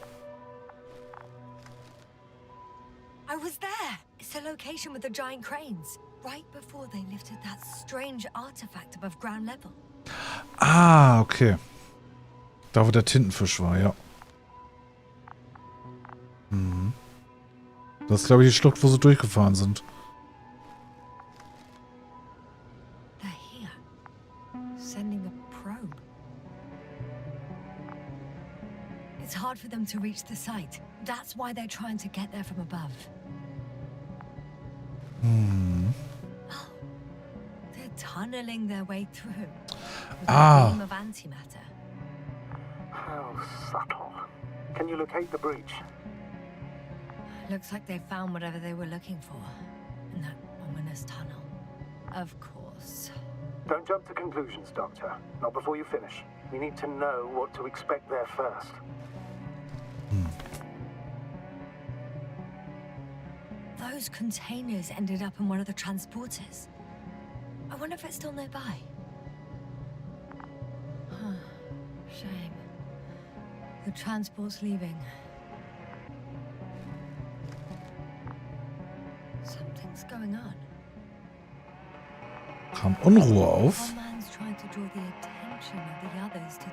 I was there! It's the location with the giant cranes. Right before they lifted that strange artifact above ground level. Ah, okay. Da, wo der Tintenfisch war, ja. Mhm. Das ist, glaube ich, die Schlucht, wo sie durchgefahren sind. They're here. Sending a probe. It's hard for them to reach the site. That's why they're trying to get there from above. Oh, they're tunneling their way through. With a beam of antimatter. How subtle. Can you locate the breach? Looks like they found whatever they were looking for in that ominous tunnel. Of course. Don't jump to conclusions, Doctor. Not before you finish. We need to know what to expect there first. Those containers ended up in one of the transporters. I wonder if it's still nearby. Huh. Shame. The transport's leaving. Something's going on. Kam Unruhe auf. One man's trying to draw the attention of the others to...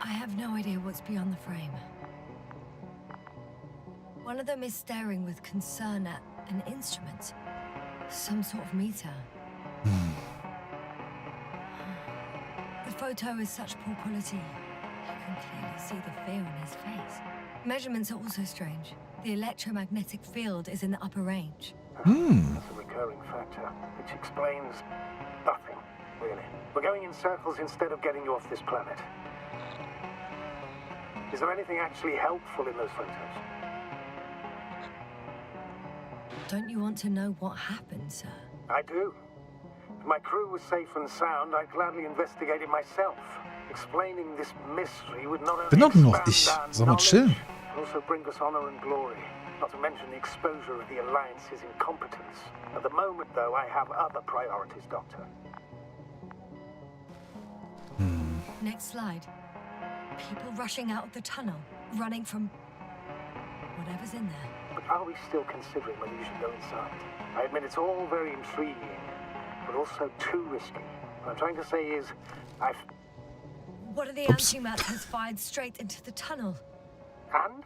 I have no idea what's beyond the frame. One of them is staring with concern at an instrument. Some sort of meter. The photo is such poor quality. You can clearly see the fear on his face. Measurements are also strange. The electromagnetic field is in the upper range. That's a recurring factor, which explains nothing, really. We're going in circles instead of getting you off this planet. Is there anything actually helpful in those photos? Don't you want to know what happened, sir? I do. If my crew was safe and sound, I'd gladly investigate it myself. Explaining this mystery would not only Bin doch noch expand ich. our Soll mal chillen. knowledge, but also bring us honor and glory. Not to mention the exposure of the Alliance's incompetence. At the moment, though, I have other priorities, Doctor. Next slide. People rushing out of the tunnel, running from whatever's in there. But are we still considering whether you should go inside? I admit it's all very intriguing, but also too risky. What I'm trying to say is, One of the antimats has fired straight into the tunnel. And?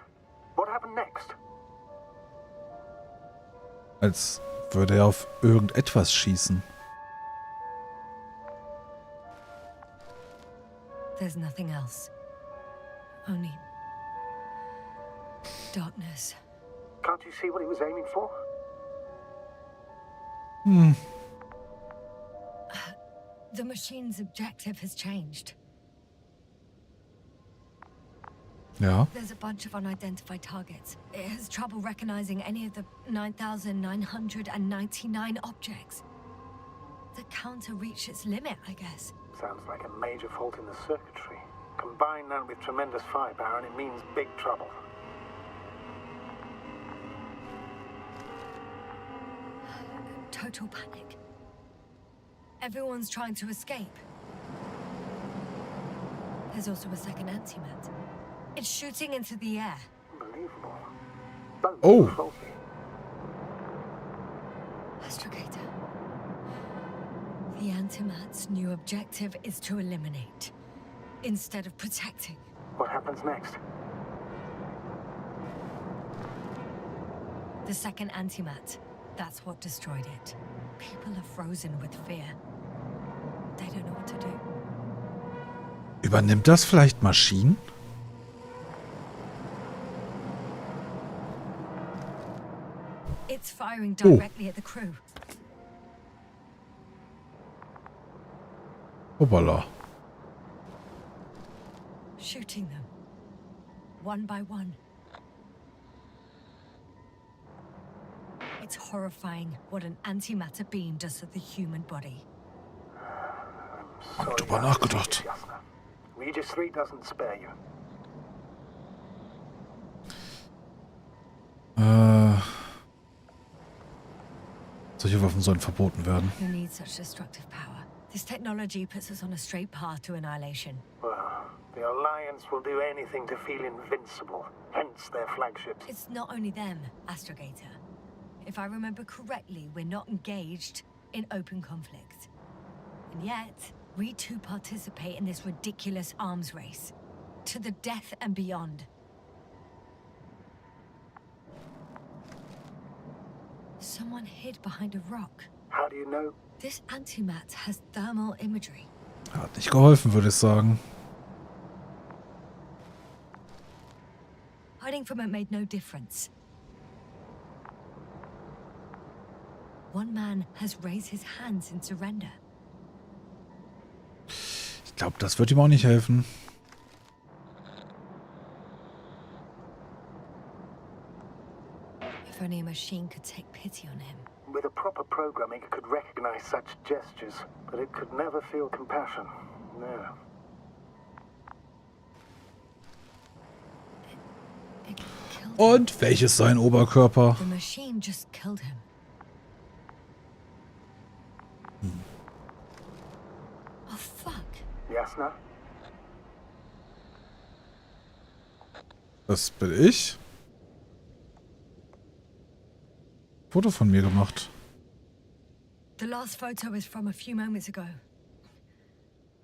What happened next? Als würde er auf irgendetwas schießen. There's nothing else. Only darkness. Can't you see what he was aiming for? The machine's objective has changed. Ja. There's a bunch of unidentified targets. It has trouble recognizing any of the 9,999 objects. The counter reached its limit, I guess. Sounds like a major fault in the circuitry. Combine that with tremendous firepower and it means big trouble. Total panic. Everyone's trying to escape. There's also a second antimat. It's shooting into the air. Unbelievable. Oh. Astrogator. The antimat's new objective is to eliminate, instead of protecting. What happens next? The second antimat. That's what destroyed it. People are frozen with fear. They don't know what to do. Übernimmt das vielleicht Maschinen? It's firing directly at the crew. Hoppala. Shooting them. One by one. It's horrifying what an antimatter beam does to the human body. Hab drüber nachgedacht. Regis 3 doesn't spare you. Solche Waffen sollen verboten werden. Who needs such destructive power? This technology puts us on a straight path to annihilation. Well, the Alliance will do anything to feel invincible, hence their flagships. It's not only them, Astrogator. If I remember correctly, we're not engaged in open conflict. And yet, we too participate in this ridiculous arms race. To the death and beyond. Someone hid behind a rock. How do you know? This antimat has thermal imagery. Hat nicht geholfen, würde ich sagen. Hiding from it made no difference. One man has raised his hands in surrender. Ich glaube, das wird ihm auch nicht helfen. If only a machine could take pity on him. With a proper programming, it could recognize such gestures, but it could never feel compassion. No. Und welches sein Oberkörper? The machine just killed him. Oh fuck. Jasna? Das bin ich. Foto von mir gemacht. The last photo is from a few moments ago.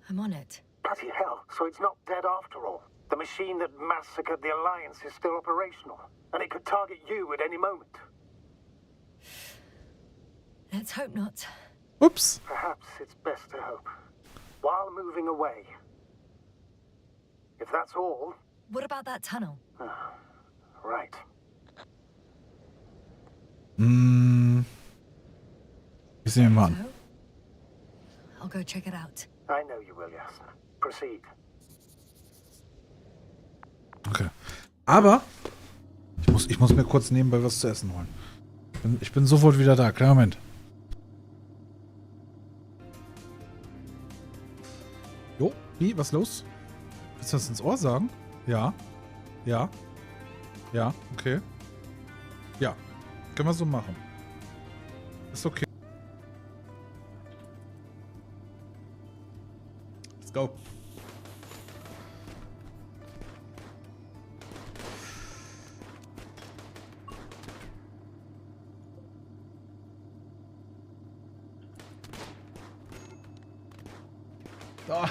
I'm on it. Bloody hell, so it's not dead after all. The machine that massacred the Alliance is still operational, and it could target you at any moment. Let's hope not. Oops. Perhaps it's best to hope. While moving away. If that's all... What about that tunnel? Right. Ich sehe ihn mal an. I'll go check it out. I know you will, Jasna. Proceed. Okay. Aber ich muss mir kurz nebenbei was zu essen holen. Ich bin sofort wieder da. Kleiner Moment. Jo, wie? Was los? Willst du das ins Ohr sagen? Ja. Ja. Ja, okay. Ja. Können wir so machen. Ist okay. Let's go. Ah.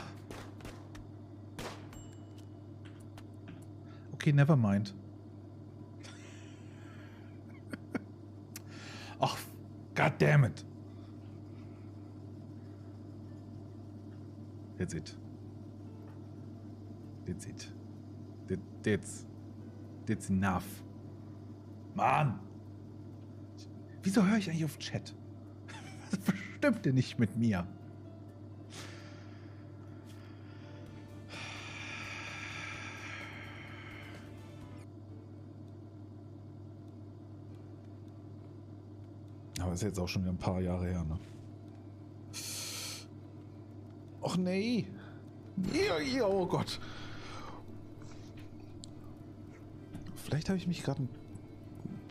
Okay, never mind. Ach, god damn it. That's it. That's it. That's enough. Mann. Wieso höre ich eigentlich auf Chat? Was stimmt denn nicht mit mir? Aber ist jetzt auch schon wieder ein paar Jahre her, ne? Och nee. Nee, oh Gott. Vielleicht habe ich mich gerade ein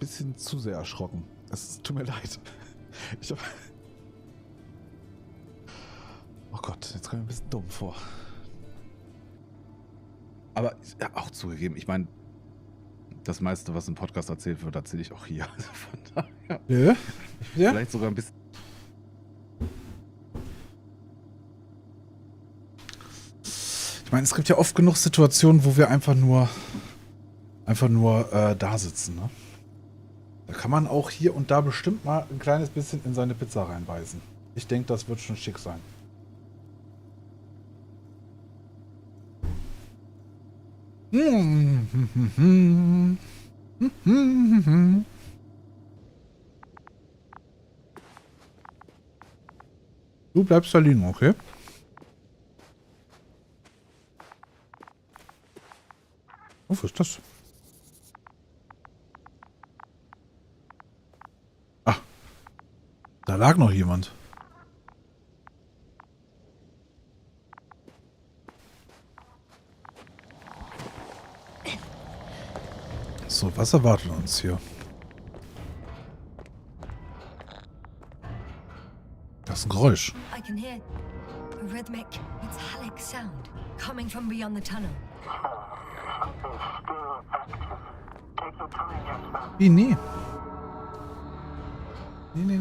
bisschen zu sehr erschrocken. Es tut mir leid. Oh Gott, jetzt komme ich ein bisschen dumm vor. Aber ja, auch zugegeben, ich meine, das meiste, was im Podcast erzählt wird, erzähle ich auch hier. Also von daher. Ja? Vielleicht sogar ein bisschen. Ich meine, es gibt ja oft genug Situationen, wo wir einfach nur da sitzen, ne? Da kann man auch hier und da bestimmt mal ein kleines bisschen in seine Pizza reinbeißen. Ich denke, das wird schon schick sein. Du bleibst da liegen, okay? Oh, was ist das? Ah, da lag noch jemand. So, was erwartet uns hier? Das ist ein Geräusch. I can hear a rhythmic, metallic sound coming from beyond the tunnel. Wie? Nee. Nee.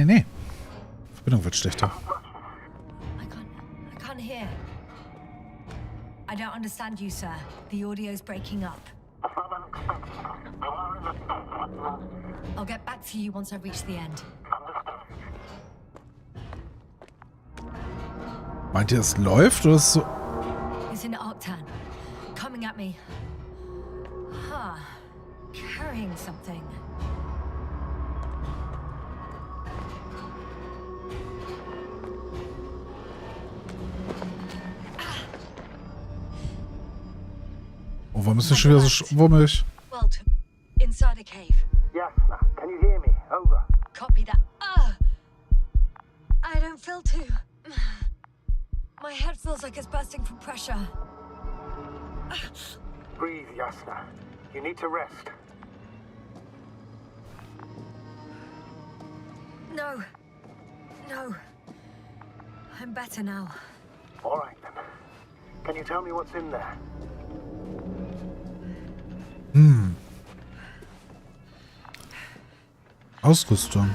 Nee. Verbindung wird schlechter. I can't hear. I don't understand you, sir. The audio's breaking up. I'll get back to you once I reach the end. Meint ihr, es läuft oder ist so? It's in Octan. Coming at me. Huh. Carrying something. Oh, warum ist das schon wieder so schwummig? Well, inside a cave. Jasna, can you hear me? Over. Copy that. I don't feel too. My head feels like it's bursting from pressure. Breathe, Jasna. You need to rest. No. No. I'm better now. All right, then. Can you tell me what's in there? Ausrüstung.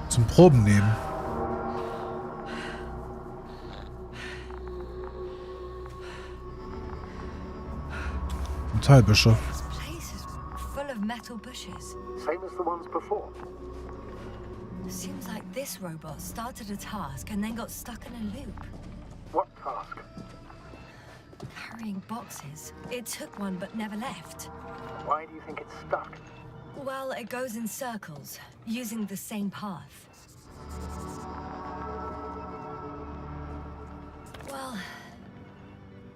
Zum Proben nehmen. Metallbüsche. This place is full of metal bushes. Same as the ones before. Seems like this robot started a task and then got stuck in a loop. What task? Carrying boxes. It took one but never left. Why do you think it's stuck? Well, it goes in circles, using the same path. Well,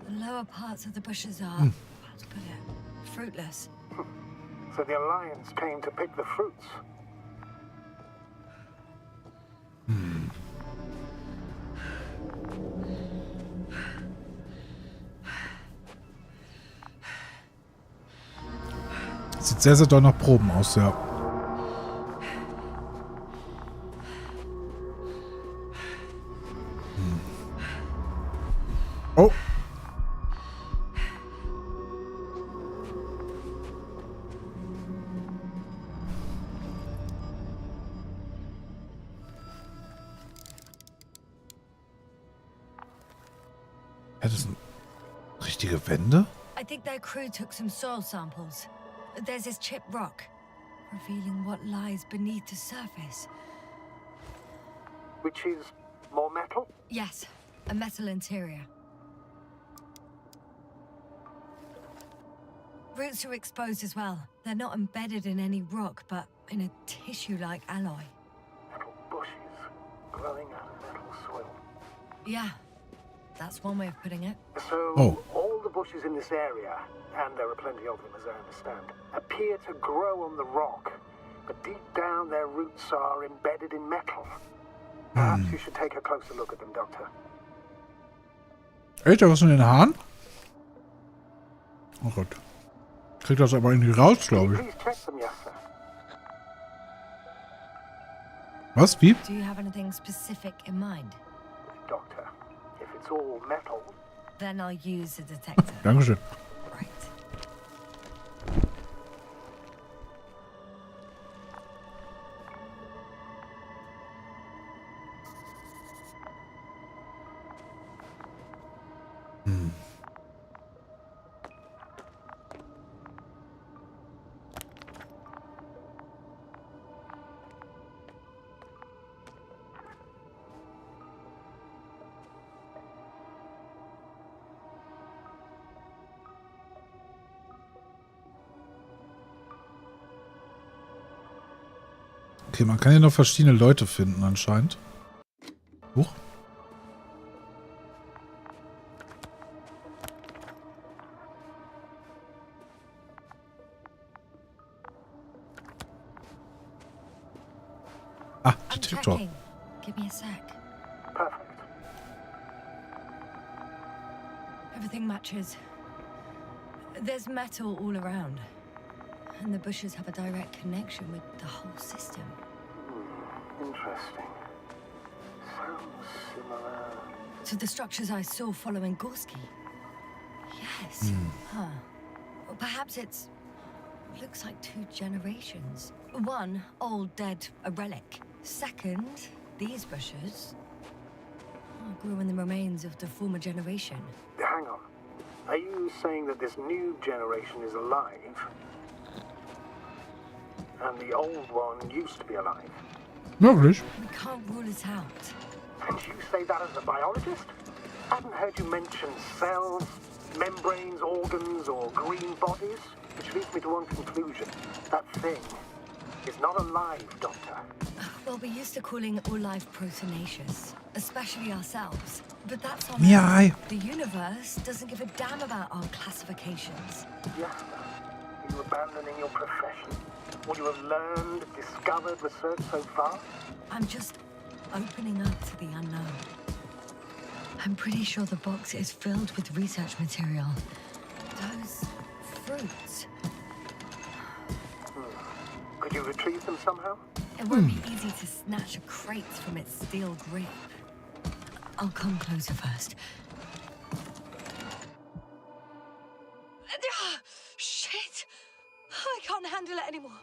the lower parts of the bushes are, how to put it, fruitless. So the Alliance came to pick the fruits. Sieht sehr, sehr doll nach Proben aus, ja. Oh. Ja, das sind richtige Wände? I think their crew took some soil samples. There's this chipped rock, revealing what lies beneath the surface. Which is more metal? Yes, a metal interior. Roots are exposed as well. They're not embedded in any rock, but in a tissue-like alloy. Metal bushes growing out of metal soil. Yeah, that's one way of putting it. So, all the bushes in this area, and there are plenty of them as I understand, appear to grow on the rock, but deep down their roots are embedded in metal. Perhaps you should take a closer look at them, Doctor. Echt, da was in den Haaren? Oh Gott. Kriegt das aber irgendwie raus, glaube ich. Please check them, Jasna. Was? Wie? Do you have anything specific in mind? Doctor, if it's all metal... Then I'll use a detector. Dankeschön. Right. Okay, man kann hier noch verschiedene Leute finden anscheinend. Huch. Ah, Detektor. Give me a sec. Perfect. Everything matches. There's metal all around. And the bushes have a direct connection with the whole system. Interesting. Sounds similar... To the structures I saw following Gorski. Yes. Huh. Or perhaps it's... looks like 2 generations. One, old, dead, a relic. Second, these bushes grew in the remains of the former generation. Hang on. Are you saying that this new generation is alive, and the old one used to be alive? Möglich. We can't rule it out. And you say that as a biologist? I haven't heard you mention cells, membranes, organs, or green bodies, which leads me to one conclusion. That thing is not alive, Doctor. Well, we're used to calling all life proteinaceous, especially ourselves. But that's on Yeah. Earth. The universe doesn't give a damn about our classifications. Yeah. Are you abandoning your profession? What you have learned, discovered, researched so far? I'm just opening up to the unknown. I'm pretty sure the box is filled with research material. Those fruits. Could you retrieve them somehow? It won't be easy to snatch a crate from its steel grip. I'll come closer first. Shit! I can't handle it anymore.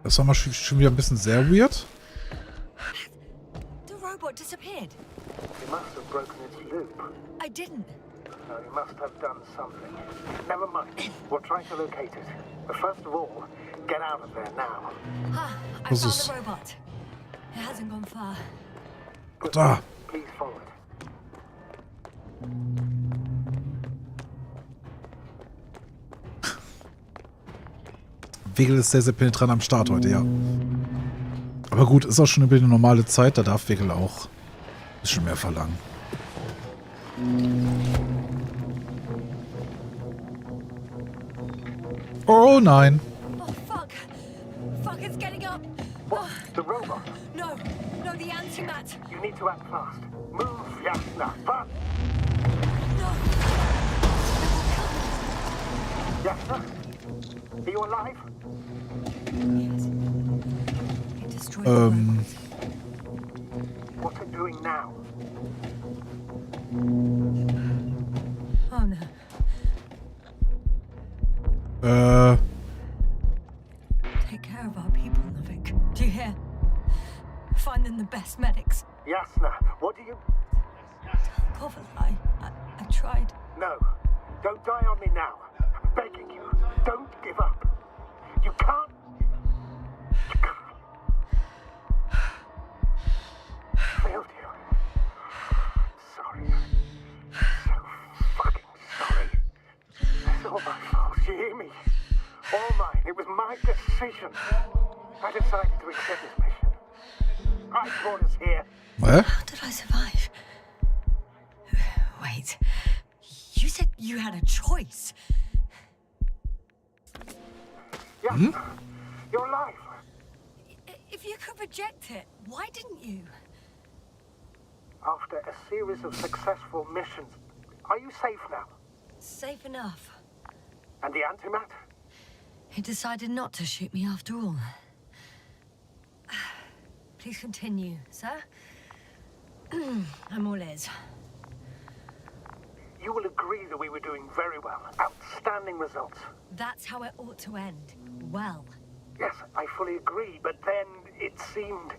Das war mal schon wieder ein bisschen sehr weird. The robot disappeared. You must have broken its loop. I didn't. No, you must have done something. Never mind. We'll try to locate it. But first of all, get out of there now. I found the robot. It hasn't gone far. Da. Please follow it. Wegel ist sehr, sehr penetrant am Start heute, ja. Aber gut, ist auch schon eine normale Zeit, da darf Wegel auch ein bisschen mehr verlangen. Oh nein. Oh, fuck. Fuck, it's getting up. What? The robot? No, the antimat. You need to act fast. Move, Yasna. Fast. No. Yasna? Are you alive? Yes. It destroyed the robot. What's it doing now? Oh no. Take care of our people, Novik. Do you hear? Find them the best medics. Yasna, what do you... Koval, I tried. No. Don't die on me now. I'm begging you. Don't give up. You can't... You can't. Failed you. Sorry. So fucking sorry. It's all my fault. You hear me? All mine. It was my decision. I decided to accept this mission. I brought us here. What? How did I survive? Wait. You said you had a choice. Yeah. You're alive. If you could reject it, why didn't you? After a series of successful missions, are you safe now? Safe enough. And the antimat? He decided not to shoot me after all. Please continue, sir. I'm all ears. You will agree that we were doing very well. Outstanding results. That's how it ought to end. Well. Yes, I fully agree, but then it seemed...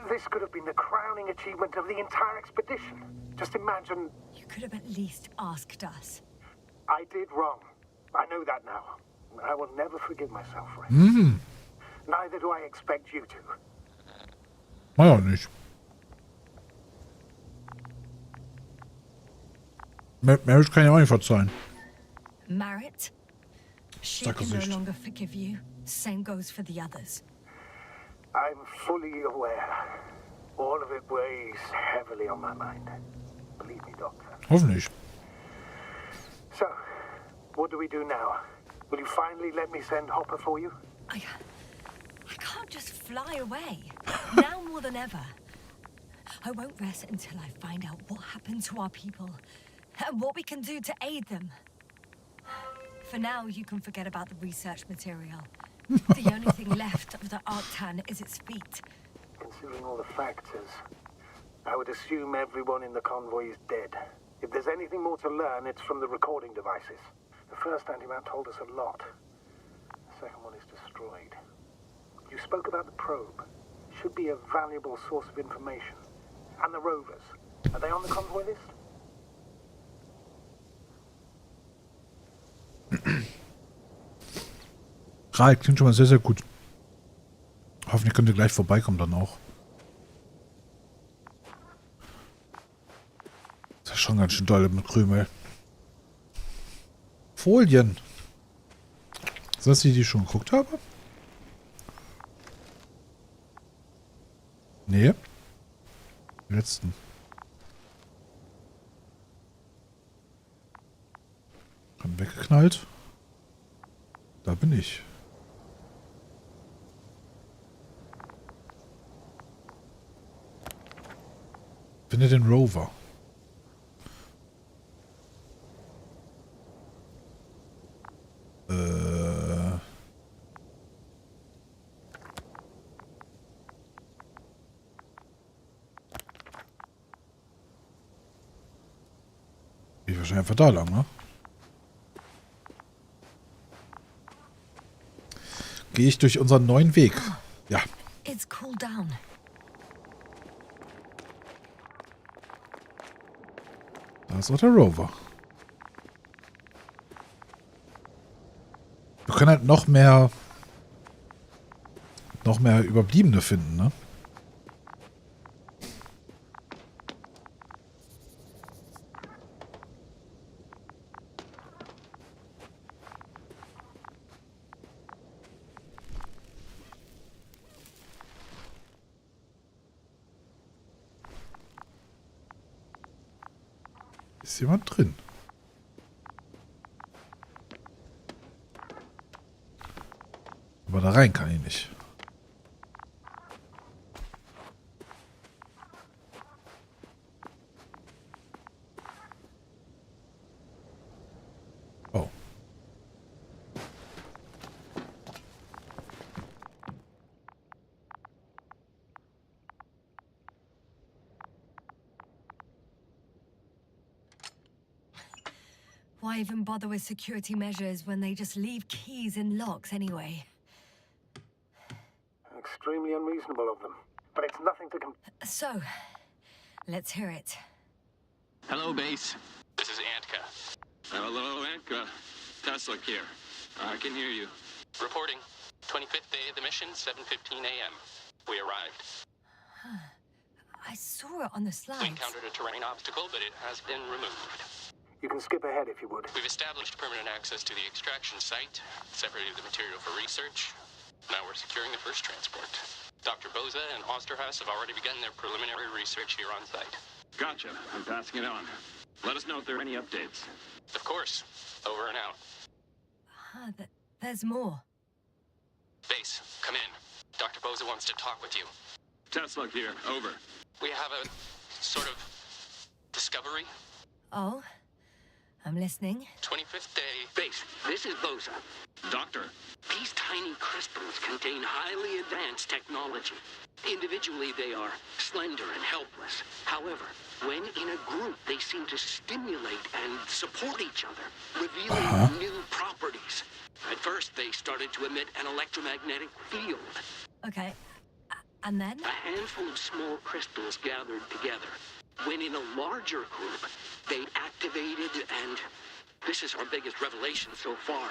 This could have been the crowning achievement of the entire expedition. Just imagine... You could have at least asked us. I did wrong. I know that now. I will never forgive myself for it. Neither do I expect you to. War ja nicht. Meritt kann ja auch nicht verzeihen. Meritt? She can no longer forgive you. Same goes for the others. I'm fully aware. All of it weighs heavily on my mind. Believe me, Doctor. Hoffentlich. So, what do we do now? Will you finally let me send Hopper for you? I can't just fly away. Now more than ever. I won't rest until I find out what happened to our people and what we can do to aid them. For now, you can forget about the research material. The only thing left of the Arctan is its feet. Considering all the factors, I would assume everyone in the convoy is dead. If there's anything more to learn, it's from the recording devices. The first antimat told us a lot. The second one is destroyed. You spoke about the probe. Should be a valuable source of information. And the rovers. Are they on the convoy list? Klingt schon mal sehr, sehr gut. Hoffentlich könnt ihr gleich vorbeikommen dann auch. Das ist schon ganz schön doll mit Krümel. Folien. Ist das die ich schon geguckt habe? Nee. Die letzten. Haben weggeknallt. Da bin ich. Finde den Rover. Ich wahrscheinlich einfach da lang, ne? Gehe ich durch unseren neuen Weg. Ja. It's cooled down. Da ist auch der Rover. Wir können halt noch mehr Überbliebene finden, ne? Ist jemand drin? Aber da rein kann ich nicht. Oh. Why even bother with security measures when they just leave keys in locks anyway? Extremely unreasonable of them. But it's nothing to So, let's hear it. Hello, base. This is Antka. Hello, Antka. Tesla here. I can hear you. Reporting. 25th day of the mission, 7:15 a.m. We arrived. I saw it on the We slides. encountered a terrain obstacle, but it has been removed. You can skip ahead if you would. We've established permanent access to the extraction site, separated the material for research. Now we're securing the first transport. Dr. Boza and Osterhaus have already begun their preliminary research here on site. Gotcha. I'm passing it on. Let us know if there are any updates. Of course. Over and out. There's more. Base, come in. Dr. Boza wants to talk with you. Tesla here. Over. We have a sort of discovery. Oh? I'm listening. 25th day. Base, this is Boza. Doctor. These tiny crystals contain highly advanced technology. Individually, they are slender and helpless. However, when in a group, they seem to stimulate and support each other, revealing new properties. At first, they started to emit an electromagnetic field. Okay. And then? A handful of small crystals gathered together. When in a larger group, they activated and... This is our biggest revelation so far.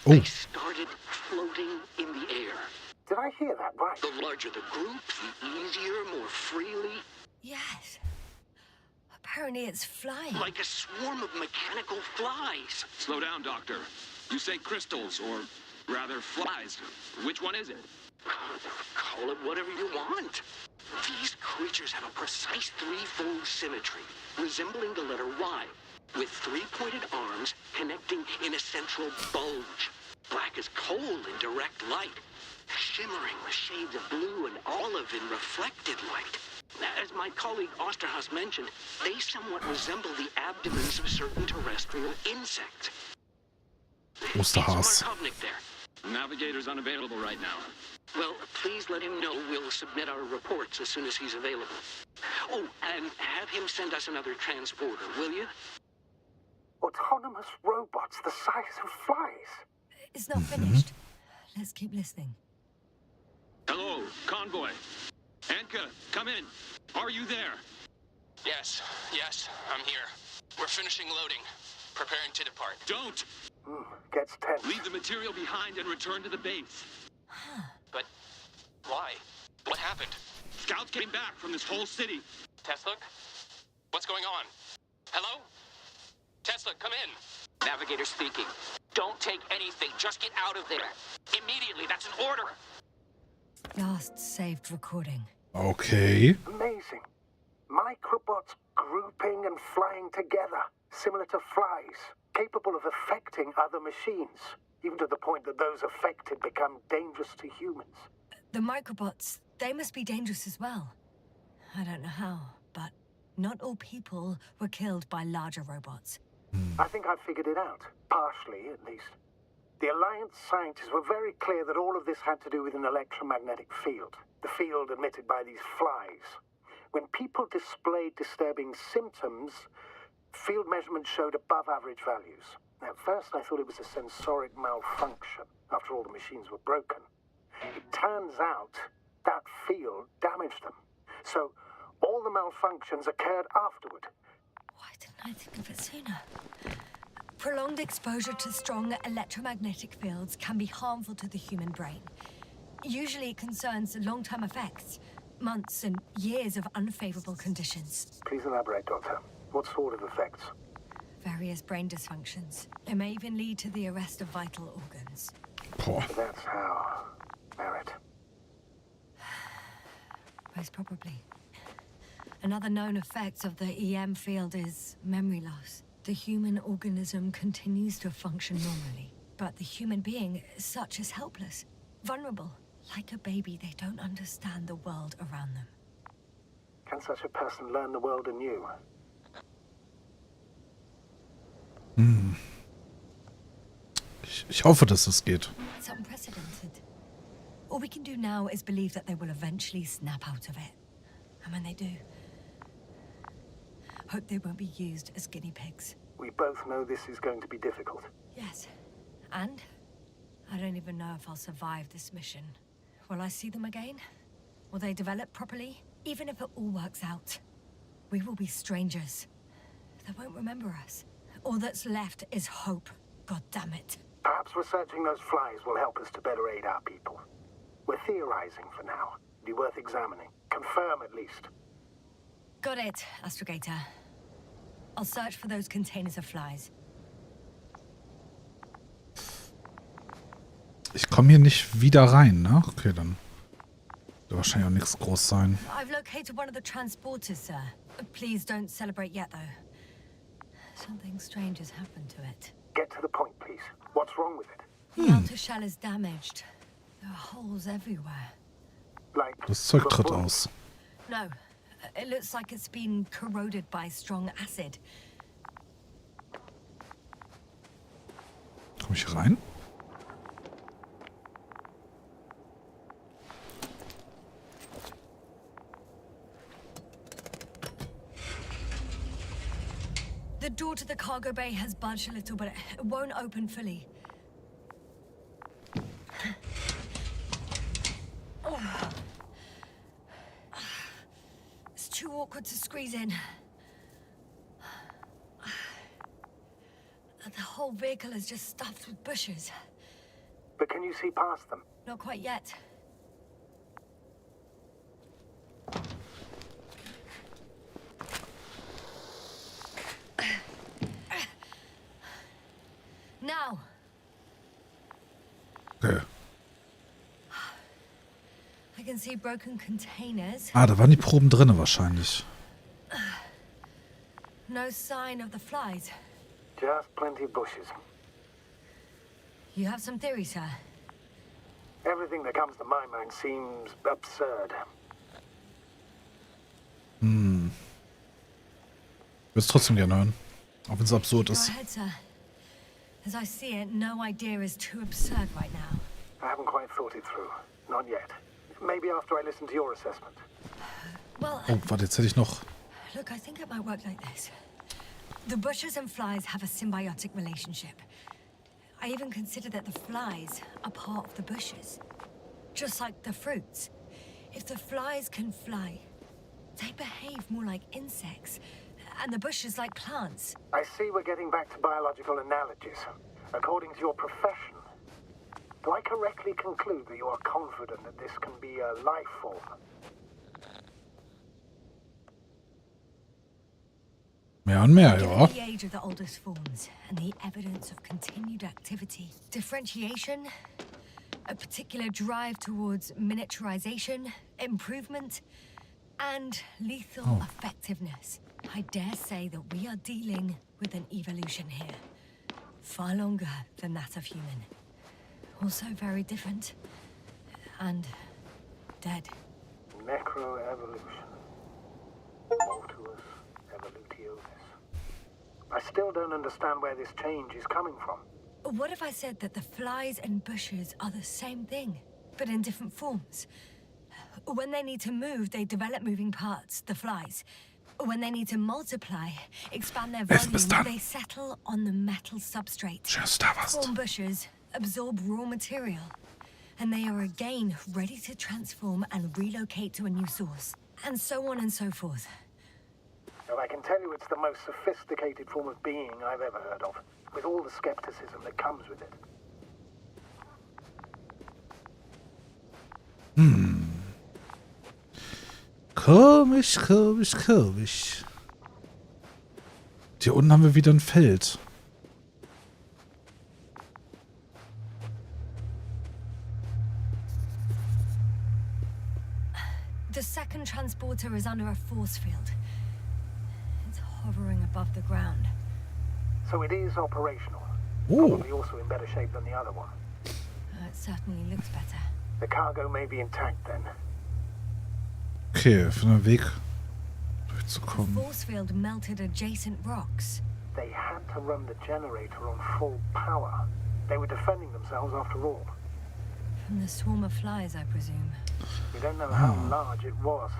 They started floating in the air. Did I hear that right? The larger the group, the easier, more freely. Yes. Apparently it's flying. Like a swarm of mechanical flies. Slow down, Doctor. You say crystals, or rather flies. Which one is it? Call it whatever you want. These creatures have a precise threefold symmetry, resembling the letter Y, with three-pointed arms connecting in a central bulge. Black as coal in direct light, shimmering with shades of blue and olive in reflected light. As my colleague Osterhaus mentioned, they somewhat resemble the abdomens of certain terrestrial insects. Osterhaus. Markovnik there. Navigator's unavailable right now. Well, please let him know we'll submit our reports as soon as he's available. Oh, and have him send us another transporter, will you? Autonomous robots the size of flies. It's not finished. Let's keep listening. Hello, convoy. Anka, come in. Are you there? Yes, I'm here. We're finishing loading. Preparing to depart. Don't! Gets tense. Leave the material behind and return to the base. But why? What happened? Scouts came back from this whole city. Tesla? What's going on? Hello? Tesla, come in. Navigator speaking. Don't take anything. Just get out of there. Immediately. That's an order. Last saved recording. Okay. Amazing. Microbots grouping and flying together, similar to flies, capable of affecting other machines, even to the point that those affected become dangerous to humans. The microbots, they must be dangerous as well. I don't know how, but not all people were killed by larger robots. I think I figured it out, partially at least. The Alliance scientists were very clear that all of this had to do with an electromagnetic field, the field emitted by these flies. When people displayed disturbing symptoms, field measurements showed above average values. At first I thought it was a sensoric malfunction, after all the machines were broken. It turns out that field damaged them. So all the malfunctions occurred afterward. Why didn't I think of it sooner? Prolonged exposure to strong electromagnetic fields can be harmful to the human brain. Usually it concerns long-term effects, months and years of unfavorable conditions. Please elaborate, Doctor. What sort of effects? Various brain dysfunctions. It may even lead to the arrest of vital organs. That's how. Meritt. Most probably. Another known effect of the EM field is memory loss. The human organism continues to function normally, but the human being as such is helpless, vulnerable. Like a baby, they don't understand the world around them. Can such a person learn the world anew? Ich hoffe, dass es geht. It's unprecedented. All we can do now is believe that they will eventually snap out of it. And when they do, hope they won't be used as guinea pigs. We both know this is going to be difficult. Yes. And I don't even know if I'll survive this mission. Will I see them again? Will they develop properly? Even if it all works out, we will be strangers. They won't remember us. All that's left is hope. God damn it. Perhaps researching those flies will help us to better aid our people. We're theorizing for now. It'd be worth examining. Confirm at least. Got it, Astrogator. I'll search for those containers of flies. Ich komme hier nicht wieder rein, ne? Okay, dann wird wahrscheinlich auch nichts groß sein. I've located one of the transporters, sir. Please don't celebrate yet, though. Something strange has happened to it. Get to the point, please. What's wrong with it? The outer shell is damaged. There are holes everywhere. Like Das Zeug tritt aus. No, it looks like it's been corroded by strong acid. Komm ich rein? The door to the cargo bay has budged a little, but it won't open fully. Oh. It's too awkward to squeeze in. The whole vehicle is just stuffed with bushes. But can you see past them? Not quite yet. Now. Okay. I can see broken containers. Ah, da waren die Proben drinne wahrscheinlich. No sign of the flies. Just plenty of bushes. You have some theories, sir? Everything that comes to my mind seems absurd. Hm. Ich würde es trotzdem gerne hören. Auch wenn es absurd Go ist. ahead, sir. As I see it, no idea is too absurd right now. I haven't quite thought it through. Not yet. Maybe after I listen to your assessment. Well, Oh, warte, jetzt hätte ich noch... look, I think it might work like this. The bushes and flies have a symbiotic relationship. I even consider that the flies are part of the bushes. Just like the fruits. If the flies can fly, they behave more like insects, and the bushes like plants. I see we're getting back to biological analogies. According to your profession, do I correctly conclude that you are confident that this can be a life form? Mehr und mehr, ja. Given the age of the oldest forms and the evidence of continued activity, differentiation, a particular drive towards miniaturization, improvement, and lethal effectiveness, I dare say that we are dealing with an evolution here. Far longer than that of human. Also very different. And dead. Nekro Evolution. Mortuus evolutionis. I still don't understand where this change is coming from. What if I said that the flies and bushes are the same thing, but in different forms? When they need to move, they develop moving parts, the flies. When they need to multiply, expand their volume, they settle on the metal substrate. Form bushes, absorb raw material, and they are again ready to transform and relocate to a new source. And so on and so forth. Well, I can tell you it's the most sophisticated form of being I've ever heard of, with all the skepticism that comes with it. Komisch, komisch, komisch. Hier unten haben wir wieder ein Feld. The second transporter is under a force field. It's hovering above the ground. So it is operational. Ooh. Probably also in better shape than the other one. It certainly looks better. The cargo may be intact then. Okay, für den Weg The durchzukommen. force field melted adjacent rocks. They had to run the generator on full power. They were defending themselves after all. From the swarm of flies, I presume. We don't know how large it was.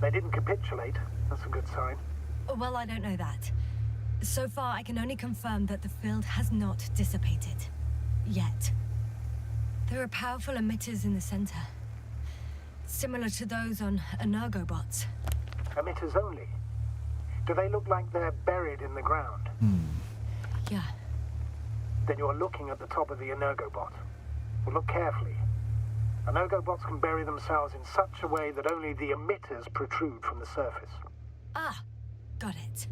They didn't capitulate. That's a good sign. Well, I don't know that. So far, I can only confirm that the field has not dissipated. Yet. There are powerful emitters in the center. Similar to those on Energobots. Emitters only? Do they look like they're buried in the ground? Yeah. Then you're looking at the top of the Energobot. Well, look carefully. Energobots can bury themselves in such a way that only the emitters protrude from the surface. Ah, got it.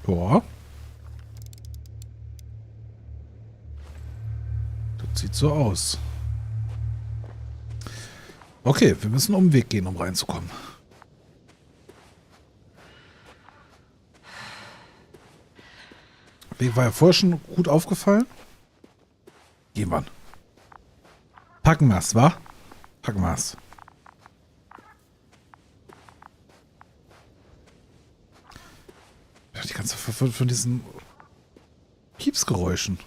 Ja. Das sieht so aus. Okay, wir müssen um den Weg gehen, um reinzukommen. Weg war ja vorher schon gut aufgefallen. Gehen wir. Packen wir's, wa? Packen wir's. Die ganze Zeit von diesen Piepsgeräuschen.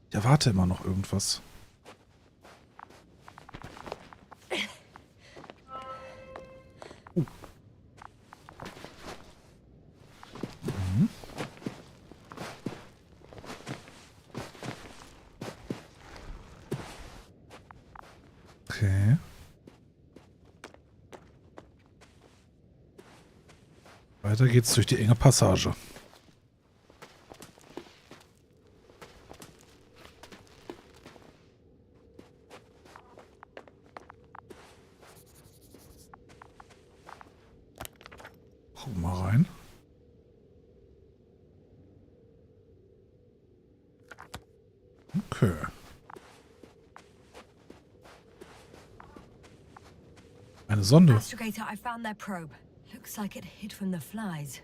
Ich erwarte immer noch irgendwas. Okay. Weiter geht's durch die enge Passage. Gucken wir mal rein. Okay. Eine Sonde. Astrogator, I found their probe. Looks like it hid from the flies.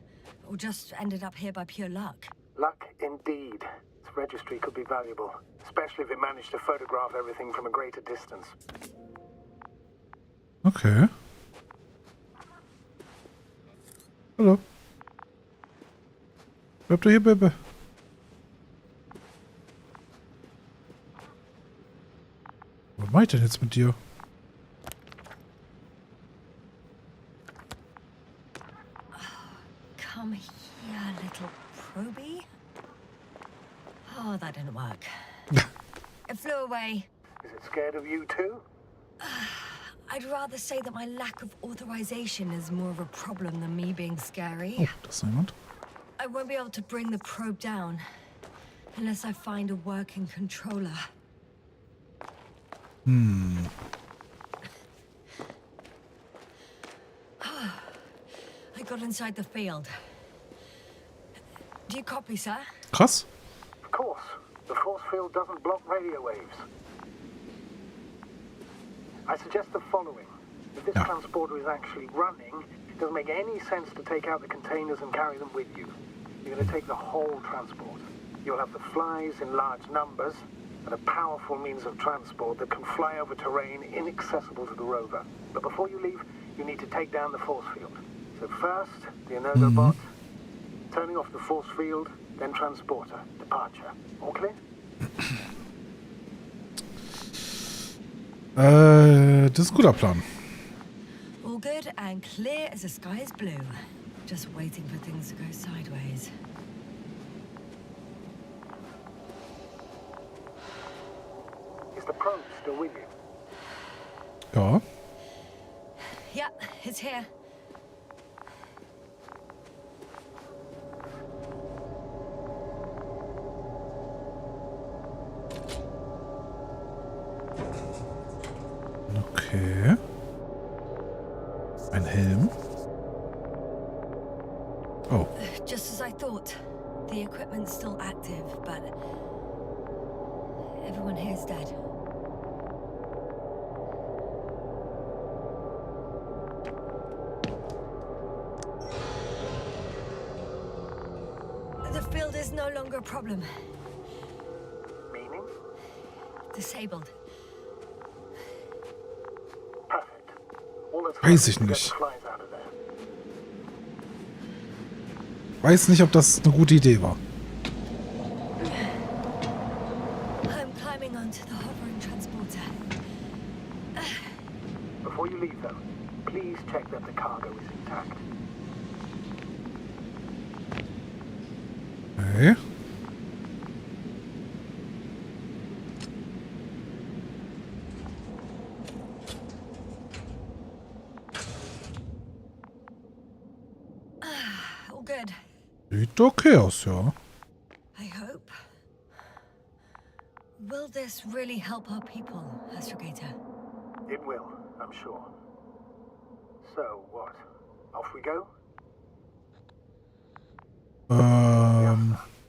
Or just ended up here by pure luck. Luck indeed. Its registry could be valuable, especially if it managed to photograph everything from a greater distance. Okay. Hallo. Bleib doch hier, Baby. ich denn jetzt mit dir? Come here, little probie. Oh, that didn't work. It flew away. Is it scared of you too? I'd rather say that my lack of authorization is more of a problem than me being scary. Oh, da ist jemand. I won't be able to bring the probe down unless I find a working controller. I got inside the field. Do you copy, sir? Krass. Of course. The force field doesn't block radio waves. I suggest the following. If this transporter is actually running, it doesn't make any sense to take out the containers and carry them with you. You're going to take the whole transport. You'll have the flies in large numbers, and a powerful means of transport that can fly over terrain inaccessible to the rover. But before you leave, you need to take down the force field. So first, the Androbot, turning off the force field, then transporter, departure. All clear? Das ist ein guter Plan. All good and clear as the sky is blue. Just waiting for things to go sideways. Is the probe still with you? Ja. Yeah, it's here. Okay. Ein Helm. Oh. Just as I thought. The equipment's still active, but everyone here's dead. The field is no longer a problem. Meaning? Disabled. Perfect. All that's Weiß ich left is to get nicht. the flies out of there. Weiß nicht, ob das eine gute Idee war. I'm climbing onto the hovering transporter. Before you leave, though, please check that the cargo is intact. Okay. All good. Sieht okay aus, ja. I hope. Will this really help our people, Astrogator? It will, I'm sure. So, what? Off we go?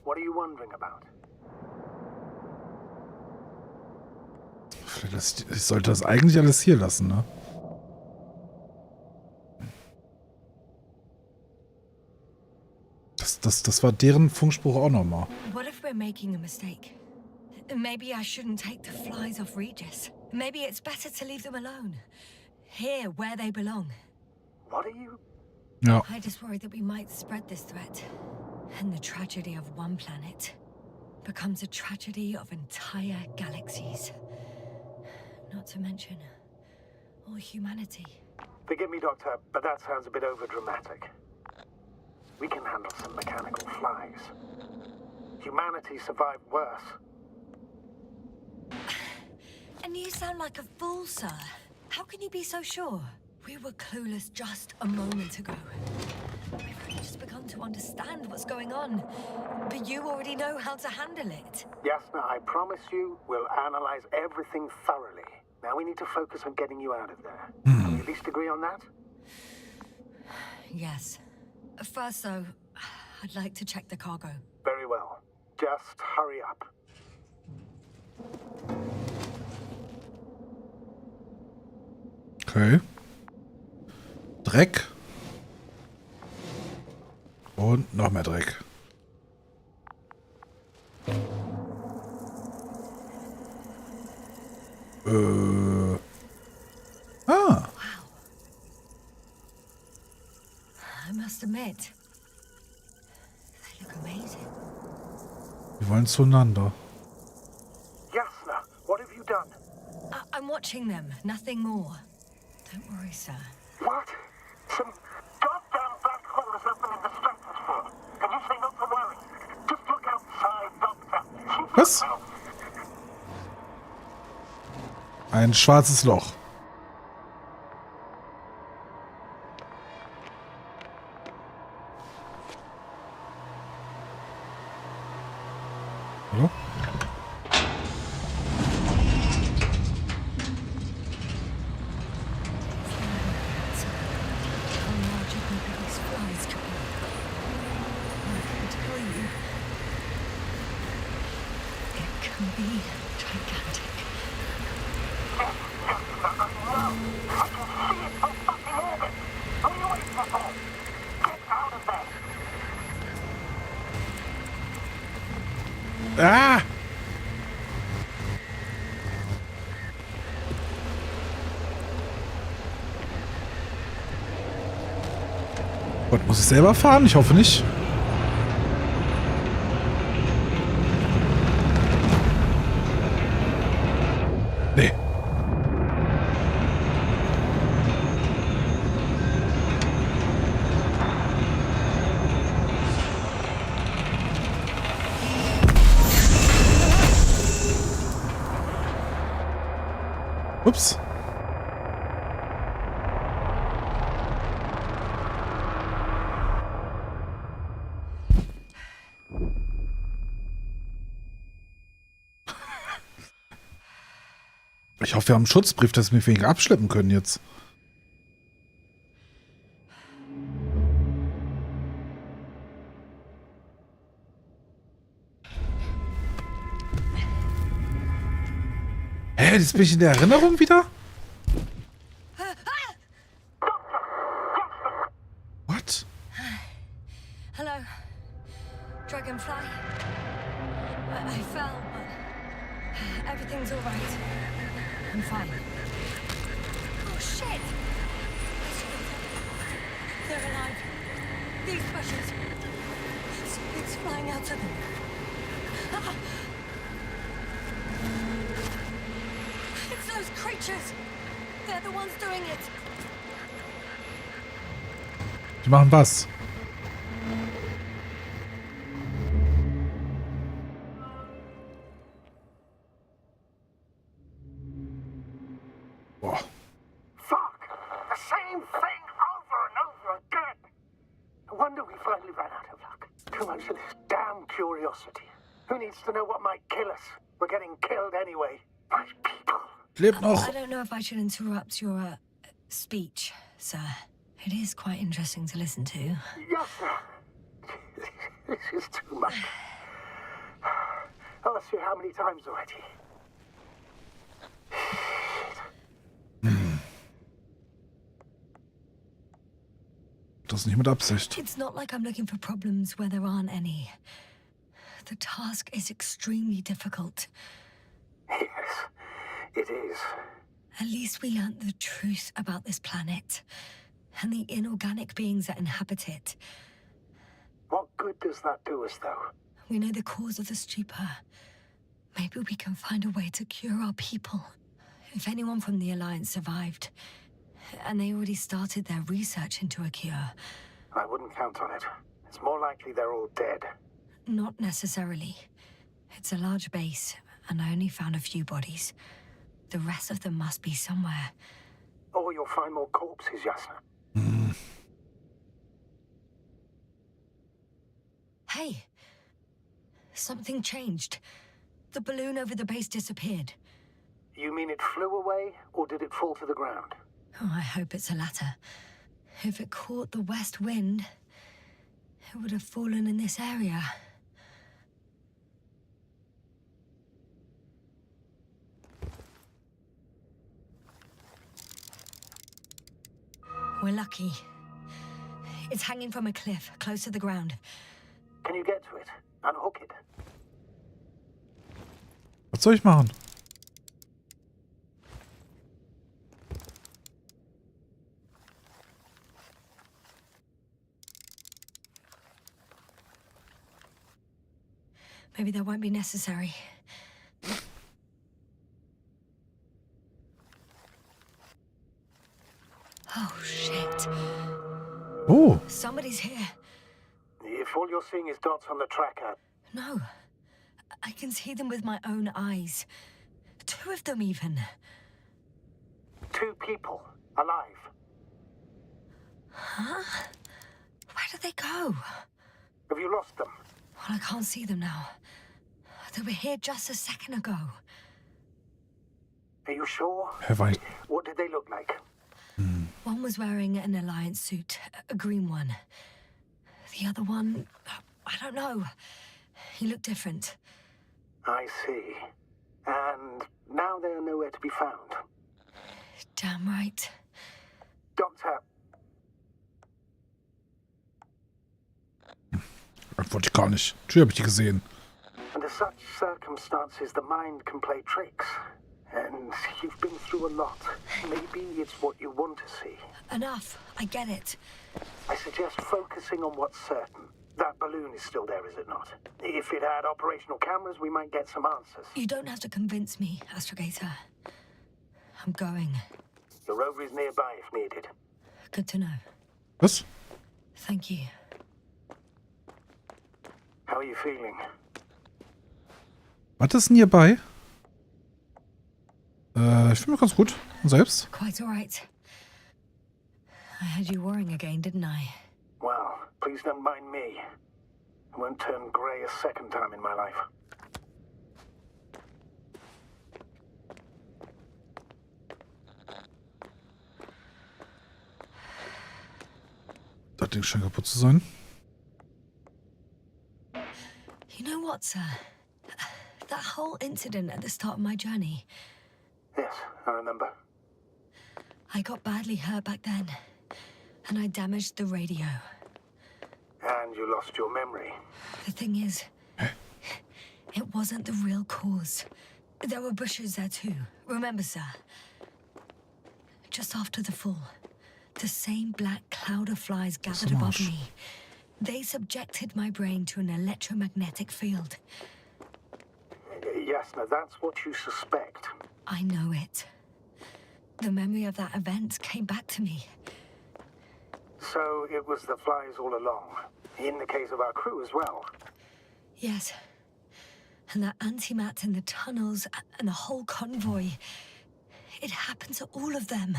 What are you wondering about? Ich sollte das eigentlich alles hier lassen, ne? Das war deren Funkspruch auch nochmal. What if we're making a mistake? Maybe I shouldn't take the flies off Regis. Maybe it's better to leave them alone. Here, where they belong. What are you? Ja. I just worry that we might spread this threat. And the tragedy of one planet becomes a tragedy of entire galaxies. Not to mention all humanity. Forgive me, Doctor, but that sounds a bit overdramatic. We can handle some mechanical flies. Humanity survived worse. And you sound like a fool, sir. How can you be so sure? We were clueless just a moment ago. We've only just begun to understand what's going on. But you already know how to handle it. Yasna, I promise you, we'll analyze everything thoroughly. Now we need to focus on getting you out of there. Can we at least agree on that? Yes. First, though, I'd like to check the cargo. Very well. Just hurry up. Okay. Dreck. Und noch mehr Dreck. Ah. I must admit, they look amazing. Wir wollen zueinander. Yasna, what have you done? I'm watching watching them, nothing more. Don't worry, sir. What? Some goddamn black hole has opened in the stratosphere. And you say not to worry. Just look outside, Doctor. Was? Ein schwarzes Loch. Hallo? Ah! Gott, muss ich selber fahren? Ich hoffe nicht. Nee. Ups. Ich hoffe, wir haben einen Schutzbrief, dass wir weniger abschleppen können jetzt. Hä, jetzt bin ich in der Erinnerung wieder? What? Hello, Dragonfly. I fell, but everything's all right. I'm fine. Oh shit! They're alive. These pressures. It's flying out of them. Ah! It's those creatures. They're the ones doing it. Die machen was? Boah. Fuck! The same thing over and over again! No wonder we finally ran out of luck. Too much of this damn curiosity. Who needs to know what might kill us? We're getting killed anyway. My people. Lebt noch. I don't know if I should interrupt your speech, sir. It is quite interesting to listen to. Yes, sir. This is too much. I'll ask you how many times already. Das ist nicht mit Absicht. It's not like I'm looking for problems where there aren't any. The task is extremely difficult. Yes, it is. At least we learned the truth about this planet and the inorganic beings that inhabit it. What good does that do us, though? We know the cause of the stupor. Maybe we can find a way to cure our people. If anyone from the Alliance survived, and they already started their research into a cure. I wouldn't count on it. It's more likely they're all dead. Not necessarily. It's a large base, and I only found a few bodies. The rest of them must be somewhere. Or you'll find more corpses, Yasna. Hey! Something changed. The balloon over the base disappeared. You mean it flew away, or did it fall to the ground? Oh, I hope it's the latter. If it caught the west wind, it would have fallen in this area. We're lucky. It's hanging from a cliff, close to the ground. Can you get to it? Unhook it? Was soll ich machen? Maybe that won't be necessary. Oh. Somebody's here. If all you're seeing is dots on the tracker... No. I can see them with my own eyes. 2 of them even. 2 people. Alive. Huh? Where did they go? Have you lost them? Well, I can't see them now. They were here just a second ago. Are you sure? Have I... What did they look like? One was wearing an Alliance suit, a green one. The other one, I don't know. He looked different. I see. And now they are nowhere to be found. Damn right. Doctor. Antworte ich gar nicht. Tür habe ich die gesehen. Under such circumstances, the mind can play tricks. And you've been through a lot. Maybe it's what you want to see. Enough. I get it. I suggest focusing on what's certain. That balloon is still there, is it not? If it had operational cameras, we might get some answers. You don't have to convince me, Astrogator. I'm going. The rover is nearby if needed. Good to know. Was? Thank you. How are you feeling? Was ist denn hierbei? Ich fühle mich ganz gut. Und selbst? Quite all right. I had you worrying again, didn't I? Well, please don't mind me. I won't turn grey a second time in my life. Das Ding scheint kaputt zu sein. You know what, sir? That whole incident at the start of my journey. Yes, I remember. I got badly hurt back then, and I damaged the radio. And you lost your memory. The thing is, it wasn't the real cause. There were bushes there too. Remember, sir? Just after the fall, the same black cloud of flies gathered above me. They subjected my brain to an electromagnetic field. Yes, now that's what you suspect. I know it. The memory of that event came back to me. So it was the flies all along. In the case of our crew as well. Yes. And that antimat in the tunnels and the whole convoy. It happened to all of them.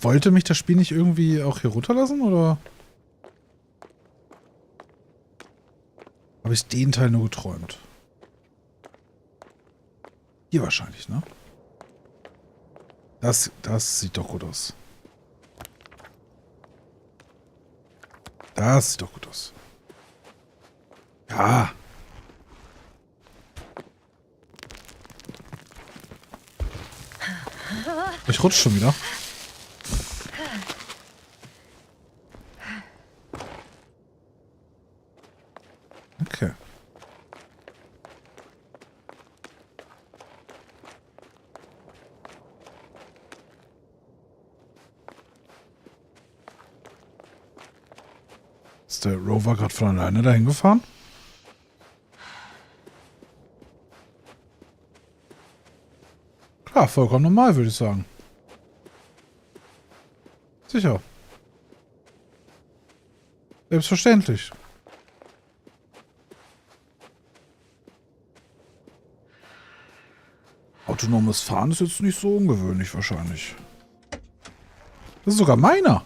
Wollte mich das Spiel nicht irgendwie auch hier runterlassen, oder? Habe ich den Teil nur geträumt? Hier wahrscheinlich, ne? Das sieht doch gut aus. Das sieht doch gut aus. Ja. Ich rutsche schon wieder. Okay. Ist der Rover gerade von alleine dahin gefahren? Klar, vollkommen normal, würde ich sagen. Sicher. Selbstverständlich. Autonomes Fahren ist jetzt nicht so ungewöhnlich wahrscheinlich. Das ist sogar meiner.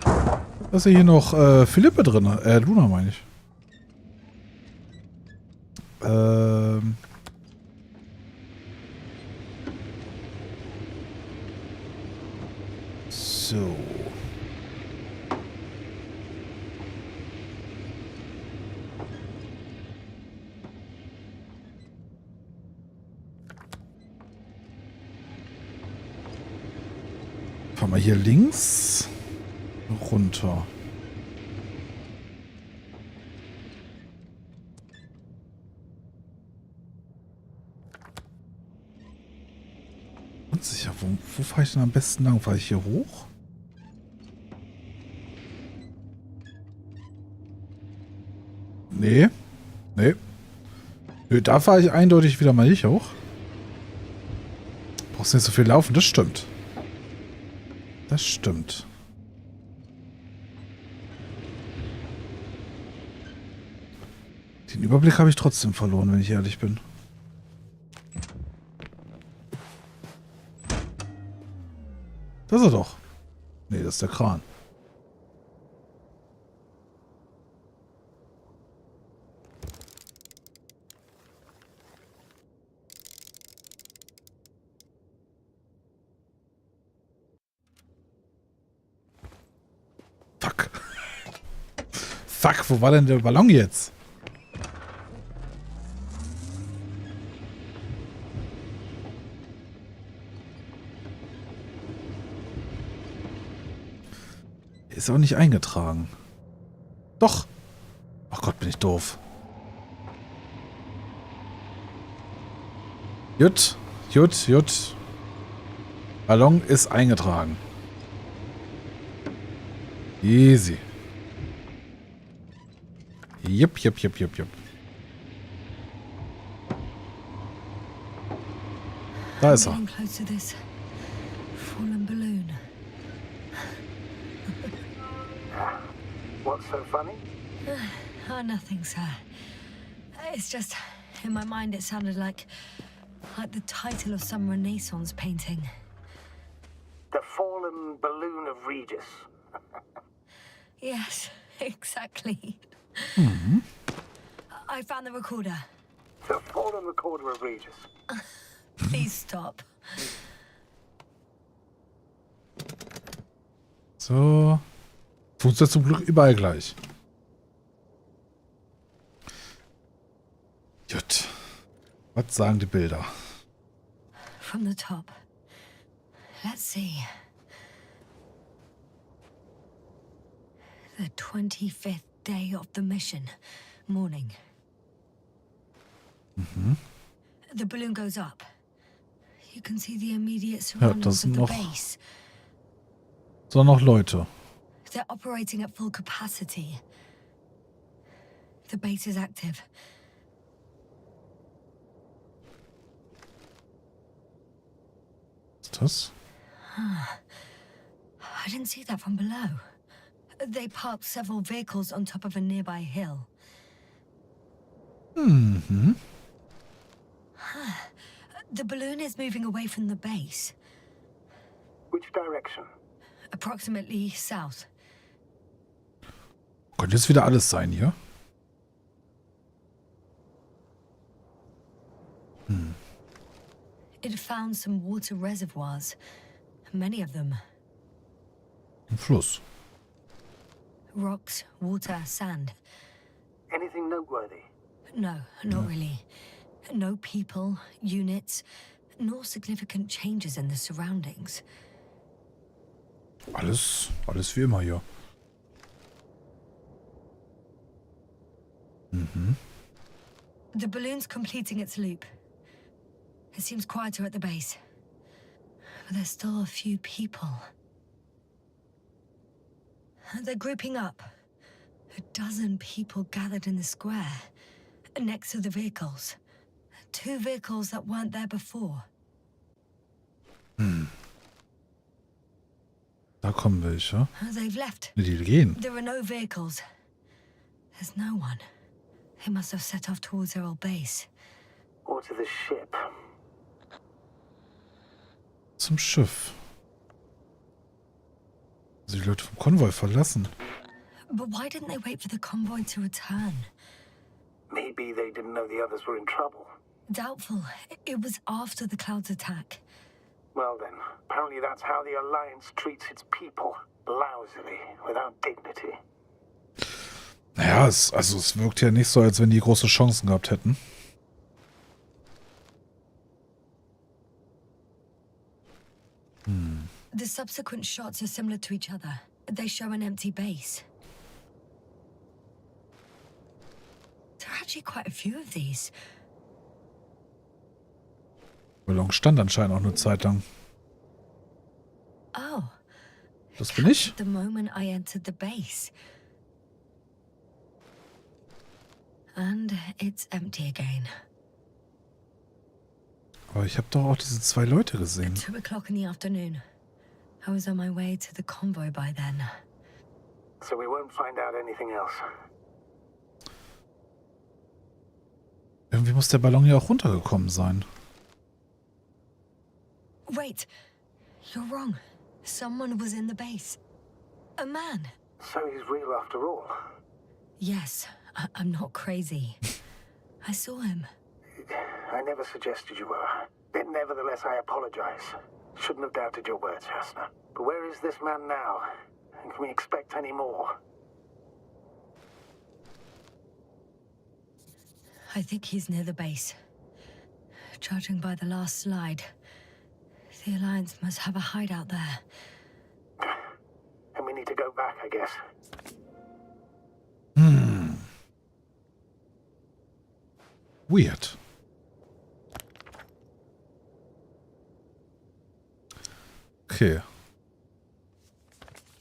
Da ist ja hier noch Philippe drin. Luna meine ich. So. Fahren wir hier links runter. Unsicher, wo fahre ich denn am besten lang? Fahre ich hier hoch? Nee. Nö, da fahre ich eindeutig wieder mal nicht hoch. Brauchst nicht so viel laufen, das stimmt. Das stimmt. Den Überblick habe ich trotzdem verloren, wenn ich ehrlich bin. Das ist er doch. Nee, das ist der Kran. Fuck. Fuck, wo war denn der Ballon jetzt? Ist auch nicht eingetragen. Doch. Ach Gott, bin ich doof. Jut, jut, jut. Ballon ist eingetragen. Easy. Jupp, jupp, jupp, jupp, jupp. Da ist er. What's so funny? Oh, nothing, sir. It's just, in my mind, it sounded like the title of some Renaissance painting. The fallen balloon of Regis. Yes, exactly. Mhm. I found the recorder. The fallen recorder of Regis. Please stop. So. Funktioniert zum Glück überall gleich. Gut. Was sagen die Bilder? From the top. Let's see. The 25th day of the mission. Morning. Mhm. The balloon goes up. You can see the immediate Ja, das surroundings sind of the noch, base. so noch Leute. They're operating at full capacity. The base is active. Was ist das? I didn't see that from below. They parked several vehicles on top of a nearby hill. Mhm. The balloon is moving away from the base. Which direction? Approximately south. Könnte jetzt wieder alles sein hier. Hm. It found some water reservoirs. Many of them. Ein Fluss. Rocks, water, sand. Anything noteworthy? No, not really. No people, units, nor significant changes in the surroundings. Alles wie immer hier. Mhm. The balloon's completing its loop. It seems quieter at the base. But there's still a few people. They're grouping up. A dozen people gathered in the square, next to the vehicles. 2 vehicles that weren't there before. Hm. Da kommen welche. They've left. Die gehen. There are no vehicles. There's no one. They must have set off towards their old base. Or to the ship. Zum Schiff. Also die Leute vom Konvoi verlassen. But why didn't they wait for the convoy to return? Maybe they didn't know the others were in trouble. Doubtful. It was after the Cloud's attack. Well then, apparently that's how the Alliance treats its people. Lousily, without dignity. Naja, es wirkt ja nicht so, als wenn die große Chancen gehabt hätten. Hm. The subsequent shots are similar to each other. They show an empty base. There are actually quite a few of these. Ballon stand anscheinend auch eine Zeit lang. Oh. Das bin ich? The moment I entered the base. And it's empty again. Aber ich habe doch auch diese 2 Leute gesehen. 2 o'clock in the afternoon. I was on my way to the convoy by then. So we won't find out anything else. Irgendwie muss der Ballon ja auch runtergekommen sein. Wait, you're wrong. Someone was in the base. A man. So he's real after all. Yes, I'm not crazy. I saw him. I never suggested you were. But nevertheless, I apologize. Shouldn't have doubted your words, Jasna. But where is this man now? And can we expect any more? I think he's near the base. Judging by the last slide, the Alliance must have a hideout there. And we need to go back, I guess. Weird. Okay.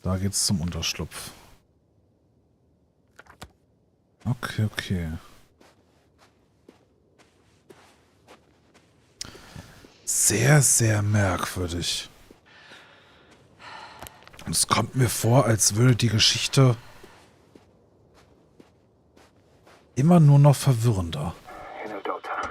Da geht's zum Unterschlupf. Okay, okay. Sehr, sehr merkwürdig. Und es kommt mir vor, als würde die Geschichte immer nur noch verwirrender. You know, Doctor,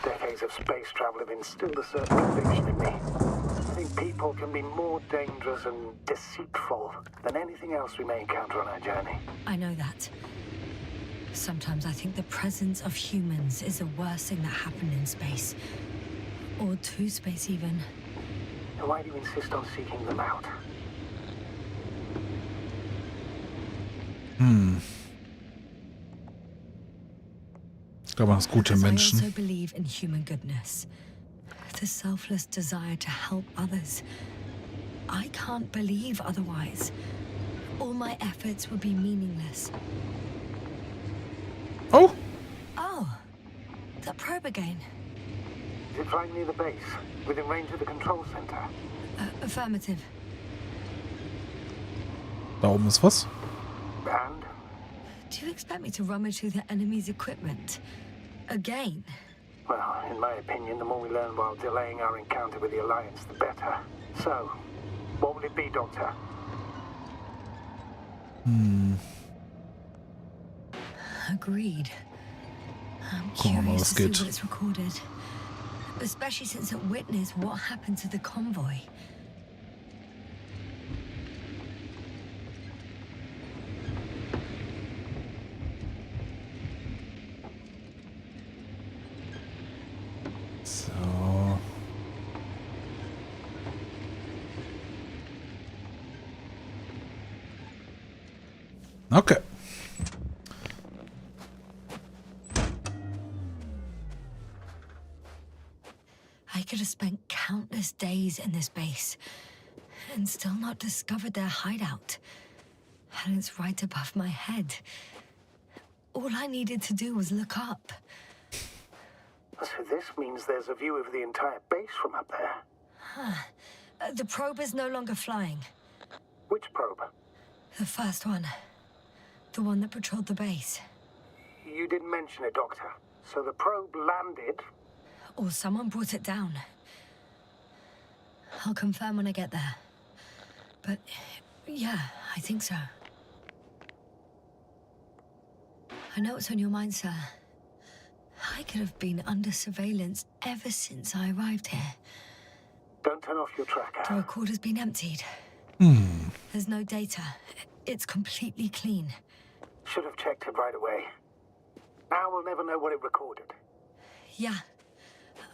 decades of space travel have instilled a certain conviction in me. I think people can be more dangerous and deceitful than anything else we may encounter on our journey. I know that. Sometimes I think the presence of humans is the worst thing that happened in space. Or to space, even. And why do you insist on seeking them out? Ich glaube, das gute Menschen. I also believe in human goodness. The selfless desire to help others. I can't believe otherwise. All my efforts would be meaningless. Oh! Oh, that probe again. Is it flying near the base, within range of the control center? Affirmative. Da oben ist was? And? Do you expect me to rummage through the enemy's equipment? Again? Well, in my opinion, the more we learn while delaying our encounter with the Alliance, the better. So, what will it be, Doctor? Agreed. I'm Gucken wir mal, curious was to see geht. what it's recorded. Especially since it witnessed what happened to the convoy. So. Okay. I could have spent countless days in this base and still not discovered their hideout. And it's right above my head. All I needed to do was look up. So this means there's a view of the entire base from up there. Huh. The probe is no longer flying. Which probe? The first one. The one that patrolled the base. You didn't mention it, Doctor. So the probe landed. Or someone brought it down. I'll confirm when I get there. But, yeah, I think so. I know what's on your mind, sir. I could have been under surveillance ever since I arrived here. Don't turn off your tracker. The recorder's been emptied. There's no data. It's completely clean. Should have checked it right away. Now we'll never know what it recorded. Yeah,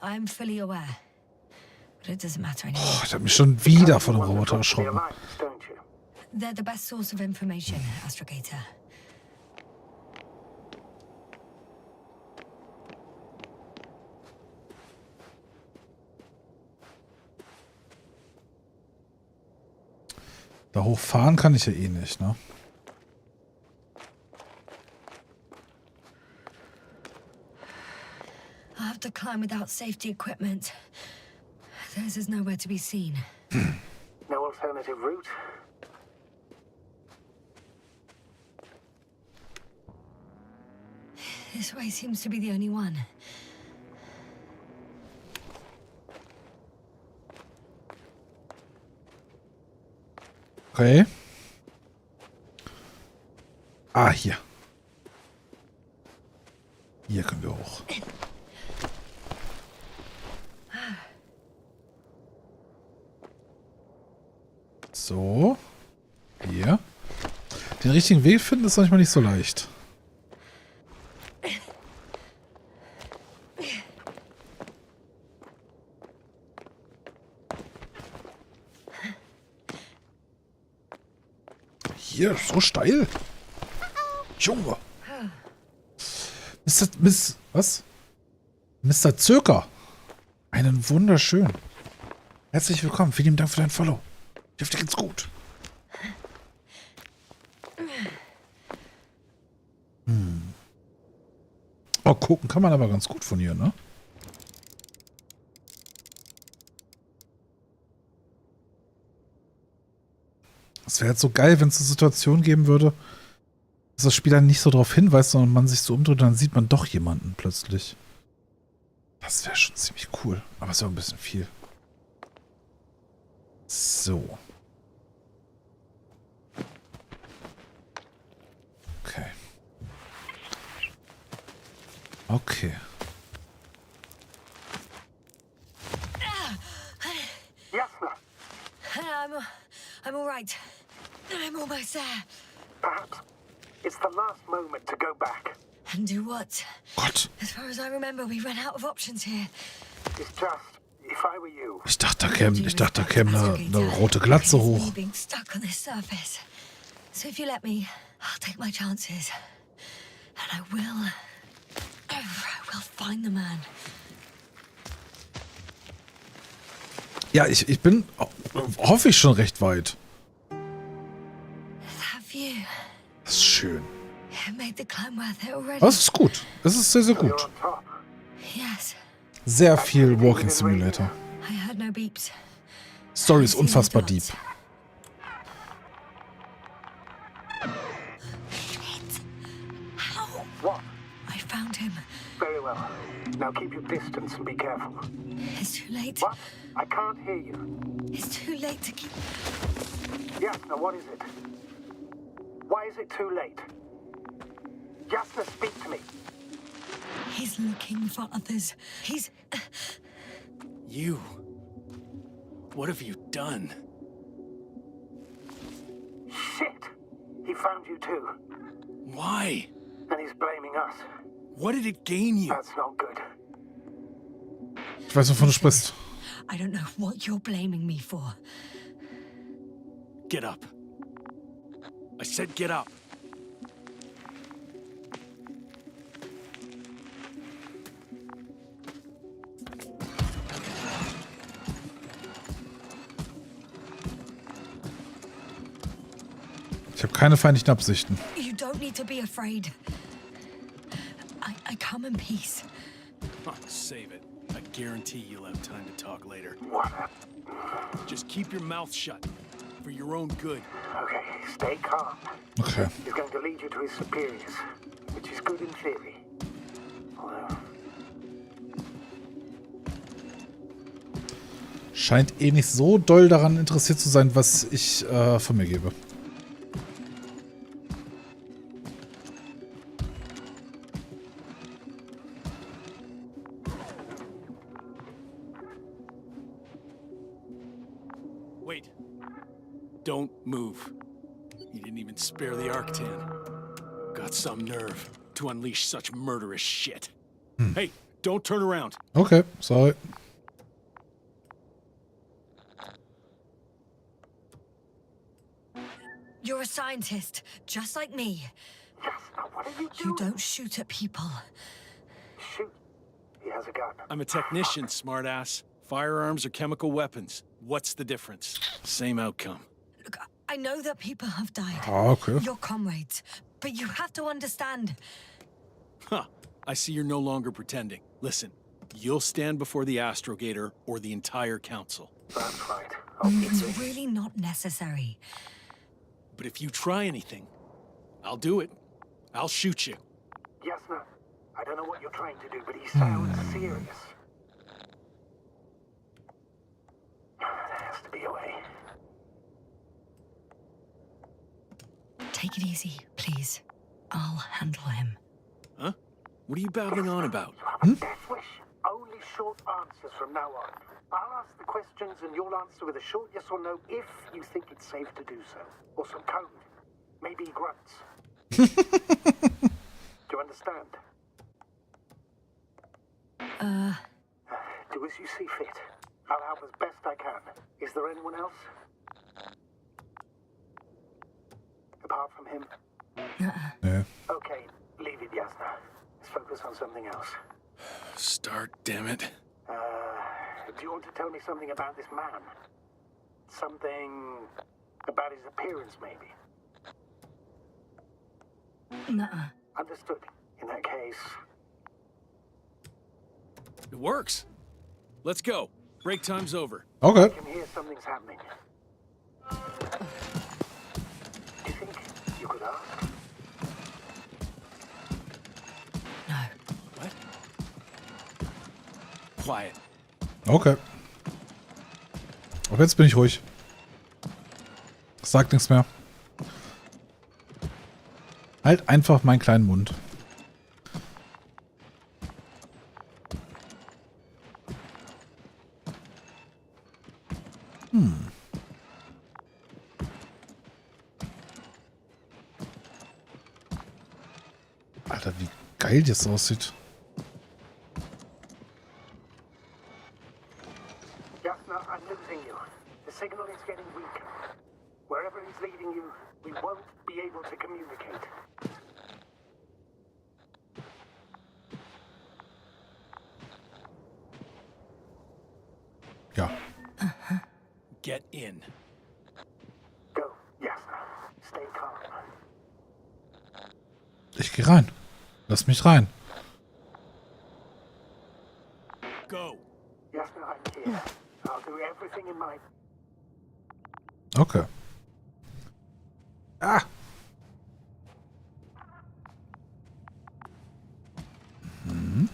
I'm fully aware. But it doesn't matter anymore. Oh, ich habe mich schon wieder von dem Roboter erschrocken. They're the best source of information, Astrogator. Da hochfahren kann ich ja eh nicht, ne? I'll have to climb without safety equipment. Theirs is nowhere to be seen. No alternative route? This way seems to be the only one. Okay. Ah, hier. Hier können wir hoch. So. Hier. Den richtigen Weg finden ist manchmal nicht so leicht. Hier, so steil. Junge. Was? Mr. Zöker. Einen wunderschön. Herzlich willkommen. Vielen Dank für dein Follow. Ich hoffe, dir geht's gut. Oh, gucken kann man aber ganz gut von hier, ne? Es wäre jetzt so geil, wenn es eine Situation geben würde, dass das Spiel dann nicht so darauf hinweist, sondern man sich so umdreht und dann sieht man doch jemanden plötzlich. Das wäre schon ziemlich cool. Aber es ist auch ein bisschen viel. So. Okay. Okay. I'm all right. I'm almost there. Perhaps it's the last moment to go back. And do what? Gott. As far as I remember, we ran out of options here. It's just, if I were you. Ich dachte, da käme eine rote Glatze hoch. Being stuck on this surface. So if you let me, I'll take my chances. And I will find the man. Ja, ich bin, hoffe ich, schon recht weit. Das ist schön. Das ist gut. Das ist sehr, sehr gut. Sehr viel Walking Simulator. Story ist unfassbar deep. I found him. Very well. Now keep your distance and be careful. It's too late. What? I can't hear you. It's too late to keep... Yes, now what is it? Why is it too late? Jasna, speak to me. He's looking for others. He's... You? What have you done? Shit! He found you too. Why? And he's blaming us. What did it gain you? That's not good. Ich weiß, wovon du sprichst. I don't know what you're blaming me for. Get up. I said get up. Ich habe keine feindlichen Absichten. You don't need to be afraid. I come in peace. Oh, save it. I guarantee you'll have time to talk later. What? Just keep your mouth shut. For your own good. Okay, stay calm. Okay. He's going to lead you to his superiors, which is good in theory. Well. Scheint eh nicht so doll daran interessiert zu sein, was ich von mir gebe. Wait. Don't move. You didn't even spare the Arctan. Got some nerve to unleash such murderous shit. Hey, don't turn around. Okay, sorry. You're a scientist, just like me. Jasna, what are you doing? You don't shoot at people. Shoot. He has a gun. I'm a technician, smartass. Firearms or chemical weapons. What's the difference? Same outcome. Look, I know that people have died. Ah, okay. Your comrades. But you have to understand. Huh. I see you're no longer pretending. Listen, you'll stand before the Astrogator or the entire council. That's right. It's really not necessary. But if you try anything, I'll do it. I'll shoot you. Jasna, I don't know what you're trying to do, but he sounds serious. There has to be a way. Take it easy, please. I'll handle him. Huh? What are you babbling on about? Death wish. Only short answers from now on. I'll ask the questions and you'll answer with a short yes or no if you think it's safe to do so. Or some code. Maybe grunts. Do you understand? Do as you see fit. I'll help as best I can. Is there anyone else? Apart from him? Yeah. Okay, leave it, Yasna. Let's focus on something else. Start, damn it. Do you want to tell me something about this man? Something about his appearance, maybe? Nuh-uh. Understood. In that case... It works. Let's go. Break time's over. Okay. I can hear something's happening. Do you think you could ask? No. What? Quiet. Okay. Ab jetzt bin ich ruhig. Sag nichts mehr. Halt einfach meinen kleinen Mund. Alter, wie geil das aussieht. Yasna, I'm losing you. The signal is getting weaker. Wherever he's leading you, we won't be able to communicate. Ja. Get in. Go, Yasna. Stay calm. Ich geh rein. Lass mich rein. Go. Yasna, I'm here. I'll do everything in my... Okay. Ah. Mhm.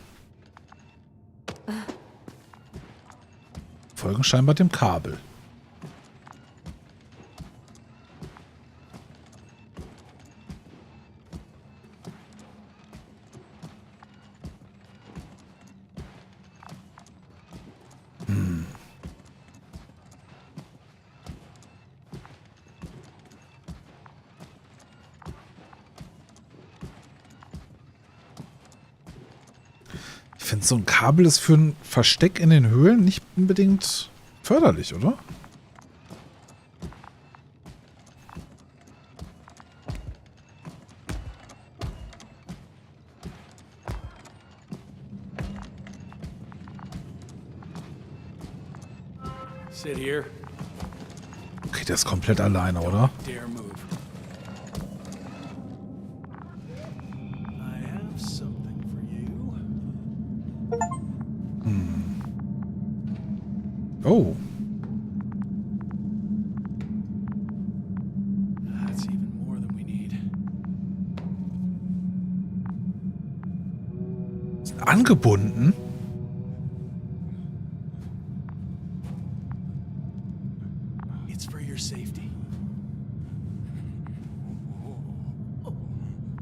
Folgen scheinbar dem Kabel. Ich finde, so ein Kabel ist für ein Versteck in den Höhlen nicht unbedingt förderlich, oder? Sit here. Okay, der ist komplett alleine, oder? Dare move. I have something for you. Oh. That's even more than we need. Ist angebunden? It's for your safety.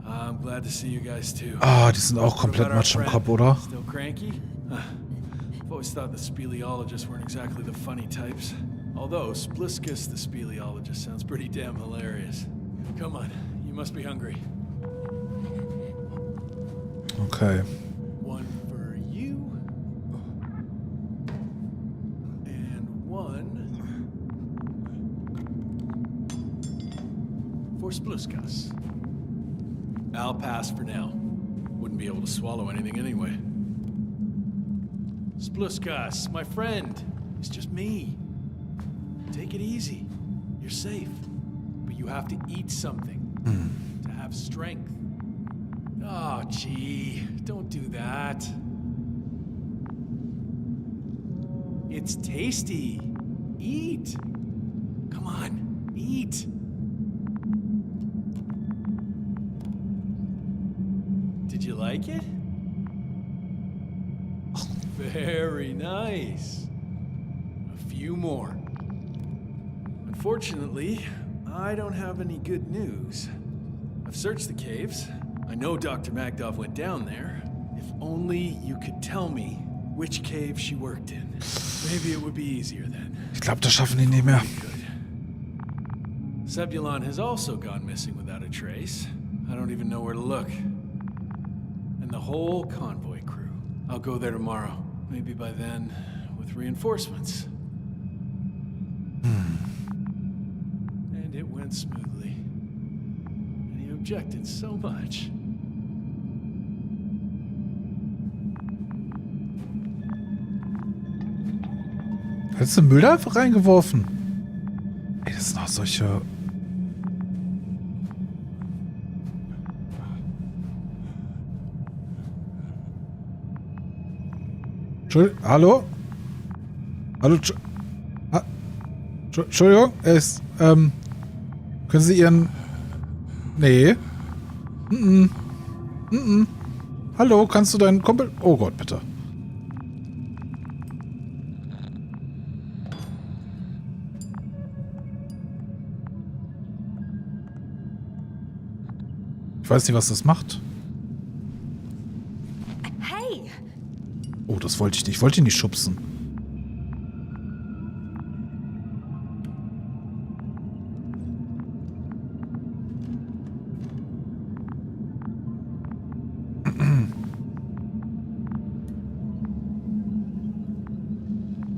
I'm glad to see you guys too. Ah, die sind auch komplett matsch im Kopf, oder? Still cranky? I've always thought the speleologists weren't exactly the funny types. Although Spliskus the speleologist sounds pretty damn hilarious. Come on, you must be hungry. Okay. One for you. And one for Spliskus. I'll pass for now. Wouldn't be able to swallow anything anyway. Spliskus, my friend. It's just me. Take it easy. You're safe. But you have to eat something to have strength. Oh, gee. Don't do that. It's tasty. Eat. Come on, eat. Did you like it? Very nice. A few more. Unfortunately, I don't have any good news. I've searched the caves. I know Dr. Magdov went down there. If only you could tell me which cave she worked in. Maybe it would be easier then. Ich glaube, das schaffen die nicht mehr. Zebulon has also gone missing without a trace. I don't even know where to look. And the whole convoy crew. I'll go there tomorrow. Maybe by then, with reinforcements. And it went smoothly. And he objected so much. Hättest du Müll da einfach reingeworfen? Ey, das sind auch solche... Hallo? Hallo? Entschuldigung, können Sie Ihren... Nee. Hallo, kannst du deinen Kumpel... Oh Gott, bitte. Ich weiß nicht, was das macht. Hey! Oh, das wollte ich nicht. Ich wollte ihn nicht schubsen.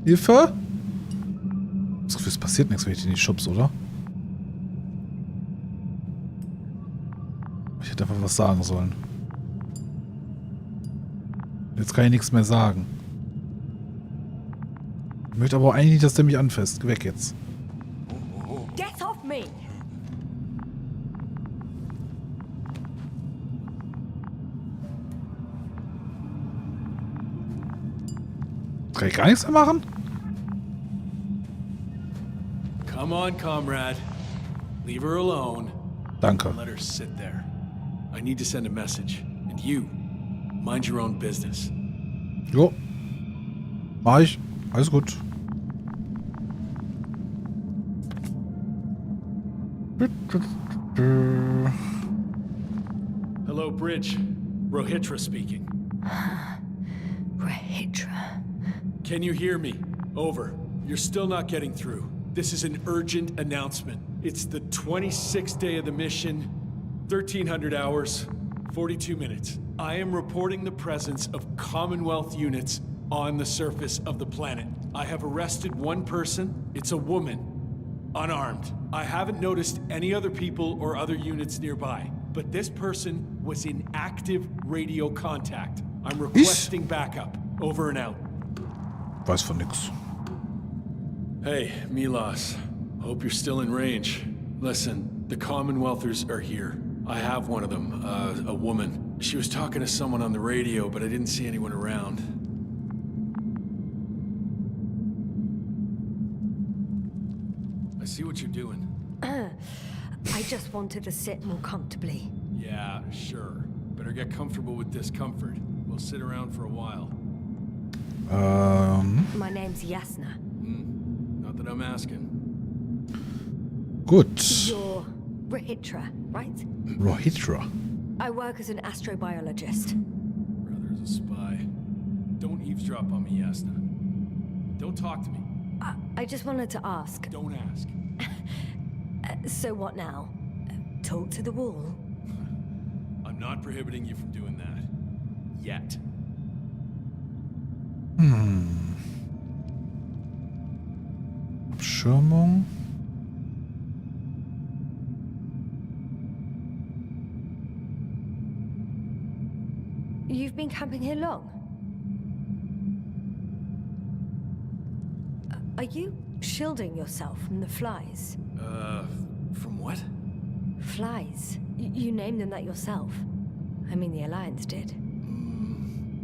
Hilfe? Das Gefühl, es passiert nichts, wenn ich den nicht schubse, oder? Ich hätte einfach was sagen sollen. Jetzt kann ich nichts mehr sagen. Ich möchte aber auch eigentlich nicht, dass der mich anfasst. Geh weg jetzt. Get off me! Kann ich gar nichts mehr machen? Come on, comrade. Leave her alone. Danke. Let her sit there. I need to send a message. And you, mind your own business. Jo. Mach ich. Alles gut. Hello, Bridge. Rohitra speaking. Rohitra. Can you hear me? Over. You're still not getting through. This is an urgent announcement. It's the 26th day of the mission, 1300 hours, 42 minutes. I am reporting the presence of Commonwealth units on the surface of the planet. I have arrested one person. It's a woman, unarmed. I haven't noticed any other people or other units nearby, but this person was in active radio contact. I'm requesting backup. Over and out. Weiß von nix. Hey, Milos. Hope you're still in range. Listen, the Commonwealthers are here. I have one of them, a woman. She was talking to someone on the radio, but I didn't see anyone around. I see what you're doing. I just wanted to sit more comfortably. Yeah, sure. Better get comfortable with discomfort. We'll sit around for a while. My name's Yasna. Not that I'm asking. Gut. You're Rohitra, right? Rohitra. I work as an astrobiologist. Brother is a spy. Don't eavesdrop on me, Yasna. Don't talk to me. I just wanted to ask. Don't ask. So what now? Talk to the wall? I'm not prohibiting you from doing that. Yet. Abschirmung. You've been camping here long? Are you shielding yourself from the flies? From what? Flies. You named them that yourself. I mean, the Alliance did.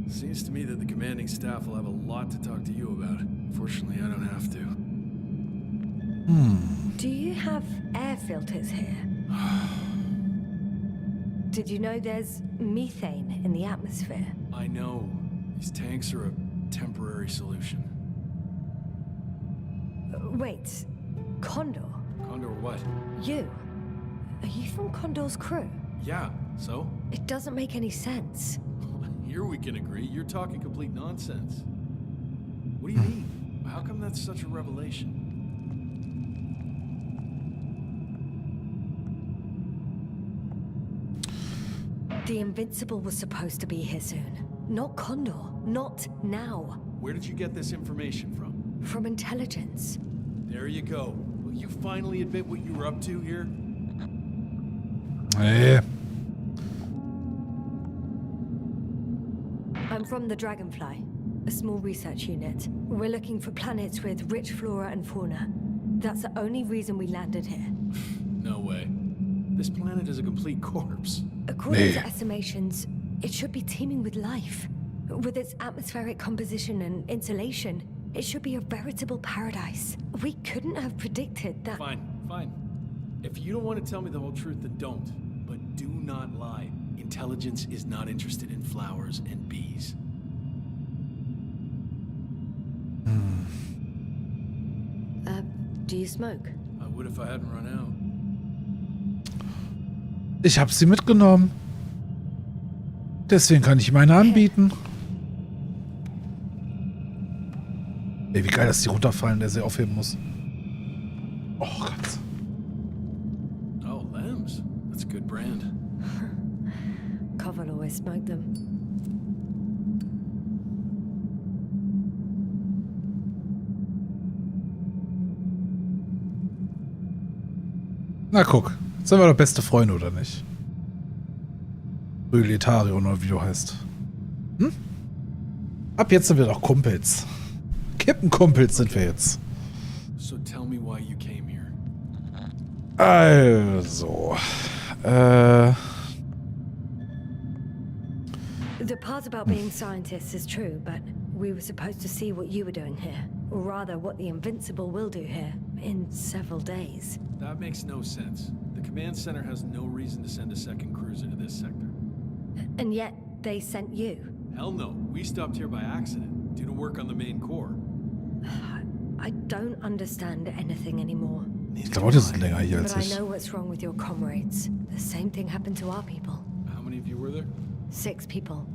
Seems to me that the commanding staff will have a lot to talk to you about. Fortunately, I don't have to. Do you have air filters here? Did you know there's methane in the atmosphere? I know. These tanks are a temporary solution. Wait, Condor? Condor what? You? Are you from Condor's crew? Yeah, so? It doesn't make any sense. Here we can agree. You're talking complete nonsense. What do you mean? How come that's such a revelation? The Invincible was supposed to be here soon. Not Condor. Not now. Where did you get this information from? From intelligence. There you go. Will you finally admit what you were up to here? Nee. I'm from the Dragonfly, a small research unit. We're looking for planets with rich flora and fauna. That's the only reason we landed here. No way. This planet is a complete corpse. According to estimations, it should be teeming with life. With its atmospheric composition and insulation, it should be a veritable paradise. We couldn't have predicted that. Fine. If you don't want to tell me the whole truth, then don't. But do not lie. Intelligence is not interested in flowers and bees. Do you smoke? I would if I hadn't run out. Ich habe sie mitgenommen. Deswegen kann ich ihm eine anbieten. Ey, wie geil, dass die runterfallen, der sie aufheben muss. Oh Gott. Oh, lambs. That's a good brand. Koval always smoked them. Na guck, sind wir doch beste Freunde, oder nicht? Proletarier, oder wie du heißt. Hm? Ab jetzt sind wir doch Kumpels. Kippenkumpels sind wir jetzt. So tell me why you came here. Also. The part about being scientists is true, but we were supposed to see what you were doing here. Or rather, what the Invincible will do here in several days. That makes no sense. The command center has no reason to send a second cruiser to this sector. And yet, they sent you. Hell no. We stopped here by accident, due to work on the main core. I don't understand anything anymore. Dauert es länger hier als But I ich. know what's wrong with your comrades. The same thing happened to our people. How many of you were there? 6 people.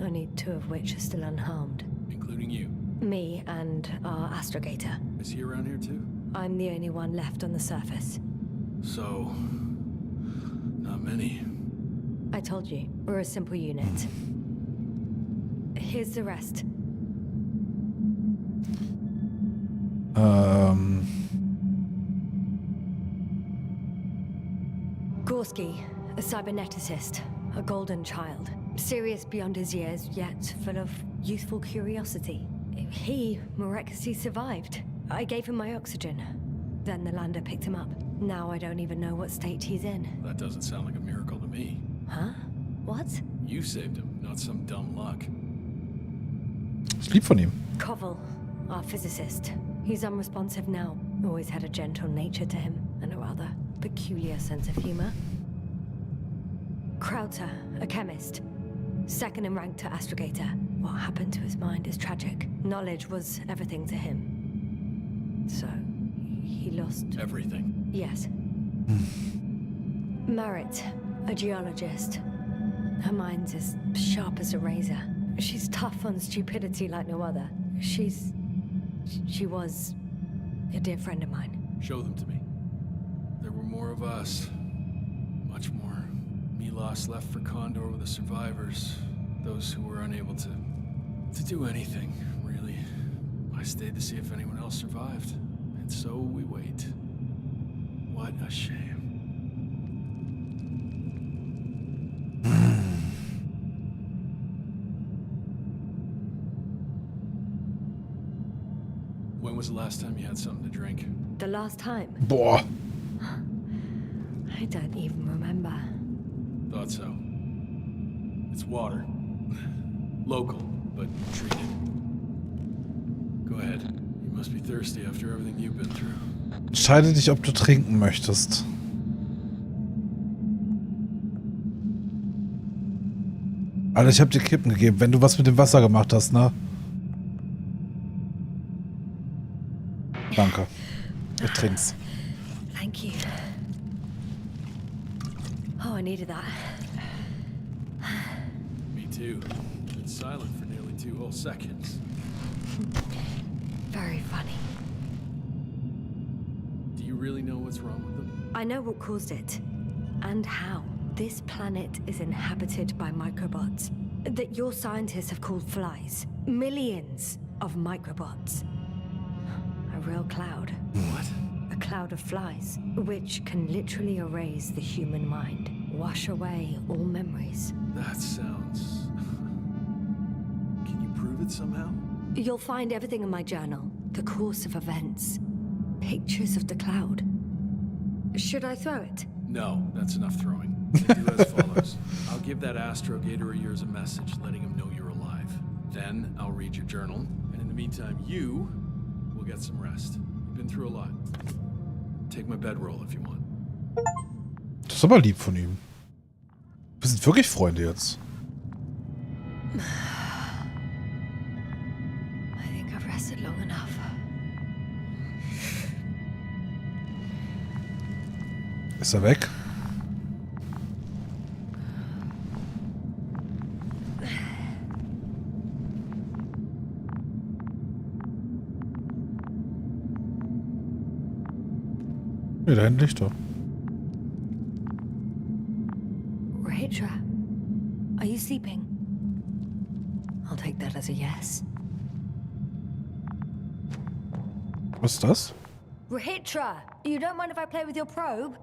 Only 2 of which are still unharmed. Including you. Me and our astrogator. Is he around here too? I'm the only one left on the surface. So... not many. I told you, we're a simple unit. Here's the rest. Gorski, a cyberneticist, a golden child. Serious beyond his years, yet full of youthful curiosity. He miraculously survived. I gave him my oxygen. Then the lander picked him up. Now I don't even know what state he's in. That doesn't sound like a miracle to me. Huh? What? You saved him, not some dumb luck. Ist lieb von ihm. Koval, our physicist. He's unresponsive now. Always had a gentle nature to him, and a rather peculiar sense of humor. Krauter, a chemist. Second in rank to astrogator. What happened to his mind is tragic. Knowledge was everything to him. So, he lost... Everything? Yes. Meritt, a geologist. Her mind's as sharp as a razor. She's tough on stupidity like no other. She was a dear friend of mine. Show them to me. There were more of us. Much more. Milos left for Condor with the survivors. Those who were unable to do anything, really. I stayed to see if anyone else survived. And so we wait. What a shame. When was the last time you had something to drink? The last time? Boah. I don't even remember. Thought so. It's water. Local, but treated. Go ahead. You must be thirsty after everything you've been through. Entscheide dich, ob du trinken möchtest. Alter, ich hab dir Kippen gegeben, wenn du was mit dem Wasser gemacht hast, ne? Danke. Ich trink's. Thank you. Oh, I needed that. Me too. Been silent for nearly 2 whole seconds. Very funny. Do you really know what's wrong with them? I know what caused it. And how. This planet is inhabited by microbots that your scientists have called flies. Millions of microbots. A real cloud. What? A cloud of flies, which can literally erase the human mind, wash away all memories. That sounds... Can you prove it somehow? You'll find everything in my journal. The course of events. Pictures of the cloud. Should I throw it? No, that's enough throwing. I do as follows. I'll give that astrogator of yours a message letting him know you're alive. Then I'll read your journal, and in the meantime, you will get some rest. You've been through a lot. Take my bedroll if you want. Das ist aber lieb von ihm. Wir sind wirklich Freunde jetzt. I think I've rested long enough. Ist er weg? Ja, da hinten liegt er. Rahitra, are you sleeping? I'll take that as a yes. Was ist das? Rahitra, you don't mind if I play with your probe?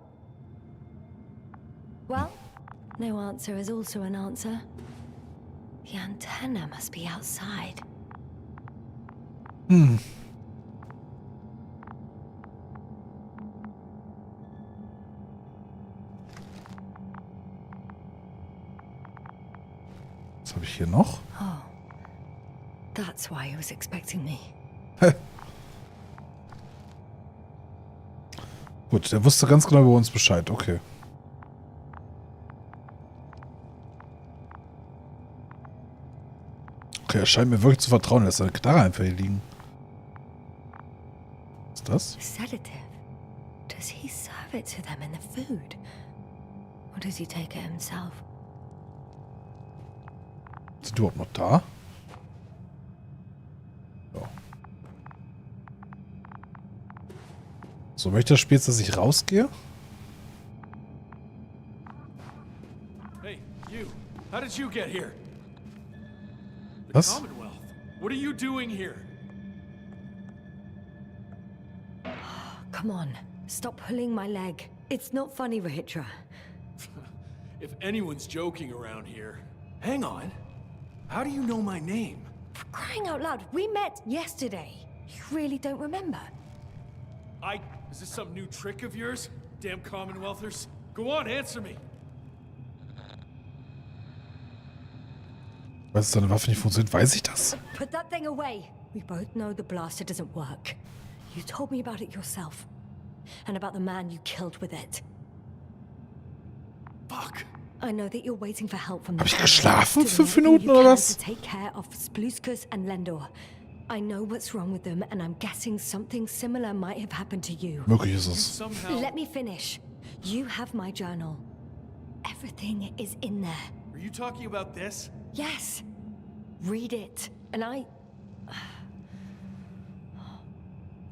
Well, no answer is also an answer. The antenna must be outside. Hm. Was habe ich hier noch? Oh, that's why he was expecting me. Gut, der wusste ganz genau über uns Bescheid. Okay. Okay, er scheint mir wirklich zu vertrauen. Er lässt seine Knarre einfach hier liegen. Was ist das? Sedative. Does he serve it to them in the food? Or does he take it himself? Sind die überhaupt noch da? Ja. So, möchte das Spiel jetzt, dass ich rausgehe? Hey, you. How did you get here? The Was? Commonwealth. What are you doing here? Come on, stop pulling my leg. It's not funny, Rahitra. If anyone's joking around here... Hang on. How do you know my name? For crying out loud, we met yesterday. You really don't remember? Is this some new trick of yours? Damn Commonwealthers. Go on, answer me. Weil es deine Waffe nicht funktioniert, weiß ich das. Put that thing away. We both know the blaster doesn't work. You told me about it yourself. And about the man you killed with it. Fuck. I know that you're waiting for help from Hab ich geschlafen? 5 Minuten oder was? To take care of Spluskus and Lendor. I know what's wrong with them, and I'm guessing something similar might have happened to you. Möglich ist es. Let me finish. You have my journal. Everything is in there. Are you talking about this? Yes. Read it. And I'll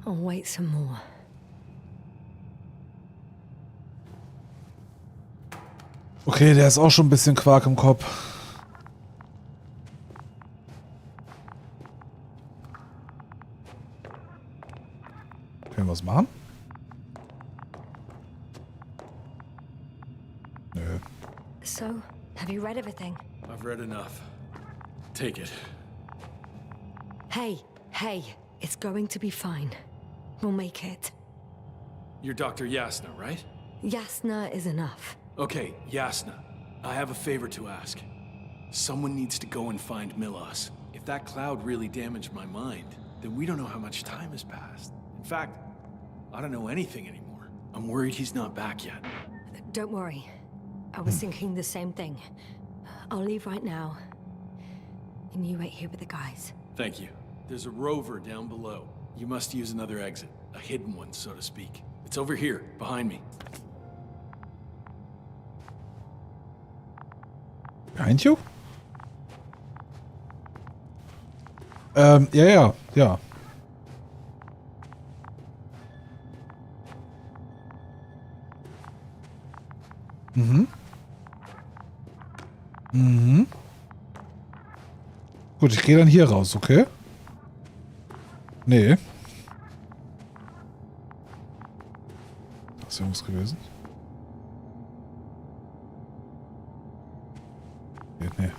wait some more. Okay, der ist auch schon ein bisschen Quark im Kopf. Können wir was machen? Nö. So, have you read everything? I've read enough. Take it. Hey, it's going to be fine. We'll make it. You're Dr. Yasna, right? Yasna is enough. Okay, Yasna. I have a favor to ask. Someone needs to go and find Milos. If that cloud really damaged my mind, then we don't know how much time has passed. In fact, I don't know anything anymore. I'm worried he's not back yet. Don't worry. I was thinking the same thing. I'll leave right now. And you wait here with the guys. Thank you. There's a rover down below. You must use another exit. A hidden one, so to speak. It's over here, behind me. Behind you? Ja. Gut, ich gehe dann hier raus, okay? Nee. Das ist irgendwas gewesen. Nee.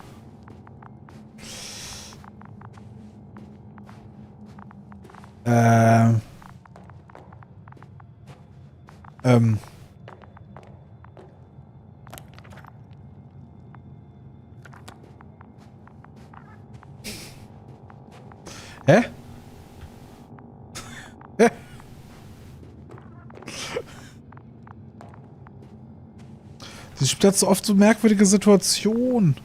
Hä? Hä? Sie spielt so oft so merkwürdige Situationen.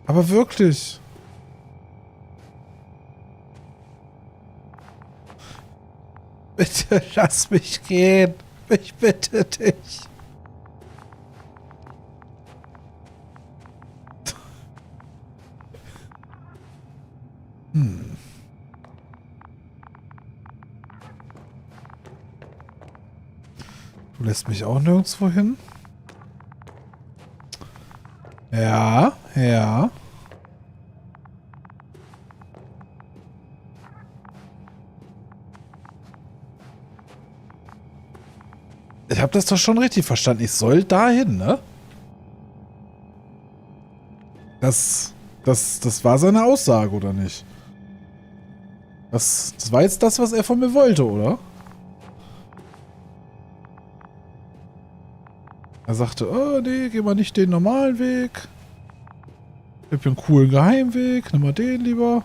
Aber wirklich. Bitte lass mich gehen. Ich bitte dich. Du lässt mich auch nirgendwo hin. Ja. Ich habe das doch schon richtig verstanden. Ich soll dahin, ne? Das war seine Aussage, oder nicht? Das war jetzt das, was er von mir wollte, oder? Er sagte, oh nee, geh mal nicht den normalen Weg. Ich hab einen coolen Geheimweg, nimm mal den lieber.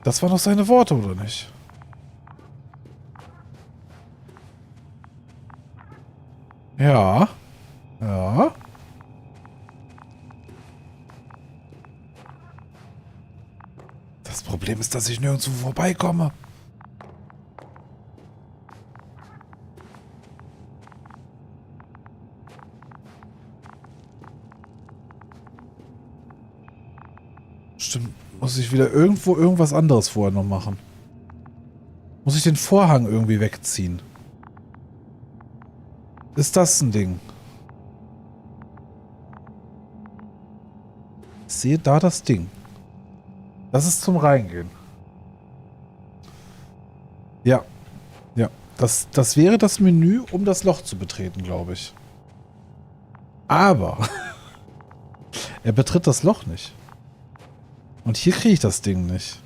Das waren doch seine Worte, oder nicht? Ja. Das Problem ist, dass ich nirgendwo vorbeikomme. Stimmt, muss ich wieder irgendwas anderes vorher noch machen. Muss ich den Vorhang irgendwie wegziehen? Ist das ein Ding? Ich sehe da das Ding. Das ist zum Reingehen. Ja. Das wäre das Menü, um das Loch zu betreten, glaube ich. Aber er betritt das Loch nicht. Und hier kriege ich das Ding nicht.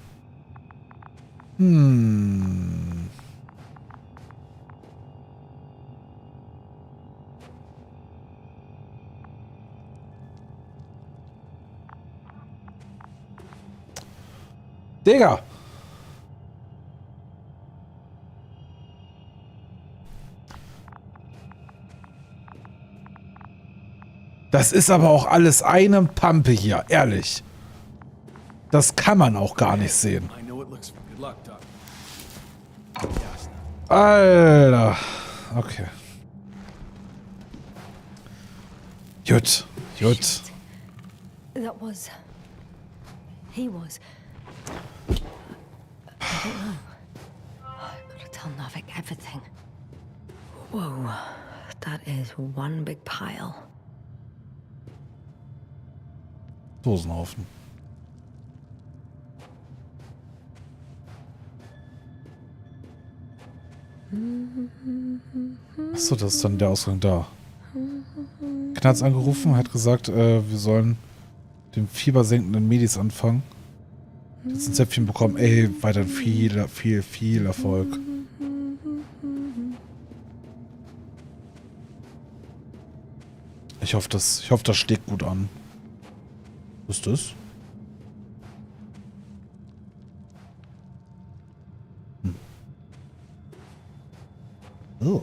Digga! Das ist aber auch alles eine Pampe hier, ehrlich. Das kann man auch gar nicht sehen. Alter. Okay. Gut. That was... He was... I don't know. I've got to tell Navik everything. Whoa. That is one big pile. Dosenhaufen. Achso, das ist dann der Ausgang da. Knarz angerufen, hat gesagt, wir sollen den fiebersenkenden Medis anfangen. Jetzt ein Zäpfchen bekommen. Ey, weiter viel Erfolg. Ich hoffe, das schlägt gut an. Was ist das? Oh.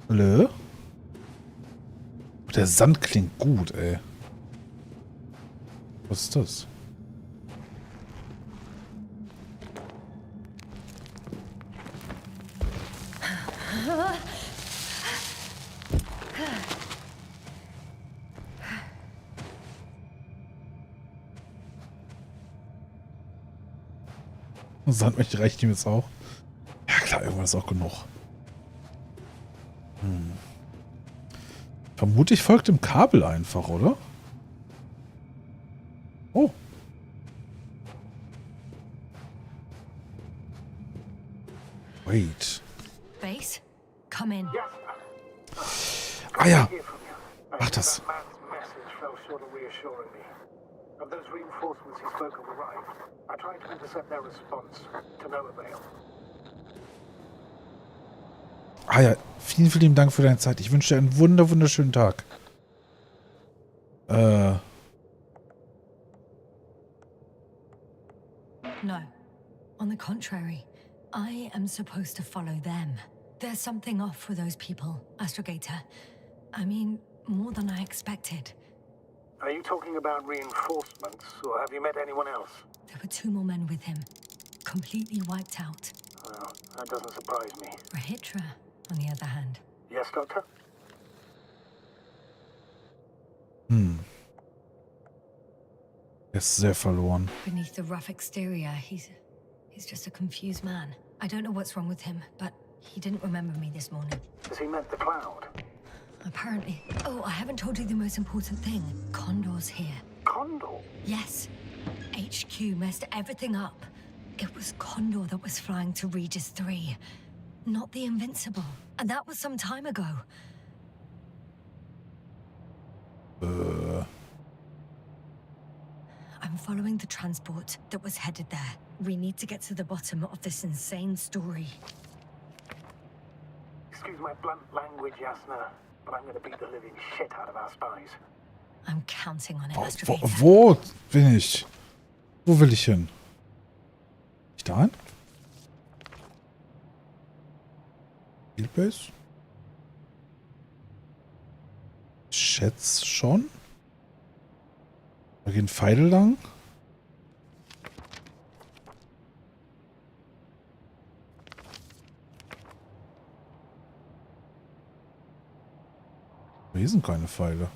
Hallo? Der Sand klingt gut, ey. Was ist das? Sandmächte reicht ihm jetzt auch. Ja klar, irgendwann ist auch genug. Vermutlich folgt dem Kabel einfach, oder? Oh. Wait. Base, come in. Ah ja. Mach das. Of those reinforcements he spoke of arrived. I tried to intercept their response, to no avail. Ah ja, vielen, vielen Dank für deine Zeit. Ich wünsche dir einen wunderschönen Tag. No. On the contrary, I am supposed to follow them. There's something off with those people, Astrogator. I mean, more than I expected. Are you talking about reinforcements, or have you met anyone else? There were 2 more men with him, completely wiped out. Well, that doesn't surprise me. Rahitra, on the other hand. Yes, Doctor? Er ist sehr verloren. Beneath the rough exterior, he's just a confused man. I don't know what's wrong with him, but he didn't remember me this morning. Has he met the cloud? Apparently. Oh, I haven't told you the most important thing. Condor's here. Condor? Yes. HQ messed everything up. It was Condor that was flying to Regis 3, not the Invincible. And that was some time ago. I'm following the transport that was headed there. We need to get to the bottom of this insane story. Excuse my blunt language, Yasna, but I'm going to beat the living shit out of our spies. I'm counting on it, Astrogator. Wo bin ich? Wo will ich hin? Ich da hin? Field Base? Schätz schon? Da gehen Pfeile lang? Hier sind keine Pfeile.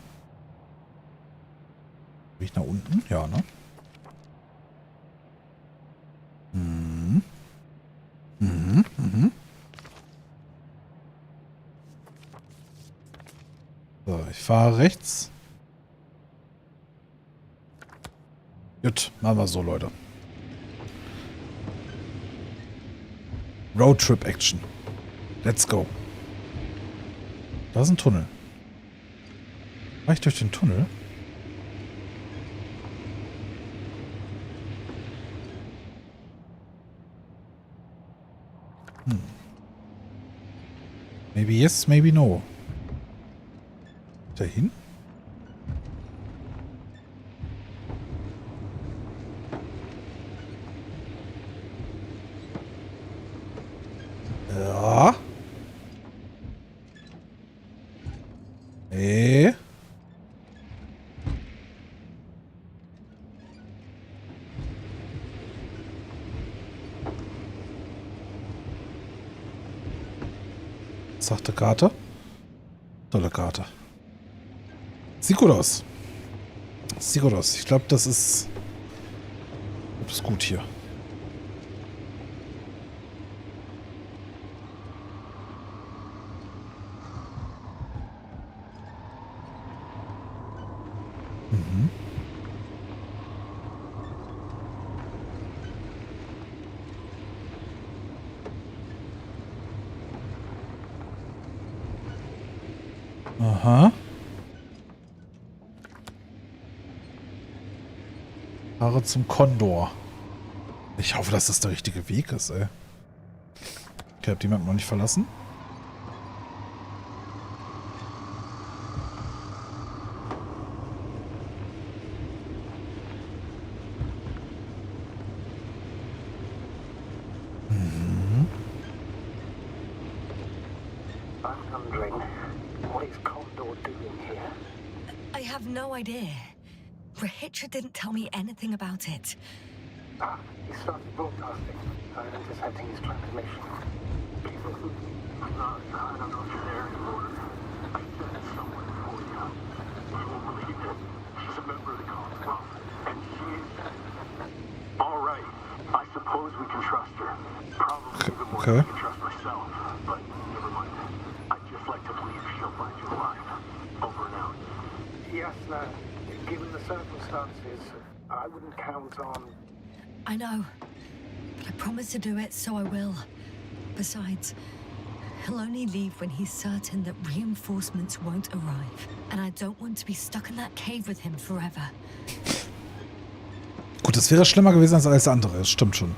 Bin ich nach unten? Ja, ne? So, ich fahre rechts. Gut, machen wir so, Leute. Roadtrip Action. Let's go. Da ist ein Tunnel. War ich durch den Tunnel? Maybe yes, maybe no. Dahin? Ja. Sachte Karte. Tolle Karte. Sieht gut aus. Sieht gut aus. Ich glaube, das ist gut hier. Aha. Fahre zum Condor. Ich hoffe, dass das der richtige Weg ist, ey. Ich habe die Map noch nicht verlassen. I have no idea. Rahitra didn't tell me anything about it. He started broadcasting. I'm intercepting his transmission. People who... I don't know if you're there anymore. I sent someone for you. You won't believe it. She's a member of the convoy. And she's... All right. I suppose we can trust her. Probably even more than I can trust myself. But never mind. I'd just like to believe she'll find you alive. Over and out. Yes, given the circumstances, I wouldn't count on... I know. But I promised to do it, so I will. Besides, he'll only leave when he's certain that reinforcements won't arrive. And I don't want to be stuck in that cave with him forever. Gut, das wäre schlimmer gewesen als alles andere, das stimmt schon.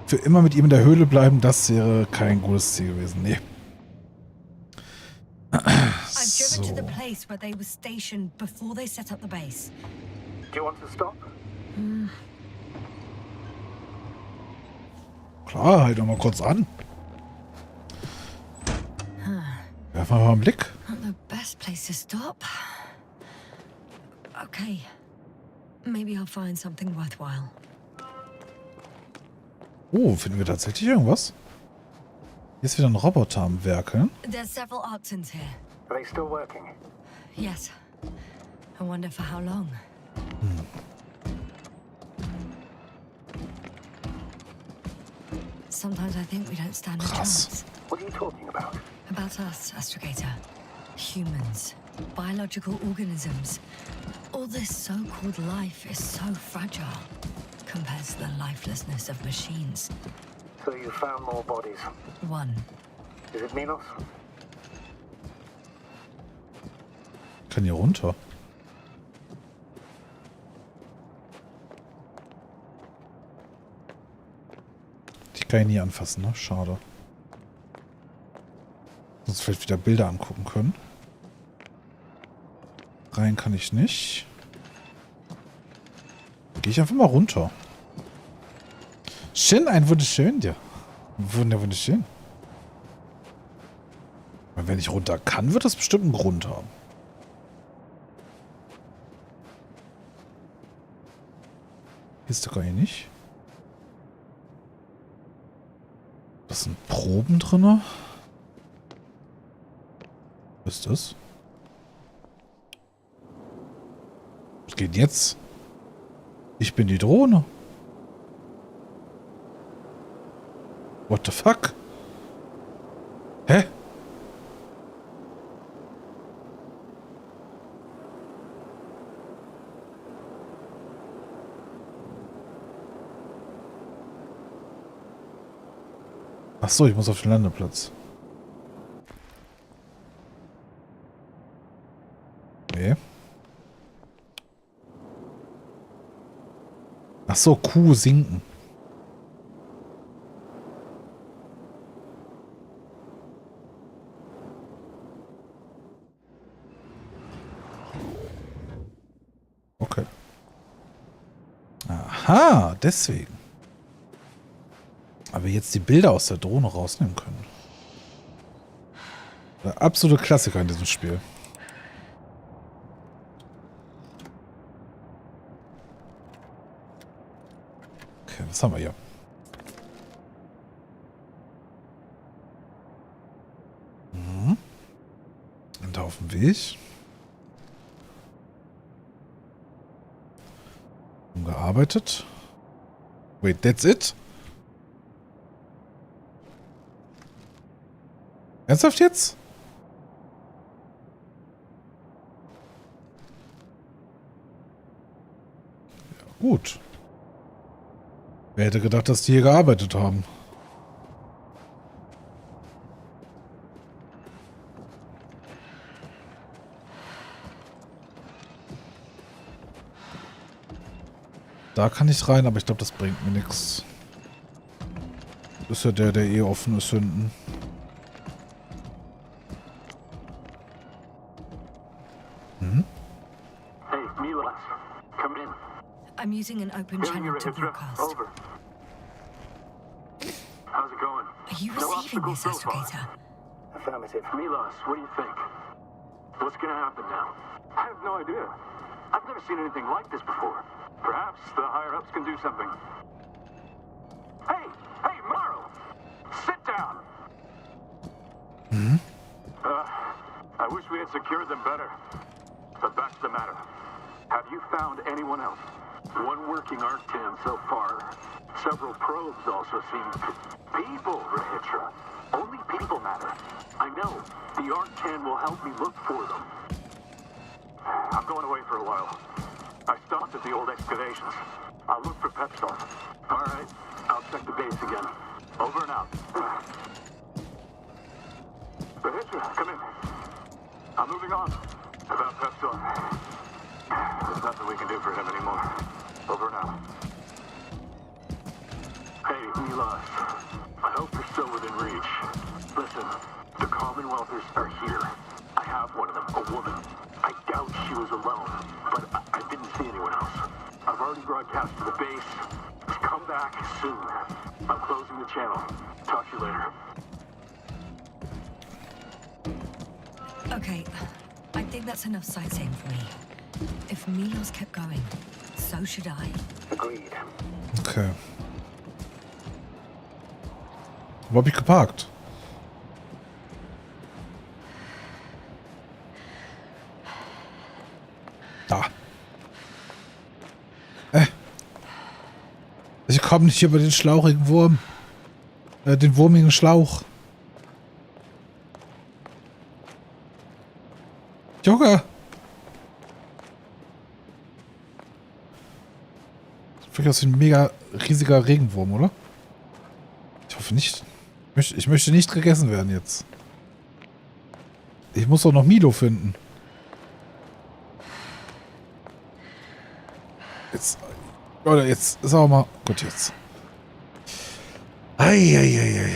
Für immer mit ihm in der Höhle bleiben, das wäre kein gutes Ziel gewesen, nee. I've driven to the place where they were stationed before they set up the base. Do you want to stop? Klar, halt doch mal kurz an. Werf mal einen Blick. Not the best place to stop. Okay. Maybe I'll find something worthwhile. Oh, finden wir tatsächlich irgendwas? Hier ist wieder ein Roboter am Werkeln. There's several Arctons here. Are they still working? Yes. I wonder for how long. Sometimes I think we don't stand a chance. What are you talking about? About us, Astrogator. Humans. Biological organisms. All this so-called life is so fragile compared to the lifelessness of machines. So you found more bodies? One. Is it Minos? Kann hier runter. Die kann ich nie anfassen, ne? Schade. Sonst vielleicht wieder Bilder angucken können. Rein kann ich nicht. Gehe ich einfach mal runter. Schön, ein wunderschön, ja. Wunderschön. Wenn ich runter kann, wird das bestimmt einen Grund haben. Hier ist doch gar nicht. Da sind Proben drin. Was ist das? Was geht jetzt? Ich bin die Drohne. What the fuck? Hä? Ach so, ich muss auf den Landeplatz. Nee. Ach so, Q sinken. Okay. Aha, deswegen. Aber jetzt die Bilder aus der Drohne rausnehmen können. Der absolute Klassiker in diesem Spiel. Okay, was haben wir hier? Und da auf dem Weg. Umgearbeitet. Wait, that's it? Ernsthaft jetzt? Ja, gut. Wer hätte gedacht, dass die hier gearbeitet haben? Da kann ich rein, aber ich glaube, das bringt mir nichts. Das ist ja der eh offen ist hinten. Hey, Milos, come in. I'm using an open channel to broadcast. Over. How's it going? Are you receiving this, Astrogator? Affirmative. Milos, what do you think? What's gonna happen now? I have no idea. I've never seen anything like this before. Perhaps the higher-ups can do something. Hey! Hey, Marl! Sit down! Mhm. I wish we had secured them better. But back to the matter. Have you found anyone else? One working Arctan so far. Several probes also seem... People, Rahitra. Only people matter. I know. The Arctan will help me look for them. I'm going away for a while. I stopped at the old excavations. I'll look for pet stuff. All right. I'll check the base again. Over and out. Rahitra, come in. I'm moving on. About Pepstar. There's nothing we can do for him anymore. Over and out. Hey, Milos. I hope you're still within reach. Listen, the Commonwealthers are here. I have one of them, a woman. I doubt she was alone, but I didn't see anyone else. I've already broadcast to the base. Come back soon. I'm closing the channel. Talk to you later. Okay, I think that's enough sightseeing for me. If Milos kept going, so should I. Agreed. Okay. Wo hab ich geparkt? Da. Ich komme nicht über den schlauchigen Wurm. Den wurmigen Schlauch. Junge! Vielleicht aus ein mega riesiger Regenwurm, oder? Ich hoffe nicht. Ich möchte nicht gegessen werden jetzt. Ich muss doch noch Milo finden. Jetzt. Leute, jetzt ist auch mal. Gut, jetzt. Eieieiei.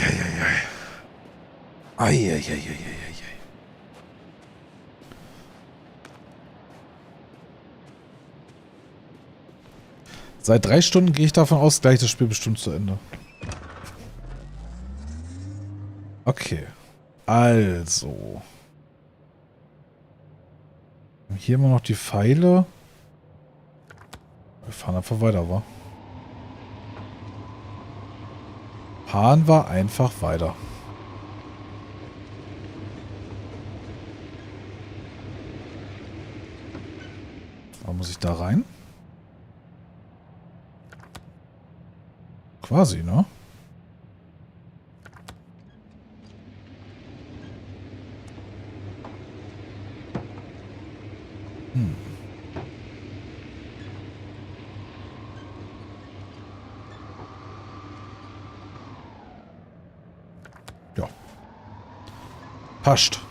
Seit 3 Stunden gehe ich davon aus, gleich das Spiel bestimmt zu Ende. Okay. Also. Hier immer noch die Pfeile. Wir fahren einfach weiter, wa? Fahren wir einfach weiter. Aber muss ich da rein? Quasi, ne? Ja. Passt.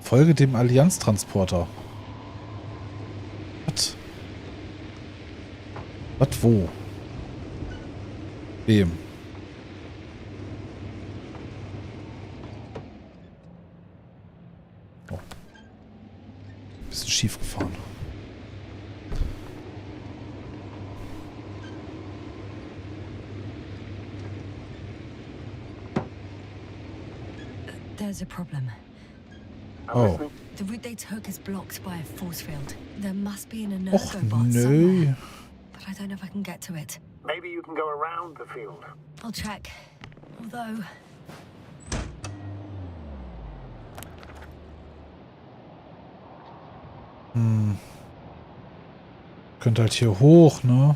Folge dem Allianztransporter. Was? Was wo? Wem? Oh. Bisschen schief gefahren. There's a problem. Oh. The route they took is blocked by a force field. There must be an Och, Androbot nö. somewhere, but I don't know if I can get to it. Maybe you can go around the field. I'll check. Although... Könnt halt hier hoch, ne?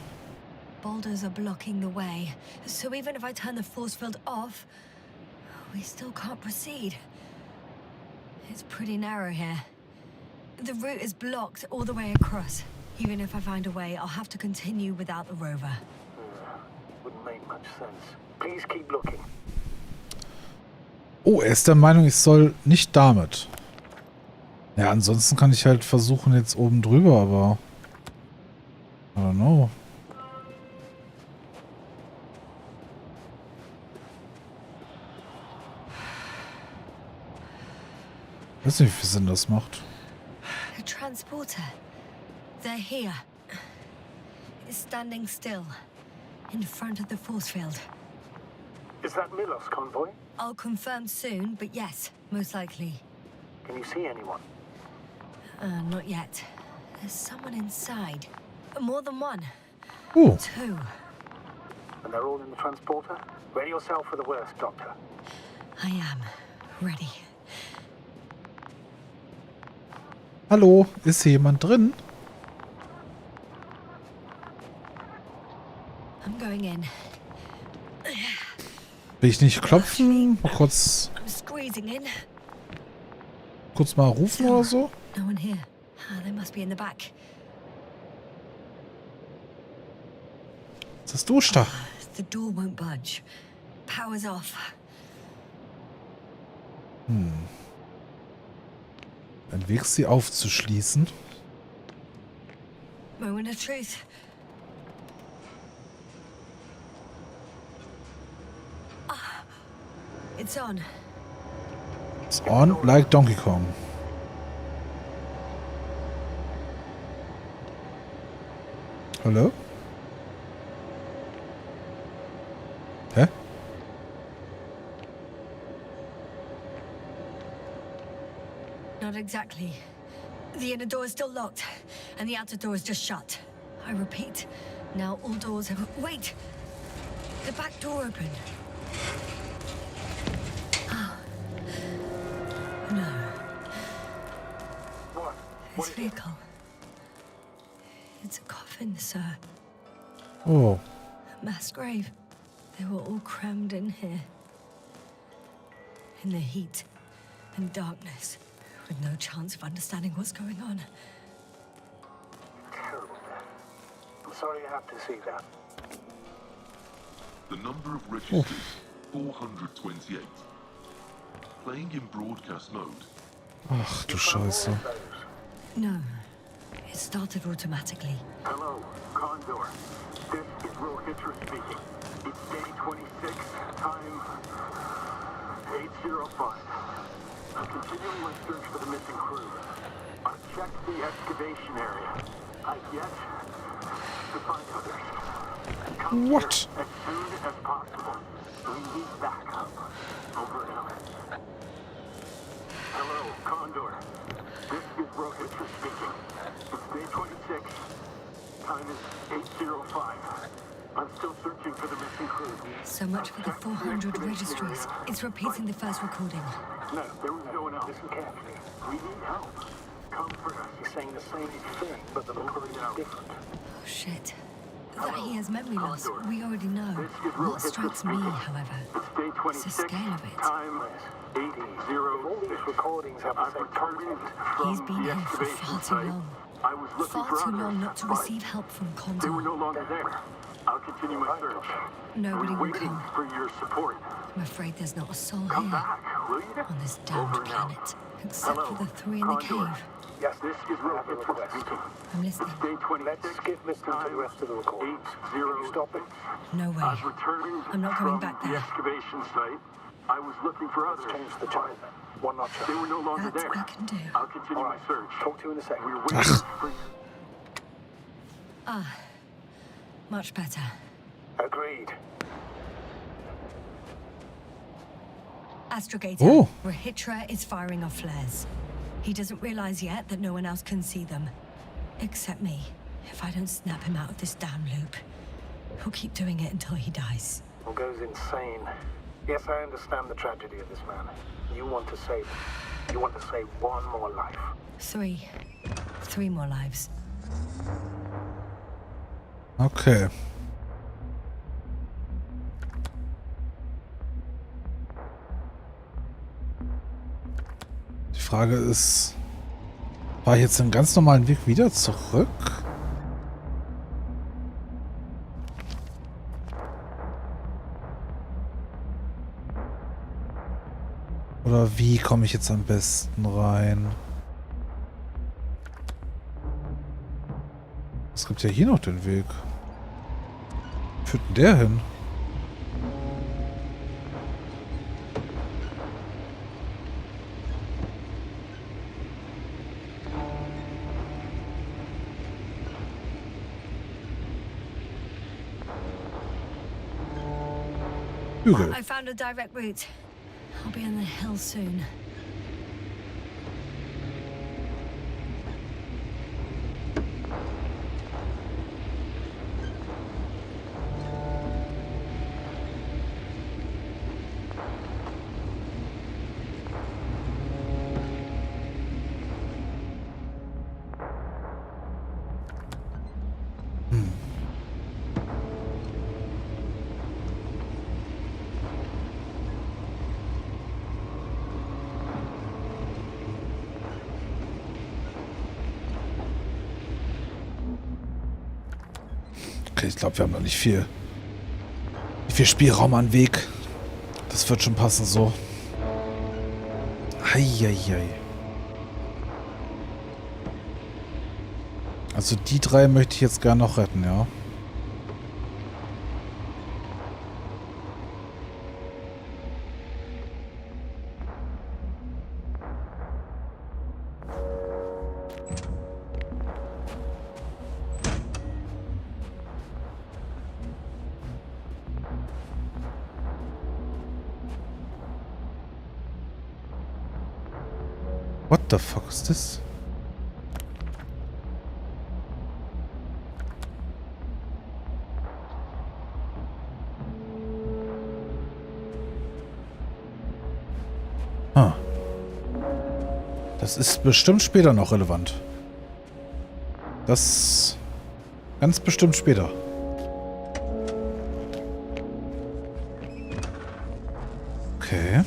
boulders are blocking the way, so even if I turn the force field off, we still can't proceed. It's pretty narrow here. The route is blocked all the way across. Even if I find a way, I'll have to continue without the rover. Wouldn't make much sense. Please keep looking. Oh, er ist der Meinung, ich soll nicht damit. Ja, ansonsten kann ich halt versuchen jetzt oben drüber, aber... I don't know. Ich weiß nicht, wie viel Sinn das macht. A transporter. They're here. It's standing still. In front of the force field. Is that Milos convoy? I'll confirm soon, but yes, most likely. Can you see anyone? Not yet. There's someone inside. More than one. Ooh. 2. And they're all in the transporter? Ready yourself for the worst, Doctor. I am. Ready. Hallo, ist hier jemand drin? I'm going in. Will ich nicht klopfen? Mal kurz I'm squeezing in. mal rufen oder so? No one here. They must be in the back. Was hast du da? The door won't budge. Power's off. Ein Weg, sie aufzuschließen. Moment of truth. It's on. It's on like Donkey Kong. Hallo? Hä? Not exactly. The inner door is still locked, and the outer door is just shut. I repeat, now all doors have... Wait! The back door opened. Oh. No. What? This vehicle. It's a coffin, sir. Oh. A mass grave. They were all crammed in here. In the heat and darkness, with no chance of understanding what's going on. Terrible. I'm sorry you have to see that. The number of registers, 428. Playing in broadcast mode. Ach du Scheiße. No. It started automatically. Hello, Condor. This is Hitcher speaking. It's day 26, time 8:05. I'm continuing my search for the missing crew. I've checked the excavation area. I've yet to find others. Come here as soon as possible. We need backup. Over and out. Hello, Condor. This is Hitcher speaking. It's day 26. Time is 8:05. I'm still searching for the missing crew. So much for the 400 registries. It's repeating the first recording. No, there was no one else. Listen carefully. We need help. Comfort us. He's saying the same thing, but the number is different. Oh, shit. That he has memory loss, we already know. What strikes me, however, is the scale of it. Time is 8:06. All these recordings have the same content. He's been here for far too long. Far too long not to receive help from Condor. They were no longer there. I'll continue my search. Nobody will waiting come. for your support. I'm afraid there's not a soul Come here back, will you? on this damned planet, except for the 3 in the cave. Yes, this is Hitcher speaking. I'm listening. It's day 26. Let's skip listening to the rest of the recording. 8:06. Stop it. No way. I was returning I'm not from going back the there. excavation site. I was looking for others. Change the channel. One notch up. They were no longer That there. I can do. I'll continue my search. Talk to you in a second. We're waiting for you. Ah, much better. Agreed. Astrogator, Oh. Rahitra is firing off flares. He doesn't realize yet that no one else can see them. Except me. If I don't snap him out of this damn loop, he'll keep doing it until he dies. Or goes insane. Yes, I understand the tragedy of this man. You want to save him. You want to save one more life. 3. 3 more lives. Okay. Die Frage ist, war ich jetzt den ganz normalen Weg wieder zurück? Oder wie komme ich jetzt am besten rein? Es gibt ja hier noch den Weg. Wo führt denn der hin? Hügel. I found a direct route. I'll be on the hill soon. Okay, ich glaube, wir haben noch nicht viel Spielraum an Weg. Das wird schon passen so. Eieiei. Also die 3 möchte ich jetzt gerne noch retten, ja. What the fuck is this? Ah. Das ist bestimmt später noch relevant. Das ganz bestimmt später. Okay.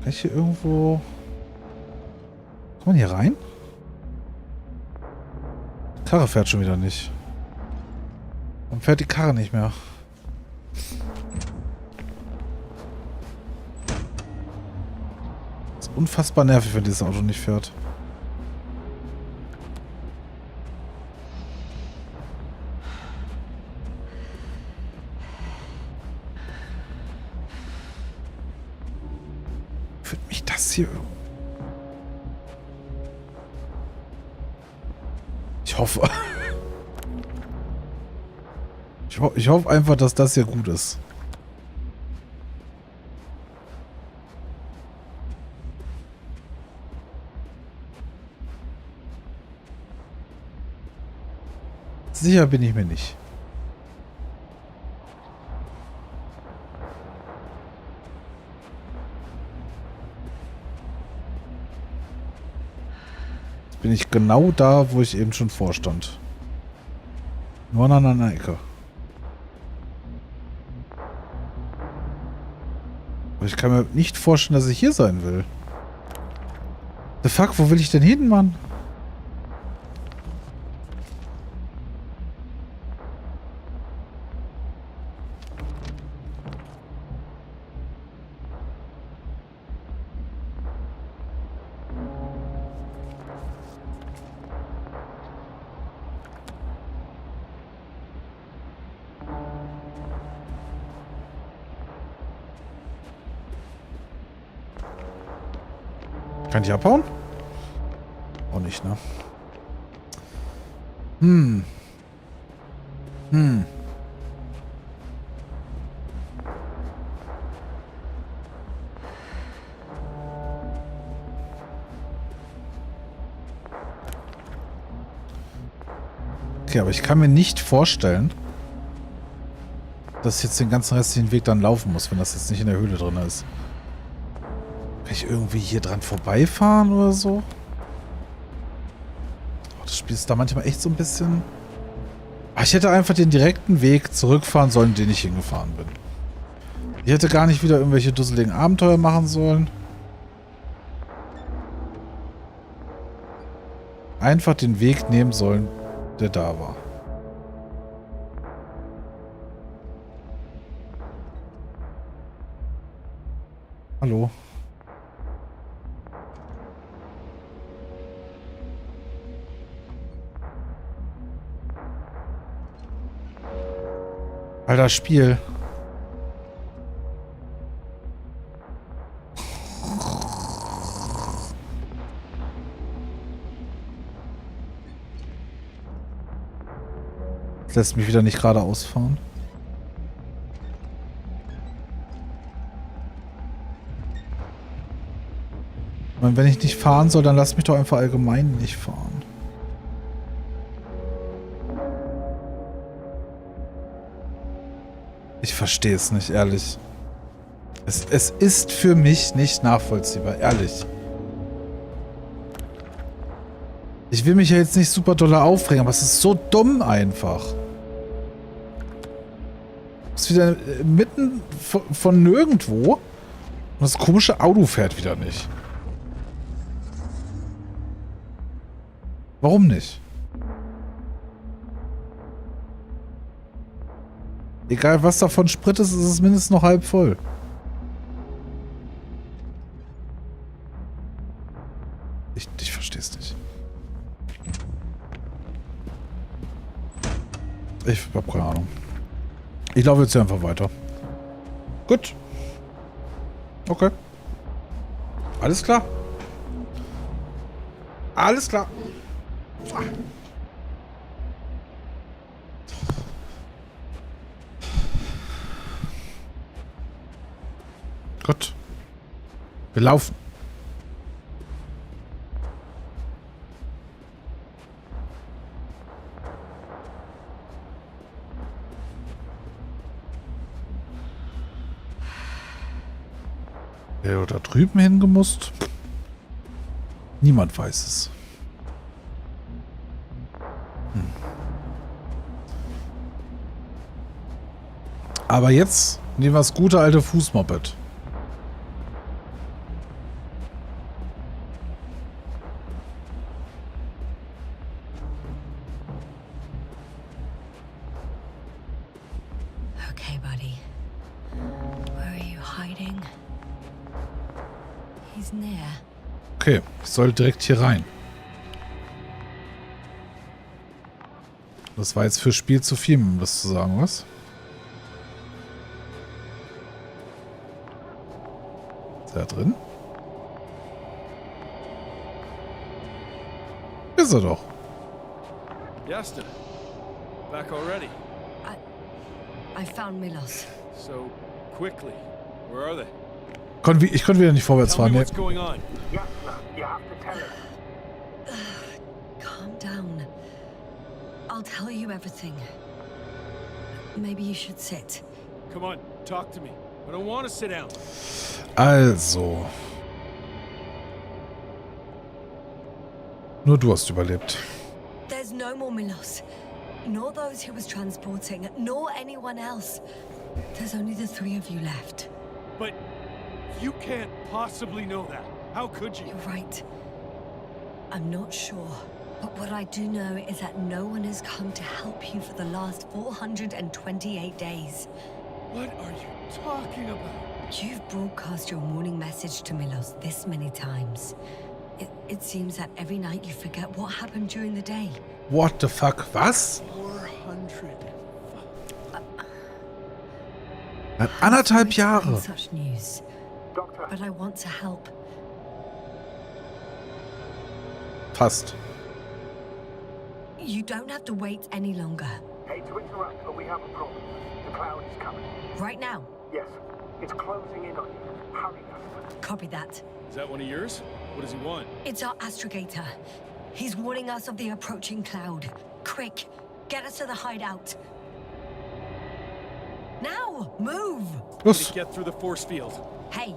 Kann ich hier irgendwo... Kann man hier rein? Die Karre fährt schon wieder nicht. Warum fährt die Karre nicht mehr? Ist unfassbar nervig, wenn dieses Auto nicht fährt. Führt mich das hier... Ich hoffe... Ich hoffe einfach, dass das hier gut ist. Sicher bin ich mir nicht. Jetzt bin ich genau da, wo ich eben schon vorstand. Nur an einer Ecke. Aber ich kann mir nicht vorstellen, dass ich hier sein will. The fuck, wo will ich denn hin, Mann? Kann ich abhauen? Auch nicht, ne? Okay, aber ich kann mir nicht vorstellen, dass ich jetzt den ganzen restlichen Weg dann laufen muss, wenn das jetzt nicht in der Höhle drin ist. Kann ich irgendwie hier dran vorbeifahren oder so? Oh, das Spiel ist da manchmal echt so ein bisschen... Ach, ich hätte einfach den direkten Weg zurückfahren sollen, den ich hingefahren bin. Ich hätte gar nicht wieder irgendwelche dusseligen Abenteuer machen sollen. Einfach den Weg nehmen sollen, der da war. Hallo. Alter, Spiel. Das lässt mich wieder nicht geradeaus fahren. Ich meine, wenn ich nicht fahren soll, dann lass mich doch einfach allgemein nicht fahren. Ich verstehe es nicht, ehrlich. Es ist für mich nicht nachvollziehbar, ehrlich. Ich will mich ja jetzt nicht super doll aufregen, aber es ist so dumm einfach. Es ist wieder mitten von nirgendwo und das komische Auto fährt wieder nicht. Warum nicht? Egal was davon Sprit ist, ist es mindestens noch halb voll. Ich verstehe es nicht. Ich habe keine Ahnung. Ich laufe jetzt hier einfach weiter. Gut. Okay. Alles klar. Alles klar. Gut. Wir laufen. Wer da drüben hingemusst? Niemand weiß es. Aber jetzt nehmen wir das gute alte Fußmoped. Okay, buddy. Where are you hiding? He's near. Okay, ich soll direkt hier rein. Das war jetzt für Spiel zu viel, um das zu sagen, was? Ist er drin? Ist er doch. Yasta, back already. I found Milos. So quickly. Where are they? Ich konnte wieder nicht vorwärts fahren. What's going on? Calm down. I'll tell you everything. Maybe you should sit. Come on, talk to me. I don't want to sit down. Also. Nur du hast überlebt. There's no more Milos. Nor those he was transporting, nor anyone else. There's only the three of you left. But you can't possibly know that. How could you? You're right. I'm not sure. But what I do know is that no one has come to help you for the last 428 days. What are you talking about? You've broadcast your morning message to Milos this many times. It seems that every night you forget what happened during the day. What the fuck? Was? 400. Anderthalb Jahre. Such news. But I want to help. Fast. You don't have to wait any longer. Hate to interrupt, but we have a problem. The cloud is coming. Right now? Yes. It's closing in on you. Hurry us. Copy that. Is that one of yours? What does he want? It's our astrogator. He's warning us of the approaching cloud. Quick, get us to the hideout. Now, move! Get through the force field. Hey!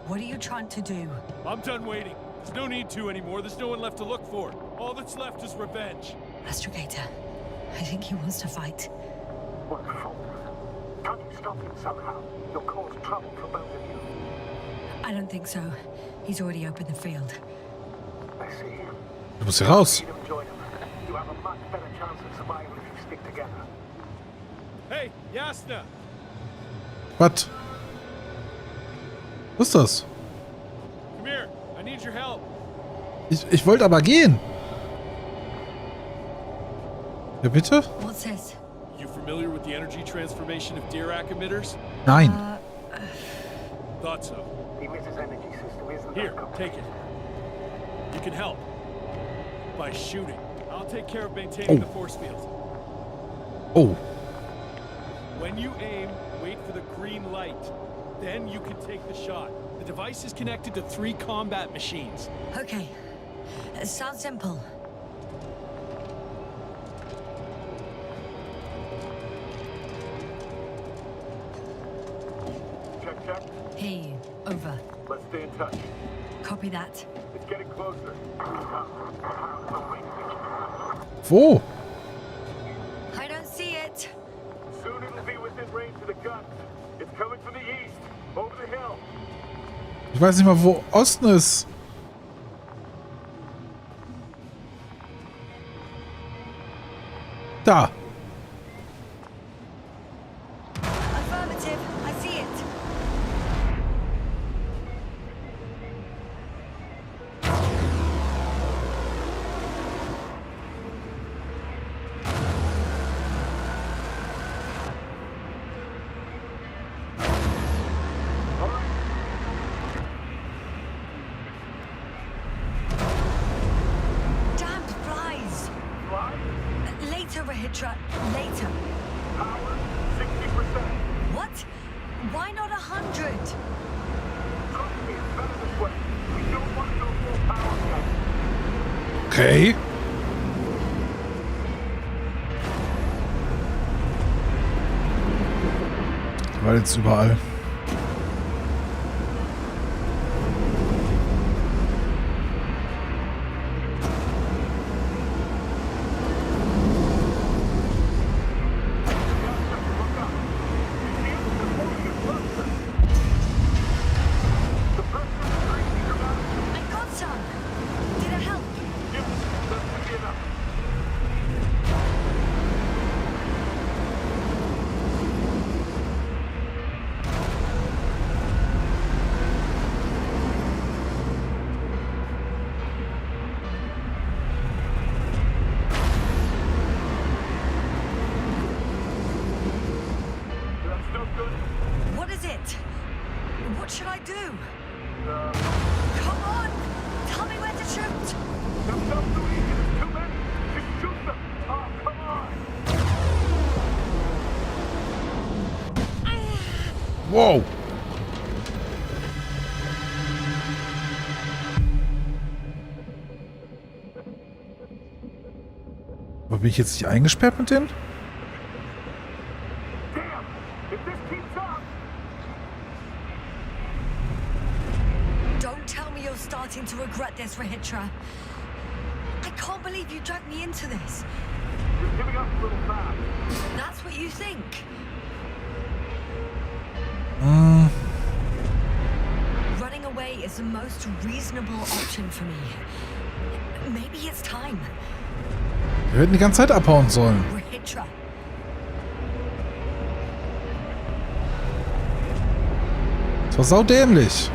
What are you trying to do? I'm done waiting. There's no need to anymore. There's no one left to look for. All that's left is revenge. Astrogator, I think he wants to fight. What for? Can't you stop him somehow? You'll cause trouble for both of you. I don't think so. He's already opened the field. I see. Du musst hier raus. You don't join him. You have a much better chance of survival if you stick together. Hey, Yasna! Was? Was ist das? Come here. I need your help. Ich wollte aber gehen. Ja, bitte? What's this? You familiar with the energy transformation of Dirac emitters? Nein. Thought so. Emitter's energy system isn't Here, that take it. You can help. By shooting. I'll take care of maintaining the force field. Oh. When you aim, wait for the green light. Then you can take the shot. The device is connected to 3 combat machines. Okay. Sounds simple. Check. Hear you. Over. Let's stay in touch. Copy that. It's getting closer. Wo? I don't see it. Soon it'll be within range of the guns. It's coming from the east, over the hill. Ich weiß nicht mal, wo Osten ist. Da. Affirmative. I see it. Damn flies. Later, Rahitra. Later. Power 60%. What? Why not 100? Trust me, it's better this way. We don't want to go full power yet. Okay. War jetzt überall. I got some. Did it help? What is it? What should I do? Come on! Tell me where to shoot! There's no too easy. There's too many. Just shoot them. Oh, come on. Wow. Aber bin ich jetzt nicht eingesperrt mit denen? If this keeps up, Don't tell me you're starting to regret this, Rahitra. I can't believe you dragged me into this. you're giving up a little fast. That's what you think. Running away is the most reasonable option for me. Maybe it's time. Wir hätten die ganze Zeit abhauen sollen. Rahitra. Das war saudämlich.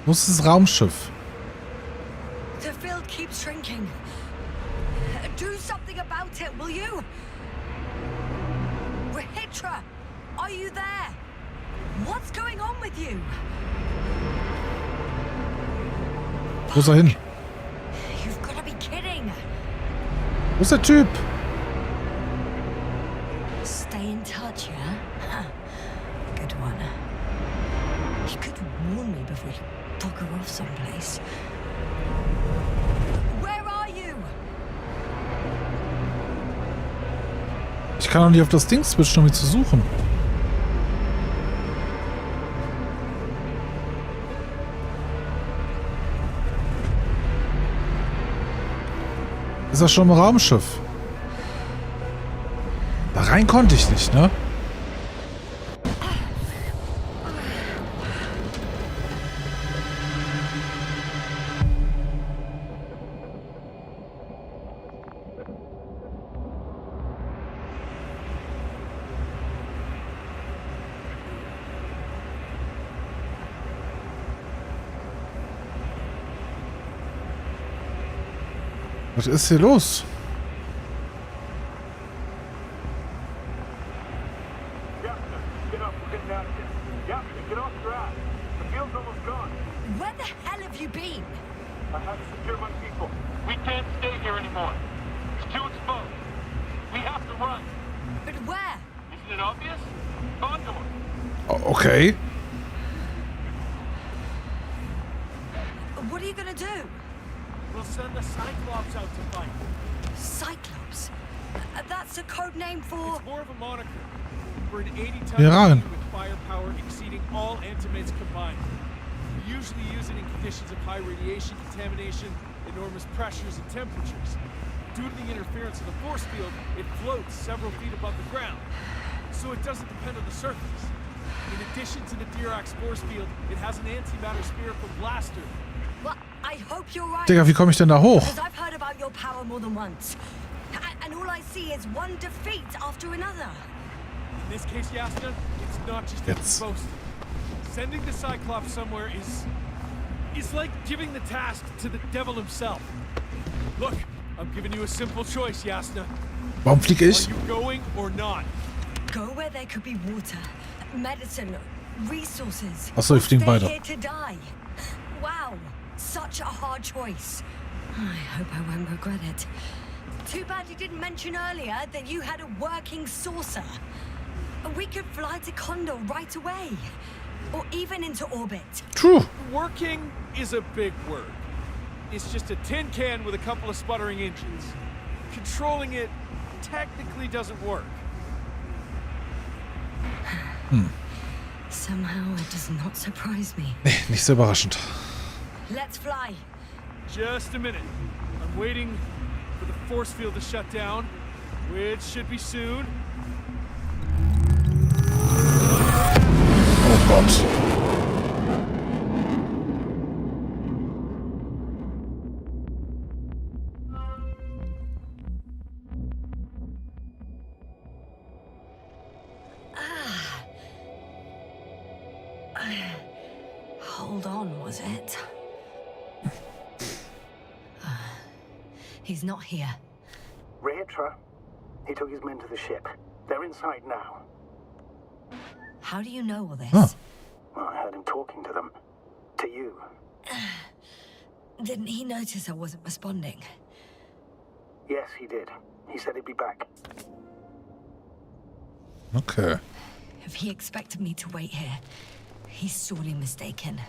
Wo ist das Raumschiff? The field keeps shrinking. Do something about it, will you? Rahitra, are you there? What's going on with you? Wo ist er hin? You've got to be kidding. Wo ist der Typ? Stay in touch, yeah? Huh. Good one. You could warn me before you bugger off someplace. Where are you? Ich kann doch nicht auf das Ding switchen, um ihn zu suchen. Ist das schon im Raumschiff? Da rein konnte ich nicht, ne? Was ist hier los? Get up. We're getting out of here. Yeah, get off your ass. The field's almost gone. Where the hell have you been? I have to secure my people. We can't stay here anymore. It's too exposed. We have to run. But where? Isn't it obvious? Condor. Okay. What are you gonna do? We'll send the Cyclops out to fight. Cyclops? That's a code name for... It's more of a moniker. We're an 80-ton Ja, rein. machine with firepower exceeding all Antimates combined. You usually use it in conditions of high radiation contamination, enormous pressures and temperatures. Due to the interference of the force field, it floats several feet above the ground, so it doesn't depend on the surface. In addition to the Dirac force field, it has an antimatter spherical blaster. Well, I hope you're right. Digga, wie komme ich denn da hoch? Because I've heard about your power more than once. And all I see is one defeat after another. In this case, Yasna, it's not just Jetzt. boast. Sending the Cyclops somewhere is like giving the task to the devil himself. Look, I'm giving you a simple choice, Yasna. Warum fliege ich? Are you going or not? Go where there could be water, medicine, resources. Achso, wir fliegen Stay weiter. here to die. Wow, such a hard choice. I hope I won't regret it. Too bad you didn't mention earlier that you had a working saucer. We could fly to Condor right away. Or even into orbit. True. Working is a big word. It's just a tin can with a couple of sputtering engines. Controlling it technically doesn't work. Somehow it does not surprise me. Nee, nicht so überraschend. Let's fly. Just a minute. I'm waiting for the force field to shut down, which should be soon. Oh Gott. Hold on, was it? He's not here. Reitra, he took his men to the ship. They're inside now. How do you know all this? Huh. Well, I heard him talking to them. To you. Didn't he notice I wasn't responding? Yes, he did. He said he'd be back. Okay. If he expected me to wait here, he's sorely mistaken.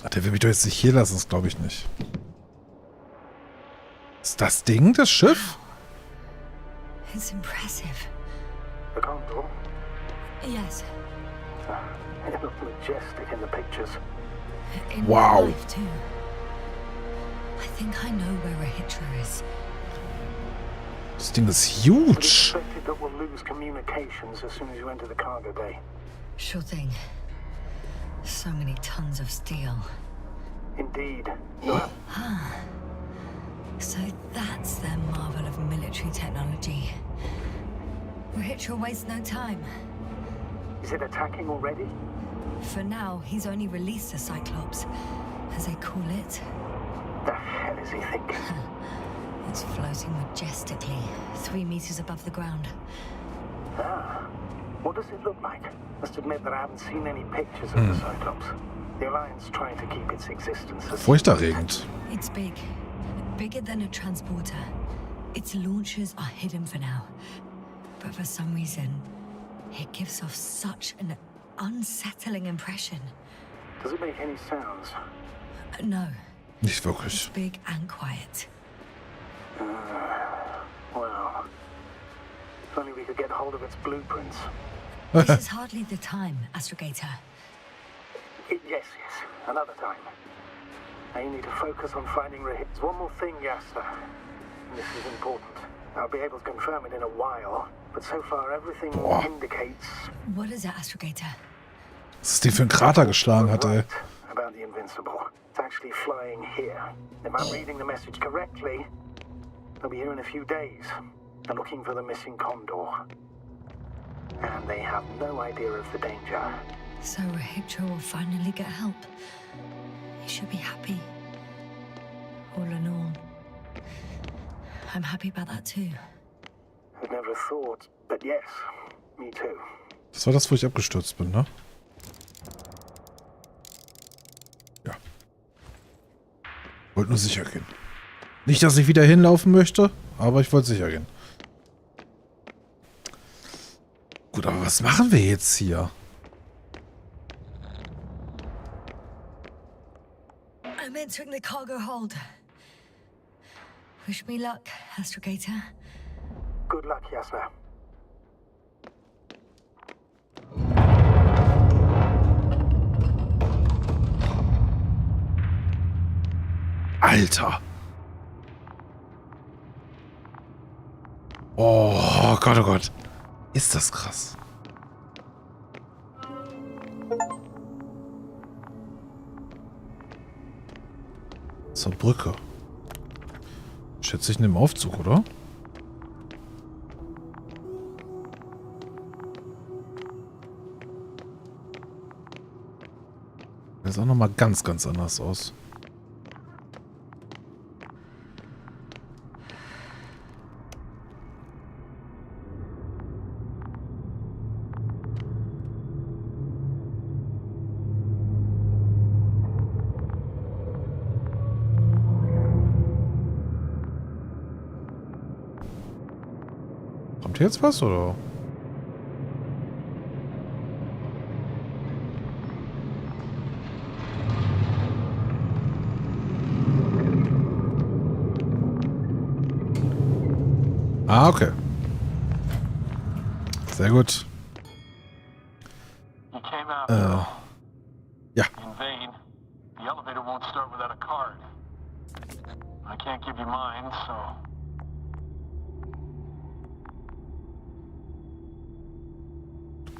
Ach, der will mich doch jetzt nicht hier lassen, das glaube ich nicht. Ist das Ding, das Schiff? It's impressive. The Condor? Yes. It looked majestic in the pictures. In Wow. real life too. I think I know where Rahitra is. Das Ding ist It's huge. expected that we'll lose communications as soon as you enter the cargo bay. Sure thing. So many tons of steel. Indeed. So that's their marvel of military technology. Rahitra wastes no time. Is it attacking already? For now, he's only released the Cyclops, as they call it. The hell is he thinking? It's floating majestically, 3 meters above the ground. Ah. What does it look like? Must admit that I haven't seen any pictures of the Cyclops. The Alliance trying to keep its existence as... Furchterregend. It's big. Bigger than a transporter. Its launchers are hidden for now. But for some reason, it gives off such an unsettling impression. Does it make any sounds? No. Nicht wirklich. It's big and quiet. Well, if only we could get hold of its blueprints. This is hardly the time, Astrogator. Yes, another time. Now you need to focus on finding Rahitra. One more thing, Yasta. This is important. I'll be able to confirm it in a while, but so far everything indicates... What is it, Astrogator? Was das Ding für einen Krater geschlagen hat, ey. About the Invincible. It's actually flying here. If I'm reading the message correctly, they'll be here in a few days. They're looking for the missing Condor. And they have no idea of the danger. So Rahitra will finally get help. He should be happy. All in all. I'm happy about that too. I've never thought, but yes, me too. Das war das, wo ich abgestürzt bin, ne? Ja. Wollte nur sicher gehen. Nicht, dass ich wieder hinlaufen möchte, aber ich wollte sicher gehen. Gut, aber was machen wir jetzt hier? I'm entering the cargo hold. Wish me luck, Astrogator. Good luck, Yasna. Alter. Oh Gott, oh Gott. Ist das krass. Zur Brücke. Schätze ich in dem Aufzug, oder? Das sah auch nochmal ganz, ganz anders aus. Kommt hier jetzt was, oder? Ah, okay. Sehr gut. You came out. Ja. In vain. The elevator won't start without a card. I can't give you mine, so.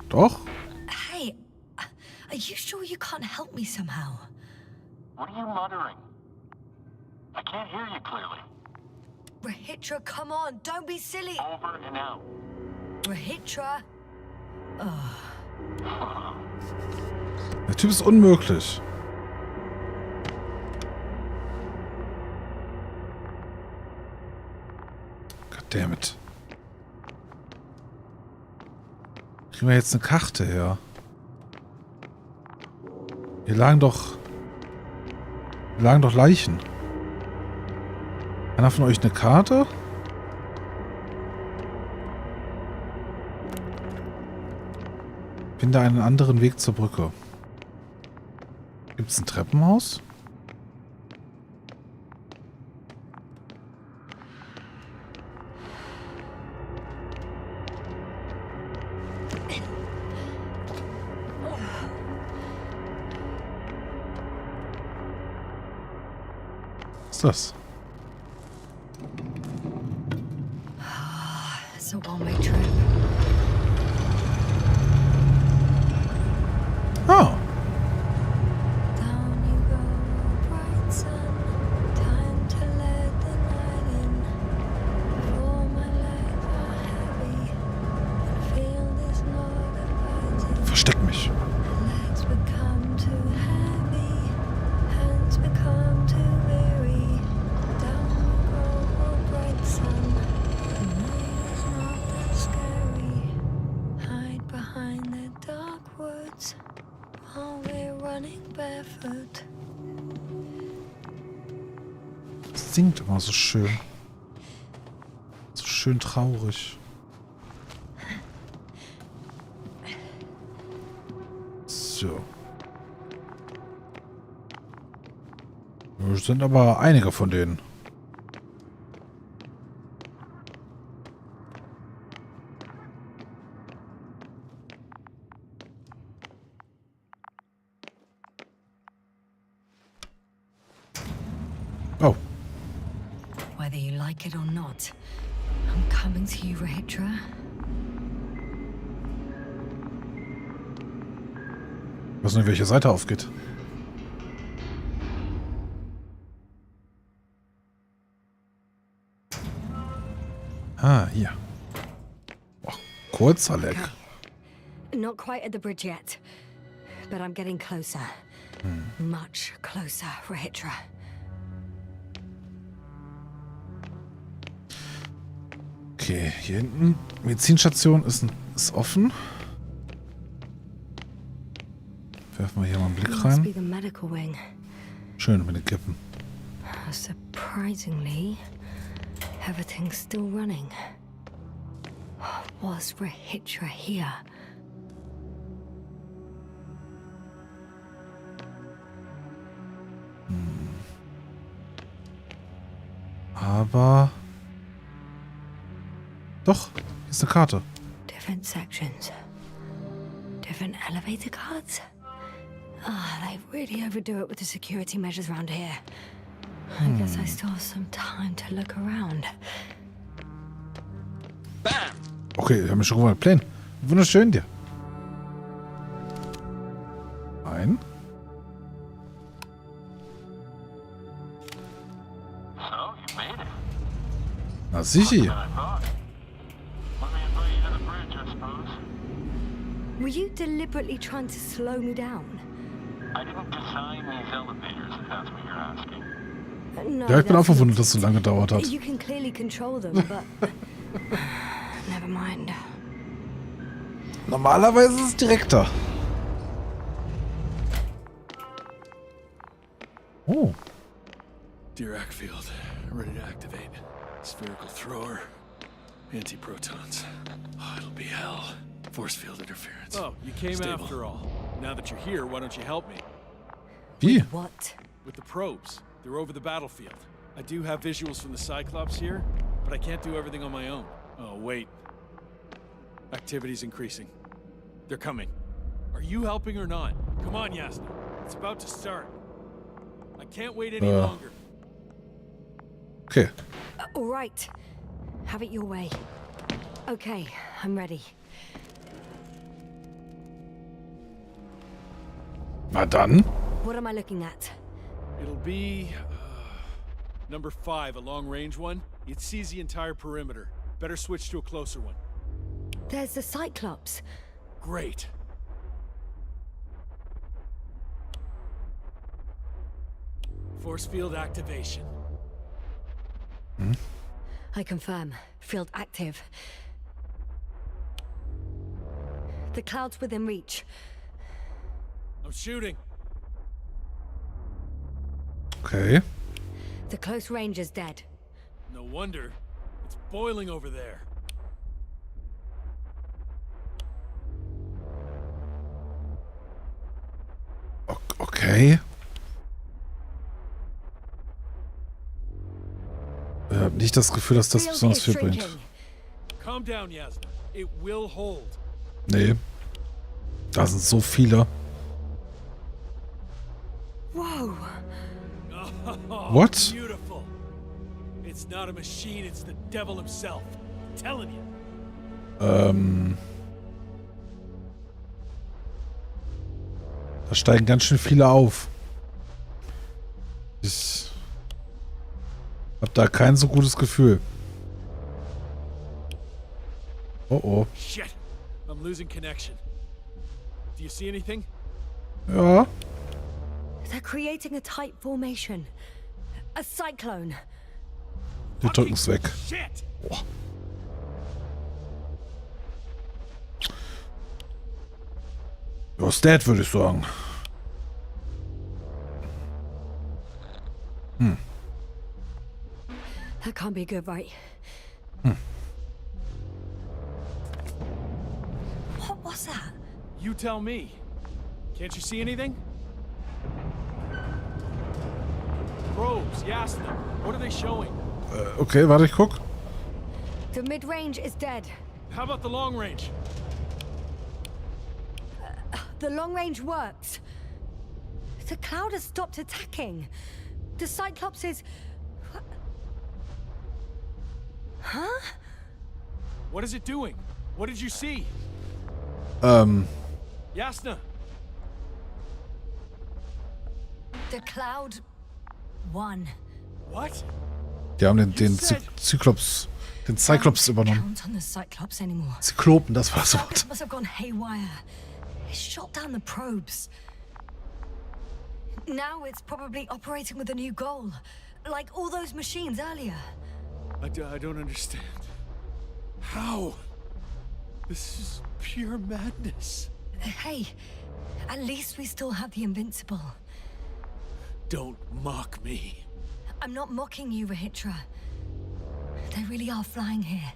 Doch? Hey, are you sure you can't help me somehow? What are you muttering? I can't hear you clearly. Rahitra, come on, don't be silly. Over and out. Rahitra. Oh. Der Typ ist unmöglich. Goddammit. Kriegen wir jetzt eine Karte her? Hier lagen doch Leichen. Einer von euch eine Karte? Finde einen anderen Weg zur Brücke. Gibt es ein Treppenhaus? Was ist das? It's a one-way trip. Oh. Down you go, bright sun. Time to let the night in. For my legs are heavy. The field is not inviting. Versteck mich. Legs become too heavy. Hands become too weary. Down you go, bright sun. The night is not that scary. Hide behind the dark woods while we're running barefoot. Es singt immer so schön. So schön traurig. So. Es sind aber einige von denen. Oh. Whether you like it or not, I'm coming to you, Rahitra. Ich weiß nicht, welche Seite aufgeht. Ah, hier. Oh, kurzer Leck. Not quite at the bridge yet, but I'm getting closer. Much closer, Rahitra. Okay, hier hinten. Medizinstation ist offen. Werfen wir hier mal einen Blick Must rein. be the medical wing. Schön mit den Kippen. Surprisingly, everything's still running. Was Rahitra here? Aber... Doch, hier ist eine Karte. Different sections. Different elevator cards. Ah, they really overdo it with the security measures around here. I guess I still have some time to look around. Okay, wir haben schon mal einen Plan. Wunderschön dir. Ein. Na sicher. Were you deliberately trying to slow me down? I didn't design these elevators, if that's what you're asking. No, Ja, ich bin auch that's verwundert, not- dass es so lange gedauert hat. You can clearly control them, but never mind. Normalerweise ist es direkter. Oh. Dirac field, ready to activate. Spherical thrower, anti-protons. Oh, it'll be hell. Force field interference. Oh, you came Stable. after all. Now that you're here, why don't you help me? Wie? What? With the probes. They're over the battlefield. I do have visuals from the Cyclops here, but I can't do everything on my own. Oh, wait. Activity's increasing. They're coming. Are you helping or not? Come on, Yasna. It's about to start. I can't wait any longer. Okay. All right. Have it your way. Okay, I'm ready. Na dann. What am I looking at? It'll be number 5, a long-range one. It sees the entire perimeter. Better switch to a closer one. There's the Cyclops. Great. Force field activation. I confirm. Field active. The cloud's within reach. I'm shooting. Okay. The close range is dead. No wonder. It's boiling over there. Okay. Ich habe nicht das Gefühl, dass das Field besonders is viel bringt. shrinking. Calm down, Yasna. It will hold. Nee. Da sind so viele. Whoa. Oh, What? Beautiful. It's not a machine, it's the devil himself. I'm telling you. Da steigen ganz schön viele auf. Ich hab da kein so gutes Gefühl. Oh oh. Shit. I'm losing connection. Do you see anything? Ja. They're creating a tight formation. A cyclone. Wir drücken es weg. Shit. Boah. Ja, ist dead, würde ich sagen. That can't be good, right? What was that? You tell me. Can't you see anything? Probes, Yasna. What are they showing? Okay, warte, ich guck. The mid-range is dead. How about the long range? The long range works. The cloud has stopped attacking. The Cyclops is... Huh? What is it doing? What did you see? Yasna. The cloud won. What? Die haben den Cyclops übernommen. Count on the Cyclops anymore. Zyklopen, das war das Wort. Cyclops must have gone haywire. It shot down the probes. Now it's probably operating with a new goal, like all those machines earlier. I don't understand. How? This is pure madness. Hey, at least we still have the Invincible. Don't mock me. I'm not mocking you, Rahitra. They really are flying here.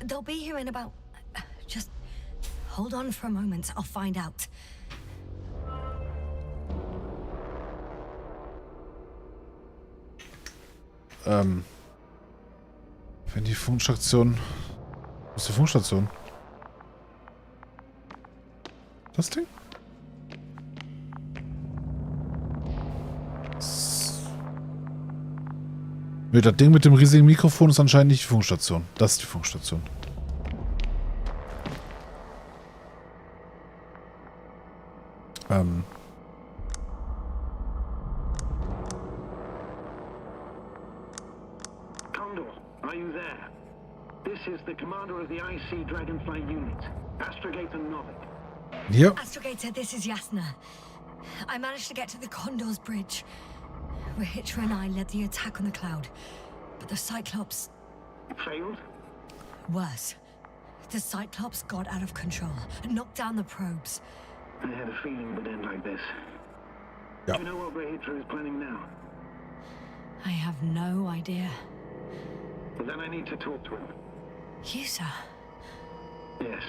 They'll be here in about... Just hold on for a moment. I'll find out. Wenn die Funkstation... Wo ist die Funkstation? Das Ding? Nö, das Ding mit dem riesigen Mikrofon ist anscheinend nicht die Funkstation. Das ist die Funkstation. Condor, are you there? This is the commander of the IC Dragonfly unit, Astrogator Novik. Hier. Astrogator, this is Yasna. I managed to get to the Condor's bridge. Rahitra and I led the attack on the cloud, but the Cyclops... Failed? Worse. The Cyclops got out of control and knocked down the probes. I had a feeling it would end like this. Yeah. Do you know what Rahitra is planning now? I have no idea. Well, then I need to talk to him. You, sir? Yes.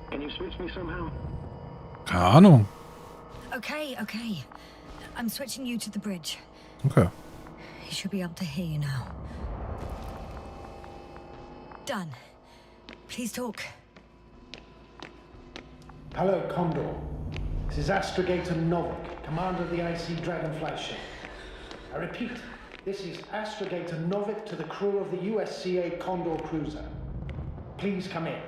Can you switch me somehow? Keine Ahnung. Okay. I'm switching you to the bridge. Okay. He should be able to hear you now. Done. Please talk. Hello, Condor. This is Astrogator Novik, commander of the IC Dragonfly ship. I repeat, this is Astrogator Novik to the crew of the USCA Condor cruiser. Please come in.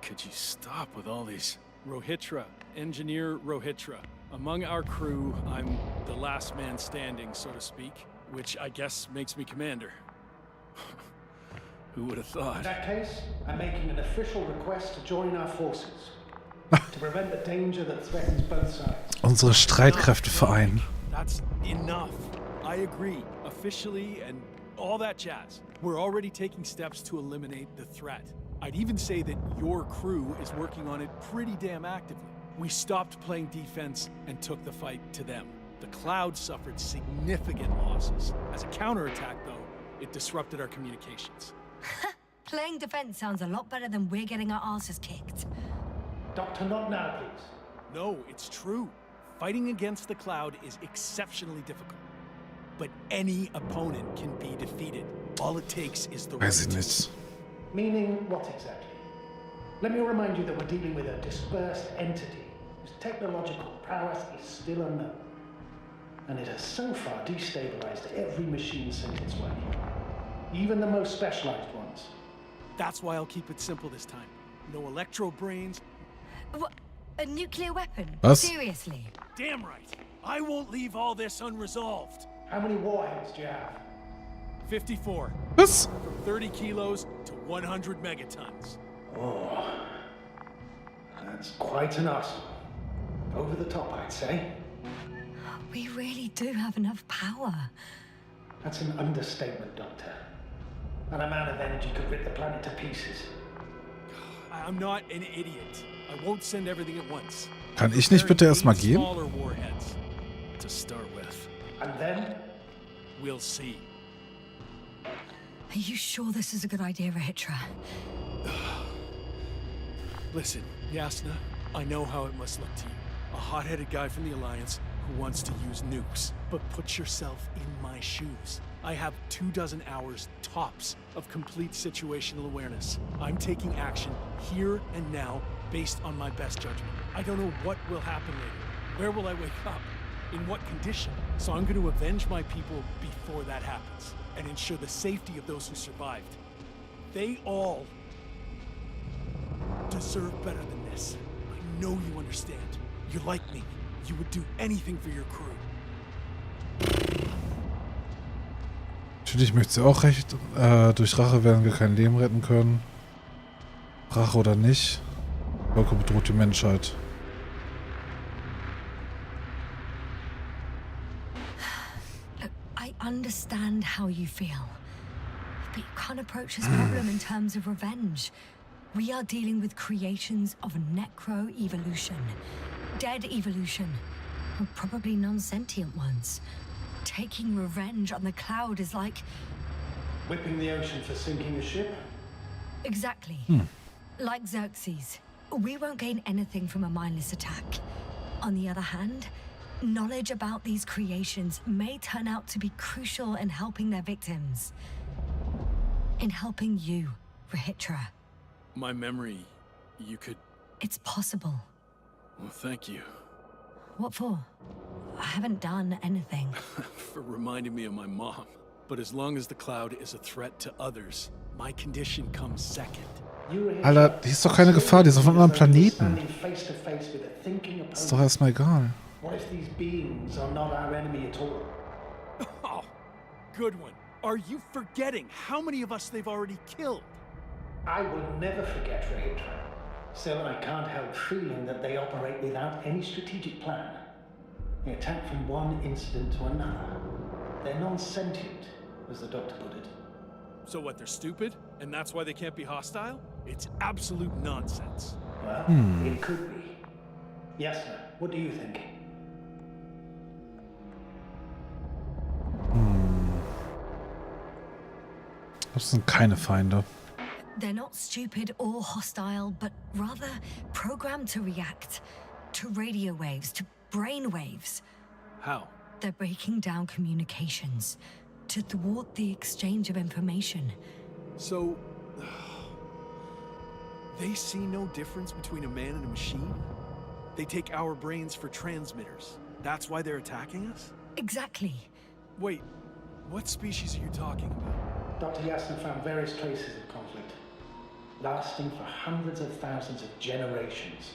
Could you stop with all these? Rahitra, Engineer Rahitra. Among our crew, I'm the last man standing, so to speak, which I guess makes me commander. Who would have thought? In that case, I'm making an official request to join our forces. To prevent the danger that threatens both sides. Unsere Streitkräfte vereinen. That's enough. I agree, officially and all that jazz. We're already taking steps to eliminate the threat. I'd even say that your crew is working on it pretty damn actively. We stopped playing defense and took the fight to them. The Cloud suffered significant losses. As a counterattack, though, it disrupted our communications. Playing defense sounds a lot better than we're getting our asses kicked. Doctor, not now, please. No, it's true. Fighting against the Cloud is exceptionally difficult. But any opponent can be defeated. All it takes is the Weiß ich nicht. Meaning what exactly? Let me remind you that we're dealing with a dispersed entity whose technological prowess is still unknown. And it has so far destabilized every machine sent its way. Even the most specialized ones. That's why I'll keep it simple this time. No electro brains. What? A nuclear weapon? Was? Seriously? Damn right. I won't leave all this unresolved. How many warheads do you have? 54. Was? From 30 kilos to 100 megatons. Oh, that's quite an arsenal. Over the top, I'd say. We really do have enough power. That's an understatement, Doctor. That amount of energy could rip the planet to pieces. I'm not an idiot. I won't send everything at once. Kann ich nicht bitte erstmal gehen? Smaller warheads to start with. And then? We'll see. Are you sure this is a good idea, Rahitra? Listen, Yasna, I know how it must look to you. A hot-headed guy from the Alliance who wants to use nukes. But put yourself in my shoes. I have 24 hours tops of complete situational awareness. I'm taking action here and now based on my best judgment. I don't know what will happen later. Where will I wake up? In what condition? So I'm going to avenge my people before that happens and ensure the safety of those who survived. They all deserve better than this. I know you understand. You're like me. You would do anything for your crew. Natürlich möchte sie auch recht. Durch Rache werden wir kein Leben retten können. Rache oder nicht. Volker bedroht die Menschheit. I understand how you feel. But you can't approach this problem in terms of revenge. We are dealing with creations of Nekro Evolution. Dead evolution. Or probably non-sentient ones. Taking revenge on the Cloud is like... Whipping the ocean for sinking a ship? Exactly. Like Xerxes. We won't gain anything from a mindless attack. On the other hand, knowledge about these creations may turn out to be crucial in helping their victims. In helping you, Rahitra. My memory, you could... It's possible. Well, thank you. What for? I haven't done anything. For reminding me of my mom. But as long as the cloud is a threat to others, my condition comes second. Alter, die ist doch keine Gefahr, die ist auf einem anderen Planeten. Ist doch erstmal egal. What if these beings are not our enemy at all? Oh, good one. Are you forgetting how many of us they've already killed? I will never forget, Reconnaissance. Still, I can't help feeling that they operate without any strategic plan. They attack from one incident to another. They're non-sentient, as the doctor put it. So what, they're stupid? And that's why they can't be hostile? It's absolute nonsense. Well, it could be. Yes, sir. What do you think? Das sind keine Feinde. They're not stupid or hostile, but rather programmed to react to radio waves, to brain waves. How? They're breaking down communications to thwart the exchange of information. So, they see no difference between a man and a machine? They take our brains for transmitters. That's why they're attacking us? Exactly. Wait, what species are you talking about? Dr. Yasna found various traces of conflict, lasting for hundreds of thousands of generations.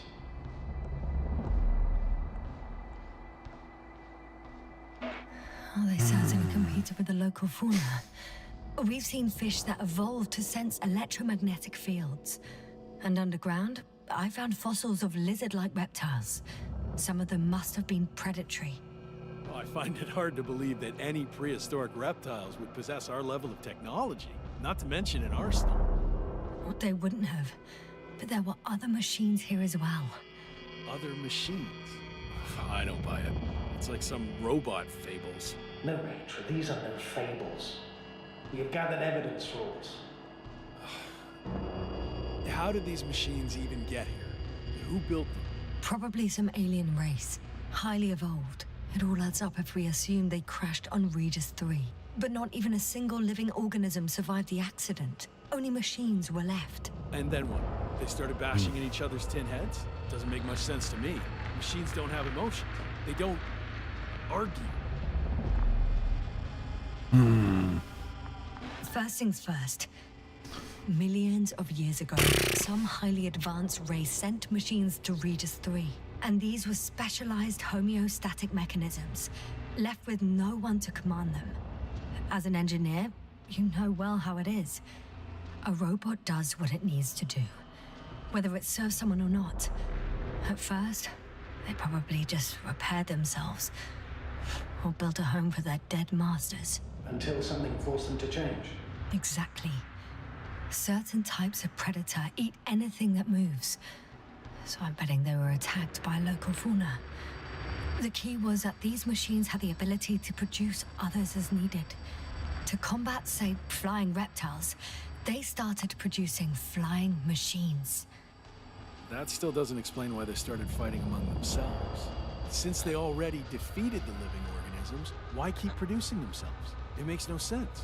Oh, they certainly competed with the local fauna. We've seen fish that evolved to sense electromagnetic fields. And underground, I found fossils of lizard-like reptiles. Some of them must have been predatory. Well, I find it hard to believe that any prehistoric reptiles would possess our level of technology, not to mention an arsenal. Well, they wouldn't have. But there were other machines here as well. Other machines? I don't buy it. It's like some robot fables. No, Rachel, these are no fables. We have gathered evidence for us. How did these machines even get here? Who built them? Probably some alien race. Highly evolved. It all adds up if we assume they crashed on Regis 3. But not even a single living organism survived the accident. Only machines were left. And then what? They started bashing in each other's tin heads? Doesn't make much sense to me. Machines don't have emotions. They don't argue. First things first. Millions of years ago, some highly advanced race sent machines to Regis 3. And these were specialized homeostatic mechanisms, left with no one to command them. As an engineer, you know well how it is. A robot does what it needs to do, whether it serves someone or not. At first, they probably just repaired themselves, or built a home for their dead masters. Until something forced them to change. Exactly. Certain types of predator eat anything that moves. So I'm betting they were attacked by local fauna. The key was that these machines had the ability to produce others as needed. To combat, say, flying reptiles, they started producing flying machines. That still doesn't explain why they started fighting among themselves. Since they already defeated the living organisms, why keep producing themselves? It makes no sense.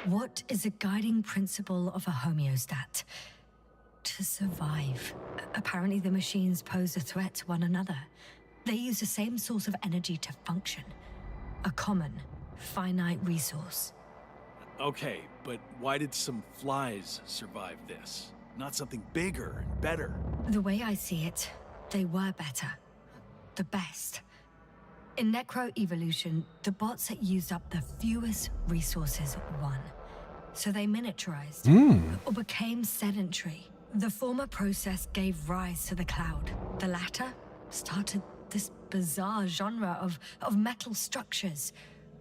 What is the guiding principle of a homeostat? To survive. Apparently the machines pose a threat to one another. They use the same source of energy to function. A common, finite resource. Okay, but why did some flies survive this? Not something bigger and better. The way I see it, they were better. The best. In Nekro Evolution, the bots that used up the fewest resources won. So they miniaturized, or became sedentary. The former process gave rise to the cloud. The latter started this bizarre genre of metal structures,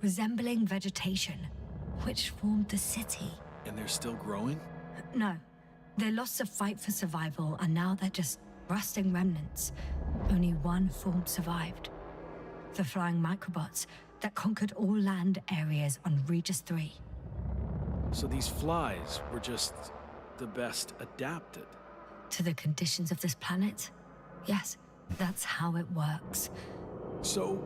resembling vegetation, which formed the city. And they're still growing? No. They lost the fight for survival, and now they're just rusting remnants. Only one form survived. The flying microbots that conquered all land areas on Regis 3. So these flies were just the best adapted? To the conditions of this planet? Yes, that's how it works. So,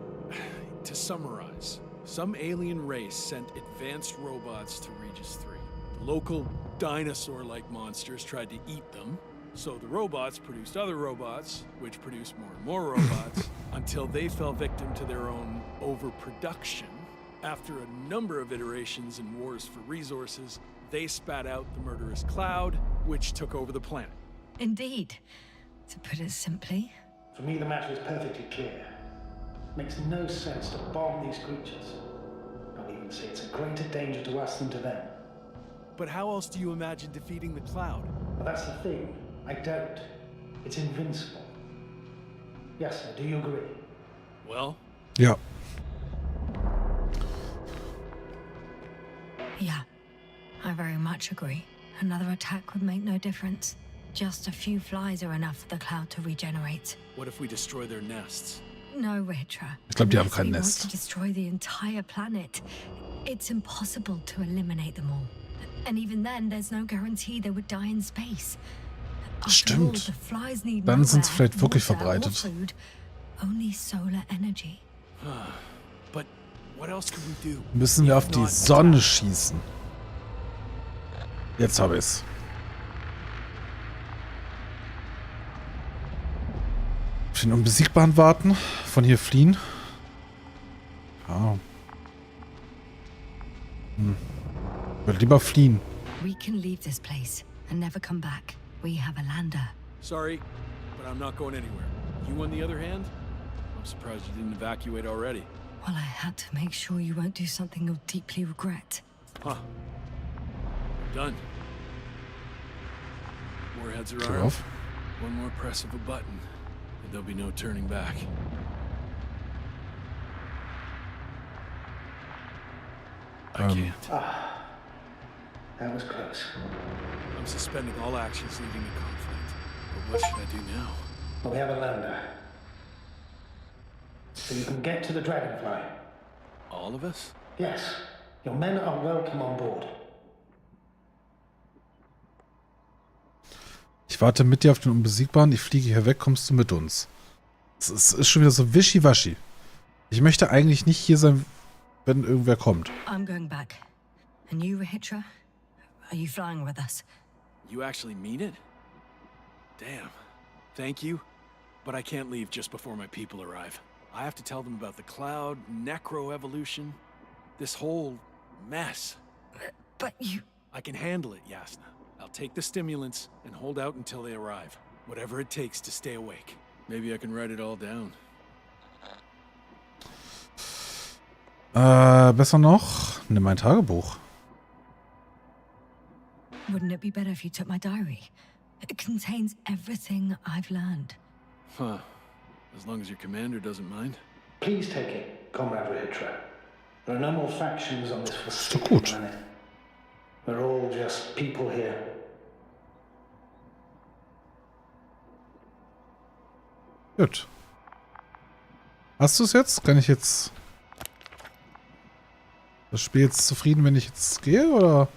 to summarize, some alien race sent advanced robots to Regis 3. The local dinosaur-like monsters tried to eat them, so the robots produced other robots, which produced more and more robots, until they fell victim to their own overproduction. After a number of iterations and wars for resources, they spat out the murderous cloud, which took over the planet. Indeed. To put it simply. For me, the matter is perfectly clear. Makes no sense to bomb these creatures. I'll even say it's a greater danger to us than to them. But how else do you imagine defeating the cloud? Well, that's the thing. I don't. It's invincible. Yes, sir. Do you agree? Well? Ja. Yeah. I very much agree. Another attack would make no difference. Just a few flies are enough for the cloud to regenerate. What if we destroy their nests? No, Ritra. Ich glaube, die haben Unless kein we want Nest. to destroy the entire planet. It's impossible to eliminate them all. And even then, there's no guarantee they would die in space. After all, Stimmt. the flies need Dann sind sie nowhere, vielleicht wirklich water or verbreitet. food, only solar energy. But what else can we do? Müssen wir auf die Sonne schießen. Jetzt habe ich's. Auf den Unbesiegbaren warten. Von hier fliehen. Ja. Ich würde lieber fliehen. We can leave this place and never come back. We have a lander. Sorry, but I'm not going anywhere. You, on the other hand? I'm surprised you didn't evacuate already. Well, I had to make sure you won't do something you'll deeply regret. Huh. Done. Warheads are Tür armed. auf. One more press of a button, and there'll be no turning back. I can't. That was close. I'm suspending all actions leading to conflict. But what should I do now? Well, we have a lander. So you can get to the Dragonfly. All of us? Yes. Your men are welcome on board. Ich warte mit dir auf den Unbesiegbaren. Ich fliege hier weg. Kommst du mit uns? Es ist schon wieder so wischiwaschi. Ich möchte eigentlich nicht hier sein, wenn irgendwer kommt. I'm going back. And you, Rahitra? Are you flying with us? You actually mean it? Damn. Thank you. But I can't leave just before my people arrive. I have to tell them about the cloud, Nekro Evolution, this whole mess. But you... I can handle it, Yasna. I'll take the stimulants and hold out until they arrive. Whatever it takes to stay awake. Maybe I can write it all down. Besser noch, nimm mein Tagebuch. Wouldn't it be better if you took my diary? It contains everything I've learned. Huh. As long as your commander doesn't mind. Please take it, Comrade Rahitra. There are no more factions on this So gut. planet. We're all just people here. Gut. Hast du es jetzt? Kann ich jetzt das Spiel jetzt zufrieden, wenn ich jetzt gehe, oder?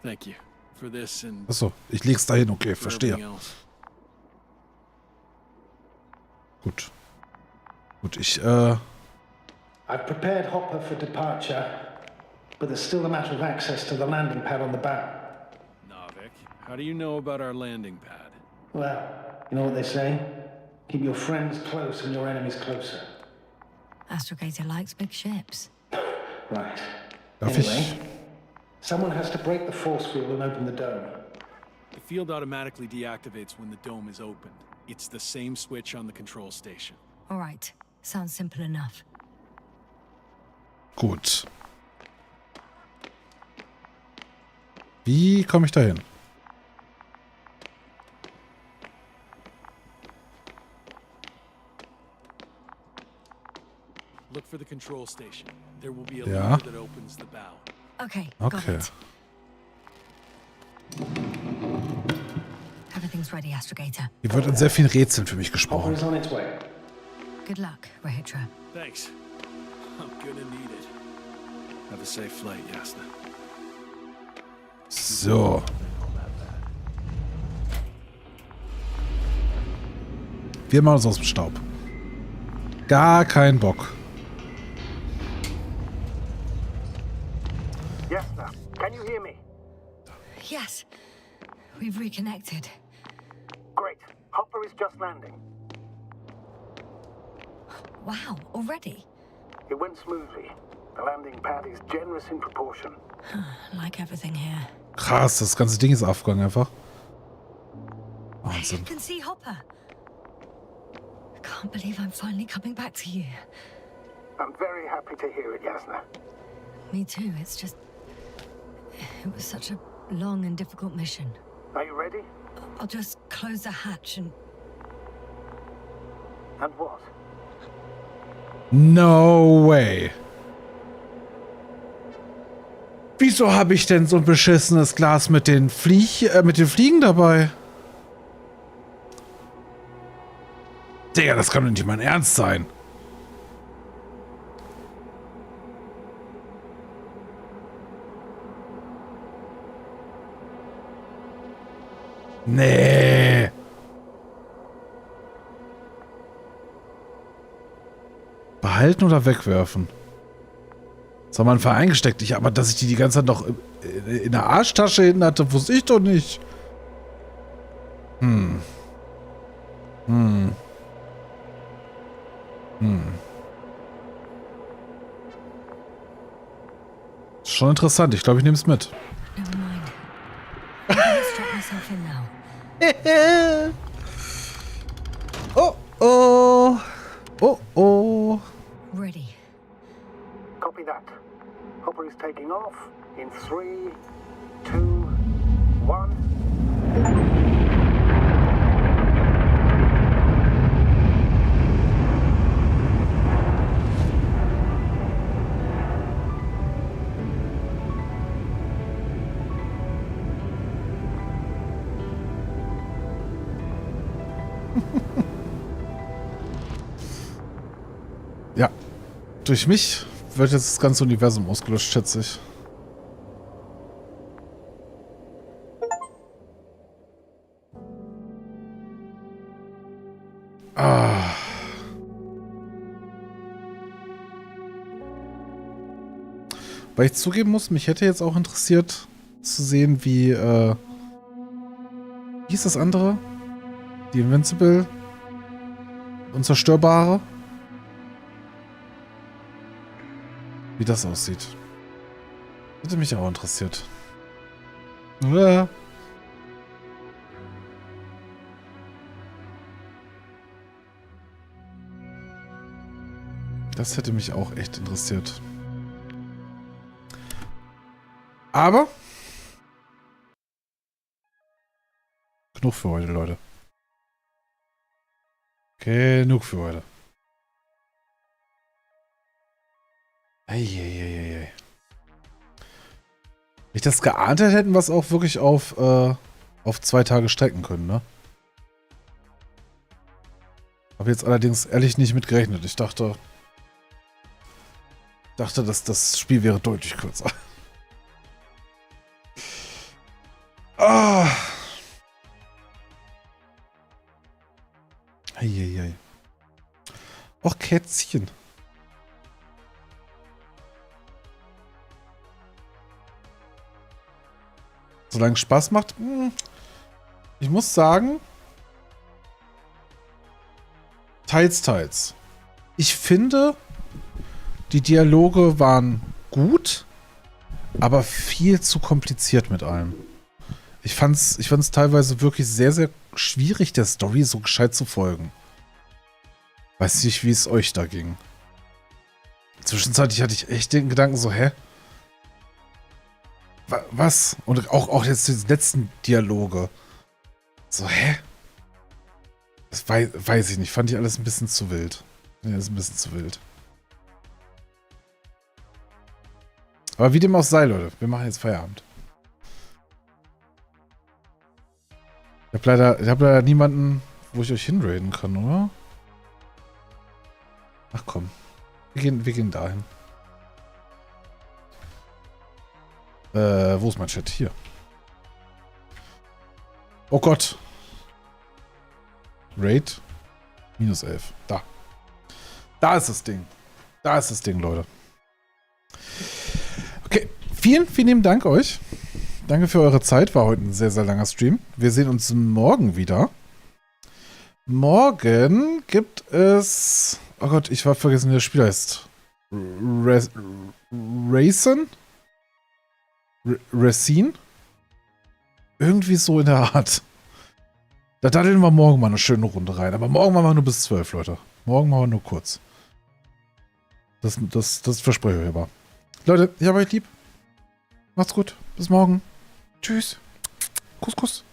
Thank you for this and Achso, ich leg's dahin, okay, for verstehe. everything else. Gut. Gut, ich, I've prepared Hopper for departure, but there's still a matter of access to the landing pad on the bow. Navik, how do you know about our landing pad? Well, you know what they say? Keep your friends close and your enemies closer. Astrogator likes big ships. Right. Darf Anyway, someone has to break the force field and open the dome. The field automatically deactivates when the dome is opened. It's the same switch on the control station. All right. Sounds simple enough. gut. Wie komme ich da hin? Look for the control station. There will be a Ja. lever that opens the bow. Okay, got Okay. it. Everything's ready, Astrogator. Hier wird in sehr vielen Rätseln für mich gesprochen. Hopper's on its way. Good luck, Rahitra. Thanks. I'm gonna need it. Have a safe flight, Yasna. So. Wir machen uns aus dem Staub. Gar kein Bock. Yasna, can you hear me? Yes, we've reconnected. Great. Hopper is just landing. Wow, already? It went smoothly. The landing pad is generous in proportion. Like everything here. Krass, das ganze Ding ist aufgegangen einfach. Wahnsinn. I can see Hopper. I can't believe I'm finally coming back to you. I'm very happy to hear it, Yasna. Me too, it's just... It was such a long and difficult mission. Are you ready? I'll just close the hatch and... And what? No way. Wieso habe ich denn so ein beschissenes Glas mit den Fliegen dabei? Digga, das kann doch nicht mein Ernst sein. Nee. Behalten oder wegwerfen? Das haben wir einfach eingesteckt. Aber dass ich die ganze Zeit noch in der Arschtasche hinten hatte, wusste ich doch nicht. Ist schon interessant. Ich glaube, ich nehme es mit. Never mind. I'm gonna strap myself in now. Oh, oh. Oh, oh. Ready. Copy that. Hopper is taking off in 3, 2, 1. Ja, durch mich wird jetzt das ganze Universum ausgelöscht, schätze ich. Ah. Weil ich zugeben muss, mich hätte jetzt auch interessiert zu sehen, wie hieß das andere? Die Invincible? Unzerstörbare? Wie das aussieht. Hätte mich auch interessiert. Ja. Das hätte mich auch echt interessiert. Aber genug für heute, Leute. Genug für heute. Eieieiei. Wenn ich das geahnt hätte, hätten wir es auch wirklich auf 2 Tage strecken können, ne? Habe jetzt allerdings ehrlich nicht mit gerechnet. Ich dachte, dass das Spiel wäre deutlich kürzer. Ah. Eieiei. Och, Kätzchen. Solange es Spaß macht. Ich muss sagen, teils, teils. Ich finde, die Dialoge waren gut, aber viel zu kompliziert mit allem. Ich fand's teilweise wirklich sehr, sehr schwierig, der Story so gescheit zu folgen. Weiß nicht, wie es euch da ging. Zwischenzeitlich hatte ich echt den Gedanken so, hä? Was? Und auch jetzt die letzten Dialoge. So, hä? Das weiß ich nicht. Fand ich alles ein bisschen zu wild. Ja, ist ein bisschen zu wild. Aber wie dem auch sei, Leute. Wir machen jetzt Feierabend. Ich hab leider niemanden, wo ich euch hinraiden kann, oder? Ach komm. Wir gehen dahin. Wo ist mein Chat? Hier. Oh Gott. Raid. -11. Da. Da ist das Ding. Da ist das Ding, Leute. Okay. Vielen, vielen lieben Dank euch. Danke für eure Zeit. War heute ein sehr, sehr langer Stream. Wir sehen uns morgen wieder. Morgen gibt es... Oh Gott, ich war vergessen, wie das Spiel heißt. Racine? Irgendwie so in der Art. Da daddeln wir morgen mal eine schöne Runde rein. Aber morgen machen wir nur bis 12, Leute. Morgen machen wir nur kurz. Das verspreche ich aber. Leute, ich habe euch lieb. Macht's gut. Bis morgen. Tschüss. Kuss, Kuss.